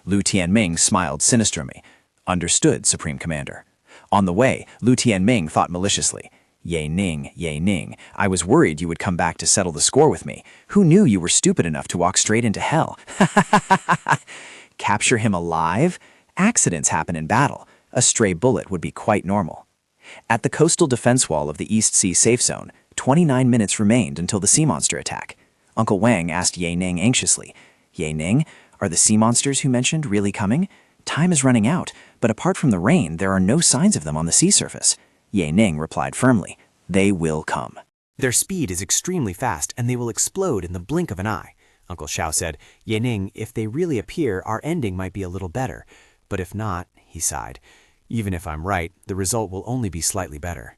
Lu Tianming smiled sinisterly. Understood, Supreme Commander. On the way, Lu Tianming thought maliciously. Ye Ning, I was worried you would come back to settle the score with me. Who knew you were stupid enough to walk straight into hell? Capture him alive? Accidents happen in battle. A stray bullet would be quite normal. At the coastal defense wall of the East Sea safe zone, 29 minutes remained until the sea monster attack. Uncle Wang asked Ye Ning anxiously, Ye Ning, are the sea monsters who mentioned really coming? Time is running out, but apart from the rain, there are no signs of them on the sea surface. Ye Ning replied firmly, they will come. Their speed is extremely fast, and they will explode in the blink of an eye. Uncle Xiao said, Ye Ning, if they really appear, our ending might be a little better. But if not, he sighed, even if I'm right, the result will only be slightly better.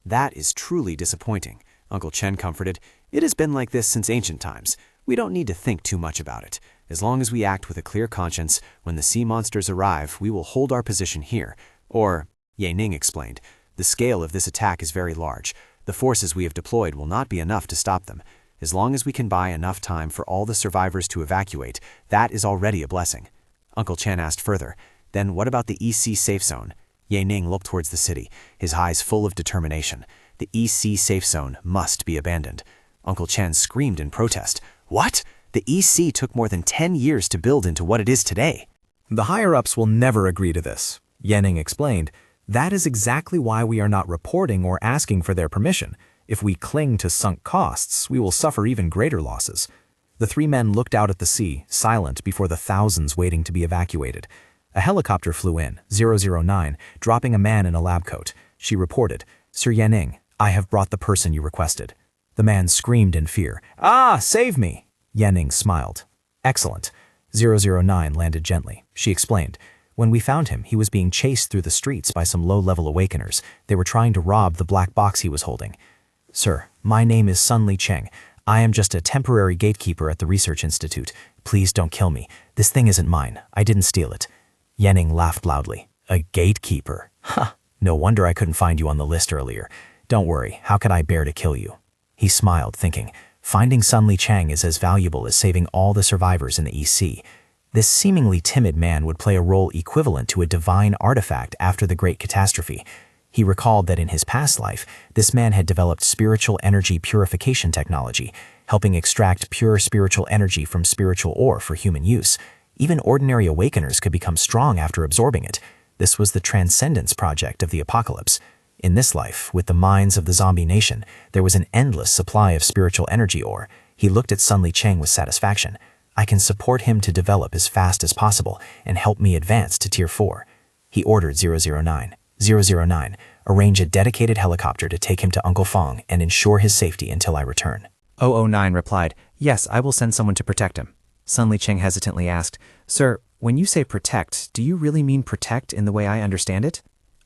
That is truly disappointing. Uncle Chen comforted, it has been like this since ancient times. We don't need to think too much about it. As long as we act with a clear conscience, when the sea monsters arrive, we will hold our position here. Or, Ye Ning explained, the scale of this attack is very large. The forces we have deployed will not be enough to stop them. As long as we can buy enough time for all the survivors to evacuate, that is already a blessing. Uncle Chen asked further, then what about the EC safe zone? Ye Ning looked towards the city, his eyes full of determination. The EC safe zone must be abandoned. Uncle Chen screamed in protest. What? The EC took more than 10 years to build into what it is today. The higher-ups will never agree to this, Ye Ning explained. That is exactly why we are not reporting or asking for their permission. If we cling to sunk costs, we will suffer even greater losses. The three men looked out at the sea, silent before the thousands waiting to be evacuated. A helicopter flew in, 009, dropping a man in a lab coat. She reported, Sir Ye Ning, I have brought the person you requested. The man screamed in fear. Ah, save me! Ye Ning smiled. Excellent. 009 landed gently. She explained, when we found him, he was being chased through the streets by some low-level awakeners. They were trying to rob the black box he was holding. Sir, my name is Sun Li Cheng. I am just a temporary gatekeeper at the Research Institute. Please don't kill me. This thing isn't mine. I didn't steal it. Ye Ning laughed loudly. A gatekeeper? Ha! No wonder I couldn't find you on the list earlier. Don't worry, how could I bear to kill you? He smiled, thinking, finding Sun Li Cheng is as valuable as saving all the survivors in the EC. This seemingly timid man would play a role equivalent to a divine artifact after the Great Catastrophe. He recalled that in his past life, this man had developed spiritual energy purification technology, helping extract pure spiritual energy from spiritual ore for human use. Even ordinary awakeners could become strong after absorbing it. This was the Transcendence Project of the Apocalypse. In this life, with the minds of the zombie nation, there was an endless supply of spiritual energy ore. He looked at Sun Li Cheng with satisfaction. I can support him to develop as fast as possible and help me advance to Tier 4. He ordered 009. 009, arrange a dedicated helicopter to take him to Uncle Fong and ensure his safety until I return. 009 replied, yes, I will send someone to protect him. Sun Li Cheng hesitantly asked, Sir, when you say protect, do you really mean protect in the way I understand it?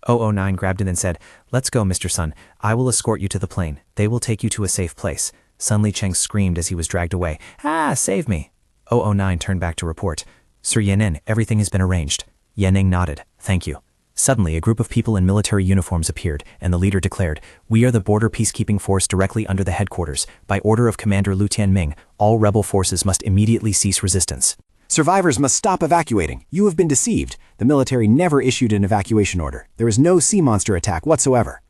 009 grabbed him and said, let's go, Mr. Sun. I will escort you to the plane. They will take you to a safe place. Sun Li Cheng screamed as he was dragged away. Ah, save me. 009 turned back to report. Sir Ye Ning, everything has been arranged. Ye Ning nodded. Thank you. Suddenly, a group of people in military uniforms appeared, and the leader declared, we are the border peacekeeping force directly under the headquarters. By order of Commander Lu Tianming, all rebel forces must immediately cease resistance. Survivors must stop evacuating. You have been deceived. The military never issued an evacuation order. There is no sea monster attack whatsoever.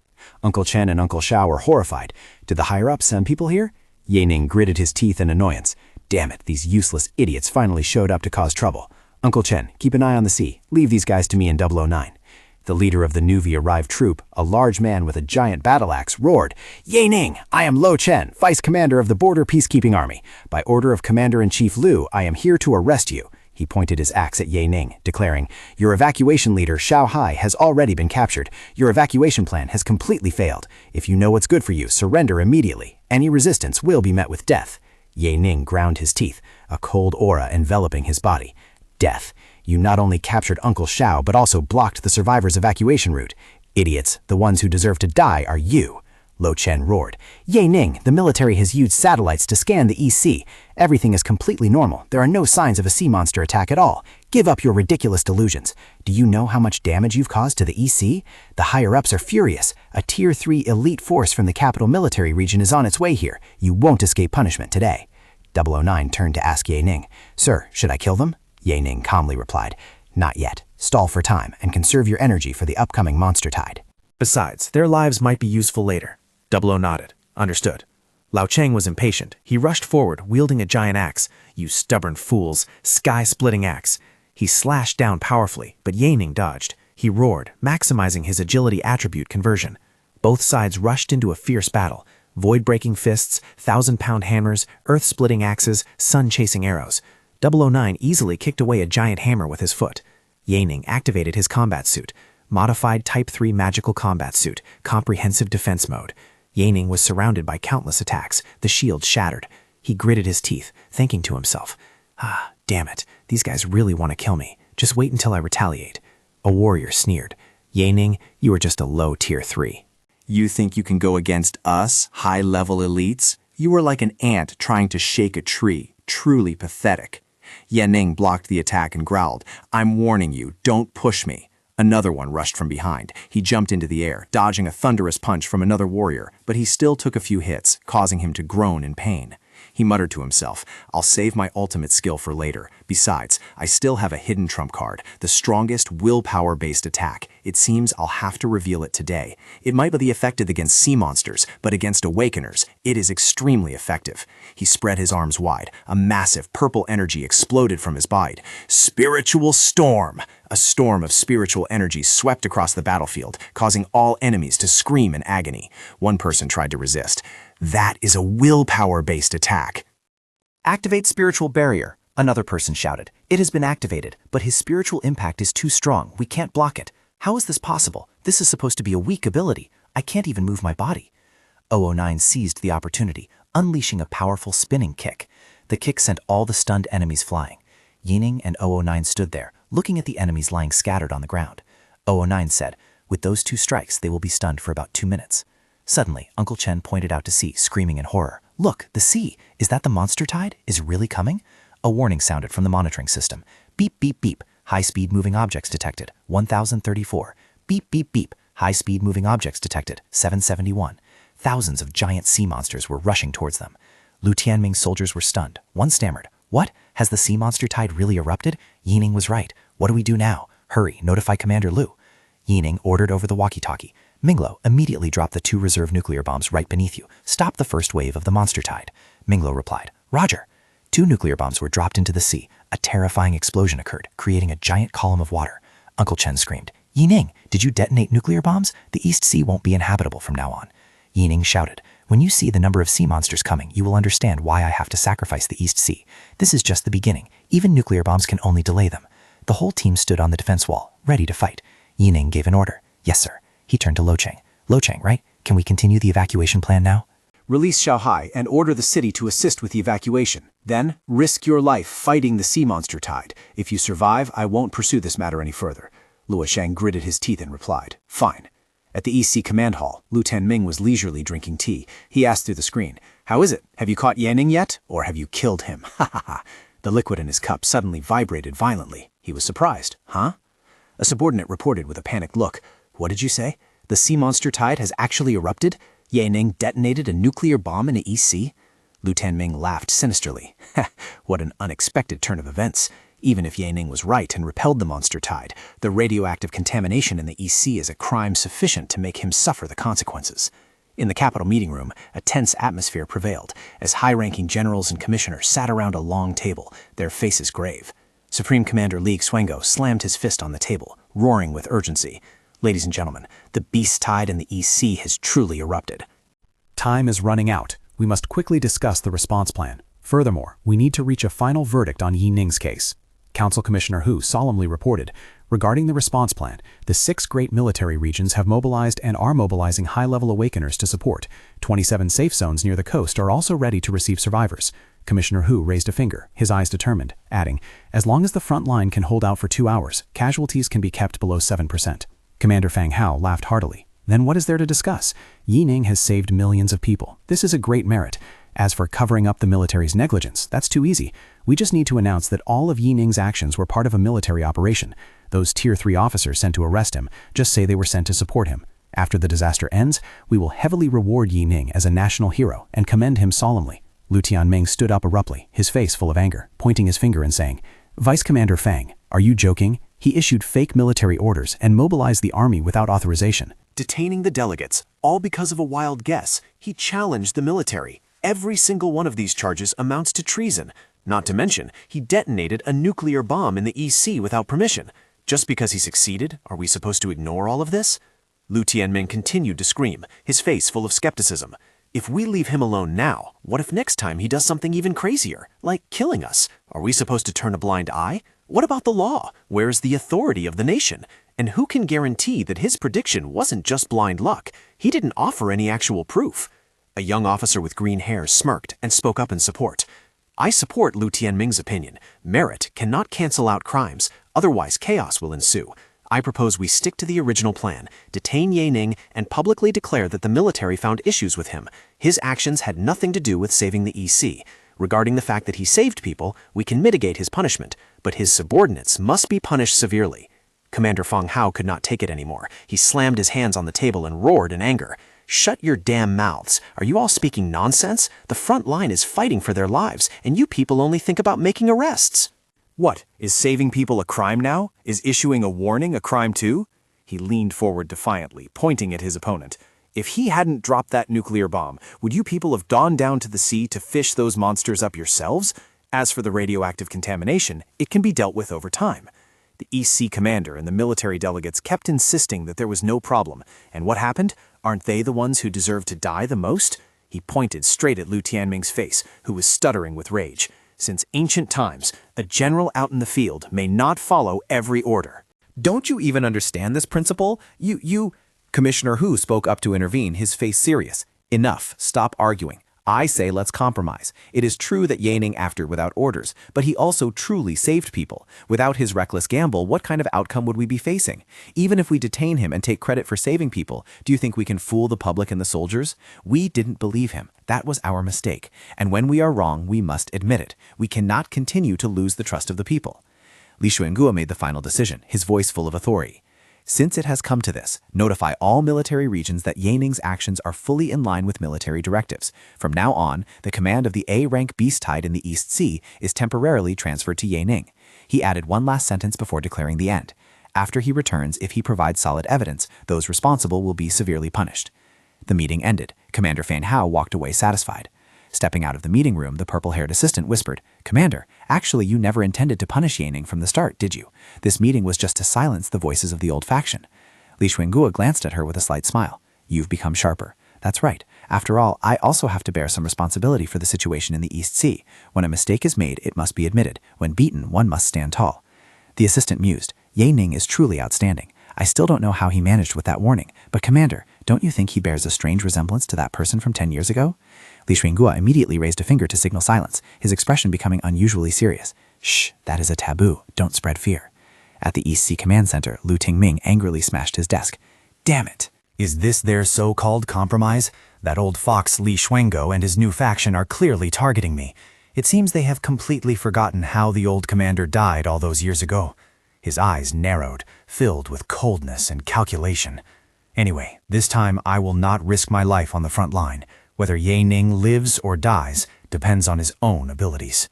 Uncle Chen and Uncle Xiao were horrified. Did the higher-ups send people here? Ye Ning gritted his teeth in annoyance. Damn it, these useless idiots finally showed up to cause trouble. Uncle Chen, keep an eye on the sea. Leave these guys to me in 009. The leader of the newly arrived troop, a large man with a giant battle axe, roared, Ye Ning, I am Lo Chen, Vice Commander of the Border Peacekeeping Army. By order of Commander-in-Chief Lu, I am here to arrest you. He pointed his axe at Ye Ning, declaring, your evacuation leader, Xiao Hai, has already been captured. Your evacuation plan has completely failed. If you know what's good for you, surrender immediately. Any resistance will be met with death. Ye Ning ground his teeth, a cold aura enveloping his body. Death. You not only captured Uncle Xiao, but also blocked the survivors' evacuation route. Idiots, the ones who deserve to die are you. Lo Chen roared. Ye Ning, the military has used satellites to scan the EC. Everything is completely normal. There are no signs of a sea monster attack at all. Give up your ridiculous delusions. Do you know how much damage you've caused to the EC? The higher-ups are furious. A Tier 3 elite force from the capital military region is on its way here. You won't escape punishment today. 009 turned to ask Ye Ning, Sir, should I kill them? Ye Ning calmly replied. Not yet. Stall for time and conserve your energy for the upcoming monster tide. Besides, their lives might be useful later. 00 nodded. Understood. Lao Cheng was impatient. He rushed forward, wielding a giant axe. You stubborn fools, sky-splitting axe. He slashed down powerfully, but Ye Ning dodged. He roared, maximizing his agility attribute conversion. Both sides rushed into a fierce battle. Void-breaking fists, 1,000-pound hammers, earth-splitting axes, sun-chasing arrows. 009 easily kicked away a giant hammer with his foot. Ye Ning activated his combat suit. Modified Type 3 Magical Combat Suit, Comprehensive Defense Mode. Ye Ning was surrounded by countless attacks. The shield shattered. He gritted his teeth, thinking to himself, damn it, these guys really want to kill me. Just wait until I retaliate. A warrior sneered. Ye Ning, you are just a low Tier 3. You think you can go against us, high-level elites? You are like an ant trying to shake a tree. Truly pathetic. Ye Ning blocked the attack and growled, I'm warning you, don't push me. Another one rushed from behind. He jumped into the air, dodging a thunderous punch from another warrior, but he still took a few hits, causing him to groan in pain. He muttered to himself, I'll save my ultimate skill for later. Besides, I still have a hidden trump card, the strongest willpower-based attack. It seems I'll have to reveal it today. It might be effective against sea monsters, but against awakeners, it is extremely effective. He spread his arms wide. A massive purple energy exploded from his body. Spiritual storm! A storm of spiritual energy swept across the battlefield, causing all enemies to scream in agony. One person tried to resist. That is a willpower-based attack. Activate Spiritual Barrier, another person shouted. It has been activated, but his spiritual impact is too strong. We can't block it. How is this possible? This is supposed to be a weak ability. I can't even move my body. 009 seized the opportunity, unleashing a powerful spinning kick. The kick sent all the stunned enemies flying. Ye Ning and 009 stood there, looking at the enemies lying scattered on the ground. 009 said, with those 2 strikes, they will be stunned for about 2 minutes. Suddenly, Uncle Chen pointed out to sea, screaming in horror. Look, the sea! Is that the monster tide? Is it really coming? A warning sounded from the monitoring system. Beep, beep, beep. High-speed moving objects detected. 1034. Beep, beep, beep. High-speed moving objects detected. 771. Thousands of giant sea monsters were rushing towards them. Lu Tianming's soldiers were stunned. One stammered. What? Has the sea monster tide really erupted? Ye Ning was right. What do we do now? Hurry, notify Commander Lu. Ye Ning ordered over the walkie-talkie. Minglo immediately dropped the 2 reserve nuclear bombs right beneath you. Stop the first wave of the monster tide. Minglo replied, Roger. 2 nuclear bombs were dropped into the sea. A terrifying explosion occurred, creating a giant column of water. Uncle Chen screamed, Ye Ning, did you detonate nuclear bombs? The East Sea won't be inhabitable from now on. Ye Ning shouted, when you see the number of sea monsters coming, you will understand why I have to sacrifice the East Sea. This is just the beginning. Even nuclear bombs can only delay them. The whole team stood on the defense wall, ready to fight. Ye Ning gave an order. Yes, sir. He turned to Lo Cheng. Lo Cheng, right? Can we continue the evacuation plan now? Release Xiaohai and order the city to assist with the evacuation. Then, risk your life fighting the sea monster tide. If you survive, I won't pursue this matter any further. Luo Shang gritted his teeth and replied, Fine. At the EC command hall, Lu Tenming was leisurely drinking tea. He asked through the screen, How is it? Have you caught Yanning yet? Or have you killed him? Ha ha ha. The liquid in his cup suddenly vibrated violently. He was surprised. Huh? A subordinate reported with a panicked look. What did you say? The sea monster tide has actually erupted? Yanning detonated a nuclear bomb in the EC? Lu Tenming laughed sinisterly. What an unexpected turn of events. Even if Yanning was right and repelled the monster tide, the radioactive contamination in the EC is a crime sufficient to make him suffer the consequences. In the Capitol meeting room, a tense atmosphere prevailed as high-ranking generals and commissioners sat around a long table, their faces grave. Supreme Commander Li Xuango slammed his fist on the table, roaring with urgency. Ladies and gentlemen, the beast tide in the EC has truly erupted. Time is running out. We must quickly discuss the response plan. Furthermore, we need to reach a final verdict on Yi Ning's case. Council Commissioner Hu solemnly reported, regarding the response plan, the 6 great military regions have mobilized and are mobilizing high-level awakeners to support. 27 safe zones near the coast are also ready to receive survivors. Commissioner Hu raised a finger, his eyes determined, adding, as long as the front line can hold out for 2 hours, casualties can be kept below 7%. Commander Fang Hao laughed heartily. Then what is there to discuss? Yi Ning has saved millions of people. This is a great merit. As for covering up the military's negligence, that's too easy. We just need to announce that all of Yi Ning's actions were part of a military operation. Those Tier 3 officers sent to arrest him just say they were sent to support him. After the disaster ends, we will heavily reward Yi Ning as a national hero and commend him solemnly. Lu Tianming stood up abruptly, his face full of anger, pointing his finger and saying, Vice Commander Fang, are you joking? He issued fake military orders and mobilized the army without authorization. Detaining the delegates, all because of a wild guess. He challenged the military. Every single one of these charges amounts to treason. Not to mention, he detonated a nuclear bomb in the EC without permission. Just because he succeeded, are we supposed to ignore all of this? Lu Tianming continued to scream, his face full of skepticism. If we leave him alone now, what if next time he does something even crazier, like killing us? Are we supposed to turn a blind eye? What about the law? Where is the authority of the nation? And who can guarantee that his prediction wasn't just blind luck? He didn't offer any actual proof. A young officer with green hair smirked and spoke up in support. I support Lu Tianming's opinion. Merit cannot cancel out crimes, otherwise chaos will ensue. I propose we stick to the original plan, detain Ye Ning, and publicly declare that the military found issues with him. His actions had nothing to do with saving the EC. Regarding the fact that he saved people, we can mitigate his punishment, but his subordinates must be punished severely. Commander Feng Hao could not take it anymore. He slammed his hands on the table and roared in anger. Shut your damn mouths. Are you all speaking nonsense? The front line is fighting for their lives, and you people only think about making arrests. What, is saving people a crime now? Is issuing a warning a crime too? He leaned forward defiantly, pointing at his opponent. If he hadn't dropped that nuclear bomb, would you people have gone down to the sea to fish those monsters up yourselves? As for the radioactive contamination, it can be dealt with over time. The EC commander and the military delegates kept insisting that there was no problem. And what happened? Aren't they the ones who deserve to die the most? He pointed straight at Lu Tianming's face, who was stuttering with rage. Since ancient times, a general out in the field may not follow every order. Don't you even understand this principle? Commissioner Hu spoke up to intervene, his face serious. Enough, stop arguing. I say let's compromise. It is true that Ye Ning acted without orders, but he also truly saved people. Without his reckless gamble, what kind of outcome would we be facing? Even if we detain him and take credit for saving people, do you think we can fool the public and the soldiers? We didn't believe him. That was our mistake. And when we are wrong, we must admit it. We cannot continue to lose the trust of the people. Li Xuanguo made the final decision, his voice full of authority. Since it has come to this, notify all military regions that Ye Ning's actions are fully in line with military directives. From now on, the command of the A-rank beast tide in the East Sea is temporarily transferred to Ye Ning. He added one last sentence before declaring the end. After he returns, if he provides solid evidence, those responsible will be severely punished. The meeting ended. Commander Fan Hao walked away satisfied. Stepping out of the meeting room, the purple-haired assistant whispered, "Commander, actually you never intended to punish Ye Ning from the start, did you? This meeting was just to silence the voices of the old faction." Li Xuanguo glanced at her with a slight smile. "You've become sharper. That's right. After all, I also have to bear some responsibility for the situation in the East Sea. When a mistake is made, it must be admitted. When beaten, one must stand tall." The assistant mused. "Ye Ning is truly outstanding. I still don't know how he managed with that warning, but Commander, don't you think he bears a strange resemblance to that person from 10 years ago?" Li Xuanguo immediately raised a finger to signal silence, his expression becoming unusually serious. "Shh, that is a taboo. Don't spread fear." At the East Sea Command Center, Lu Tingming angrily smashed his desk. "Damn it! Is this their so-called compromise? That old fox Li Xuanguo and his new faction are clearly targeting me. It seems they have completely forgotten how the old commander died all those years ago." His eyes narrowed, filled with coldness and calculation. "Anyway, this time I will not risk my life on the front line. Whether Ye Ning lives or dies depends on his own abilities."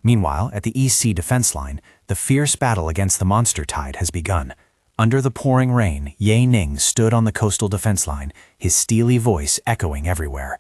Meanwhile, at the East Sea defense line, the fierce battle against the monster tide has begun. Under the pouring rain, Ye Ning stood on the coastal defense line, his steely voice echoing everywhere.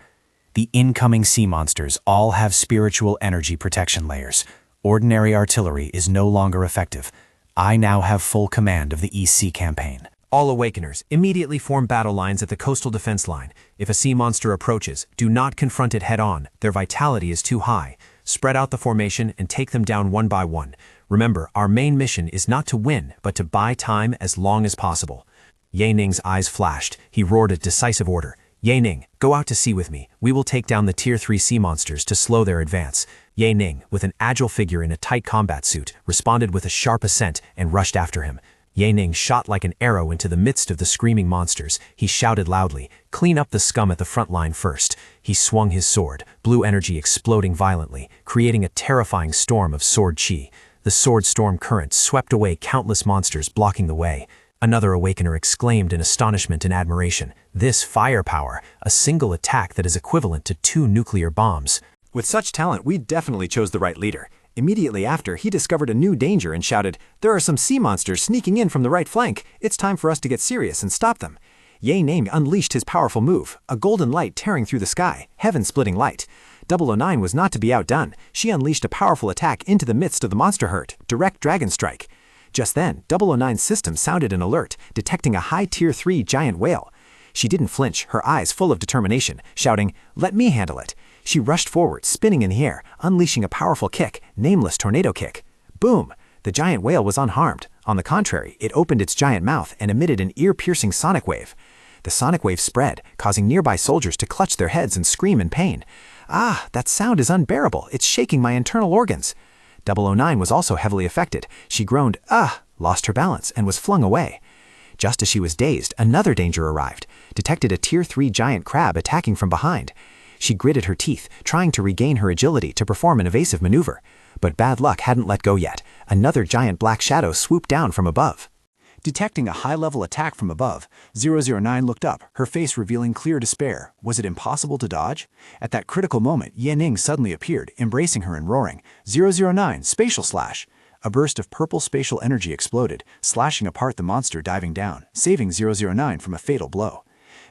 The incoming sea monsters all have spiritual energy protection layers. Ordinary artillery is no longer effective. I now have full command of the East Sea campaign. All Awakeners, immediately form battle lines at the coastal defense line. If a sea monster approaches, do not confront it head-on. Their vitality is too high. Spread out the formation and take them down one by one. Remember, our main mission is not to win, but to buy time as long as possible. Ye Ning's eyes flashed. He roared a decisive order. "Ye Ning, go out to sea with me. We will take down the Tier 3 sea monsters to slow their advance." Ye Ning, with an agile figure in a tight combat suit, responded with a sharp assent and rushed after him. Ye Ning shot like an arrow into the midst of the screaming monsters. He shouted loudly, "Clean up the scum at the front line first." He swung his sword, blue energy exploding violently, creating a terrifying storm of sword chi. The sword storm current swept away countless monsters, blocking the way. Another Awakener exclaimed in astonishment and admiration. This firepower, a single attack that is equivalent to 2 nuclear bombs. With such talent, we definitely chose the right leader. Immediately after, he discovered a new danger and shouted, "There are some sea monsters sneaking in from the right flank. It's time for us to get serious and stop them." Ye Ning unleashed his powerful move, a golden light tearing through the sky, heaven-splitting light. 009 was not to be outdone. She unleashed a powerful attack into the midst of the monster herd, direct dragon strike. Just then, 009's system sounded an alert, detecting a high Tier 3 giant whale. She didn't flinch, her eyes full of determination, shouting, "Let me handle it." She rushed forward, spinning in the air, unleashing a powerful kick, nameless tornado kick. Boom! The giant whale was unharmed. On the contrary, it opened its giant mouth and emitted an ear-piercing sonic wave. The sonic wave spread, causing nearby soldiers to clutch their heads and scream in pain. "Ah, that sound is unbearable. It's shaking my internal organs." 009 was also heavily affected. She groaned, "Ah," lost her balance, and was flung away. Just as she was dazed, another danger arrived, detected a Tier 3 giant crab attacking from behind. She gritted her teeth, trying to regain her agility to perform an evasive maneuver. But bad luck hadn't let go yet. Another giant black shadow swooped down from above. Detecting a high-level attack from above, 009 looked up, her face revealing clear despair. Was it impossible to dodge? At that critical moment, Ye Ning suddenly appeared, embracing her and roaring, "009, spatial slash!" A burst of purple spatial energy exploded, slashing apart the monster diving down, saving 009 from a fatal blow.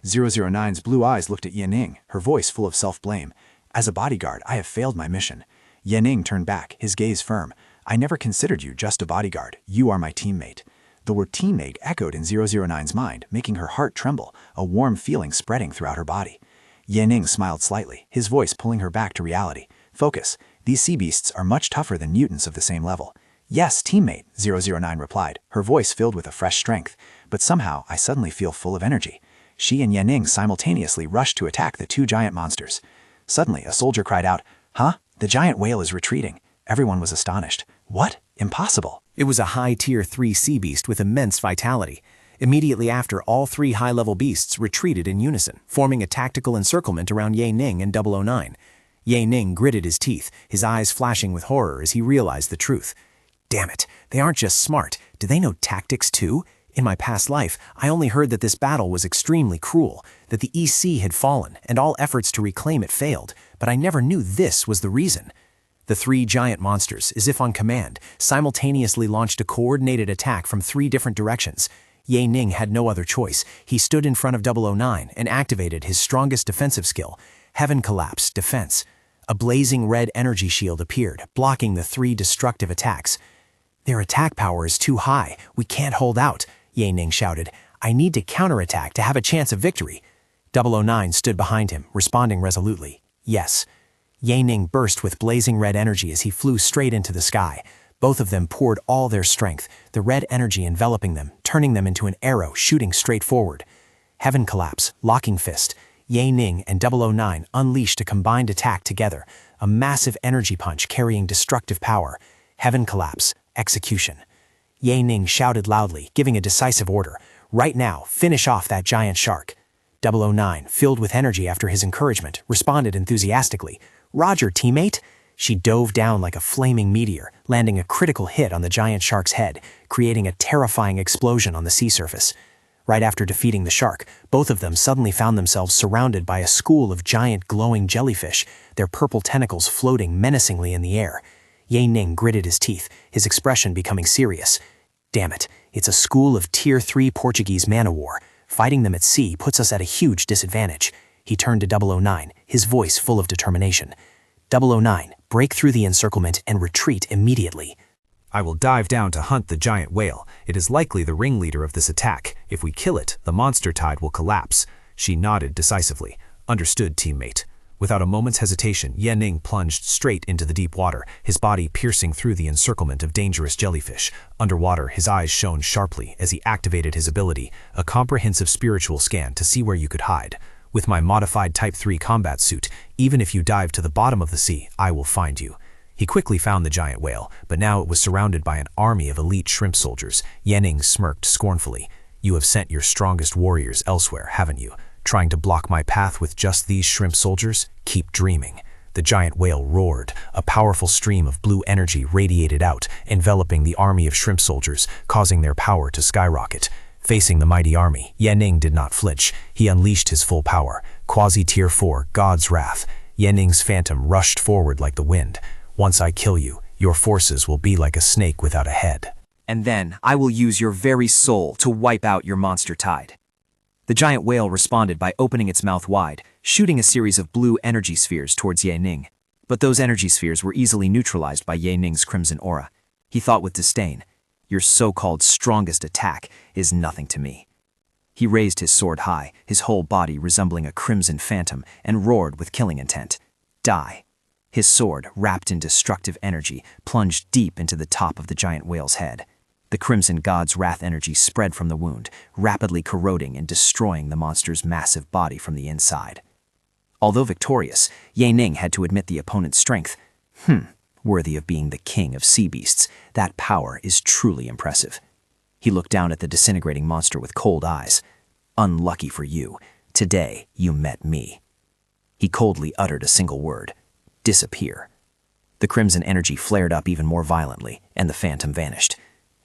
009's blue eyes looked at Ye Ning, her voice full of self-blame. "As a bodyguard, I have failed my mission." Ye Ning turned back, his gaze firm. "I never considered you just a bodyguard. You are my teammate." The word teammate echoed in 009's mind, making her heart tremble, a warm feeling spreading throughout her body. Ye Ning smiled slightly, his voice pulling her back to reality. "Focus. These sea beasts are much tougher than mutants of the same level." "Yes, teammate," 009 replied, her voice filled with a fresh strength. "But somehow, I suddenly feel full of energy." She and Ye Ning simultaneously rushed to attack the two giant monsters. Suddenly, a soldier cried out, "Huh? The giant whale is retreating." Everyone was astonished. "What? Impossible." It was a high Tier 3 sea beast with immense vitality. Immediately after, all three high-level beasts retreated in unison, forming a tactical encirclement around Ye Ning and 009. Ye Ning gritted his teeth, his eyes flashing with horror as he realized the truth. Damn it, they aren't just smart, do they know tactics too? In my past life, I only heard that this battle was extremely cruel, that the EC had fallen and all efforts to reclaim it failed, but I never knew this was the reason. The three giant monsters, as if on command, simultaneously launched a coordinated attack from three different directions. Ye Ning had no other choice. He stood in front of 009 and activated his strongest defensive skill, Heaven Collapse Defense. A blazing red energy shield appeared, blocking the three destructive attacks. "Their attack power is too high. We can't hold out," Ye Ning shouted. "I need to counterattack to have a chance of victory." 009 stood behind him, responding resolutely, "Yes." Ye Ning burst with blazing red energy as he flew straight into the sky. Both of them poured all their strength, the red energy enveloping them, turning them into an arrow shooting straight forward. Heaven Collapse, Locking Fist. Ye Ning and 009 unleashed a combined attack together, a massive energy punch carrying destructive power. Heaven Collapse, Execution. Ye Ning shouted loudly, giving a decisive order. "Right now, finish off that giant shark." 009, filled with energy after his encouragement, responded enthusiastically. "Roger, teammate." She dove down like a flaming meteor, landing a critical hit on the giant shark's head, creating a terrifying explosion on the sea surface. Right after defeating the shark, both of them suddenly found themselves surrounded by a school of giant glowing jellyfish, their purple tentacles floating menacingly in the air. Ye Ning gritted his teeth, his expression becoming serious. "Damn it, it's a school of Tier 3 Portuguese Manhwa. Fighting them at sea puts us at a huge disadvantage." He turned to 009, his voice full of determination. 009, break through the encirclement and retreat immediately. "I will dive down to hunt the giant whale. It is likely the ringleader of this attack. If we kill it, the monster tide will collapse." She nodded decisively. "Understood, teammate." Without a moment's hesitation, Ye Ning plunged straight into the deep water, his body piercing through the encirclement of dangerous jellyfish. Underwater, his eyes shone sharply as he activated his ability, a comprehensive spiritual scan to see where you could hide. "With my modified Type 3 combat suit, even if you dive to the bottom of the sea, I will find you." He quickly found the giant whale, but now it was surrounded by an army of elite shrimp soldiers. Ye Ning smirked scornfully. "You have sent your strongest warriors elsewhere, haven't you? Trying to block my path with just these shrimp soldiers? Keep dreaming." The giant whale roared. A powerful stream of blue energy radiated out, enveloping the army of shrimp soldiers, causing their power to skyrocket. Facing the mighty army, Ye Ning did not flinch. He unleashed his full power. Quasi-Tier 4, God's Wrath. Ye Ning's phantom rushed forward like the wind. "Once I kill you, Your forces will be like a snake without a head. And then I will use your very soul to wipe out your monster tide. The giant whale responded by opening its mouth wide, shooting a series of blue energy spheres towards Ye Ning. But those energy spheres were easily neutralized by Ye Ning's crimson aura. He thought with disdain, "Your so-called strongest attack is nothing to me." He raised his sword high, his whole body resembling a crimson phantom, and roared with killing intent. Die. His sword, wrapped in destructive energy, plunged deep into the top of the giant whale's head. The crimson god's wrath energy spread from the wound, rapidly corroding and destroying the monster's massive body from the inside. Although victorious, Ye Ning had to admit the opponent's strength. Worthy of being the king of sea beasts, that power is truly impressive. He looked down at the disintegrating monster with cold eyes. "Unlucky for you, today you met me." He coldly uttered a single word: "Disappear." The crimson energy flared up even more violently, and the phantom vanished.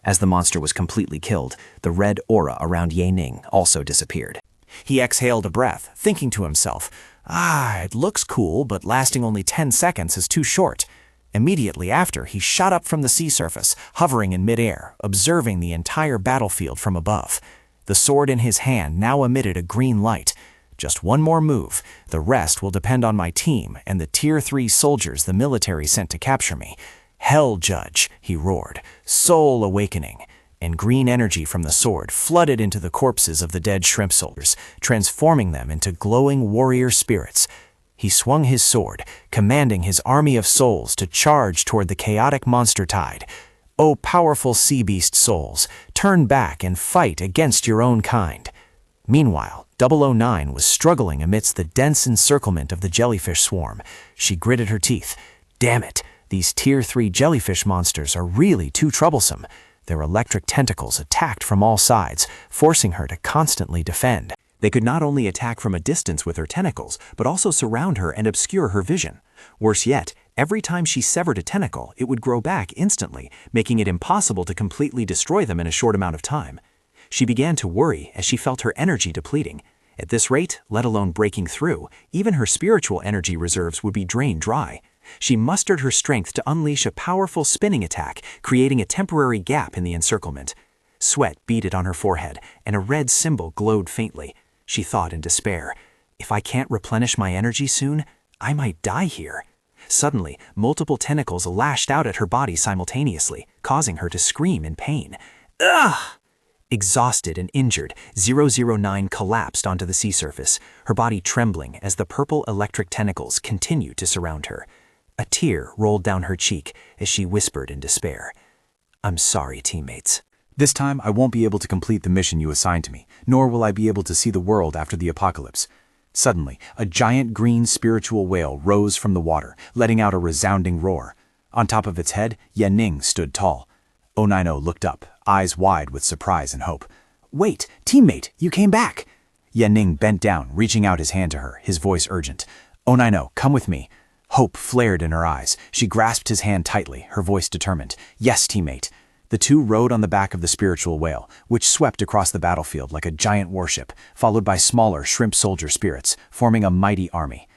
As the monster was completely killed, the red aura around Ye Ning also disappeared. He exhaled a breath, thinking to himself, it looks cool, but lasting only 10 seconds is too short. Immediately after, he shot up from the sea surface, hovering in midair, observing the entire battlefield from above. The sword in his hand now emitted a green light. Just one more move. The rest will depend on my team and the Tier 3 soldiers the military sent to capture me. "Hell Judge," he roared, "Soul Awakening," and green energy from the sword flooded into the corpses of the dead shrimp soldiers, transforming them into glowing warrior spirits. He swung his sword, commanding his army of souls to charge toward the chaotic monster tide. "O powerful sea beast souls, turn back and fight against your own kind." Meanwhile, 009 was struggling amidst the dense encirclement of the jellyfish swarm. She gritted her teeth. Damn it, these Tier 3 jellyfish monsters are really too troublesome. Their electric tentacles attacked from all sides, forcing her to constantly defend. They could not only attack from a distance with her tentacles, but also surround her and obscure her vision. Worse yet, every time she severed a tentacle, it would grow back instantly, making it impossible to completely destroy them in a short amount of time. She began to worry as she felt her energy depleting. At this rate, let alone breaking through, even her spiritual energy reserves would be drained dry. She mustered her strength to unleash a powerful spinning attack, creating a temporary gap in the encirclement. Sweat beaded on her forehead, and a red symbol glowed faintly. She thought in despair, "If I can't replenish my energy soon, I might die here." Suddenly, multiple tentacles lashed out at her body simultaneously, causing her to scream in pain. Ugh! Exhausted and injured, 009 collapsed onto the sea surface, her body trembling as the purple electric tentacles continued to surround her. A tear rolled down her cheek as she whispered in despair, "I'm sorry, teammates." This time, I won't be able to complete the mission you assigned to me, nor will I be able to see the world after the apocalypse. Suddenly, a giant green spiritual whale rose from the water, letting out a resounding roar. On top of its head, Ye Ning stood tall. 090 looked up, eyes wide with surprise and hope. "Wait, teammate, you came back!" Ye Ning bent down, reaching out his hand to her, his voice urgent. 090, come with me." Hope flared in her eyes. She grasped his hand tightly, her voice determined. "Yes, teammate." The two rode on the back of the spiritual whale, which swept across the battlefield like a giant warship, followed by smaller shrimp soldier spirits, forming a mighty army.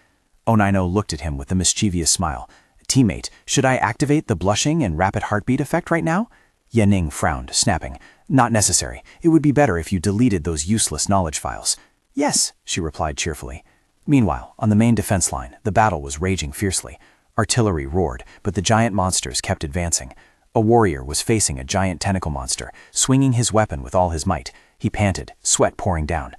090 looked at him with a mischievous smile. "Teammate, should I activate the blushing and rapid heartbeat effect right now?" Ye Ning frowned, snapping. "Not necessary. It would be better if you deleted those useless knowledge files." "Yes," she replied cheerfully. Meanwhile, on the main defense line, the battle was raging fiercely. Artillery roared, but the giant monsters kept advancing. A warrior was facing a giant tentacle monster, swinging his weapon with all his might. He panted, sweat pouring down.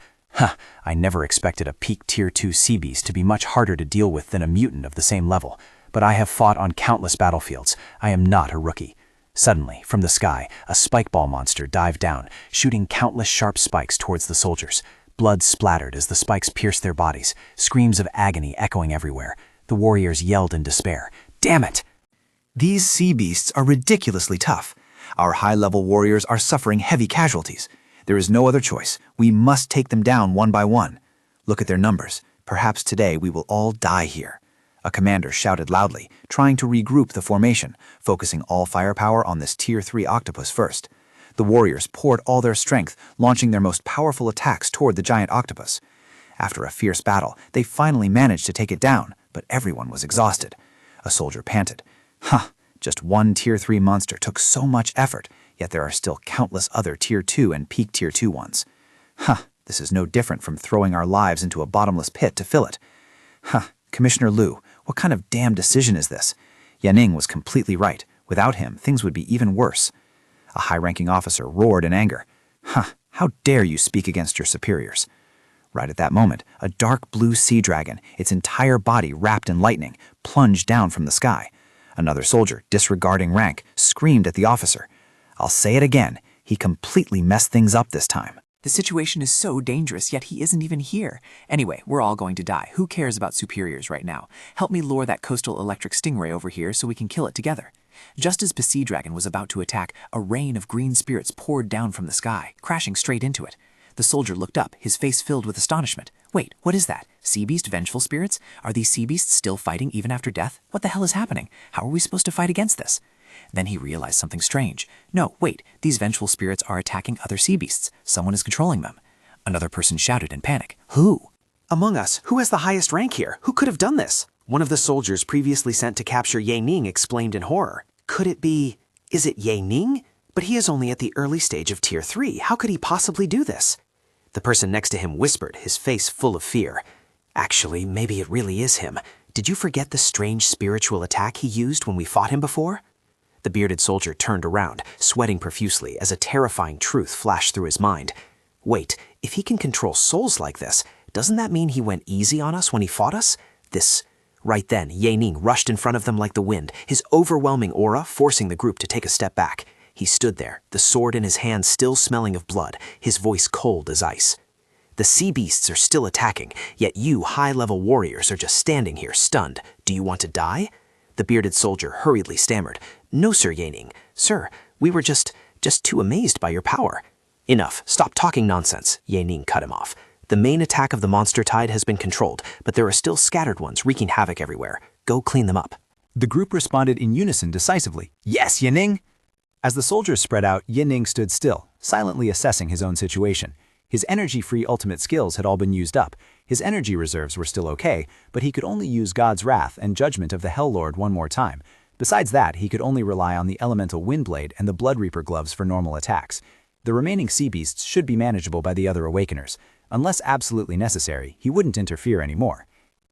I never expected a peak Tier 2 sea beast to be much harder to deal with than a mutant of the same level. But I have fought on countless battlefields. I am not a rookie." Suddenly, from the sky, a spike-ball monster dived down, shooting countless sharp spikes towards the soldiers. Blood splattered as the spikes pierced their bodies, screams of agony echoing everywhere. The warriors yelled in despair. "Damn it!" These sea beasts are ridiculously tough. Our high-level warriors are suffering heavy casualties. There is no other choice. We must take them down one by one. Look at their numbers. Perhaps today we will all die here." A commander shouted loudly, trying to regroup the formation, focusing all firepower on this Tier 3 octopus first. The warriors poured all their strength, launching their most powerful attacks toward the giant octopus. After a fierce battle, they finally managed to take it down, but everyone was exhausted. A soldier panted. Just one Tier 3 monster took so much effort, yet there are still countless other Tier 2 and Peak Tier 2 ones. This is no different from throwing our lives into a bottomless pit to fill it. Commissioner Liu, what kind of damn decision is this? Yaning was completely right. Without him, things would be even worse. A high-ranking officer roared in anger. How dare you speak against your superiors? Right at that moment, a dark blue sea dragon, its entire body wrapped in lightning, plunged down from the sky. Another soldier, disregarding rank, screamed at the officer. I'll say it again, he completely messed things up this time. The situation is so dangerous, yet he isn't even here. Anyway, we're all going to die. Who cares about superiors right now? Help me lure that coastal electric stingray over here so we can kill it together. Just as the sea dragon was about to attack, a rain of green spirits poured down from the sky, crashing straight into it. The soldier looked up, his face filled with astonishment. Wait, what is that? Sea beast vengeful spirits? Are these sea beasts still fighting even after death? What the hell is happening? How are we supposed to fight against this? Then he realized something strange. No, wait, these vengeful spirits are attacking other sea beasts. Someone is controlling them. Another person shouted in panic. Who? Among us, who has the highest rank here? Who could have done this? One of the soldiers previously sent to capture Yaning exclaimed in horror. Could it be... Is it Yaning? But he is only at the early stage of Tier 3. How could he possibly do this? The person next to him whispered, his face full of fear. Actually, maybe it really is him. Did you forget the strange spiritual attack he used when we fought him before? The bearded soldier turned around, sweating profusely as a terrifying truth flashed through his mind. Wait, if he can control souls like this, doesn't that mean he went easy on us when he fought us? Right then, Yaning rushed in front of them like the wind, his overwhelming aura forcing the group to take a step back. He stood there, the sword in his hand still smelling of blood, his voice cold as ice. The sea beasts are still attacking, yet you high-level warriors are just standing here stunned. Do you want to die? The bearded soldier hurriedly stammered. No, Sir Yaning. Sir, we were just too amazed by your power. Enough, stop talking nonsense, Yaning cut him off. The main attack of the monster tide has been controlled, but there are still scattered ones wreaking havoc everywhere. Go clean them up. The group responded in unison decisively. Yes, Yaning! As the soldiers spread out, Yaning stood still, silently assessing his own situation. His energy-free ultimate skills had all been used up. His energy reserves were still okay, but he could only use God's wrath and judgment of the Hell Lord one more time. Besides that, he could only rely on the elemental Windblade and the Blood Reaper gloves for normal attacks. The remaining sea beasts should be manageable by the other Awakeners. Unless absolutely necessary, he wouldn't interfere anymore.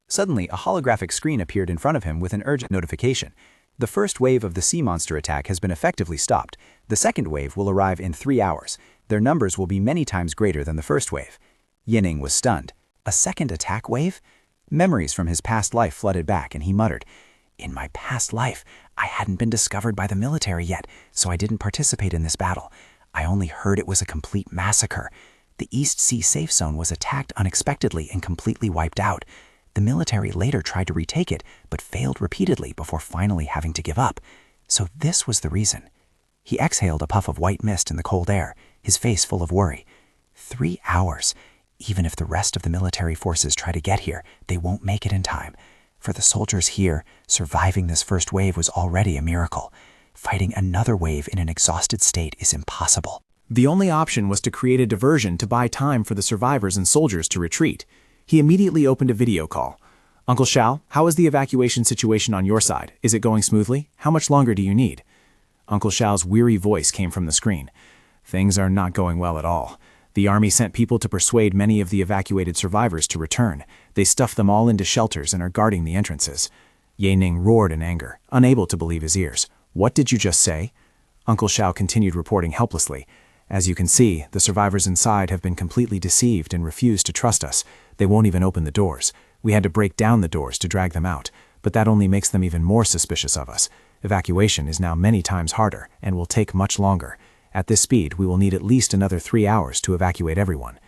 Suddenly, a holographic screen appeared in front of him with an urgent notification. The first wave of the sea monster attack has been effectively stopped. The second wave will arrive in 3 hours. Their numbers will be many times greater than the first wave. Yaning was stunned. A second attack wave? Memories from his past life flooded back, and he muttered, In my past life, I hadn't been discovered by the military yet, so I didn't participate in this battle. I only heard it was a complete massacre. The East Sea safe zone was attacked unexpectedly and completely wiped out. The military later tried to retake it, but failed repeatedly before finally having to give up. So this was the reason. He exhaled a puff of white mist in the cold air, his face full of worry. 3 hours. Even if the rest of the military forces try to get here, they won't make it in time. For the soldiers here, surviving this first wave was already a miracle. Fighting another wave in an exhausted state is impossible. The only option was to create a diversion to buy time for the survivors and soldiers to retreat. He immediately opened a video call. Uncle Shao, how is the evacuation situation on your side? Is it going smoothly? How much longer do you need? Uncle Shao's weary voice came from the screen. Things are not going well at all. The army sent people to persuade many of the evacuated survivors to return. They stuffed them all into shelters and are guarding the entrances. Yaning roared in anger, unable to believe his ears. What did you just say? Uncle Shao continued reporting helplessly. As you can see, the survivors inside have been completely deceived and refuse to trust us. They won't even open the doors. We had to break down the doors to drag them out, but that only makes them even more suspicious of us. Evacuation is now many times harder and will take much longer. At this speed, we will need at least another 3 hours to evacuate everyone.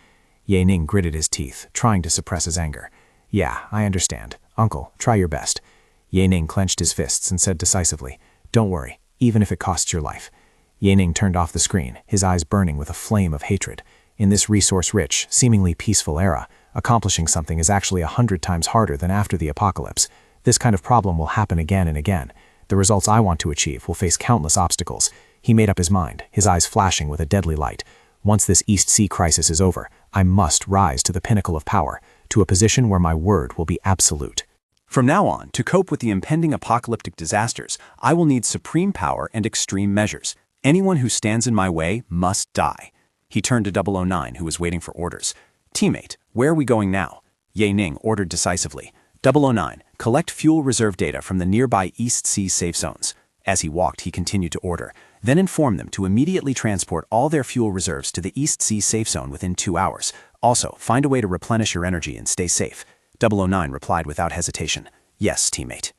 Yaning gritted his teeth, trying to suppress his anger. Yeah, I understand. Uncle, try your best. Yaning clenched his fists and said decisively, Don't worry, even if it costs your life. Yaning turned off the screen, his eyes burning with a flame of hatred. In this resource-rich, seemingly peaceful era, accomplishing something is actually 100 times harder than after the apocalypse. This kind of problem will happen again and again. The results I want to achieve will face countless obstacles. He made up his mind, his eyes flashing with a deadly light. Once this East Sea crisis is over, I must rise to the pinnacle of power, to a position where my word will be absolute. From now on, to cope with the impending apocalyptic disasters, I will need supreme power and extreme measures. Anyone who stands in my way must die. He turned to 009, who was waiting for orders. Teammate, where are we going now? Ye Ning ordered decisively. 009, collect fuel reserve data from the nearby East Sea safe zones. As he walked, he continued to order. Then inform them to immediately transport all their fuel reserves to the East Sea safe zone within 2 hours. Also, find a way to replenish your energy and stay safe. 009 replied without hesitation. Yes, teammate.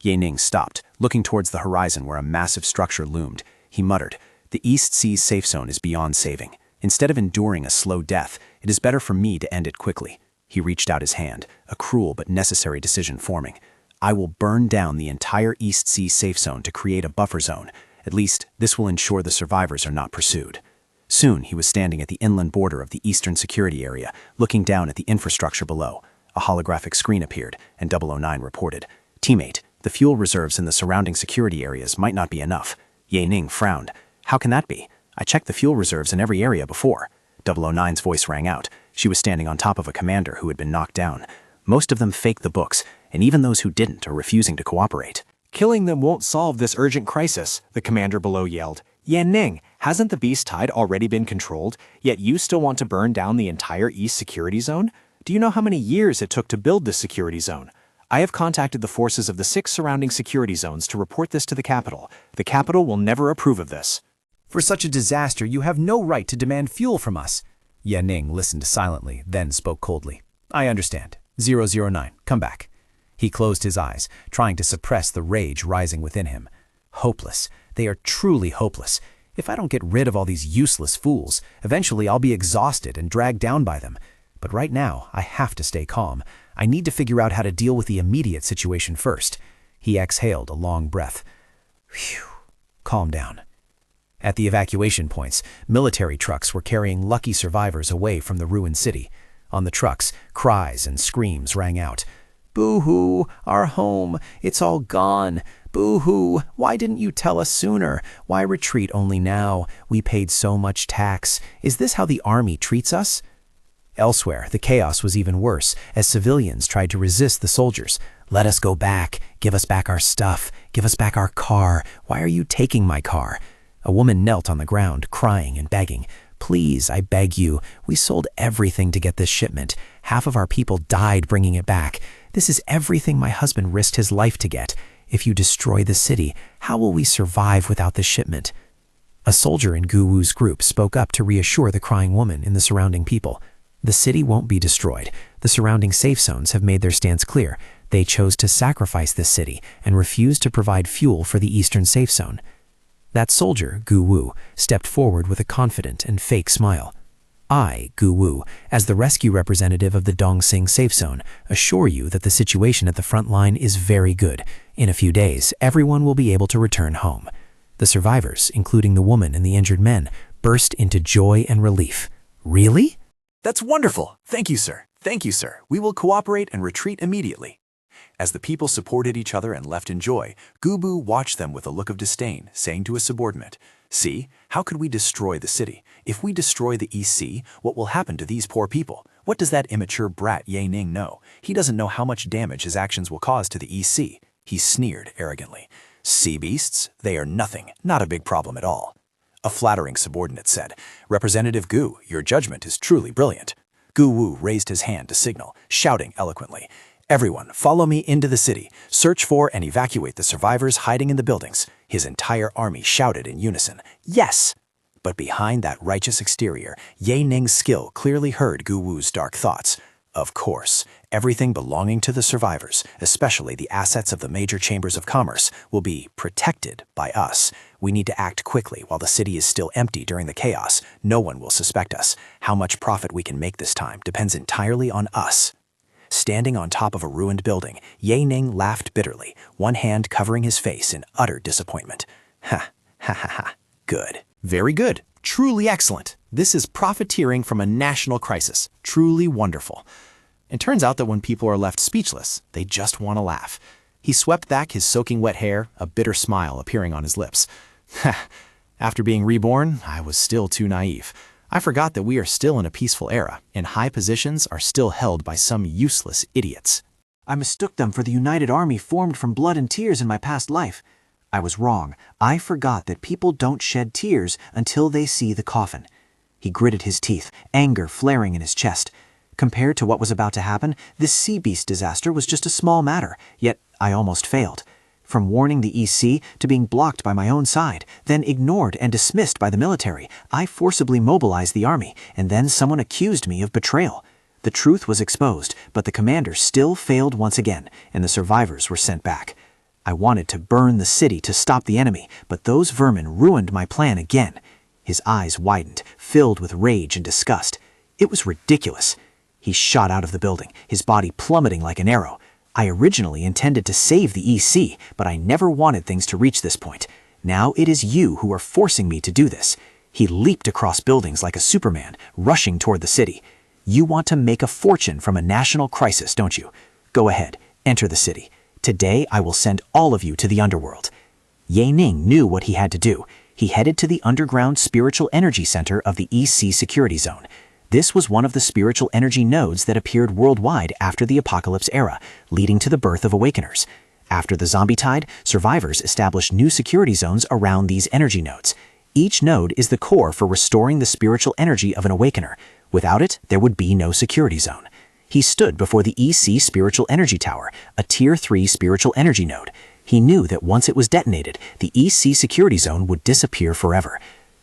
Ye Ning stopped, looking towards the horizon where a massive structure loomed. He muttered, the East Sea safe zone is beyond saving. Instead of enduring a slow death, it is better for me to end it quickly. He reached out his hand, a cruel but necessary decision forming. I will burn down the entire East Sea safe zone to create a buffer zone. At least, this will ensure the survivors are not pursued. Soon, he was standing at the inland border of the eastern security area, looking down at the infrastructure below. A holographic screen appeared, and 009 reported, Teammate, the fuel reserves in the surrounding security areas might not be enough. Ye Ning frowned. How can that be? I checked the fuel reserves in every area before. 009's voice rang out. She was standing on top of a commander who had been knocked down. Most of them faked the books, and even those who didn't are refusing to cooperate. Killing them won't solve this urgent crisis, the commander below yelled. Yan Ning, hasn't the beast tide already been controlled, yet you still want to burn down the entire East Security Zone? Do you know how many years it took to build this security zone? I have contacted the forces of the 6 surrounding security zones to report this to the capital. The capital will never approve of this. For such a disaster, you have no right to demand fuel from us. Ye Ning listened silently, then spoke coldly. I understand. 009, come back. He closed his eyes, trying to suppress the rage rising within him. Hopeless. They are truly hopeless. If I don't get rid of all these useless fools, eventually I'll be exhausted and dragged down by them. But right now, I have to stay calm. I need to figure out how to deal with the immediate situation first. He exhaled a long breath. Phew. Calm down. At the evacuation points, military trucks were carrying lucky survivors away from the ruined city. On the trucks, cries and screams rang out. Boo-hoo, our home, it's all gone. Boo-hoo, why didn't you tell us sooner? Why retreat only now? We paid so much tax. Is this how the army treats us? Elsewhere, the chaos was even worse, as civilians tried to resist the soldiers. Let us go back. Give us back our stuff. Give us back our car. Why are you taking my car? A woman knelt on the ground, crying and begging. Please, I beg you. We sold everything to get this shipment. Half of our people died bringing it back. This is everything my husband risked his life to get. If you destroy the city, how will we survive without this shipment? A soldier in Gu Wu's group spoke up to reassure the crying woman and the surrounding people. The city won't be destroyed. The surrounding safe zones have made their stance clear. They chose to sacrifice this city and refused to provide fuel for the eastern safe zone. That soldier, Gu Wu, stepped forward with a confident and fake smile. I, Gu Wu, as the rescue representative of the Dongxing safe zone, assure you that the situation at the front line is very good. In a few days, everyone will be able to return home. The survivors, including the woman and the injured men, burst into joy and relief. Really? That's wonderful. Thank you, sir. Thank you, sir. We will cooperate and retreat immediately. As the people supported each other and left in joy, Gu Bu watched them with a look of disdain, saying to his subordinate, See, how could we destroy the city? If we destroy the East Sea, what will happen to these poor people? What does that immature brat Ye Ning know? He doesn't know how much damage his actions will cause to the East Sea. He sneered arrogantly. Sea beasts? They are nothing, not a big problem at all. A flattering subordinate said, Representative Gu, your judgment is truly brilliant. Gu Wu raised his hand to signal, shouting eloquently, Everyone, follow me into the city. Search for and evacuate the survivors hiding in the buildings. His entire army shouted in unison, Yes! But behind that righteous exterior, Ye Ning's skill clearly heard Gu Wu's dark thoughts. Of course, everything belonging to the survivors, especially the assets of the major chambers of commerce, will be protected by us. We need to act quickly while the city is still empty during the chaos. No one will suspect us. How much profit we can make this time depends entirely on us. Standing on top of a ruined building, Ye Ning laughed bitterly, one hand covering his face in utter disappointment. Ha, ha, ha, ha. Good. Very good. Truly excellent. This is profiteering from a national crisis. Truly wonderful. It turns out that when people are left speechless, they just want to laugh. He swept back his soaking wet hair, a bitter smile appearing on his lips. After being reborn, I was still too naive. I forgot that we are still in a peaceful era, and high positions are still held by some useless idiots. I mistook them for the united army formed from blood and tears in my past life. I was wrong. I forgot that people don't shed tears until they see the coffin. He gritted his teeth, anger flaring in his chest. Compared to what was about to happen, this sea beast disaster was just a small matter, yet I almost failed. From warning the EC to being blocked by my own side, then ignored and dismissed by the military, I forcibly mobilized the army, and then someone accused me of betrayal. The truth was exposed, but the commander still failed once again, and the survivors were sent back. I wanted to burn the city to stop the enemy, but those vermin ruined my plan again. His eyes widened, filled with rage and disgust. It was ridiculous. He shot out of the building, his body plummeting like an arrow. I originally intended to save the EC, but I never wanted things to reach this point. Now it is you who are forcing me to do this. He leaped across buildings like a Superman, rushing toward the city. You want to make a fortune from a national crisis, don't you? Go ahead, enter the city. Today I will send all of you to the underworld. Ye Ning knew what he had to do. He headed to the underground spiritual energy center of the EC security zone. This was one of the spiritual energy nodes that appeared worldwide after the apocalypse era, leading to the birth of Awakeners. After the zombie tide, survivors established new security zones around these energy nodes. Each node is the core for restoring the spiritual energy of an Awakener. Without it, there would be no security zone. He stood before the EC Spiritual Energy Tower, a Tier 3 spiritual energy node. He knew that once it was detonated, the EC security zone would disappear forever.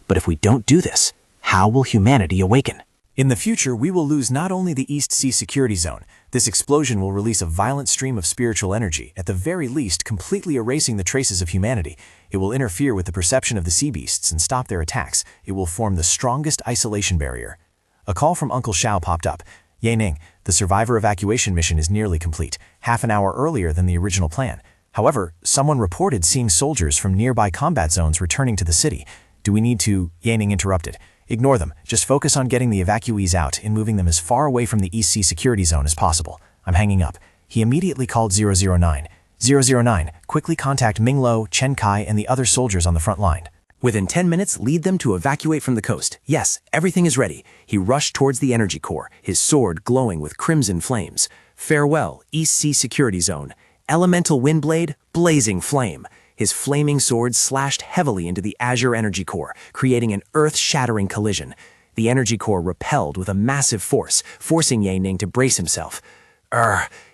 But if we don't do this, how will humanity awaken? In the future, we will lose not only the East Sea Security Zone. This explosion will release a violent stream of spiritual energy, at the very least completely erasing the traces of humanity. It will interfere with the perception of the sea beasts and stop their attacks. It will form the strongest isolation barrier. A call from Uncle Xiao popped up. Ye Ning, the survivor evacuation mission is nearly complete, half an hour earlier than the original plan. However, someone reported seeing soldiers from nearby combat zones returning to the city. Do we need to? Ye Ning interrupted. Ignore them. Just focus on getting the evacuees out and moving them as far away from the EC security zone as possible. I'm hanging up. He immediately called 009. 009, quickly contact Minglo, Chen Kai, and the other soldiers on the front line. Within 10 minutes, lead them to evacuate from the coast. Yes, everything is ready. He rushed towards the energy core, his sword glowing with crimson flames. Farewell, East Sea Security Zone. Elemental Windblade, blazing flame. His flaming sword slashed heavily into the Azure energy core, creating an earth-shattering collision. The energy core repelled with a massive force, forcing Ye Ning to brace himself.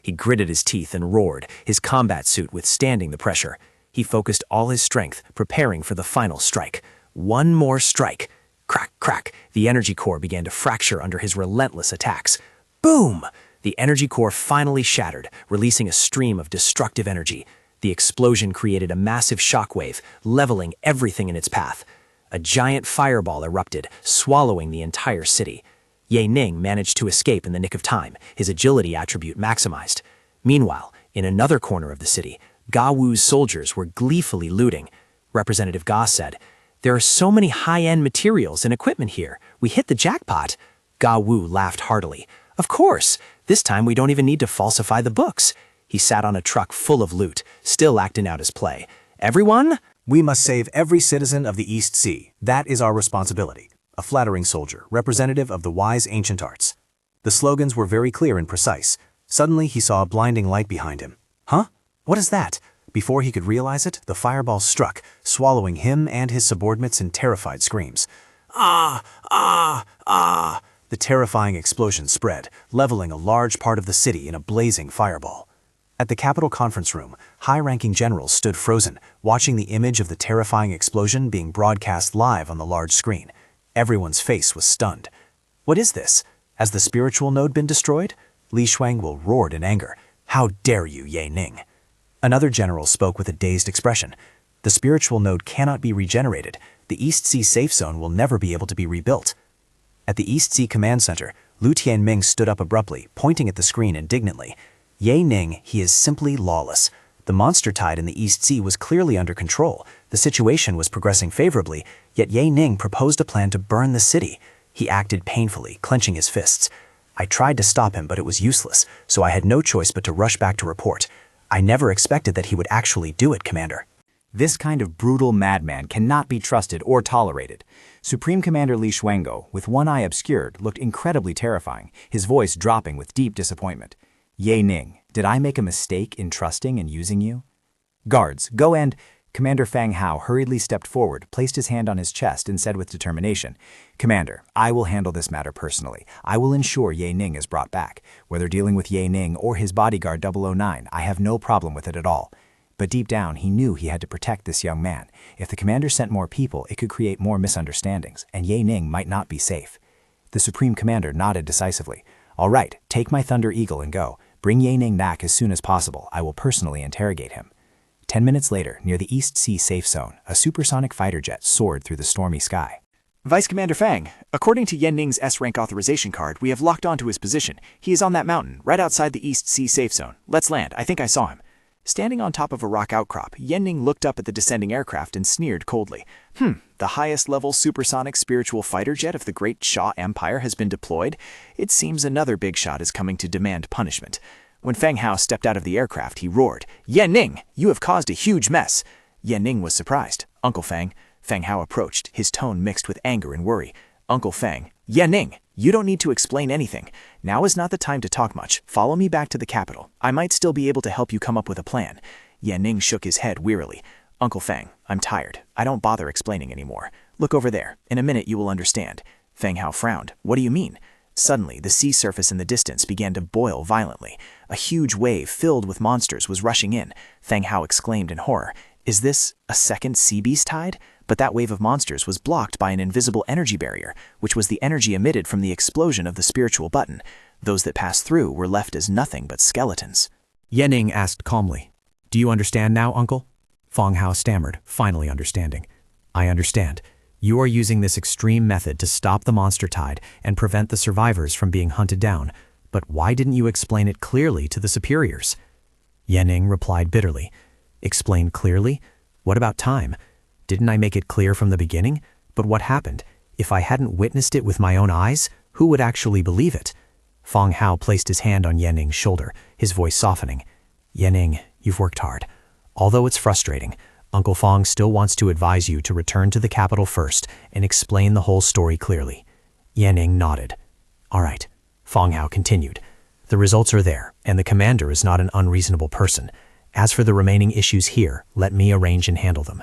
He gritted his teeth and roared, his combat suit withstanding the pressure. He focused all his strength, preparing for the final strike. One more strike. Crack, crack. The energy core began to fracture under his relentless attacks. Boom! The energy core finally shattered, releasing a stream of destructive energy. The explosion created a massive shockwave, leveling everything in its path. A giant fireball erupted, swallowing the entire city. Ye Ning managed to escape in the nick of time, his agility attribute maximized. Meanwhile, in another corner of the city, Ga Wu's soldiers were gleefully looting. Representative Ga said, "There are so many high-end materials and equipment here. We hit the jackpot." Ga Wu laughed heartily. "Of course, this time we don't even need to falsify the books." He sat on a truck full of loot, still acting out his play. "Everyone?" We must save every citizen of the East Sea. That is our responsibility. A flattering soldier, representative of the wise ancient arts. The slogans were very clear and precise. Suddenly he saw a blinding light behind him. Huh? What is that? Before he could realize it, the fireball struck, swallowing him and his subordinates in terrified screams. Ah! Ah! Ah! The terrifying explosion spread, leveling a large part of the city in a blazing fireball. At the Capitol conference room, high-ranking generals stood frozen, watching the image of the terrifying explosion being broadcast live on the large screen. Everyone's face was stunned. What is this? Has the spiritual node been destroyed? Li Shuangwu roared in anger. How dare you, Ye Ning? Another general spoke with a dazed expression. The spiritual node cannot be regenerated. The East Sea safe zone will never be able to be rebuilt. At the East Sea Command Center, Lu Tianming stood up abruptly, pointing at the screen indignantly. Ye Ning, he is simply lawless. The monster tide in the East Sea was clearly under control. The situation was progressing favorably, yet Ye Ning proposed a plan to burn the city. He acted painfully, clenching his fists. I tried to stop him, but it was useless, so I had no choice but to rush back to report. I never expected that he would actually do it, Commander. This kind of brutal madman cannot be trusted or tolerated. Supreme Commander Li Shuangwu, with one eye obscured, looked incredibly terrifying, his voice dropping with deep disappointment. Ye Ning, Did I make a mistake in trusting and using you? Guards, go and... Commander Fang Hao hurriedly stepped forward, placed his hand on his chest, and said with determination, Commander, I will handle this matter personally. I will ensure Ye Ning is brought back. Whether dealing with Ye Ning or his bodyguard 009, I have no problem with it at all. But deep down, he knew he had to protect this young man. If the commander sent more people, it could create more misunderstandings, and Ye Ning might not be safe. The Supreme Commander nodded decisively. All right, take my Thunder Eagle and go. Bring Ye Ning back as soon as possible. I will personally interrogate him. 10 minutes later, near the East Sea Safe Zone, a supersonic fighter jet soared through the stormy sky. Vice Commander Fang, according to Yen Ning's S-Rank authorization card, we have locked onto his position. He is on that mountain, right outside the East Sea Safe Zone. Let's land. I think I saw him. Standing on top of a rock outcrop, Yen Ning looked up at the descending aircraft and sneered coldly. The highest-level supersonic spiritual fighter jet of the Great Sha Empire has been deployed. It seems another big shot is coming to demand punishment. When Fang Hao stepped out of the aircraft, he roared, Yen Ning, you have caused a huge mess. Yen Ning was surprised. Uncle Fang. Fang Hao approached, his tone mixed with anger and worry. Uncle Fang, Yen Ning, you don't need to explain anything. Now is not the time to talk much. Follow me back to the capital. I might still be able to help you come up with a plan. Yen Ning shook his head wearily. Uncle Fang, I'm tired. I don't bother explaining anymore. Look over there. In a minute you will understand. Fang Hao frowned. What do you mean? Suddenly, the sea surface in the distance began to boil violently. A huge wave filled with monsters was rushing in. Fang Hao exclaimed in horror. Is this a second sea beast tide? But that wave of monsters was blocked by an invisible energy barrier, which was the energy emitted from the explosion of the spiritual button. Those that passed through were left as nothing but skeletons. Yen Ning asked calmly, Do you understand now, Uncle? Fang Hao stammered, finally understanding. I understand. You are using this extreme method to stop the monster tide and prevent the survivors from being hunted down. But why didn't you explain it clearly to the superiors? Yen Ning replied bitterly. Explain clearly? What about time? Didn't I make it clear from the beginning? But what happened? If I hadn't witnessed it with my own eyes, who would actually believe it? Fang Hao placed his hand on Yen Ning's shoulder, his voice softening. Yen Ning, you've worked hard. Although it's frustrating, Uncle Fang still wants to advise you to return to the capital first and explain the whole story clearly. Yen Ning nodded. All right, Fang Hao continued. The results are there, and the commander is not an unreasonable person. As for the remaining issues here, let me arrange and handle them.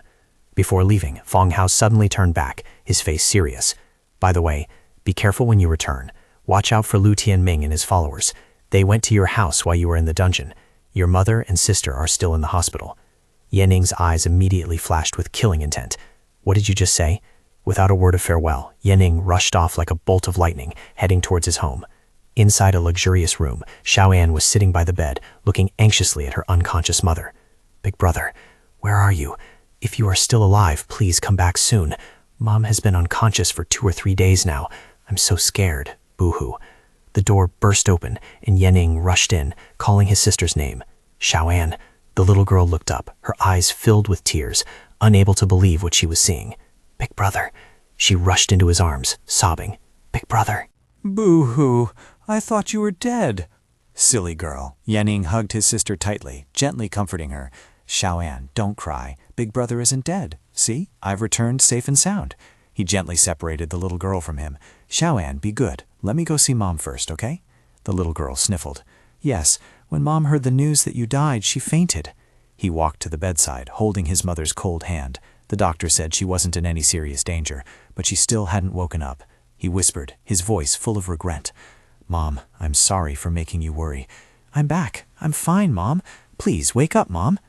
Before leaving, Fang Hao suddenly turned back, his face serious. By the way, be careful when you return. Watch out for Lu Tianming and his followers. They went to your house while you were in the dungeon. Your mother and sister are still in the hospital. Yen Ning's eyes immediately flashed with killing intent. What did you just say? Without a word of farewell, Yen Ning rushed off like a bolt of lightning, heading towards his home. Inside a luxurious room, Xiaoan was sitting by the bed, looking anxiously at her unconscious mother. Big brother, where are you? If you are still alive, please come back soon. Mom has been unconscious for 2 or 3 days now. I'm so scared. Boo-hoo. The door burst open, and Yen Ning rushed in, calling his sister's name. Xiaoan. The little girl looked up, her eyes filled with tears, unable to believe what she was seeing. Big brother. She rushed into his arms, sobbing. Big brother. Boo-hoo. I thought you were dead. Silly girl. Yen Ning hugged his sister tightly, gently comforting her. Xiaoan, don't cry. Big brother isn't dead. See? I've returned safe and sound. He gently separated the little girl from him. Xiaoan, be good. Let me go see Mom first, okay? The little girl sniffled. Yes, when Mom heard the news that you died, she fainted. He walked to the bedside, holding his mother's cold hand. The doctor said she wasn't in any serious danger, but she still hadn't woken up. He whispered, his voice full of regret. Mom, I'm sorry for making you worry. I'm back. I'm fine, Mom. Please, wake up, Mom.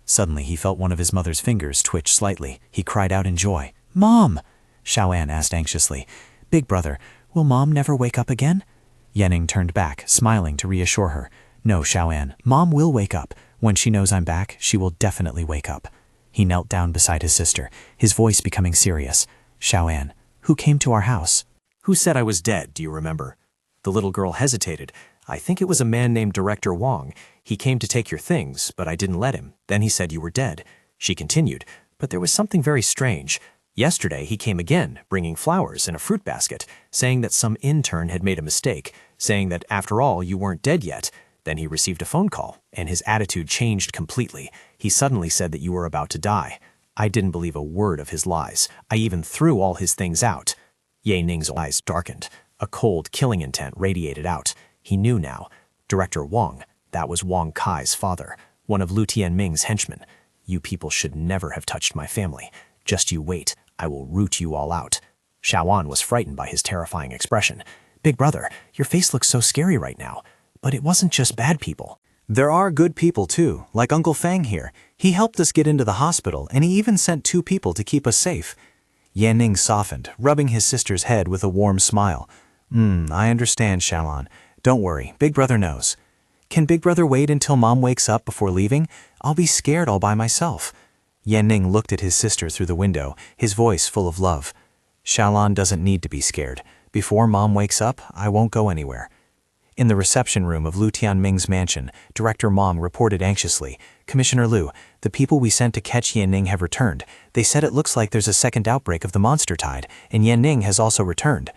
Suddenly, he felt one of his mother's fingers twitch slightly. He cried out in joy. Mom! Xiaoan asked anxiously. Big brother, will Mom never wake up again? Yen Ning turned back, smiling to reassure her. No, Xiaoan, Mom will wake up. When she knows I'm back, she will definitely wake up. He knelt down beside his sister, his voice becoming serious. Xiaoan, who came to our house? Who said I was dead, do you remember? The little girl hesitated. I think it was a man named Director Wang. He came to take your things, but I didn't let him. Then he said you were dead. She continued, but there was something very strange. Yesterday he came again, bringing flowers in a fruit basket, saying that some intern had made a mistake, saying that after all you weren't dead yet. Then he received a phone call, and his attitude changed completely. He suddenly said that you were about to die. I didn't believe a word of his lies. I even threw all his things out. Ye Ning's eyes darkened. A cold, killing intent radiated out. He knew now. Director Wang. That was Wang Kai's father, one of Lu Tianming's henchmen. You people should never have touched my family. Just you wait, I will root you all out. Shaoan was frightened by his terrifying expression. Big brother, your face looks so scary right now. But it wasn't just bad people. There are good people too, like Uncle Fang here. He helped us get into the hospital, and he even sent 2 people to keep us safe. Yanning softened, rubbing his sister's head with a warm smile. I understand, Shaoan. Don't worry, Big Brother knows. Can Big Brother wait until Mom wakes up before leaving? I'll be scared all by myself. Yanning looked at his sister through the window, his voice full of love. Shaoan doesn't need to be scared. Before Mom wakes up, I won't go anywhere. In the reception room of Lu Tianming's mansion, Director Mom reported anxiously, Commissioner Lu, the people we sent to catch Yanning have returned. They said it looks like there's a second outbreak of the monster tide, and Yanning has also returned.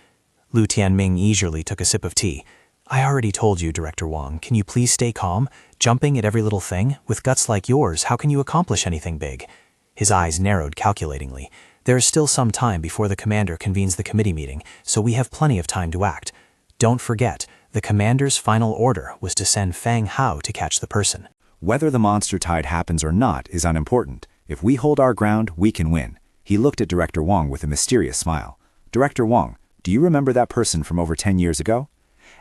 Lu Tianming eagerly took a sip of tea. I already told you, Director Wang, can you please stay calm? Jumping at every little thing? With guts like yours, how can you accomplish anything big? His eyes narrowed calculatingly. There is still some time before the commander convenes the committee meeting, so we have plenty of time to act. Don't forget, the commander's final order was to send Fang Hao to catch the person. Whether the monster tide happens or not is unimportant. If we hold our ground, we can win. He looked at Director Wang with a mysterious smile. Director Wang, do you remember that person from over 10 years ago?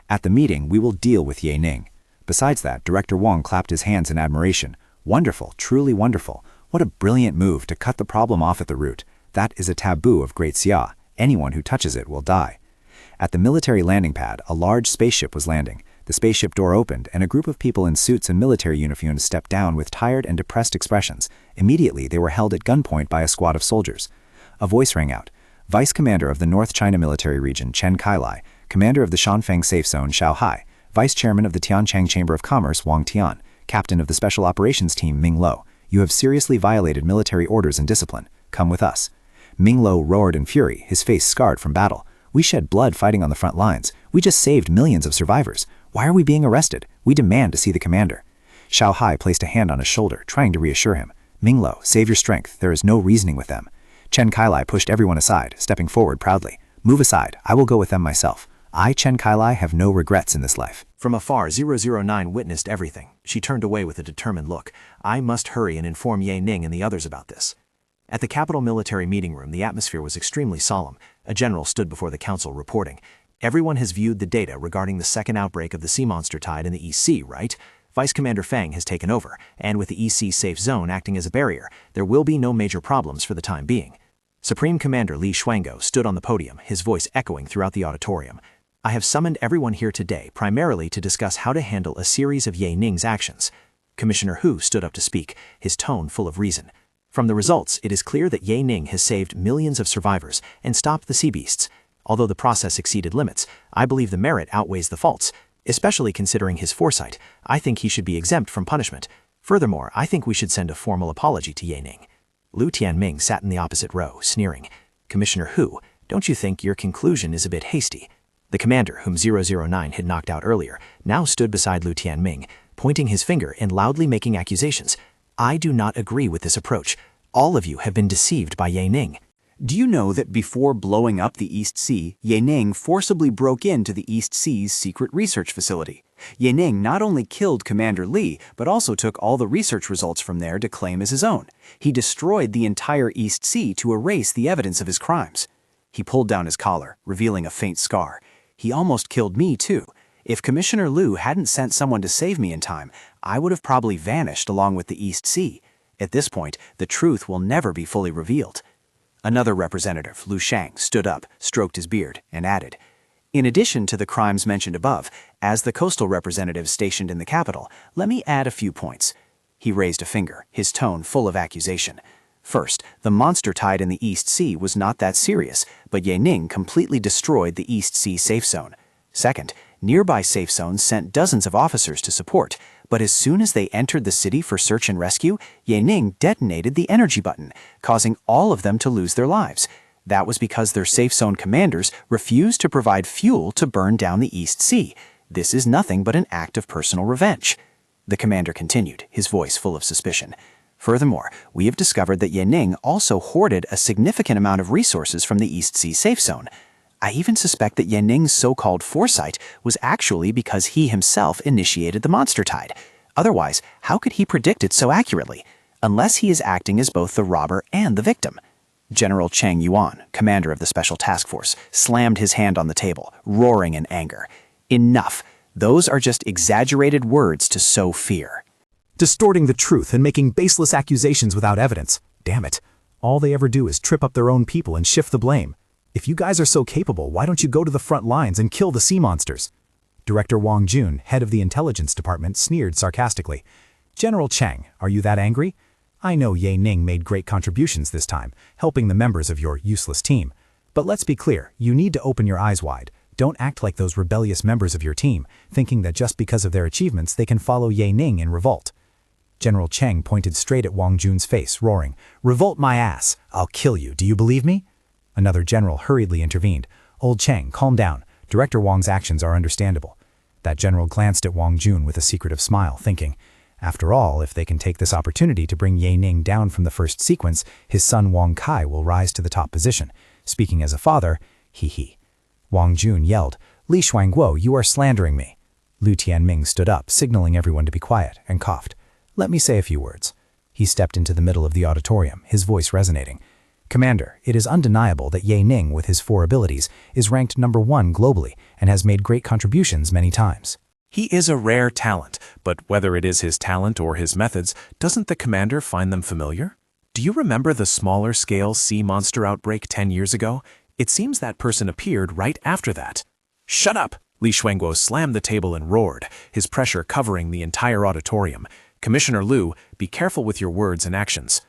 At the meeting, we will deal with Yanning. Besides that, Director Wang clapped his hands in admiration. Wonderful, truly wonderful. What a brilliant move to cut the problem off at the root. That is a taboo of Great Xia. Anyone who touches it will die. At the military landing pad, a large spaceship was landing. The spaceship door opened, and a group of people in suits and military uniforms stepped down with tired and depressed expressions. Immediately, they were held at gunpoint by a squad of soldiers. A voice rang out. Vice Commander of the North China Military Region, Chen Kailai, Commander of the Shanfeng Safe Zone, Xiao Hai, Vice Chairman of the Tiancheng Chamber of Commerce, Wang Tian, Captain of the Special Operations Team, Ming Lo. You have seriously violated military orders and discipline. Come with us. Ming Lo roared in fury, his face scarred from battle. We shed blood fighting on the front lines. We just saved millions of survivors. Why are we being arrested? We demand to see the commander. Xiao Hai placed a hand on his shoulder, trying to reassure him. Ming Lo, save your strength. There is no reasoning with them. Chen Kailai pushed everyone aside, stepping forward proudly. Move aside. I will go with them myself. I, Chen Kailai, have no regrets in this life. From afar, 009 witnessed everything. She turned away with a determined look. I must hurry and inform Yanning and the others about this. At the Capital Military Meeting Room, the atmosphere was extremely solemn. A general stood before the council reporting. Everyone has viewed the data regarding the second outbreak of the sea monster tide in the East Sea, right? Vice Commander Fang has taken over, and with the East Sea safe zone acting as a barrier, there will be no major problems for the time being. Supreme Commander Li Shuanggo stood on the podium, his voice echoing throughout the auditorium. I have summoned everyone here today primarily to discuss how to handle a series of Yanning's actions. Commissioner Hu stood up to speak, his tone full of reason. From the results, it is clear that Yanning has saved millions of survivors and stopped the sea beasts. Although the process exceeded limits, I believe the merit outweighs the faults. Especially considering his foresight, I think he should be exempt from punishment. Furthermore, I think we should send a formal apology to Yanning. Lu Tianming sat in the opposite row, sneering. Commissioner Hu, don't you think your conclusion is a bit hasty? The commander, whom 009 had knocked out earlier, now stood beside Lu Tianming, pointing his finger and loudly making accusations. I do not agree with this approach. All of you have been deceived by Yanning. Do you know that before blowing up the East Sea, Yanning forcibly broke into the East Sea's secret research facility? Yanning not only killed Commander Li, but also took all the research results from there to claim as his own. He destroyed the entire East Sea to erase the evidence of his crimes. He pulled down his collar, revealing a faint scar. He almost killed me, too. If Commissioner Lu hadn't sent someone to save me in time, I would have probably vanished along with the East Sea. At this point, the truth will never be fully revealed. Another representative, Lu Shang, stood up, stroked his beard, and added, in addition to the crimes mentioned above, as the coastal representative stationed in the capital, let me add a few points. He raised a finger, his tone full of accusation. First, the monster tide in the East Sea was not that serious, but Yanning completely destroyed the East Sea safe zone. Second, nearby safe zones sent dozens of officers to support, but as soon as they entered the city for search and rescue, Yanning detonated the energy button, causing all of them to lose their lives. That was because their safe zone commanders refused to provide fuel to burn down the East Sea. This is nothing but an act of personal revenge. The commander continued, his voice full of suspicion. Furthermore, we have discovered that Yanning also hoarded a significant amount of resources from the East Sea safe zone. I even suspect that Yaning's so-called foresight was actually because he himself initiated the monster tide. Otherwise, how could he predict it so accurately? Unless he is acting as both the robber and the victim. General Cheng Yuan, commander of the Special Task Force, slammed his hand on the table, roaring in anger. Enough. Those are just exaggerated words to sow fear. Distorting the truth and making baseless accusations without evidence. Damn it. All they ever do is trip up their own people and shift the blame. If you guys are so capable, why don't you go to the front lines and kill the sea monsters? Director Wang Jun, head of the intelligence department, sneered sarcastically. General Cheng, are you that angry? I know Ye Ning made great contributions this time, helping the members of your useless team. But let's be clear, you need to open your eyes wide. Don't act like those rebellious members of your team, thinking that just because of their achievements they can follow Ye Ning in revolt. General Cheng pointed straight at Wang Jun's face, roaring, "Revolt my ass! I'll kill you, do you believe me?" Another general hurriedly intervened. "Old Cheng, calm down. Director Wang's actions are understandable." That general glanced at Wang Jun with a secretive smile, thinking, after all, if they can take this opportunity to bring Ye Ning down from the first sequence, his son Wang Kai will rise to the top position. Speaking as a father, hee. Wang Jun yelled, "Li Shuangguo, you are slandering me." Lu Tianming stood up, signaling everyone to be quiet, and coughed. "Let me say a few words." He stepped into the middle of the auditorium, his voice resonating. "Commander, it is undeniable that Ye Ning, with his 4 abilities, is ranked #1 globally and has made great contributions many times. He is a rare talent, but whether it is his talent or his methods, doesn't the commander find them familiar? Do you remember the smaller-scale sea monster outbreak 10 years ago? It seems that person appeared right after that." "Shut up!" Li Shuangguo slammed the table and roared, his pressure covering the entire auditorium. "Commissioner Liu, be careful with your words and actions."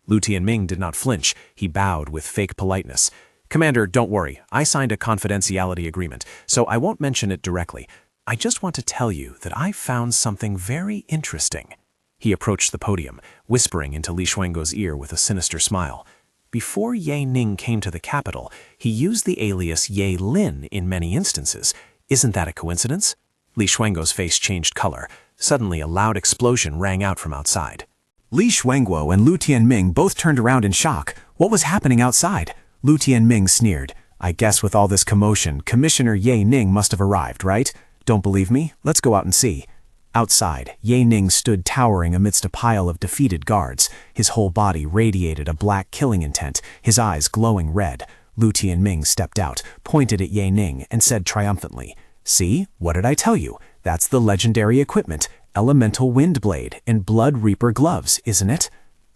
Lu Tianming did not flinch. He bowed with fake politeness. "Commander, don't worry. I signed a confidentiality agreement, so I won't mention it directly. I just want to tell you that I found something very interesting." He approached the podium, whispering into Li Shuangguo's ear with a sinister smile. Before Ye Ning came to the capital, he used the alias Ye Lin in many instances. Isn't that a coincidence? Li Shuangguo's face changed color. Suddenly, a loud explosion rang out from outside. Li Shuangguo and Lu Tianming both turned around in shock. What was happening outside? Lu Tianming sneered. "I guess with all this commotion, Commissioner Ye Ning must have arrived, right? Don't believe me? Let's go out and see." Outside, Ye Ning stood towering amidst a pile of defeated guards. His whole body radiated a black killing intent, his eyes glowing red. Lu Tianming stepped out, pointed at Ye Ning, and said triumphantly, "See, what did I tell you? That's the legendary equipment, Elemental Wind Blade and Blood Reaper gloves, isn't it?"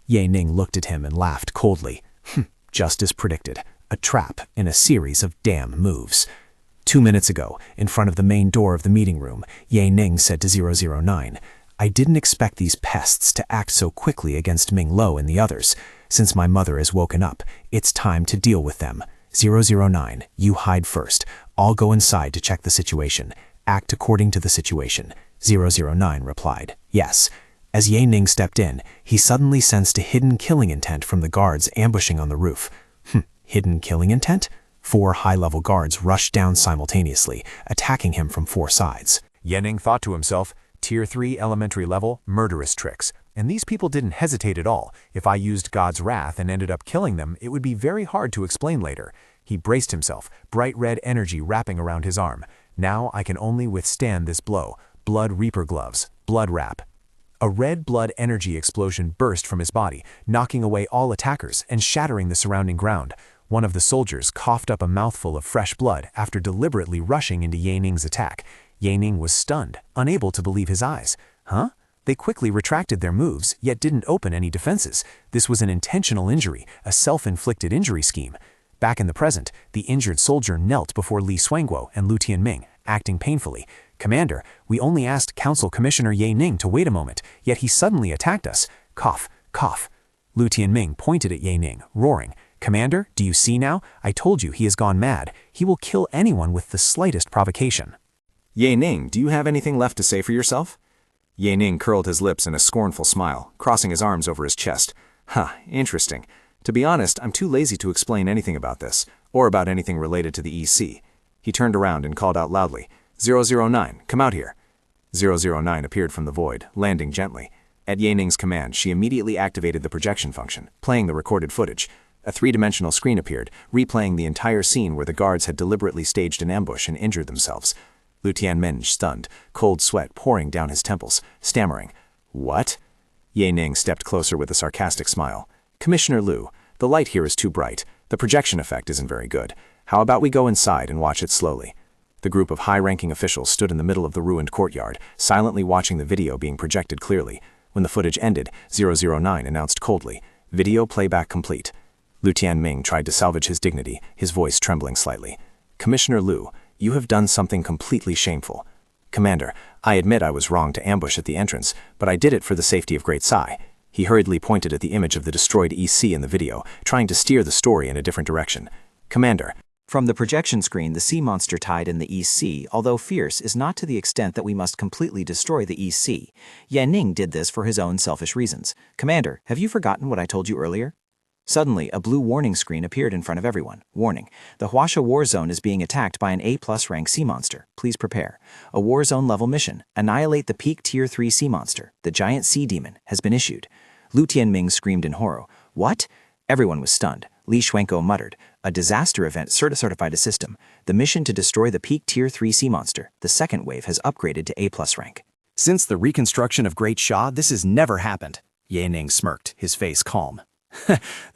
Ye Ning looked at him and laughed coldly. Just as predicted, a trap in a series of damn moves. 2 minutes ago, in front of the main door of the meeting room, Ye Ning said to 009, "I didn't expect these pests to act so quickly against Ming Lo and the others. Since my mother has woken up, it's time to deal with them. 009, you hide first. I'll go inside to check the situation. Act according to the situation." 009 replied, "Yes." As Ye Ning stepped in, he suddenly sensed a hidden killing intent from the guards ambushing on the roof. Hidden killing intent? 4 high-level guards rushed down simultaneously, attacking him from 4 sides. Ye Ning thought to himself, Tier 3 elementary level, murderous tricks. And these people didn't hesitate at all. If I used God's wrath and ended up killing them, it would be very hard to explain later. He braced himself, bright red energy wrapping around his arm. Now I can only withstand this blow. Blood Reaper gloves, blood wrap. A red blood energy explosion burst from his body, knocking away all attackers and shattering the surrounding ground. One of the soldiers coughed up a mouthful of fresh blood after deliberately rushing into Ye Ning's attack. Ye Ning was stunned, unable to believe his eyes. Huh? They quickly retracted their moves, yet didn't open any defenses. This was an intentional injury, a self-inflicted injury scheme. Back in the present, the injured soldier knelt before Li Shuangguo and Lu Tianming, acting painfully. "Commander, we only asked Council Commissioner Ye Ning to wait a moment, yet he suddenly attacked us." Cough, cough. Lu Tianming pointed at Ye Ning, roaring, "Commander, do you see now? I told you he has gone mad. He will kill anyone with the slightest provocation." "Ye Ning, do you have anything left to say for yourself?" Ye Ning curled his lips in a scornful smile, crossing his arms over his chest. Interesting. To be honest, I'm too lazy to explain anything about this, or about anything related to the EC. He turned around and called out loudly, 009, come out here." 009 appeared from the void, landing gently. At Ye Ning's command, she immediately activated the projection function, playing the recorded footage. A three-dimensional screen appeared, replaying the entire scene where the guards had deliberately staged an ambush and injured themselves. Lu Tianming stunned, cold sweat pouring down his temples, stammering, "What?" Ye Ning stepped closer with a sarcastic smile. "Commissioner Lu, the light here is too bright. The projection effect isn't very good. How about we go inside and watch it slowly?" The group of high-ranking officials stood in the middle of the ruined courtyard, silently watching the video being projected clearly. When the footage ended, 009 announced coldly, "Video playback complete." Lu Tianming tried to salvage his dignity, his voice trembling slightly. "Commissioner Lu, you have done something completely shameful." "Commander, I admit I was wrong to ambush at the entrance, but I did it for the safety of Great Sai." He hurriedly pointed at the image of the destroyed EC in the video, trying to steer the story in a different direction. "Commander." From the projection screen, the sea monster tide in the EC, although fierce, is not to the extent that we must completely destroy the EC. Ye Ning did this for his own selfish reasons. Commander, have you forgotten what I told you earlier? Suddenly, a blue warning screen appeared in front of everyone. Warning. The Huasha war zone is being attacked by an A+ rank sea monster. Please prepare. A war zone level mission. Annihilate the peak tier 3 sea monster. The giant sea demon has been issued. Lu Tianming screamed in horror. What? Everyone was stunned. Li Xuanko muttered. A disaster event certified a system. The mission to destroy the peak tier 3 sea monster. The second wave has upgraded to A+ rank. Since the reconstruction of Great Sha, this has never happened. Ye Ning smirked, his face calm.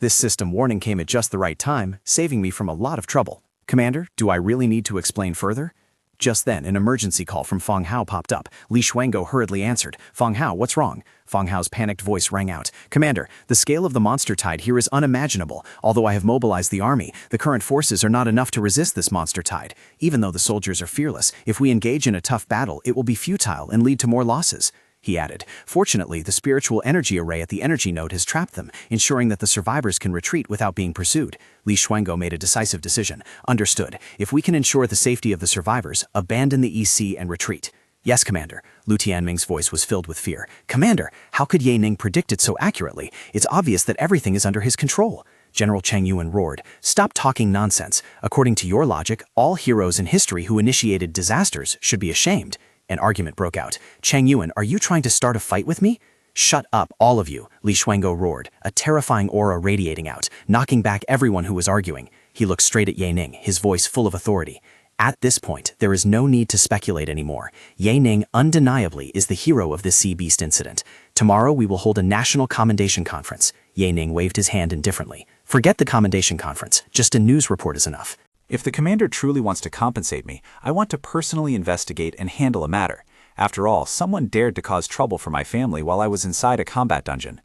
This system warning came at just the right time, saving me from a lot of trouble. Commander, do I really need to explain further? Just then, an emergency call from Feng Hao popped up. Li Xuango hurriedly answered. "Feng Hao, what's wrong?" Feng Hao's panicked voice rang out. "Commander, the scale of the monster tide here is unimaginable. Although I have mobilized the army, the current forces are not enough to resist this monster tide. Even though the soldiers are fearless, if we engage in a tough battle, it will be futile and lead to more losses." He added, "Fortunately, the spiritual energy array at the energy node has trapped them, ensuring that the survivors can retreat without being pursued." Li Xuango made a decisive decision. "Understood. If we can ensure the safety of the survivors, abandon the EC and retreat." "Yes, Commander." Lu Tianming's voice was filled with fear. "Commander, how could Ye Ning predict it so accurately? It's obvious that everything is under his control." General Cheng Yuan roared. "Stop talking nonsense. According to your logic, all heroes in history who initiated disasters should be ashamed." An argument broke out. "Cheng Yuan, are you trying to start a fight with me?" "Shut up, all of you," Li Xuango roared, a terrifying aura radiating out, knocking back everyone who was arguing. He looked straight at Ye Ning, his voice full of authority. "At this point, there is no need to speculate anymore. Ye Ning undeniably is the hero of this sea beast incident. Tomorrow we will hold a national commendation conference." Ye Ning waved his hand indifferently. "Forget the commendation conference. Just a news report is enough." If the commander truly wants to compensate me, I want to personally investigate and handle a matter. After all, someone dared to cause trouble for my family while I was inside a combat dungeon.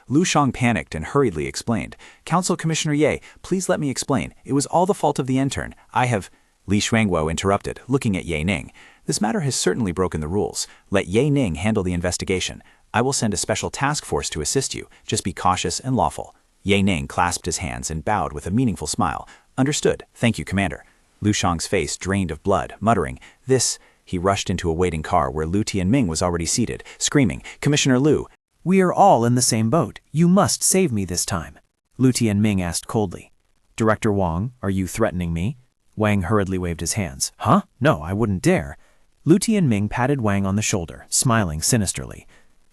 Lu Shang panicked and hurriedly explained. "Council Commissioner Ye, please let me explain. It was all the fault of the intern. I have—" Li Xuanguo interrupted, looking at Ye Ning. "This matter has certainly broken the rules. Let Ye Ning handle the investigation. I will send a special task force to assist you. Just be cautious and lawful." Ye Ning clasped his hands and bowed with a meaningful smile. "Understood. Thank you, Commander." Lu Shang's face drained of blood, muttering, "This—" He rushed into a waiting car where Lu Tianming was already seated, screaming, "Commissioner Lu!" "We are all in the same boat. You must save me this time." Lu Tianming asked coldly. "Director Wang, are you threatening me?" Wang hurriedly waved his hands. "Huh? No, I wouldn't dare." Lu Tianming patted Wang on the shoulder, smiling sinisterly.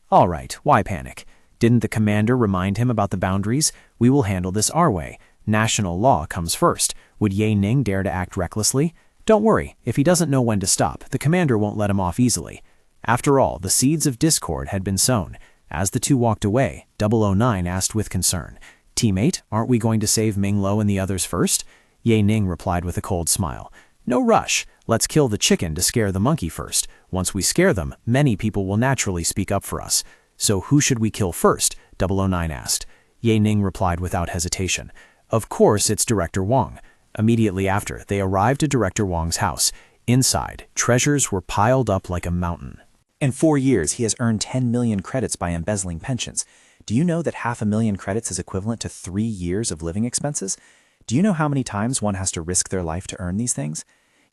"All right, why panic? Didn't the commander remind him about the boundaries? We will handle this our way. National law comes first. Would Ye Ning dare to act recklessly? Don't worry, if he doesn't know when to stop, the commander won't let him off easily." After all, the seeds of discord had been sown. As the two walked away, 009 asked with concern, "Teammate, aren't we going to save Ming Lo and the others first?" Ye Ning replied with a cold smile. "No rush. Let's kill the chicken to scare the monkey first. Once we scare them, many people will naturally speak up for us." "So who should we kill first?" 009 asked. Ye Ning replied without hesitation. "Of course, it's Director Wang." Immediately after, they arrived at Director Wang's house. Inside, treasures were piled up like a mountain. In 4 years, he has earned 10 million credits by embezzling pensions. Do you know that 500,000 credits is equivalent to 3 years of living expenses? Do you know how many times one has to risk their life to earn these things?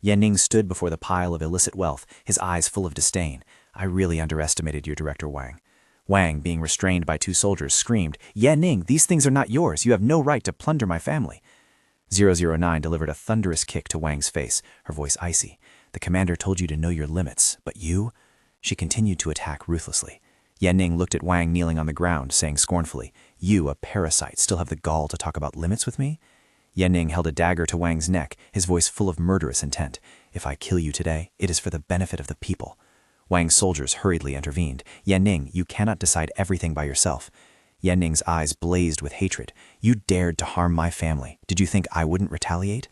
Ye Ning stood before the pile of illicit wealth, his eyes full of disdain. "I really underestimated you, Director Wang." Wang, being restrained by 2 soldiers, screamed, "Ye Ning, these things are not yours. You have no right to plunder my family." 009 delivered a thunderous kick to Wang's face, her voice icy. "The commander told you to know your limits, but you—" She continued to attack ruthlessly. Ning looked at Wang kneeling on the ground, saying scornfully, "You, a parasite, still have the gall to talk about limits with me?" Ning held a dagger to Wang's neck, his voice full of murderous intent. "If I kill you today, it is for the benefit of the people." Wang's soldiers hurriedly intervened. "Ning, you cannot decide everything by yourself." Ning's eyes blazed with hatred. "You dared to harm my family. Did you think I wouldn't retaliate?"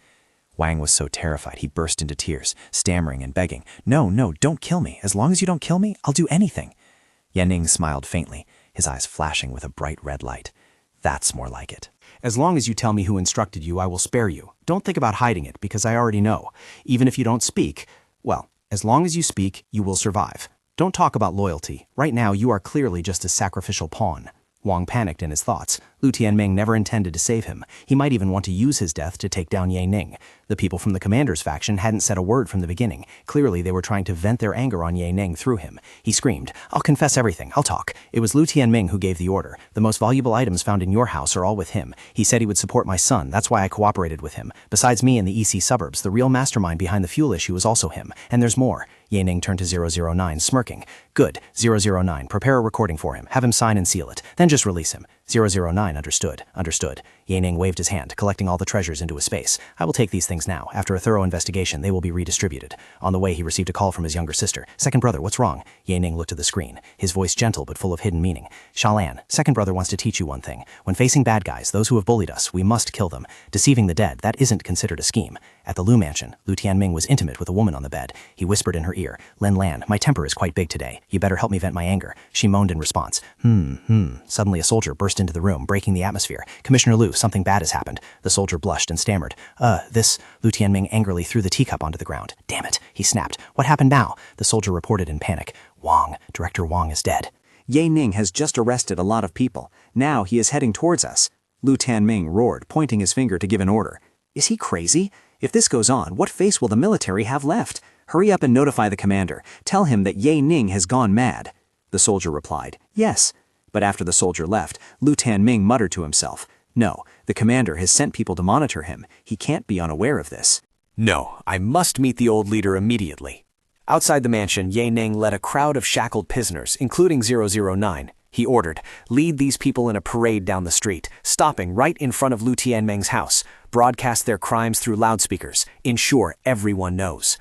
Wang was so terrified he burst into tears, stammering and begging, "No, no, don't kill me. As long as you don't kill me, I'll do anything." Ning smiled faintly, his eyes flashing with a bright red light. "That's more like it. As long as you tell me who instructed you, I will spare you. Don't think about hiding it, because I already know. Even if you don't speak, well, as long as you speak, you will survive. Don't talk about loyalty. Right now, you are clearly just a sacrificial pawn." Wang panicked in his thoughts. Lu Tianming never intended to save him. He might even want to use his death to take down Ning. The people from the commander's faction hadn't said a word from the beginning. Clearly, they were trying to vent their anger on Ning through him. He screamed, "I'll confess everything. I'll talk. It was Lu Tianming who gave the order. The most valuable items found in your house are all with him. He said he would support my son. That's why I cooperated with him. Besides me in the EC suburbs, the real mastermind behind the fuel issue is also him. And there's more." Ning turned to 009, smirking. "Good. 009, prepare a recording for him. Have him sign and seal it. Then just release him." 009 understood. Ning waved his hand, collecting all the treasures into a space. "I will take these things now. After a thorough investigation, they will be redistributed." On the way, he received a call from his younger sister. "Second brother, what's wrong?" Ning looked at the screen, his voice gentle but full of hidden meaning. "Shalan, second brother wants to teach you one thing. When facing bad guys, those who have bullied us, we must kill them. Deceiving the dead, that isn't considered a scheme." At the Lu mansion, Lu Tianming was intimate with a woman on the bed. He whispered in her ear, "Lin Lan, my temper is quite big today. You better help me vent my anger." She moaned in response. Suddenly a soldier burst into the room, breaking the atmosphere. "Commissioner Lu, something bad has happened." The soldier blushed and stammered. This..." Lu Tianming angrily threw the teacup onto the ground. "Damn it," he snapped. "What happened now?" The soldier reported in panic. Director Wang is dead." Ning has just arrested a lot of people. Now he is heading towards us." Lu Tianming roared, pointing his finger to give an order. "Is he crazy? If this goes on, what face will the military have left? Hurry up and notify the commander. Tell him that Ning has gone mad." The soldier replied, "Yes." But after the soldier left, Lu Tianming muttered to himself, "No, the commander has sent people to monitor him. He can't be unaware of this." "No, I must meet the old leader immediately." Outside the mansion, Ning led a crowd of shackled prisoners, including 009. He ordered, "Lead these people in a parade down the street, stopping right in front of Lu Tianming's house. Broadcast their crimes through loudspeakers. Ensure everyone knows."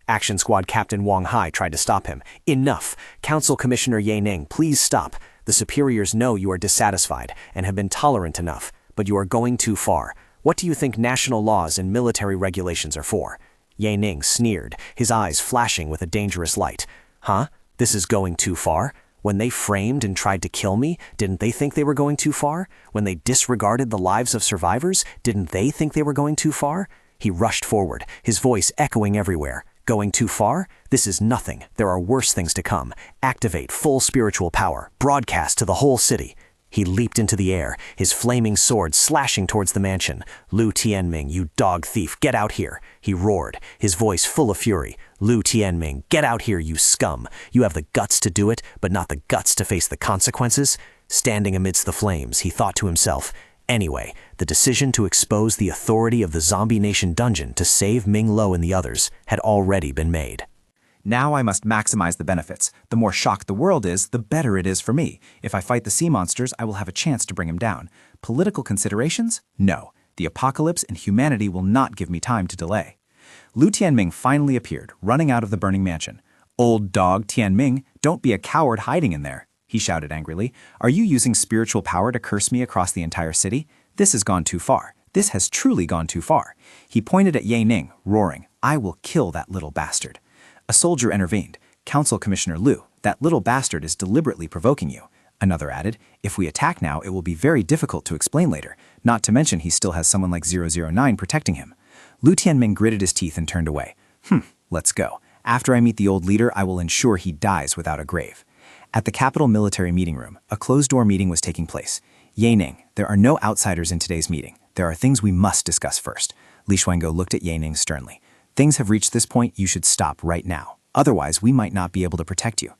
Action Squad Captain Wang Hai tried to stop him. "Enough! Council Commissioner Ning, please stop. The superiors know you are dissatisfied and have been tolerant enough, but you are going too far. What do you think national laws and military regulations are for?" Ning sneered, his eyes flashing with a dangerous light. "Huh? This is going too far? When they framed and tried to kill me, didn't they think they were going too far? When they disregarded the lives of survivors, didn't they think they were going too far?" He rushed forward, his voice echoing everywhere. "Going too far? This is nothing. There are worse things to come. Activate full spiritual power. Broadcast to the whole city." He leaped into the air, his flaming sword slashing towards the mansion. "Lu Tianming, you dog thief, get out here!" He roared, his voice full of fury. "Lu Tianming, get out here, you scum! You have the guts to do it, but not the guts to face the consequences." Standing amidst the flames, he thought to himself, "Anyway, the decision to expose the authority of the Zombie Nation dungeon to save Ming Lo and the others had already been made." Now I must maximize the benefits. The more shocked the world is, the better it is for me. If I fight the sea monsters, I will have a chance to bring him down. Political considerations? No. The apocalypse and humanity will not give me time to delay. Lu Tianming finally appeared, running out of the burning mansion. "Old dog Tianming, don't be a coward hiding in there," he shouted angrily. "Are you using spiritual power to curse me across the entire city? This has gone too far. This has truly gone too far." He pointed at Ning, roaring, "I will kill that little bastard." A soldier intervened. "Council Commissioner Lu, that little bastard is deliberately provoking you." Another added, "If we attack now, it will be very difficult to explain later, not to mention he still has someone like 009 protecting him." Lu Tianming gritted his teeth and turned away. Let's go. After I meet the old leader, I will ensure he dies without a grave." At the Capital Military Meeting Room, a closed-door meeting was taking place. "Ning, there are no outsiders in today's meeting. There are things we must discuss first." Li Xuango looked at Ning sternly. "Things have reached this point, you should stop right now. Otherwise, we might not be able to protect you."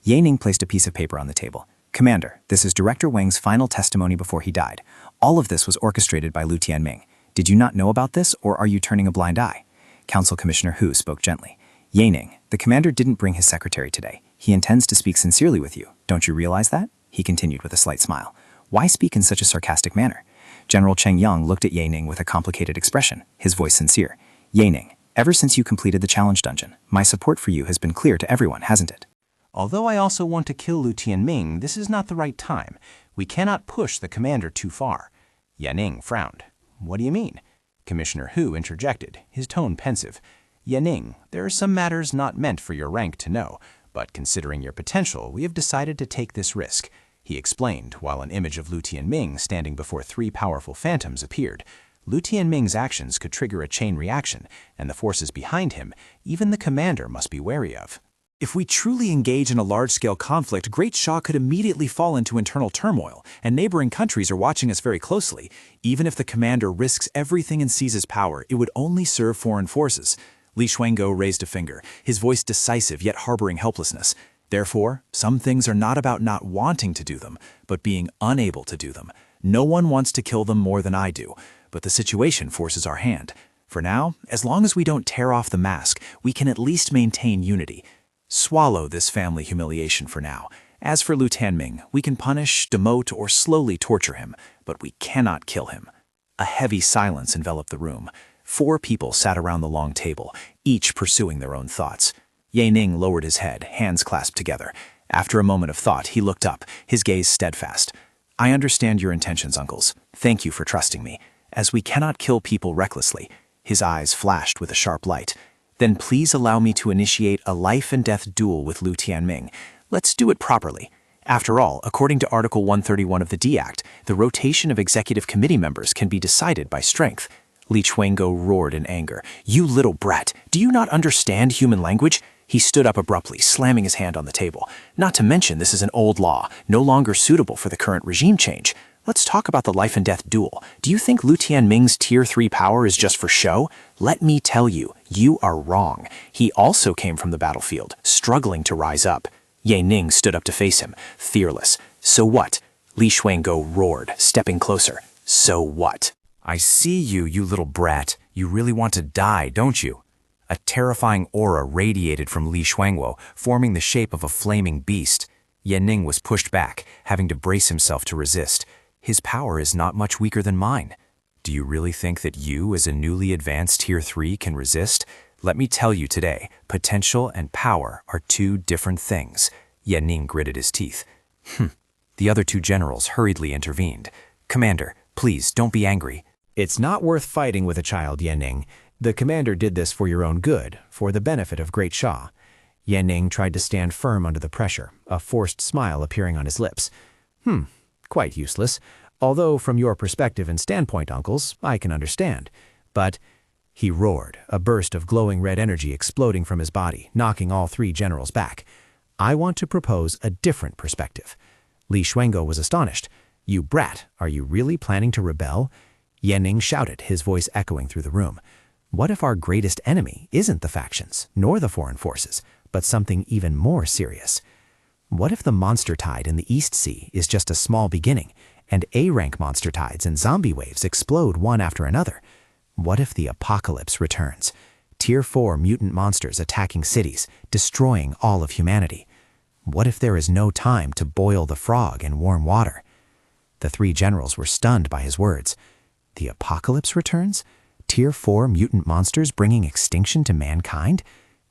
Ning placed a piece of paper on the table. "Commander, this is Director Wang's final testimony before he died. All of this was orchestrated by Lu Tianming. Did you not know about this, or are you turning a blind eye?" Council Commissioner Hu spoke gently. "Ning, the commander didn't bring his secretary today. He intends to speak sincerely with you. Don't you realize that? He continued with a slight smile. Why speak in such a sarcastic manner? General Cheng Yang looked at Ye Ning with a complicated expression, his voice sincere. Ye Ning, ever since you completed the challenge dungeon, my support for you has been clear to everyone, hasn't it? Although I also want to kill Lu Tianming, this is not the right time. We cannot push the commander too far. Ye Ning frowned. What do you mean? Commissioner Hu interjected, his tone pensive. Ye Ning, there are some matters not meant for your rank to know, but considering your potential, we have decided to take this risk. He explained, while an image of Lu Tianming standing before 3 powerful phantoms appeared. Lu Tianming's actions could trigger a chain reaction, and the forces behind him, even the commander must be wary of. If we truly engage in a large-scale conflict, Great Sha could immediately fall into internal turmoil, and neighboring countries are watching us very closely. Even if the commander risks everything and seizes power, it would only serve foreign forces. Li Xuango raised a finger, his voice decisive yet harboring helplessness. Therefore, some things are not about not wanting to do them, but being unable to do them. No one wants to kill them more than I do, but the situation forces our hand. For now, as long as we don't tear off the mask, we can at least maintain unity. Swallow this family humiliation for now. As for Lu Tianming, we can punish, demote, or slowly torture him, but we cannot kill him. A heavy silence enveloped the room. 4 people sat around the long table, each pursuing their own thoughts. Ye Ning lowered his head, hands clasped together. After a moment of thought, he looked up, his gaze steadfast. I understand your intentions, uncles. Thank you for trusting me. As we cannot kill people recklessly, his eyes flashed with a sharp light. Then please allow me to initiate a life-and-death duel with Lu Tianming. Let's do it properly. After all, according to Article 131 of the D Act, the rotation of executive committee members can be decided by strength. Li Xuango roared in anger. You little brat, do you not understand human language? He stood up abruptly, slamming his hand on the table. Not to mention this is an old law, no longer suitable for the current regime change. Let's talk about the life-and-death duel. Do you think Lu Tianming's Tier 3 power is just for show? Let me tell you, you are wrong. He also came from the battlefield, struggling to rise up. Ye Ning stood up to face him, fearless. So what? Li Xuango roared, stepping closer. So what? I see you, you little brat. You really want to die, don't you? A terrifying aura radiated from Li Xuanguo, forming the shape of a flaming beast. Ye Ning was pushed back, having to brace himself to resist. His power is not much weaker than mine. Do you really think that you, as a newly advanced Tier 3, can resist? Let me tell you today, potential and power are 2 different things. Ye Ning gritted his teeth. The other 2 generals hurriedly intervened. Commander, please don't be angry. It's not worth fighting with a child, Ye Ning. The commander did this for your own good, for the benefit of Great Sha. Ye Ning tried to stand firm under the pressure, a forced smile appearing on his lips. Quite useless. Although from your perspective and standpoint, uncles, I can understand. But, he roared, a burst of glowing red energy exploding from his body, knocking all 3 generals back. I want to propose a different perspective. Li Xuango was astonished. You brat, are you really planning to rebel? Ye Ning shouted, his voice echoing through the room. What if our greatest enemy isn't the factions, nor the foreign forces, but something even more serious? What if the monster tide in the East Sea is just a small beginning, and A-rank monster tides and zombie waves explode one after another? What if the apocalypse returns? Tier 4 mutant monsters attacking cities, destroying all of humanity. What if there is no time to boil the frog in warm water? The 3 generals were stunned by his words. The apocalypse returns? Tier 4 mutant monsters bringing extinction to mankind?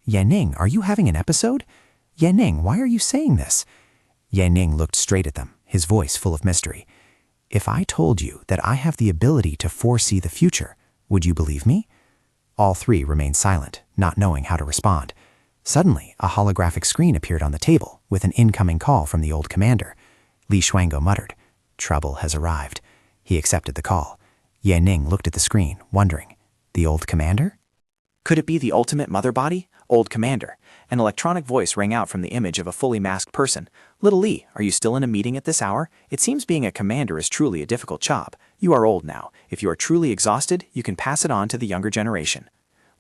Ye Ning, are you having an episode? Ye Ning, why are you saying this? Ye Ning looked straight at them, his voice full of mystery. If I told you that I have the ability to foresee the future, would you believe me? All 3 remained silent, not knowing how to respond. Suddenly, a holographic screen appeared on the table with an incoming call from the old commander. Li Xuango muttered, Trouble has arrived. He accepted the call. Ye Ning looked at the screen, wondering, the old commander? Could it be the ultimate mother body? Old commander. An electronic voice rang out from the image of a fully masked person. Little Li, are you still in a meeting at this hour? It seems being a commander is truly a difficult job. You are old now. If you are truly exhausted, you can pass it on to the younger generation.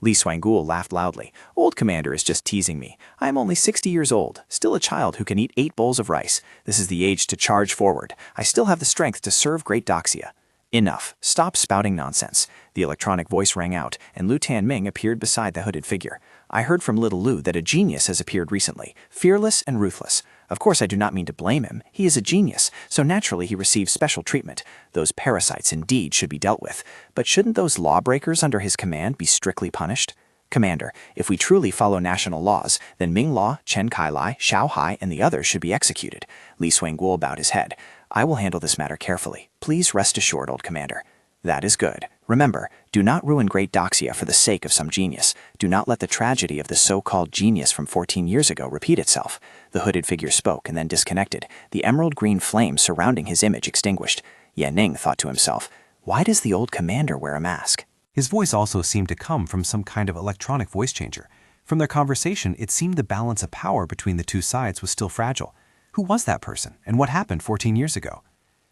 Li Xuanguo laughed loudly. Old commander is just teasing me. I am only 60 years old, still a child who can eat 8 bowls of rice. This is the age to charge forward. I still have the strength to serve Great Doxia. Enough. Stop spouting nonsense. The electronic voice rang out, and Lu Tianming appeared beside the hooded figure. I heard from little Lu that a genius has appeared recently, fearless and ruthless. Of course, I do not mean to blame him. He is a genius, so naturally he receives special treatment. Those parasites indeed should be dealt with. But shouldn't those lawbreakers under his command be strictly punished? Commander, if we truly follow national laws, then Ming Law, Chen Kailai, Xiao Hai, and the others should be executed. Li Suanguo bowed his head. I will handle this matter carefully. Please rest assured, old commander. That is good. Remember, do not ruin Great Doxia for the sake of some genius. Do not let the tragedy of the so-called genius from 14 years ago repeat itself. The hooded figure spoke and then disconnected, the emerald-green flame surrounding his image extinguished. Ning thought to himself, why does the old commander wear a mask? His voice also seemed to come from some kind of electronic voice changer. From their conversation, it seemed the balance of power between the two sides was still fragile. Who was that person, and what happened 14 years ago?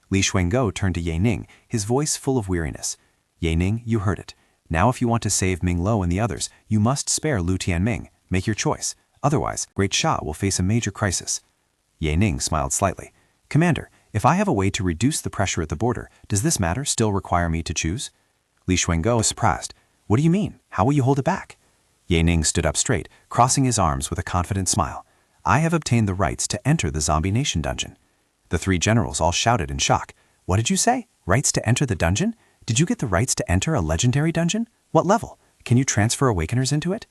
Li Xuanguo turned to Ning, his voice full of weariness. Ning, you heard it. Now if you want to save Ming Lo and the others, you must spare Lu Tianming. Make your choice. Otherwise, Great Sha will face a major crisis. Ning smiled slightly. Commander, if I have a way to reduce the pressure at the border, does this matter still require me to choose? Li Xuanguo was surprised. What do you mean? How will you hold it back? Ning stood up straight, crossing his arms with a confident smile. I have obtained the rights to enter the Zombie Nation dungeon. The three generals all shouted in shock. What did you say? Rights to enter the dungeon? Did you get the rights to enter a legendary dungeon? What level? Can you transfer Awakeners into it?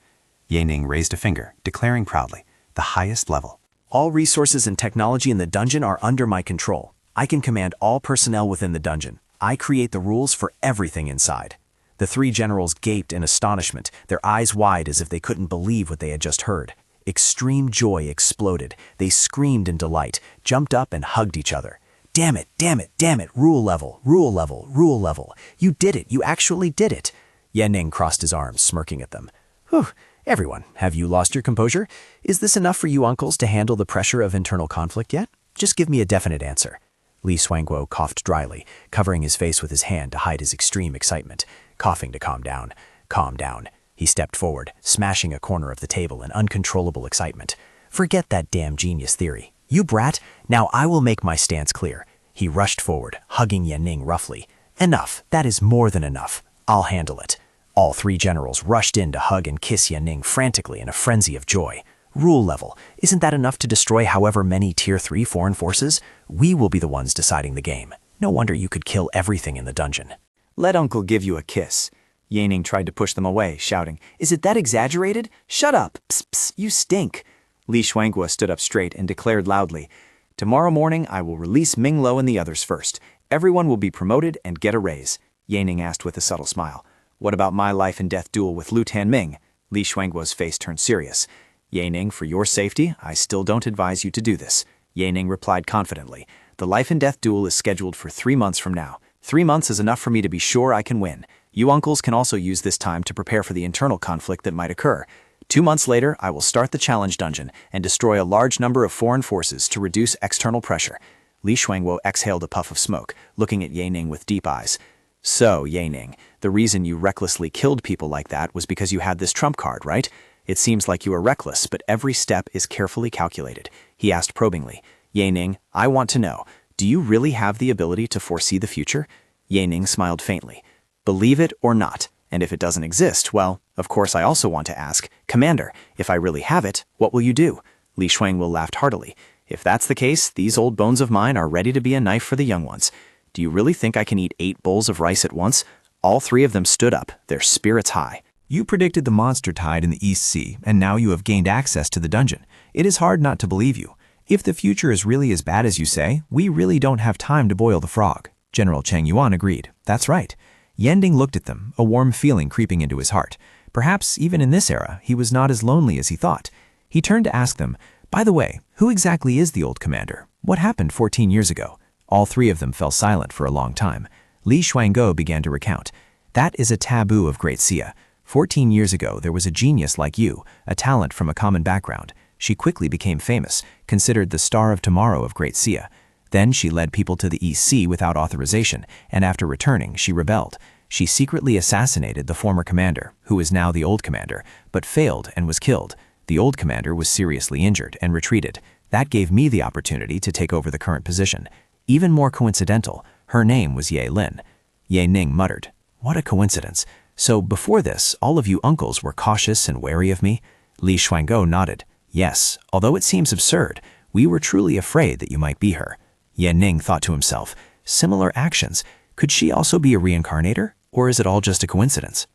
Ning raised a finger, declaring proudly, the highest level. All resources and technology in the dungeon are under my control. I can command all personnel within the dungeon. I create the rules for everything inside. The three generals gaped in astonishment, their eyes wide as if they couldn't believe what they had just heard. Extreme joy exploded. They screamed in delight, jumped up and hugged each other. Damn it, damn it, damn it, rule level, rule level, rule level. You did it, you actually did it. Ning crossed his arms, smirking at them. Whew, everyone, have you lost your composure? Is this enough for you uncles to handle the pressure of internal conflict yet? Just give me a definite answer. Li Xuanguo coughed dryly, covering his face with his hand to hide his extreme excitement, coughing to calm down. Calm down. He stepped forward, smashing a corner of the table in uncontrollable excitement. Forget that damn genius theory. You brat, now I will make my stance clear. He rushed forward, hugging Ning roughly. Enough, that is more than enough. I'll handle it. All three generals rushed in to hug and kiss Ning frantically in a frenzy of joy. Rule level, isn't that enough to destroy however many Tier 3 foreign forces? We will be the ones deciding the game. No wonder you could kill everything in the dungeon. Let Uncle give you a kiss. Ning tried to push them away, shouting, Is it that exaggerated? Shut up! Psst, psst, you stink! Li Xuanguo stood up straight and declared loudly, Tomorrow morning I will release Ming Lo and the others first. Everyone will be promoted and get a raise. Ning asked with a subtle smile. What about my life and death duel with Lu Tianming? Li Xuanguo's face turned serious. Ning, for your safety, I still don't advise you to do this. Ning replied confidently. The life and death duel is scheduled for 3 months from now. 3 months is enough for me to be sure I can win. You uncles can also use this time to prepare for the internal conflict that might occur. 2 months later, I will start the challenge dungeon and destroy a large number of foreign forces to reduce external pressure. Li Xuanguo exhaled a puff of smoke, looking at Ning with deep eyes. So, Ning, the reason you recklessly killed people like that was because you had this trump card, right? It seems like you are reckless, but every step is carefully calculated. He asked probingly. Ning, I want to know, do you really have the ability to foresee the future? Ning smiled faintly. Believe it or not, and if it doesn't exist, well, of course I also want to ask, Commander, if I really have it, what will you do? Li Xuanguo laughed heartily. If that's the case, these old bones of mine are ready to be a knife for the young ones. Do you really think I can eat 8 bowls of rice at once? All 3 of them stood up, their spirits high. You predicted the monster tide in the East Sea, and now you have gained access to the dungeon. It is hard not to believe you. If the future is really as bad as you say, we really don't have time to boil the frog. General Cheng Yuan agreed. That's right. Yending looked at them, a warm feeling creeping into his heart. Perhaps, even in this era, he was not as lonely as he thought. He turned to ask them, by the way, who exactly is the old commander? What happened 14 years ago? All 3 of them fell silent for a long time. Li Xuanguo began to recount. That is a taboo of Great Xia. 14 years ago, there was a genius like you, a talent from a common background. She quickly became famous, considered the star of tomorrow of Great Xia. Then she led people to the East Sea without authorization, and after returning, she rebelled. She secretly assassinated the former commander, who is now the old commander, but failed and was killed. The old commander was seriously injured and retreated. That gave me the opportunity to take over the current position. Even more coincidental, her name was Ye Lin. Ning muttered, What a coincidence. So before this, all of you uncles were cautious and wary of me? Li Shuangguo nodded. Yes, although it seems absurd, we were truly afraid that you might be her. Yan Ning thought to himself, similar actions. Could she also be a reincarnator, or is it all just a coincidence?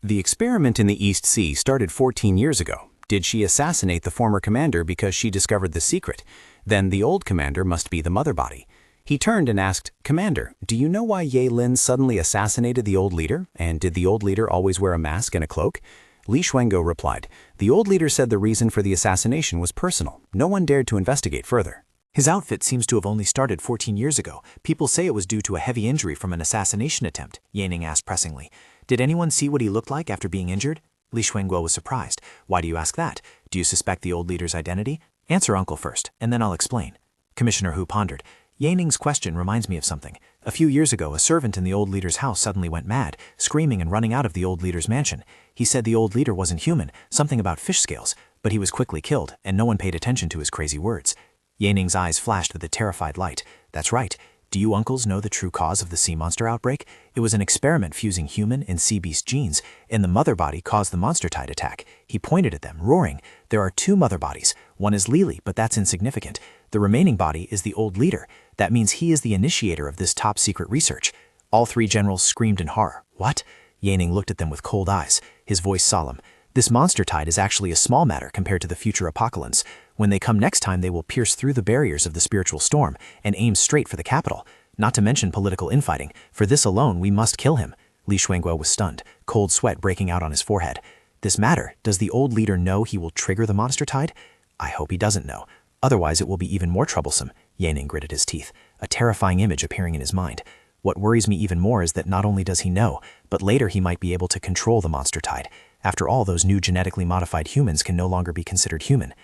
The experiment in the East Sea started 14 years ago. Did she assassinate the former commander because she discovered the secret? Then the old commander must be the mother body. He turned and asked, Commander, do you know why Ye Lin suddenly assassinated the old leader? And did the old leader always wear a mask and a cloak? Li Shuangguo replied, the old leader said the reason for the assassination was personal. No one dared to investigate further. His outfit seems to have only started 14 years ago. People say it was due to a heavy injury from an assassination attempt, Ye Ning asked pressingly. Did anyone see what he looked like after being injured? Li Shuangguo was surprised. Why do you ask that? Do you suspect the old leader's identity? Answer uncle first, and then I'll explain. Commissioner Hu pondered. Ye Ning's question reminds me of something. A few years ago, a servant in the old leader's house suddenly went mad, screaming and running out of the old leader's mansion. He said the old leader wasn't human, something about fish scales, but he was quickly killed, and no one paid attention to his crazy words. Ye Ning's eyes flashed with a terrified light. That's right. Do you uncles know the true cause of the sea monster outbreak? It was an experiment fusing human and sea beast genes, and the mother body caused the monster tide attack. He pointed at them, roaring. There are 2 mother bodies. One is Lili, but that's insignificant. The remaining body is the old leader. That means he is the initiator of this top-secret research. All 3 generals screamed in horror. What? Ye Ning looked at them with cold eyes, his voice solemn. This monster tide is actually a small matter compared to the future apocalypse. When they come next time, they will pierce through the barriers of the spiritual storm and aim straight for the capital. Not to mention political infighting. For this alone, we must kill him. Li Shuangguo was stunned, cold sweat breaking out on his forehead. This matter, does the old leader know he will trigger the monster tide? I hope he doesn't know. Otherwise, it will be even more troublesome. Ye Ning gritted his teeth, a terrifying image appearing in his mind. What worries me even more is that not only does he know, but later he might be able to control the monster tide. After all, those new genetically modified humans can no longer be considered human.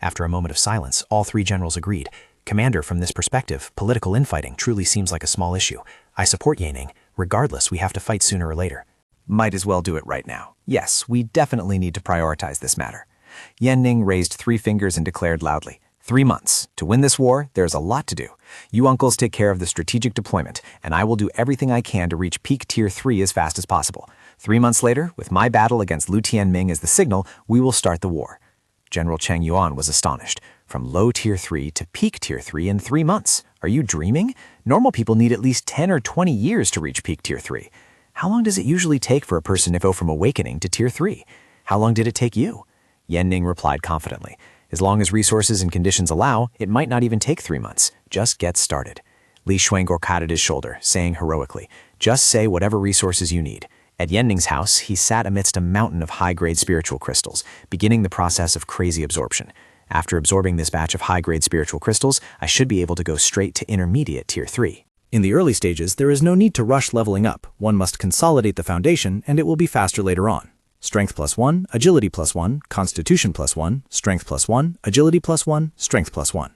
After a moment of silence, all 3 generals agreed. Commander, from this perspective, political infighting truly seems like a small issue. I support Ye Ning. Regardless, we have to fight sooner or later. Might as well do it right now. Yes, we definitely need to prioritize this matter. Yan Ning raised 3 fingers and declared loudly, 3 months. To win this war, there's a lot to do. You uncles take care of the strategic deployment, and I will do everything I can to reach peak Tier 3 as fast as possible. 3 months later, with my battle against Liu Tianming as the signal, we will start the war. General Cheng Yuan was astonished. From low Tier 3 to peak Tier 3 in 3 months. Are you dreaming? Normal people need at least 10 or 20 years to reach peak Tier 3. How long does it usually take for a person to go from awakening to Tier 3? How long did it take you? Yan Ning replied confidently. As long as resources and conditions allow, it might not even take 3 months. Just get started. Li Shuangguo patted his shoulder, saying heroically, just say whatever resources you need. At Yan Ning's house, he sat amidst a mountain of high-grade spiritual crystals, beginning the process of crazy absorption. After absorbing this batch of high-grade spiritual crystals, I should be able to go straight to intermediate Tier 3. In the early stages, there is no need to rush leveling up. One must consolidate the foundation, and it will be faster later on. Strength +1, Agility +1, Constitution +1, Strength +1, Agility +1, Strength +1.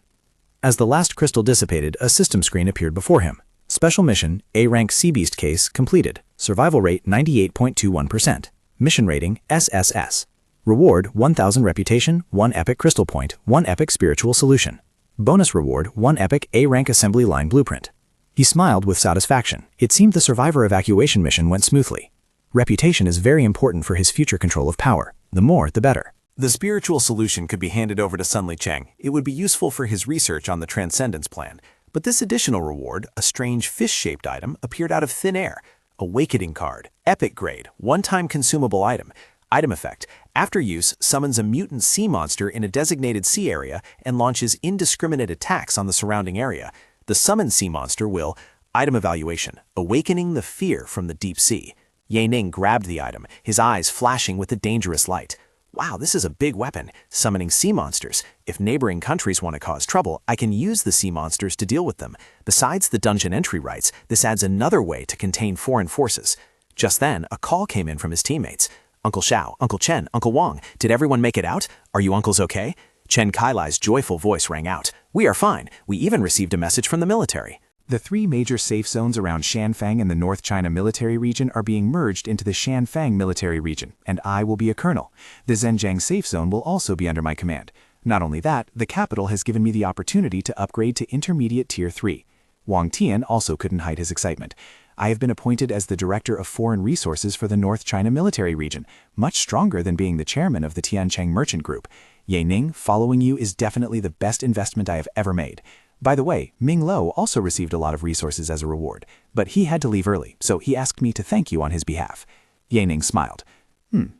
As the last crystal dissipated, a system screen appeared before him. Special mission, A-Rank Sea Beast case, completed. Survival rate 98.21%. Mission rating, SSS. Reward, 1000 reputation, 1 epic crystal point, 1 epic spiritual solution. Bonus reward, 1 epic A-Rank assembly line blueprint. He smiled with satisfaction. It seemed the survivor evacuation mission went smoothly. Reputation is very important for his future control of power. The more, the better. The spiritual solution could be handed over to Sun Licheng. It would be useful for his research on the Transcendence Plan. But this additional reward, a strange fish-shaped item, appeared out of thin air. Awakening card, epic grade, one-time consumable item. Item effect, after use, summons a mutant sea monster in a designated sea area and launches indiscriminate attacks on the surrounding area. The summoned sea monster will, item evaluation, awakening the fear from the deep sea. Ye Ning grabbed the item, his eyes flashing with a dangerous light. Wow, this is a big weapon, summoning sea monsters. If neighboring countries want to cause trouble, I can use the sea monsters to deal with them. Besides the dungeon entry rights, this adds another way to contain foreign forces. Just then, a call came in from his teammates. Uncle Xiao, Uncle Chen, Uncle Wang, did everyone make it out? Are you uncles okay? Chen Kailai's joyful voice rang out. We are fine. We even received a message from the military. The 3 major safe zones around Shanfang in the North China military region are being merged into the Shanfang military region, and I will be a colonel. The Zhenjiang safe zone will also be under my command. Not only that, the capital has given me the opportunity to upgrade to intermediate Tier 3. Wang Tian also couldn't hide his excitement. I have been appointed as the Director of Foreign Resources for the North China Military Region, much stronger than being the chairman of the Tiancheng Merchant Group. Ye Ning, following you is definitely the best investment I have ever made. By the way, Ming Lo also received a lot of resources as a reward, but he had to leave early, so he asked me to thank you on his behalf. Ye Ning smiled.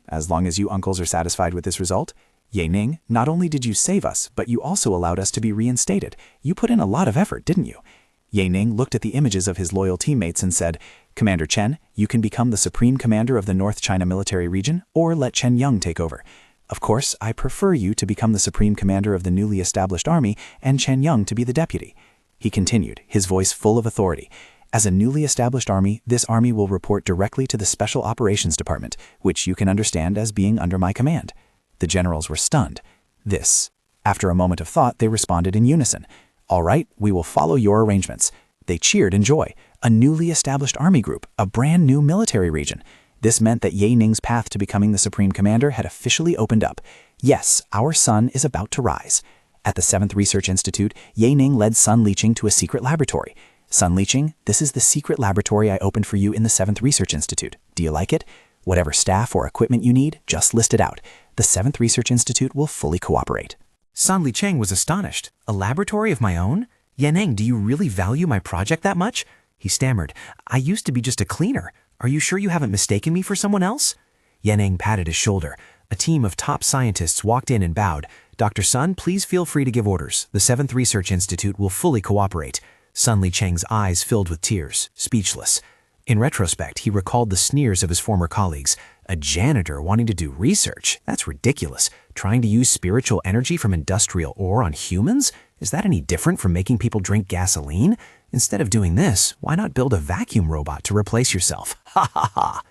As long as you uncles are satisfied with this result? Ye Ning, not only did you save us, but you also allowed us to be reinstated. You put in a lot of effort, didn't you? Ye Ning looked at the images of his loyal teammates and said, Commander Chen, you can become the Supreme Commander of the North China Military Region, or let Chen Yung take over. Of course, I prefer you to become the Supreme Commander of the newly established army and Chen Yung to be the deputy. He continued, his voice full of authority. As a newly established army, this army will report directly to the Special Operations Department, which you can understand as being under my command. The generals were stunned. After a moment of thought, they responded in unison. All right, we will follow your arrangements. They cheered in joy. A newly established army group, a brand new military region. This meant that Ye Ning's path to becoming the Supreme Commander had officially opened up. Yes, our sun is about to rise. At the 7th Research Institute, Ye Ning led Sun Liqing to a secret laboratory. Sun Liqing, this is the secret laboratory I opened for you in the 7th Research Institute. Do you like it? Whatever staff or equipment you need, just list it out. The 7th Research Institute will fully cooperate. San Licheng was astonished. A laboratory of my own? Ye Ning, do you really value my project that much? He stammered. I used to be just a cleaner. Are you sure you haven't mistaken me for someone else? Ye Ning patted his shoulder. A team of top scientists walked in and bowed. Dr. Sun, please feel free to give orders. The 7th Research Institute will fully cooperate. Sun Licheng's eyes filled with tears, speechless. In retrospect, he recalled the sneers of his former colleagues. A janitor wanting to do research? That's ridiculous. Trying to use spiritual energy from industrial ore on humans? Is that any different from making people drink gasoline? Instead of doing this, why not build a vacuum robot to replace yourself? Ha ha ha!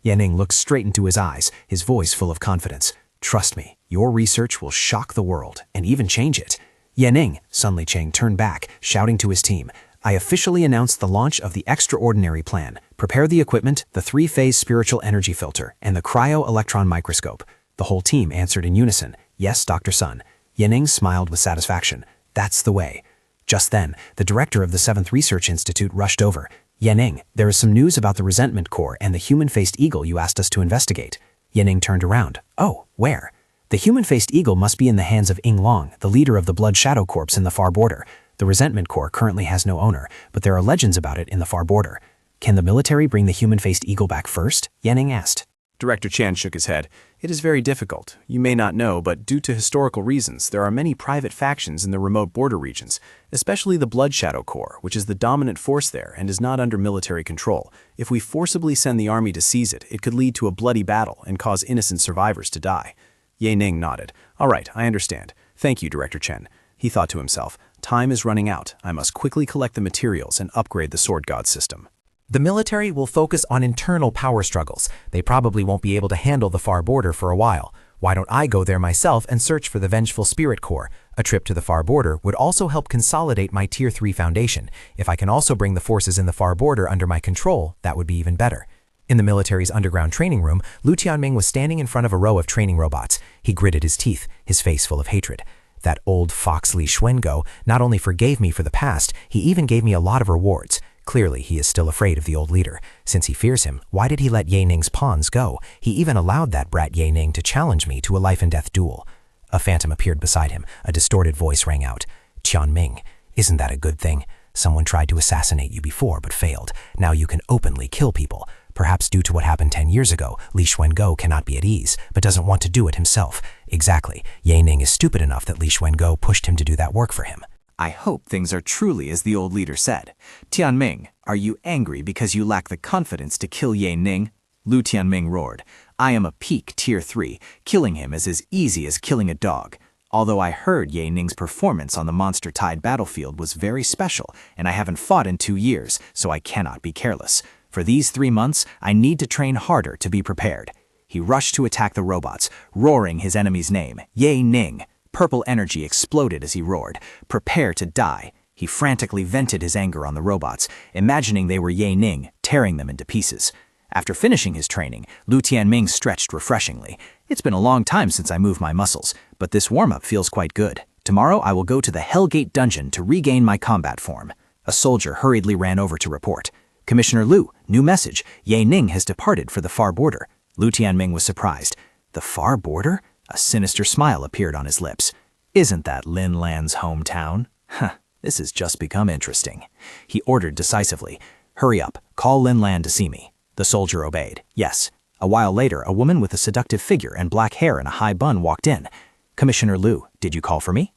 Ye Ning looked straight into his eyes, his voice full of confidence. Trust me, your research will shock the world and even change it. Ye Ning, Sun Licheng turned back, shouting to his team. I officially announced the launch of the extraordinary plan. Prepare the equipment, the 3-phase spiritual energy filter, and the cryo-electron microscope. The whole team answered in unison, Yes, Dr. Sun. Ye Ning smiled with satisfaction. That's the way. Just then, the director of the 7th Research Institute rushed over. Ye Ning, there is some news about the resentment core and the human-faced eagle you asked us to investigate. Ye Ning turned around. Oh, where? The human-faced eagle must be in the hands of Ying Long, the leader of the Blood Shadow Corps in the far border. The resentment core currently has no owner, but there are legends about it in the far border. Can the military bring the human-faced eagle back first? Ye Ning asked. Director Chan shook his head. It is very difficult. You may not know, but due to historical reasons, there are many private factions in the remote border regions, especially the Blood Shadow Corps, which is the dominant force there and is not under military control. If we forcibly send the army to seize it, it could lead to a bloody battle and cause innocent survivors to die. Ye Ning nodded. All right, I understand. Thank you, Director Chen. He thought to himself, time is running out. I must quickly collect the materials and upgrade the Sword God system. The military will focus on internal power struggles. They probably won't be able to handle the far border for a while. Why don't I go there myself and search for the Vengeful Spirit Core? A trip to the far border would also help consolidate my Tier 3 foundation. If I can also bring the forces in the far border under my control, that would be even better. In the military's underground training room, Lu Tianming was standing in front of a row of training robots. He gritted his teeth, his face full of hatred. That old fox Li Xuango not only forgave me for the past, he even gave me a lot of rewards. Clearly, he is still afraid of the old leader. Since he fears him, why did he let Ye Ning's pawns go? He even allowed that brat Ye Ning to challenge me to a life-and-death duel. A phantom appeared beside him. A distorted voice rang out. Tianming, isn't that a good thing? Someone tried to assassinate you before but failed. Now you can openly kill people. Perhaps due to what happened 10 years ago, Li Xuango cannot be at ease, but doesn't want to do it himself. Exactly. Ye Ning is stupid enough that Li Xuango pushed him to do that work for him. I hope things are truly as the old leader said. Tianming, are you angry because you lack the confidence to kill Ye Ning? Lu Tianming roared. I am a peak Tier 3. Killing him is as easy as killing a dog. Although I heard Ye Ning's performance on the Monster Tide battlefield was very special, and I haven't fought in 2 years, so I cannot be careless. For these 3 months, I need to train harder to be prepared. He rushed to attack the robots, roaring his enemy's name, Ye Ning. Purple energy exploded as he roared. Prepare to die. He frantically vented his anger on the robots, imagining they were Ye Ning, tearing them into pieces. After finishing his training, Lu Tianming stretched refreshingly. It's been a long time since I moved my muscles, but this warm-up feels quite good. Tomorrow I will go to the Hellgate dungeon to regain my combat form. A soldier hurriedly ran over to report. Commissioner Liu, new message. Ye Ning has departed for the far border. Lu Tianming was surprised. The far border? A sinister smile appeared on his lips. Isn't that Lin Lan's hometown? Huh, this has just become interesting. He ordered decisively. Hurry up, call Lin Lan to see me. The soldier obeyed. Yes. A while later, a woman with a seductive figure and black hair in a high bun walked in. Commissioner Liu, did you call for me?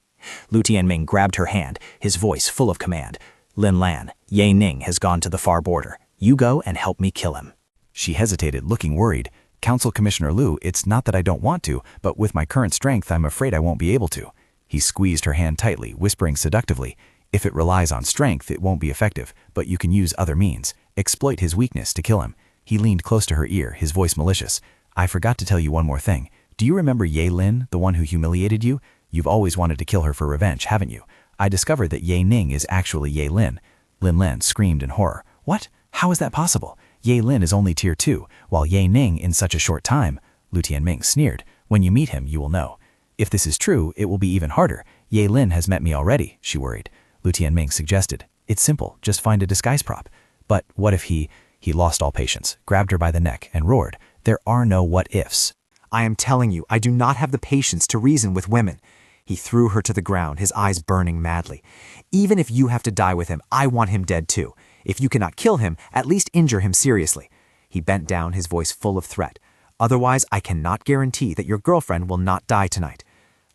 Lu Tianming grabbed her hand, his voice full of command. Lin Lan, Ye Ning has gone to the far border. You go and help me kill him. She hesitated, looking worried. Council Commissioner Liu, it's not that I don't want to, but with my current strength, I'm afraid I won't be able to. He squeezed her hand tightly, whispering seductively, if it relies on strength, it won't be effective, but you can use other means. Exploit his weakness to kill him. He leaned close to her ear, his voice malicious. I forgot to tell you one more thing. Do you remember Ye Lin, the one who humiliated you? You've always wanted to kill her for revenge, haven't you? I discovered that Ye Ning is actually Ye Lin. Lin Lan screamed in horror. What? How is that possible? Ye Lin is only tier 2, while Ye Ning in such a short time. Lu Tianming sneered. When you meet him, you will know. If this is true, it will be even harder. Ye Lin has met me already, she worried. Lu Tianming suggested. It's simple, just find a disguise prop. But what if he lost all patience, grabbed her by the neck, and roared. There are no what-ifs. I am telling you, I do not have the patience to reason with women. He threw her to the ground, his eyes burning madly. Even if you have to die with him, I want him dead too. If you cannot kill him, at least injure him seriously. He bent down, his voice full of threat. Otherwise, I cannot guarantee that your girlfriend will not die tonight.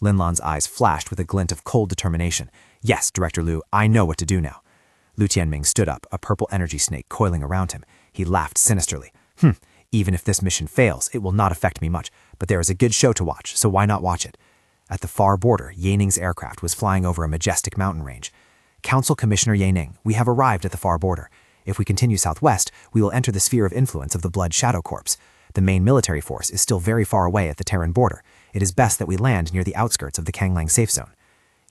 Lin Lan's eyes flashed with a glint of cold determination. Yes, Director Liu, I know what to do now. Lu Tianming stood up, a purple energy snake coiling around him. He laughed sinisterly. Even if this mission fails, it will not affect me much, but there is a good show to watch, so why not watch it? At the far border, Ye Ning's aircraft was flying over a majestic mountain range. Council Commissioner Ye Ning, we have arrived at the far border. If we continue southwest, we will enter the sphere of influence of the Blood Shadow Corps. The main military force is still very far away at the Terran border. It is best that we land near the outskirts of the Kanglang safe zone.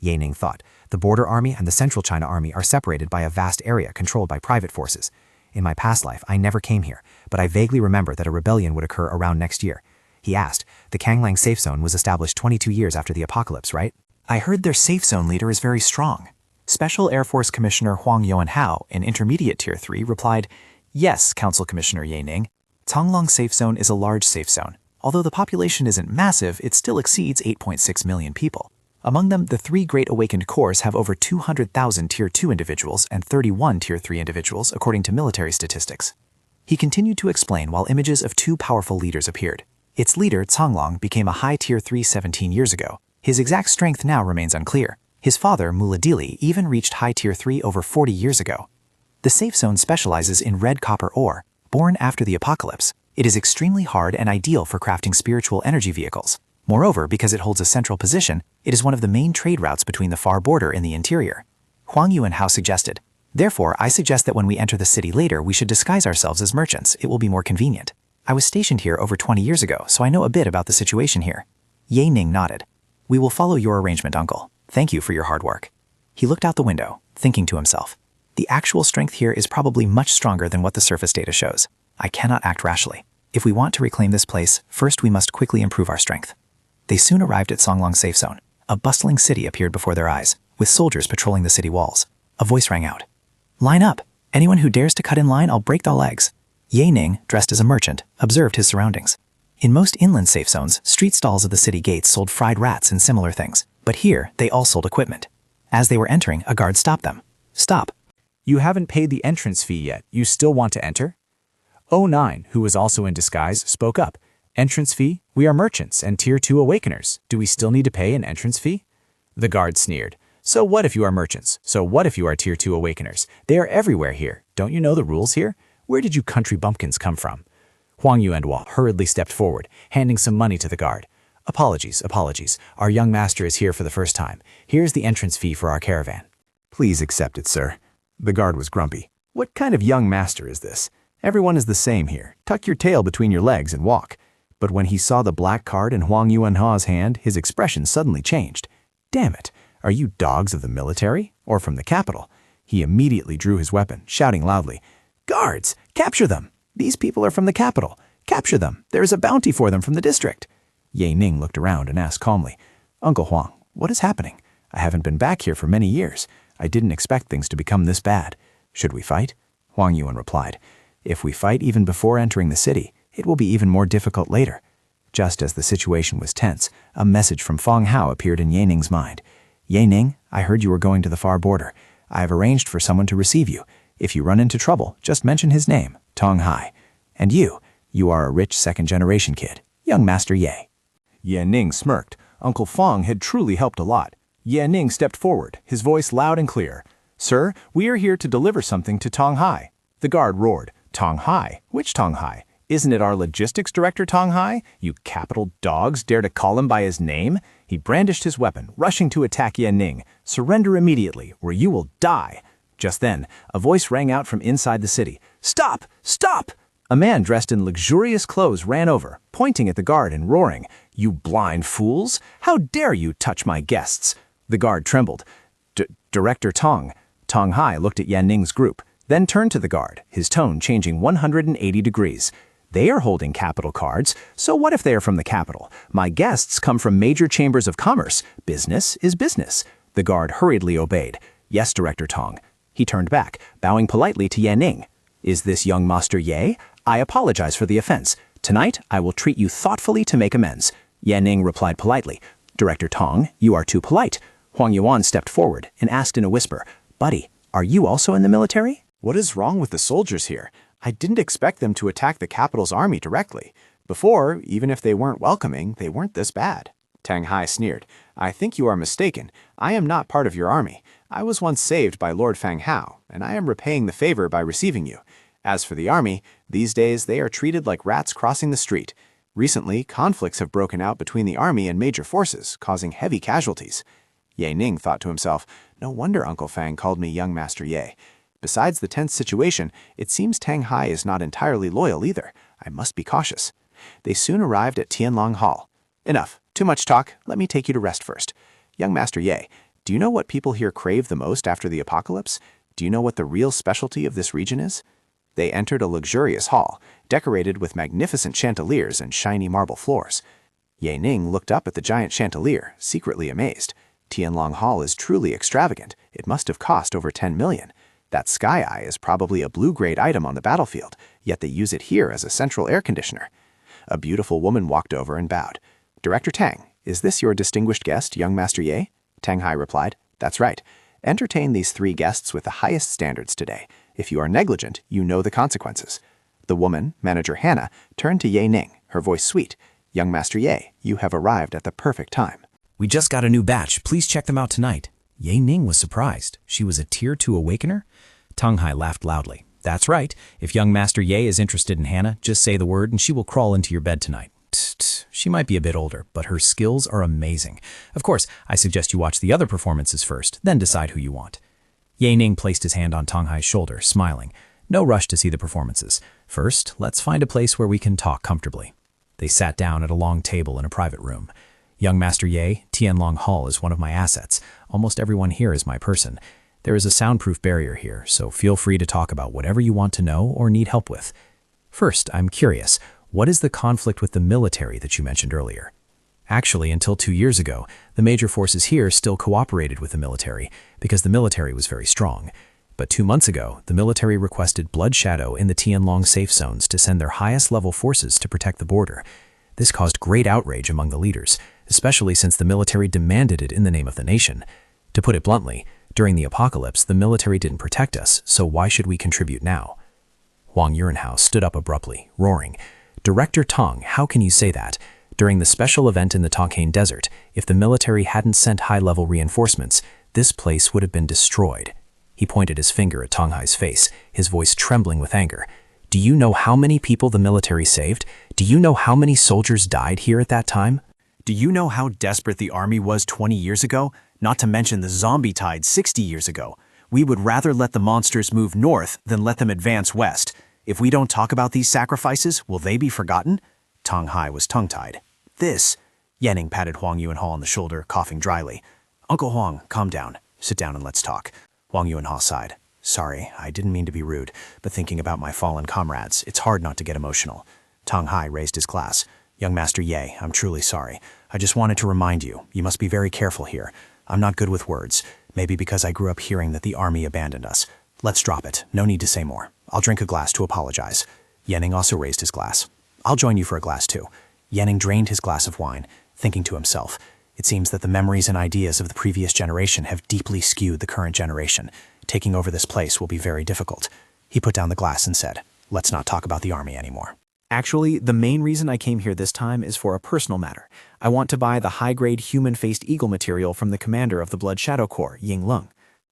Ye Ning thought. The Border Army and the Central China Army are separated by a vast area controlled by private forces. In my past life, I never came here, but I vaguely remember that a rebellion would occur around next year. He asked, the Kanglang safe zone was established 22 years after the apocalypse, right? I heard their safe zone leader is very strong. Special Air Force Commissioner Huang Yuanhao, in Intermediate Tier 3, replied, Yes, Council Commissioner Ye Ning. Tonglong Safe Zone is a large safe zone. Although the population isn't massive, it still exceeds 8.6 million people. Among them, the 3 Great Awakened Corps have over 200,000 Tier 2 individuals and 31 Tier 3 individuals, according to military statistics. He continued to explain while images of 2 powerful leaders appeared. Its leader, Conglong, became a high Tier 3 17 years ago. His exact strength now remains unclear. His father, Muladili, even reached high Tier 3 over 40 years ago. The safe zone specializes in red copper ore, born after the apocalypse. It is extremely hard and ideal for crafting spiritual energy vehicles. Moreover, because it holds a central position, it is one of the main trade routes between the far border and the interior. Huang Yuanhao suggested, Therefore, I suggest that when we enter the city later, we should disguise ourselves as merchants. It will be more convenient. I was stationed here over 20 years ago, so I know a bit about the situation here. Ye Ning nodded. We will follow your arrangement, uncle. Thank you for your hard work. He looked out the window, thinking to himself, the actual strength here is probably much stronger than what the surface data shows. I cannot act rashly. If we want to reclaim this place, first we must quickly improve our strength. They soon arrived at Songlong Safe Zone. A bustling city appeared before their eyes, with soldiers patrolling the city walls. A voice rang out. Line up! Anyone who dares to cut in line, I'll break their legs. Ye Ning, dressed as a merchant, observed his surroundings. In most inland safe zones, street stalls of the city gates sold fried rats and similar things, but here they all sold equipment. As they were entering, a guard stopped them. Stop. You haven't paid the entrance fee yet. You still want to enter? 09, who was also in disguise, spoke up. Entrance fee? We are merchants and Tier 2 awakeners. Do we still need to pay an entrance fee? The guard sneered. So what if you are merchants? So what if you are Tier 2 awakeners? They are everywhere here. Don't you know the rules here? Where did you country bumpkins come from? Huang Yuanhua hurriedly stepped forward, handing some money to the guard. Apologies. Our young master is here for the first time. Here's the entrance fee for our caravan. Please accept it, sir. The guard was grumpy. What kind of young master is this? Everyone is the same here. Tuck your tail between your legs and walk. But when he saw the black card in Huang Yuanhua's hand, his expression suddenly changed. Damn it, are you dogs of the military? Or from the capital? He immediately drew his weapon, shouting loudly, Guards, capture them! These people are from the capital. Capture them. There is a bounty for them from the district. Ye Ning looked around and asked calmly, Uncle Huang, what is happening? I haven't been back here for many years. I didn't expect things to become this bad. Should we fight? Huang Yuan replied. If we fight even before entering the city, it will be even more difficult later. Just as the situation was tense, a message from Feng Hao appeared in Ye Ning's mind. Ye Ning, I heard you were going to the far border. I have arranged for someone to receive you. If you run into trouble, just mention his name, Tong Hai. And you are a rich second-generation kid, young Master Ye. Ye Ning smirked. Uncle Feng had truly helped a lot. Ye Ning stepped forward, his voice loud and clear. Sir, we are here to deliver something to Tong Hai. The guard roared. Tong Hai? Which Tong Hai? Isn't it our logistics director Tong Hai? You capital dogs dare to call him by his name? He brandished his weapon, rushing to attack Ye Ning. Surrender immediately, or you will die. Just then, a voice rang out from inside the city. Stop! Stop! A man dressed in luxurious clothes ran over, pointing at the guard and roaring, You blind fools! How dare you touch my guests? The guard trembled. Director Tong. Tong Hai looked at Ye Ning's group, then turned to the guard, his tone changing 180 degrees. They are holding capital cards, so what if they are from the capital? My guests come from major chambers of commerce. Business is business. The guard hurriedly obeyed. Yes, Director Tong. He turned back, bowing politely to Ye Ning. Is this young Master Ye? I apologize for the offense. Tonight, I will treat you thoughtfully to make amends. Ye Ning replied politely. Director Tong, you are too polite. Huang Yuan stepped forward and asked in a whisper, Buddy, are you also in the military? What is wrong with the soldiers here? I didn't expect them to attack the capital's army directly. Before, even if they weren't welcoming, they weren't this bad. Tang Hai sneered. I think you are mistaken. I am not part of your army. I was once saved by Lord Feng Hao, and I am repaying the favor by receiving you. As for the army, these days they are treated like rats crossing the street. Recently, conflicts have broken out between the army and major forces, causing heavy casualties. Ye Ning thought to himself, no wonder Uncle Fang called me young Master Ye. Besides the tense situation, it seems Tang Hai is not entirely loyal either. I must be cautious. They soon arrived at Tianlong Hall. Enough. Too much talk. Let me take you to rest first. Young Master Ye, do you know what people here crave the most after the apocalypse? Do you know what the real specialty of this region is? They entered a luxurious hall, decorated with magnificent chandeliers and shiny marble floors. Ye Ning looked up at the giant chandelier, secretly amazed. Tianlong Hall is truly extravagant. It must have cost over 10 million. That sky eye is probably a blue-grade item on the battlefield, yet they use it here as a central air conditioner. A beautiful woman walked over and bowed. Director Tang, is this your distinguished guest, young Master Ye? Tang Hai replied, That's right. Entertain these 3 guests with the highest standards today. If you are negligent, you know the consequences. The woman, Manager Hannah, turned to Ye Ning, her voice sweet. Young Master Ye, you have arrived at the perfect time. We just got a new batch. Please check them out tonight. Ye Ning was surprised. She was a Tier 2 Awakener? Tong Hai laughed loudly. That's right. If young Master Ye is interested in Hannah, just say the word and she will crawl into your bed tonight. She might be a bit older, but her skills are amazing. Of course, I suggest you watch the other performances first, then decide who you want. Ye Ning placed his hand on Tong Hai's shoulder, smiling. No rush to see the performances. First, let's find a place where we can talk comfortably. They sat down at a long table in a private room. Young Master Ye, Tianlong Hall is one of my assets. Almost everyone here is my person. There is a soundproof barrier here, so feel free to talk about whatever you want to know or need help with. First, I'm curious, what is the conflict with the military that you mentioned earlier? Actually, until 2 years ago, the major forces here still cooperated with the military because the military was very strong. But 2 months ago, the military requested Blood Shadow in the Tianlong safe zones to send their highest-level forces to protect the border. This caused great outrage among the leaders, especially since the military demanded it in the name of the nation. To put it bluntly, during the apocalypse, the military didn't protect us, so why should we contribute now? Huang Yuanhao stood up abruptly, roaring, Director Tong, how can you say that? During the special event in the Tonkain Desert, if the military hadn't sent high-level reinforcements, this place would have been destroyed. He pointed his finger at Tong Hai's face, his voice trembling with anger. Do you know how many people the military saved? Do you know how many soldiers died here at that time? Do you know how desperate the army was 20 years ago? Not to mention the zombie tide 60 years ago. We would rather let the monsters move north than let them advance west. If we don't talk about these sacrifices, will they be forgotten? Tong Hai was tongue-tied. This, Ye Ning patted Huang Yuanhao on the shoulder, coughing dryly. Uncle Huang, calm down. Sit down and let's talk. Huang Yuanhao sighed. Sorry, I didn't mean to be rude, but thinking about my fallen comrades, it's hard not to get emotional. Tong Hai raised his glass. Young Master Ye, I'm truly sorry. I just wanted to remind you, you must be very careful here. I'm not good with words, maybe because I grew up hearing that the army abandoned us. Let's drop it. No need to say more. I'll drink a glass to apologize. Yanning also raised his glass. I'll join you for a glass too. Yanning drained his glass of wine, thinking to himself, it seems that the memories and ideas of the previous generation have deeply skewed the current generation. Taking over this place will be very difficult. He put down the glass and said, let's not talk about the army anymore. Actually, the main reason I came here this time is for a personal matter. I want to buy the high-grade human-faced eagle material from the commander of the Blood Shadow Corps, Ying Lung.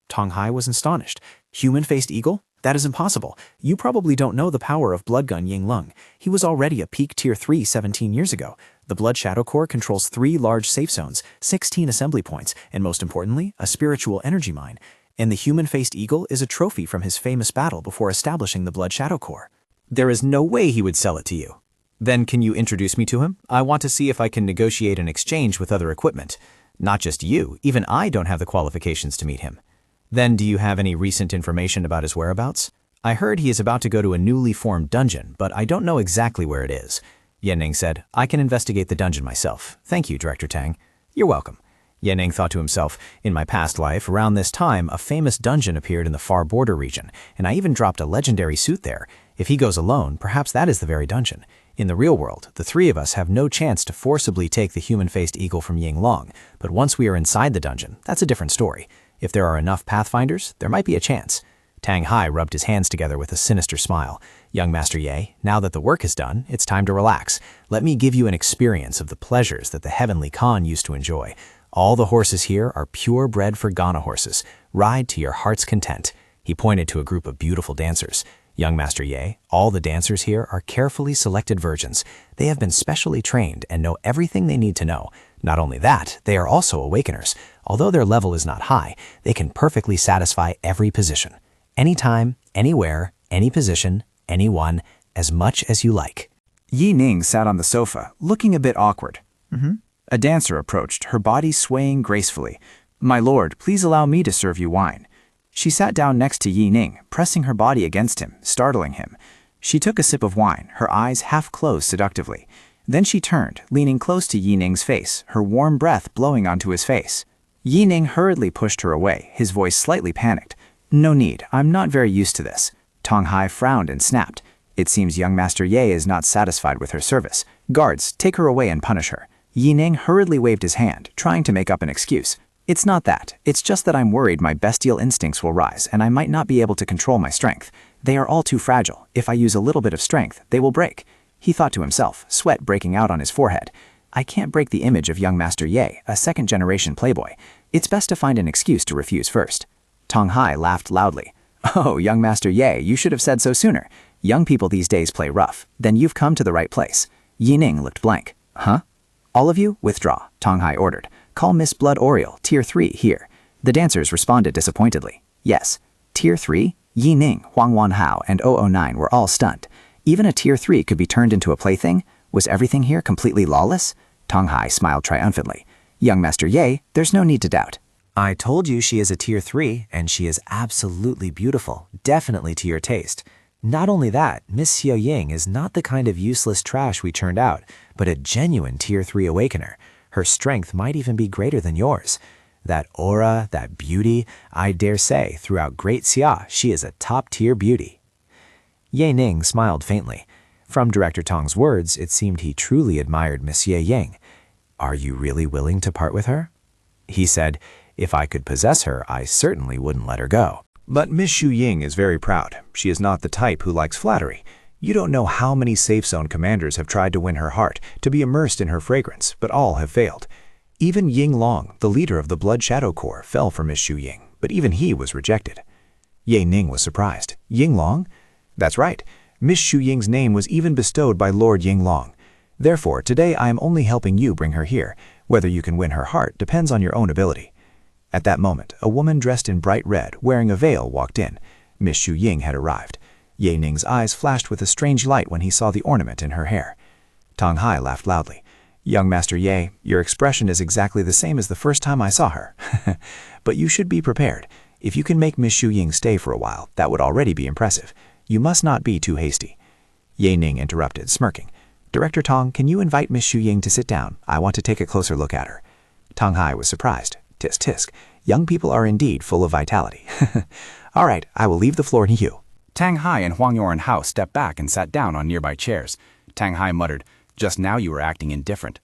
Tong Hai was astonished. Human-faced eagle? That is impossible. You probably don't know the power of Bloodgun Ying Lung. He was already a peak Tier 3 17 years ago. The Blood Shadow Corps controls 3 large safe zones, 16 assembly points, and most importantly, a spiritual energy mine. And the human-faced eagle is a trophy from his famous battle before establishing the Blood Shadow Corps. There is no way he would sell it to you. Then can you introduce me to him? I want to see if I can negotiate an exchange with other equipment. Not just you, even I don't have the qualifications to meet him. Then do you have any recent information about his whereabouts? I heard he is about to go to a newly formed dungeon, but I don't know exactly where it is. Yanning said, I can investigate the dungeon myself. Thank you, Director Tang. You're welcome. Yanning thought to himself, in my past life, around this time, a famous dungeon appeared in the far border region, and I even dropped a legendary suit there. If he goes alone, perhaps that is the very dungeon. In the real world, the 3 of us have no chance to forcibly take the human-faced eagle from Ying Long, but once we are inside the dungeon, that's a different story. If there are enough pathfinders, there might be a chance. Tang Hai rubbed his hands together with a sinister smile. Young Master Ye, now that the work is done, it's time to relax. Let me give you an experience of the pleasures that the Heavenly Khan used to enjoy. All the horses here are purebred Fergana horses. Ride to your heart's content. He pointed to a group of beautiful dancers. Young Master Ye, all the dancers here are carefully selected virgins. They have been specially trained and know everything they need to know. Not only that, they are also awakeners. Although their level is not high, they can perfectly satisfy every position. Anytime, anywhere, any position, anyone, as much as you like. Yi Ning sat on the sofa, looking a bit awkward. A dancer approached, her body swaying gracefully. My lord, please allow me to serve you wine. She sat down next to Yi Ning, pressing her body against him, startling him. She took a sip of wine, her eyes half closed seductively. Then she turned, leaning close to Yi Ning's face, her warm breath blowing onto his face. Yi Ning hurriedly pushed her away, his voice slightly panicked. No need, I'm not very used to this. Tong Hai frowned and snapped. It seems young Master Ye is not satisfied with her service. Guards, take her away and punish her. Yi Ning hurriedly waved his hand, trying to make up an excuse. It's not that. It's just that I'm worried my bestial instincts will rise and I might not be able to control my strength. They are all too fragile. If I use a little bit of strength, they will break. He thought to himself, sweat breaking out on his forehead. I can't break the image of young Master Ye, a second-generation playboy. It's best to find an excuse to refuse first. Tong Hai laughed loudly. Oh, young Master Ye, you should have said so sooner. Young people these days play rough. Then you've come to the right place. Yi Ning looked blank. Huh? All of you, withdraw, Tong Hai ordered. Call Miss Blood Oriole, Tier 3, here. The dancers responded disappointedly. Yes. Tier 3? Yi Ning, Huang Wanhao, and 009 were all stunned. Even a Tier 3 could be turned into a plaything? Was everything here completely lawless? Tong Hai smiled triumphantly. Young Master Ye, there's no need to doubt. I told you she is a Tier 3, and she is absolutely beautiful, definitely to your taste. Not only that, Miss Xiao Ying is not the kind of useless trash we turned out, but a genuine Tier 3 awakener. Her strength might even be greater than yours. That aura, that beauty, I dare say, throughout Great Xia, she is a top-tier beauty. Ye Ning smiled faintly. From Director Tong's words, it seemed he truly admired Miss Ye Ying. Are you really willing to part with her? He said, if I could possess her, I certainly wouldn't let her go. But Miss Xu Ying is very proud. She is not the type who likes flattery. You don't know how many safe zone commanders have tried to win her heart, to be immersed in her fragrance, but all have failed. Even Ying Long, the leader of the Blood Shadow Corps, fell for Miss Xu Ying, but even he was rejected. Ye Ning was surprised. Ying Long? That's right. Miss Xu Ying's name was even bestowed by Lord Ying Long. Therefore, today I am only helping you bring her here. Whether you can win her heart depends on your own ability. At that moment, a woman dressed in bright red, wearing a veil, walked in. Miss Xu Ying had arrived. Ye Ning's eyes flashed with a strange light when he saw the ornament in her hair. Tong Hai laughed loudly. Young Master Ye, your expression is exactly the same as the first time I saw her. But you should be prepared. If you can make Miss Xu Ying stay for a while, that would already be impressive. You must not be too hasty. Ye Ning interrupted, smirking. Director Tong, can you invite Miss Xu Ying to sit down? I want to take a closer look at her. Tong Hai was surprised. Tisk tisk. Young people are indeed full of vitality. All right, I will leave the floor to you. Tang Hai and Huang Yuanhao stepped back and sat down on nearby chairs. Tang Hai muttered, "Just now you were acting indifferent.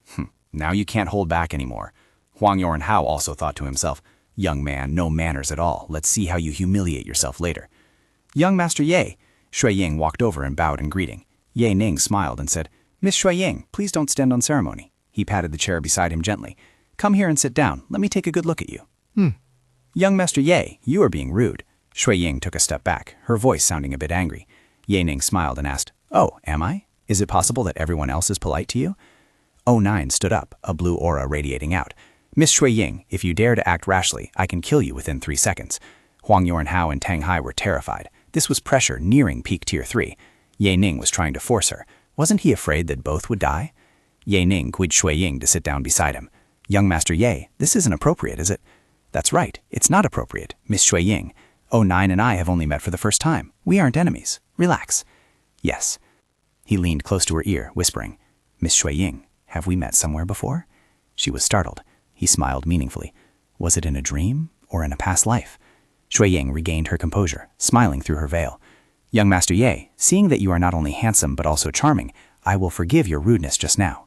Now you can't hold back anymore." Huang Yuanhao also thought to himself, "Young man, no manners at all. Let's see how you humiliate yourself later." "Young Master Ye." Shui Ying walked over and bowed in greeting. Ye Ning smiled and said, "Miss Shui Ying, please don't stand on ceremony." He patted the chair beside him gently. "Come here and sit down. Let me take a good look at you." "Young Master Ye, you are being rude." Shui Ying took a step back, her voice sounding a bit angry. Ye Ning smiled and asked, "Oh, am I? Is it possible that everyone else is polite to you?" 09 stood up, a blue aura radiating out. "Miss Shui Ying, if you dare to act rashly, I can kill you within 3 seconds." Huang Yuanhao and Tang Hai were terrified. This was pressure nearing peak tier 3. Ye Ning was trying to force her. Wasn't he afraid that both would die? Ye Ning quid Shui Ying to sit down beside him. "Young Master Ye, this isn't appropriate, is it?" "That's right, it's not appropriate, Miss Shui Ying. 09 and I have only met for the first time. We aren't enemies. Relax." "Yes." He leaned close to her ear, whispering, "Miss Shui Ying, have we met somewhere before?" She was startled. He smiled meaningfully. Was it in a dream or in a past life? Shui Ying regained her composure, smiling through her veil. "Young Master Ye, seeing that you are not only handsome but also charming, I will forgive your rudeness just now.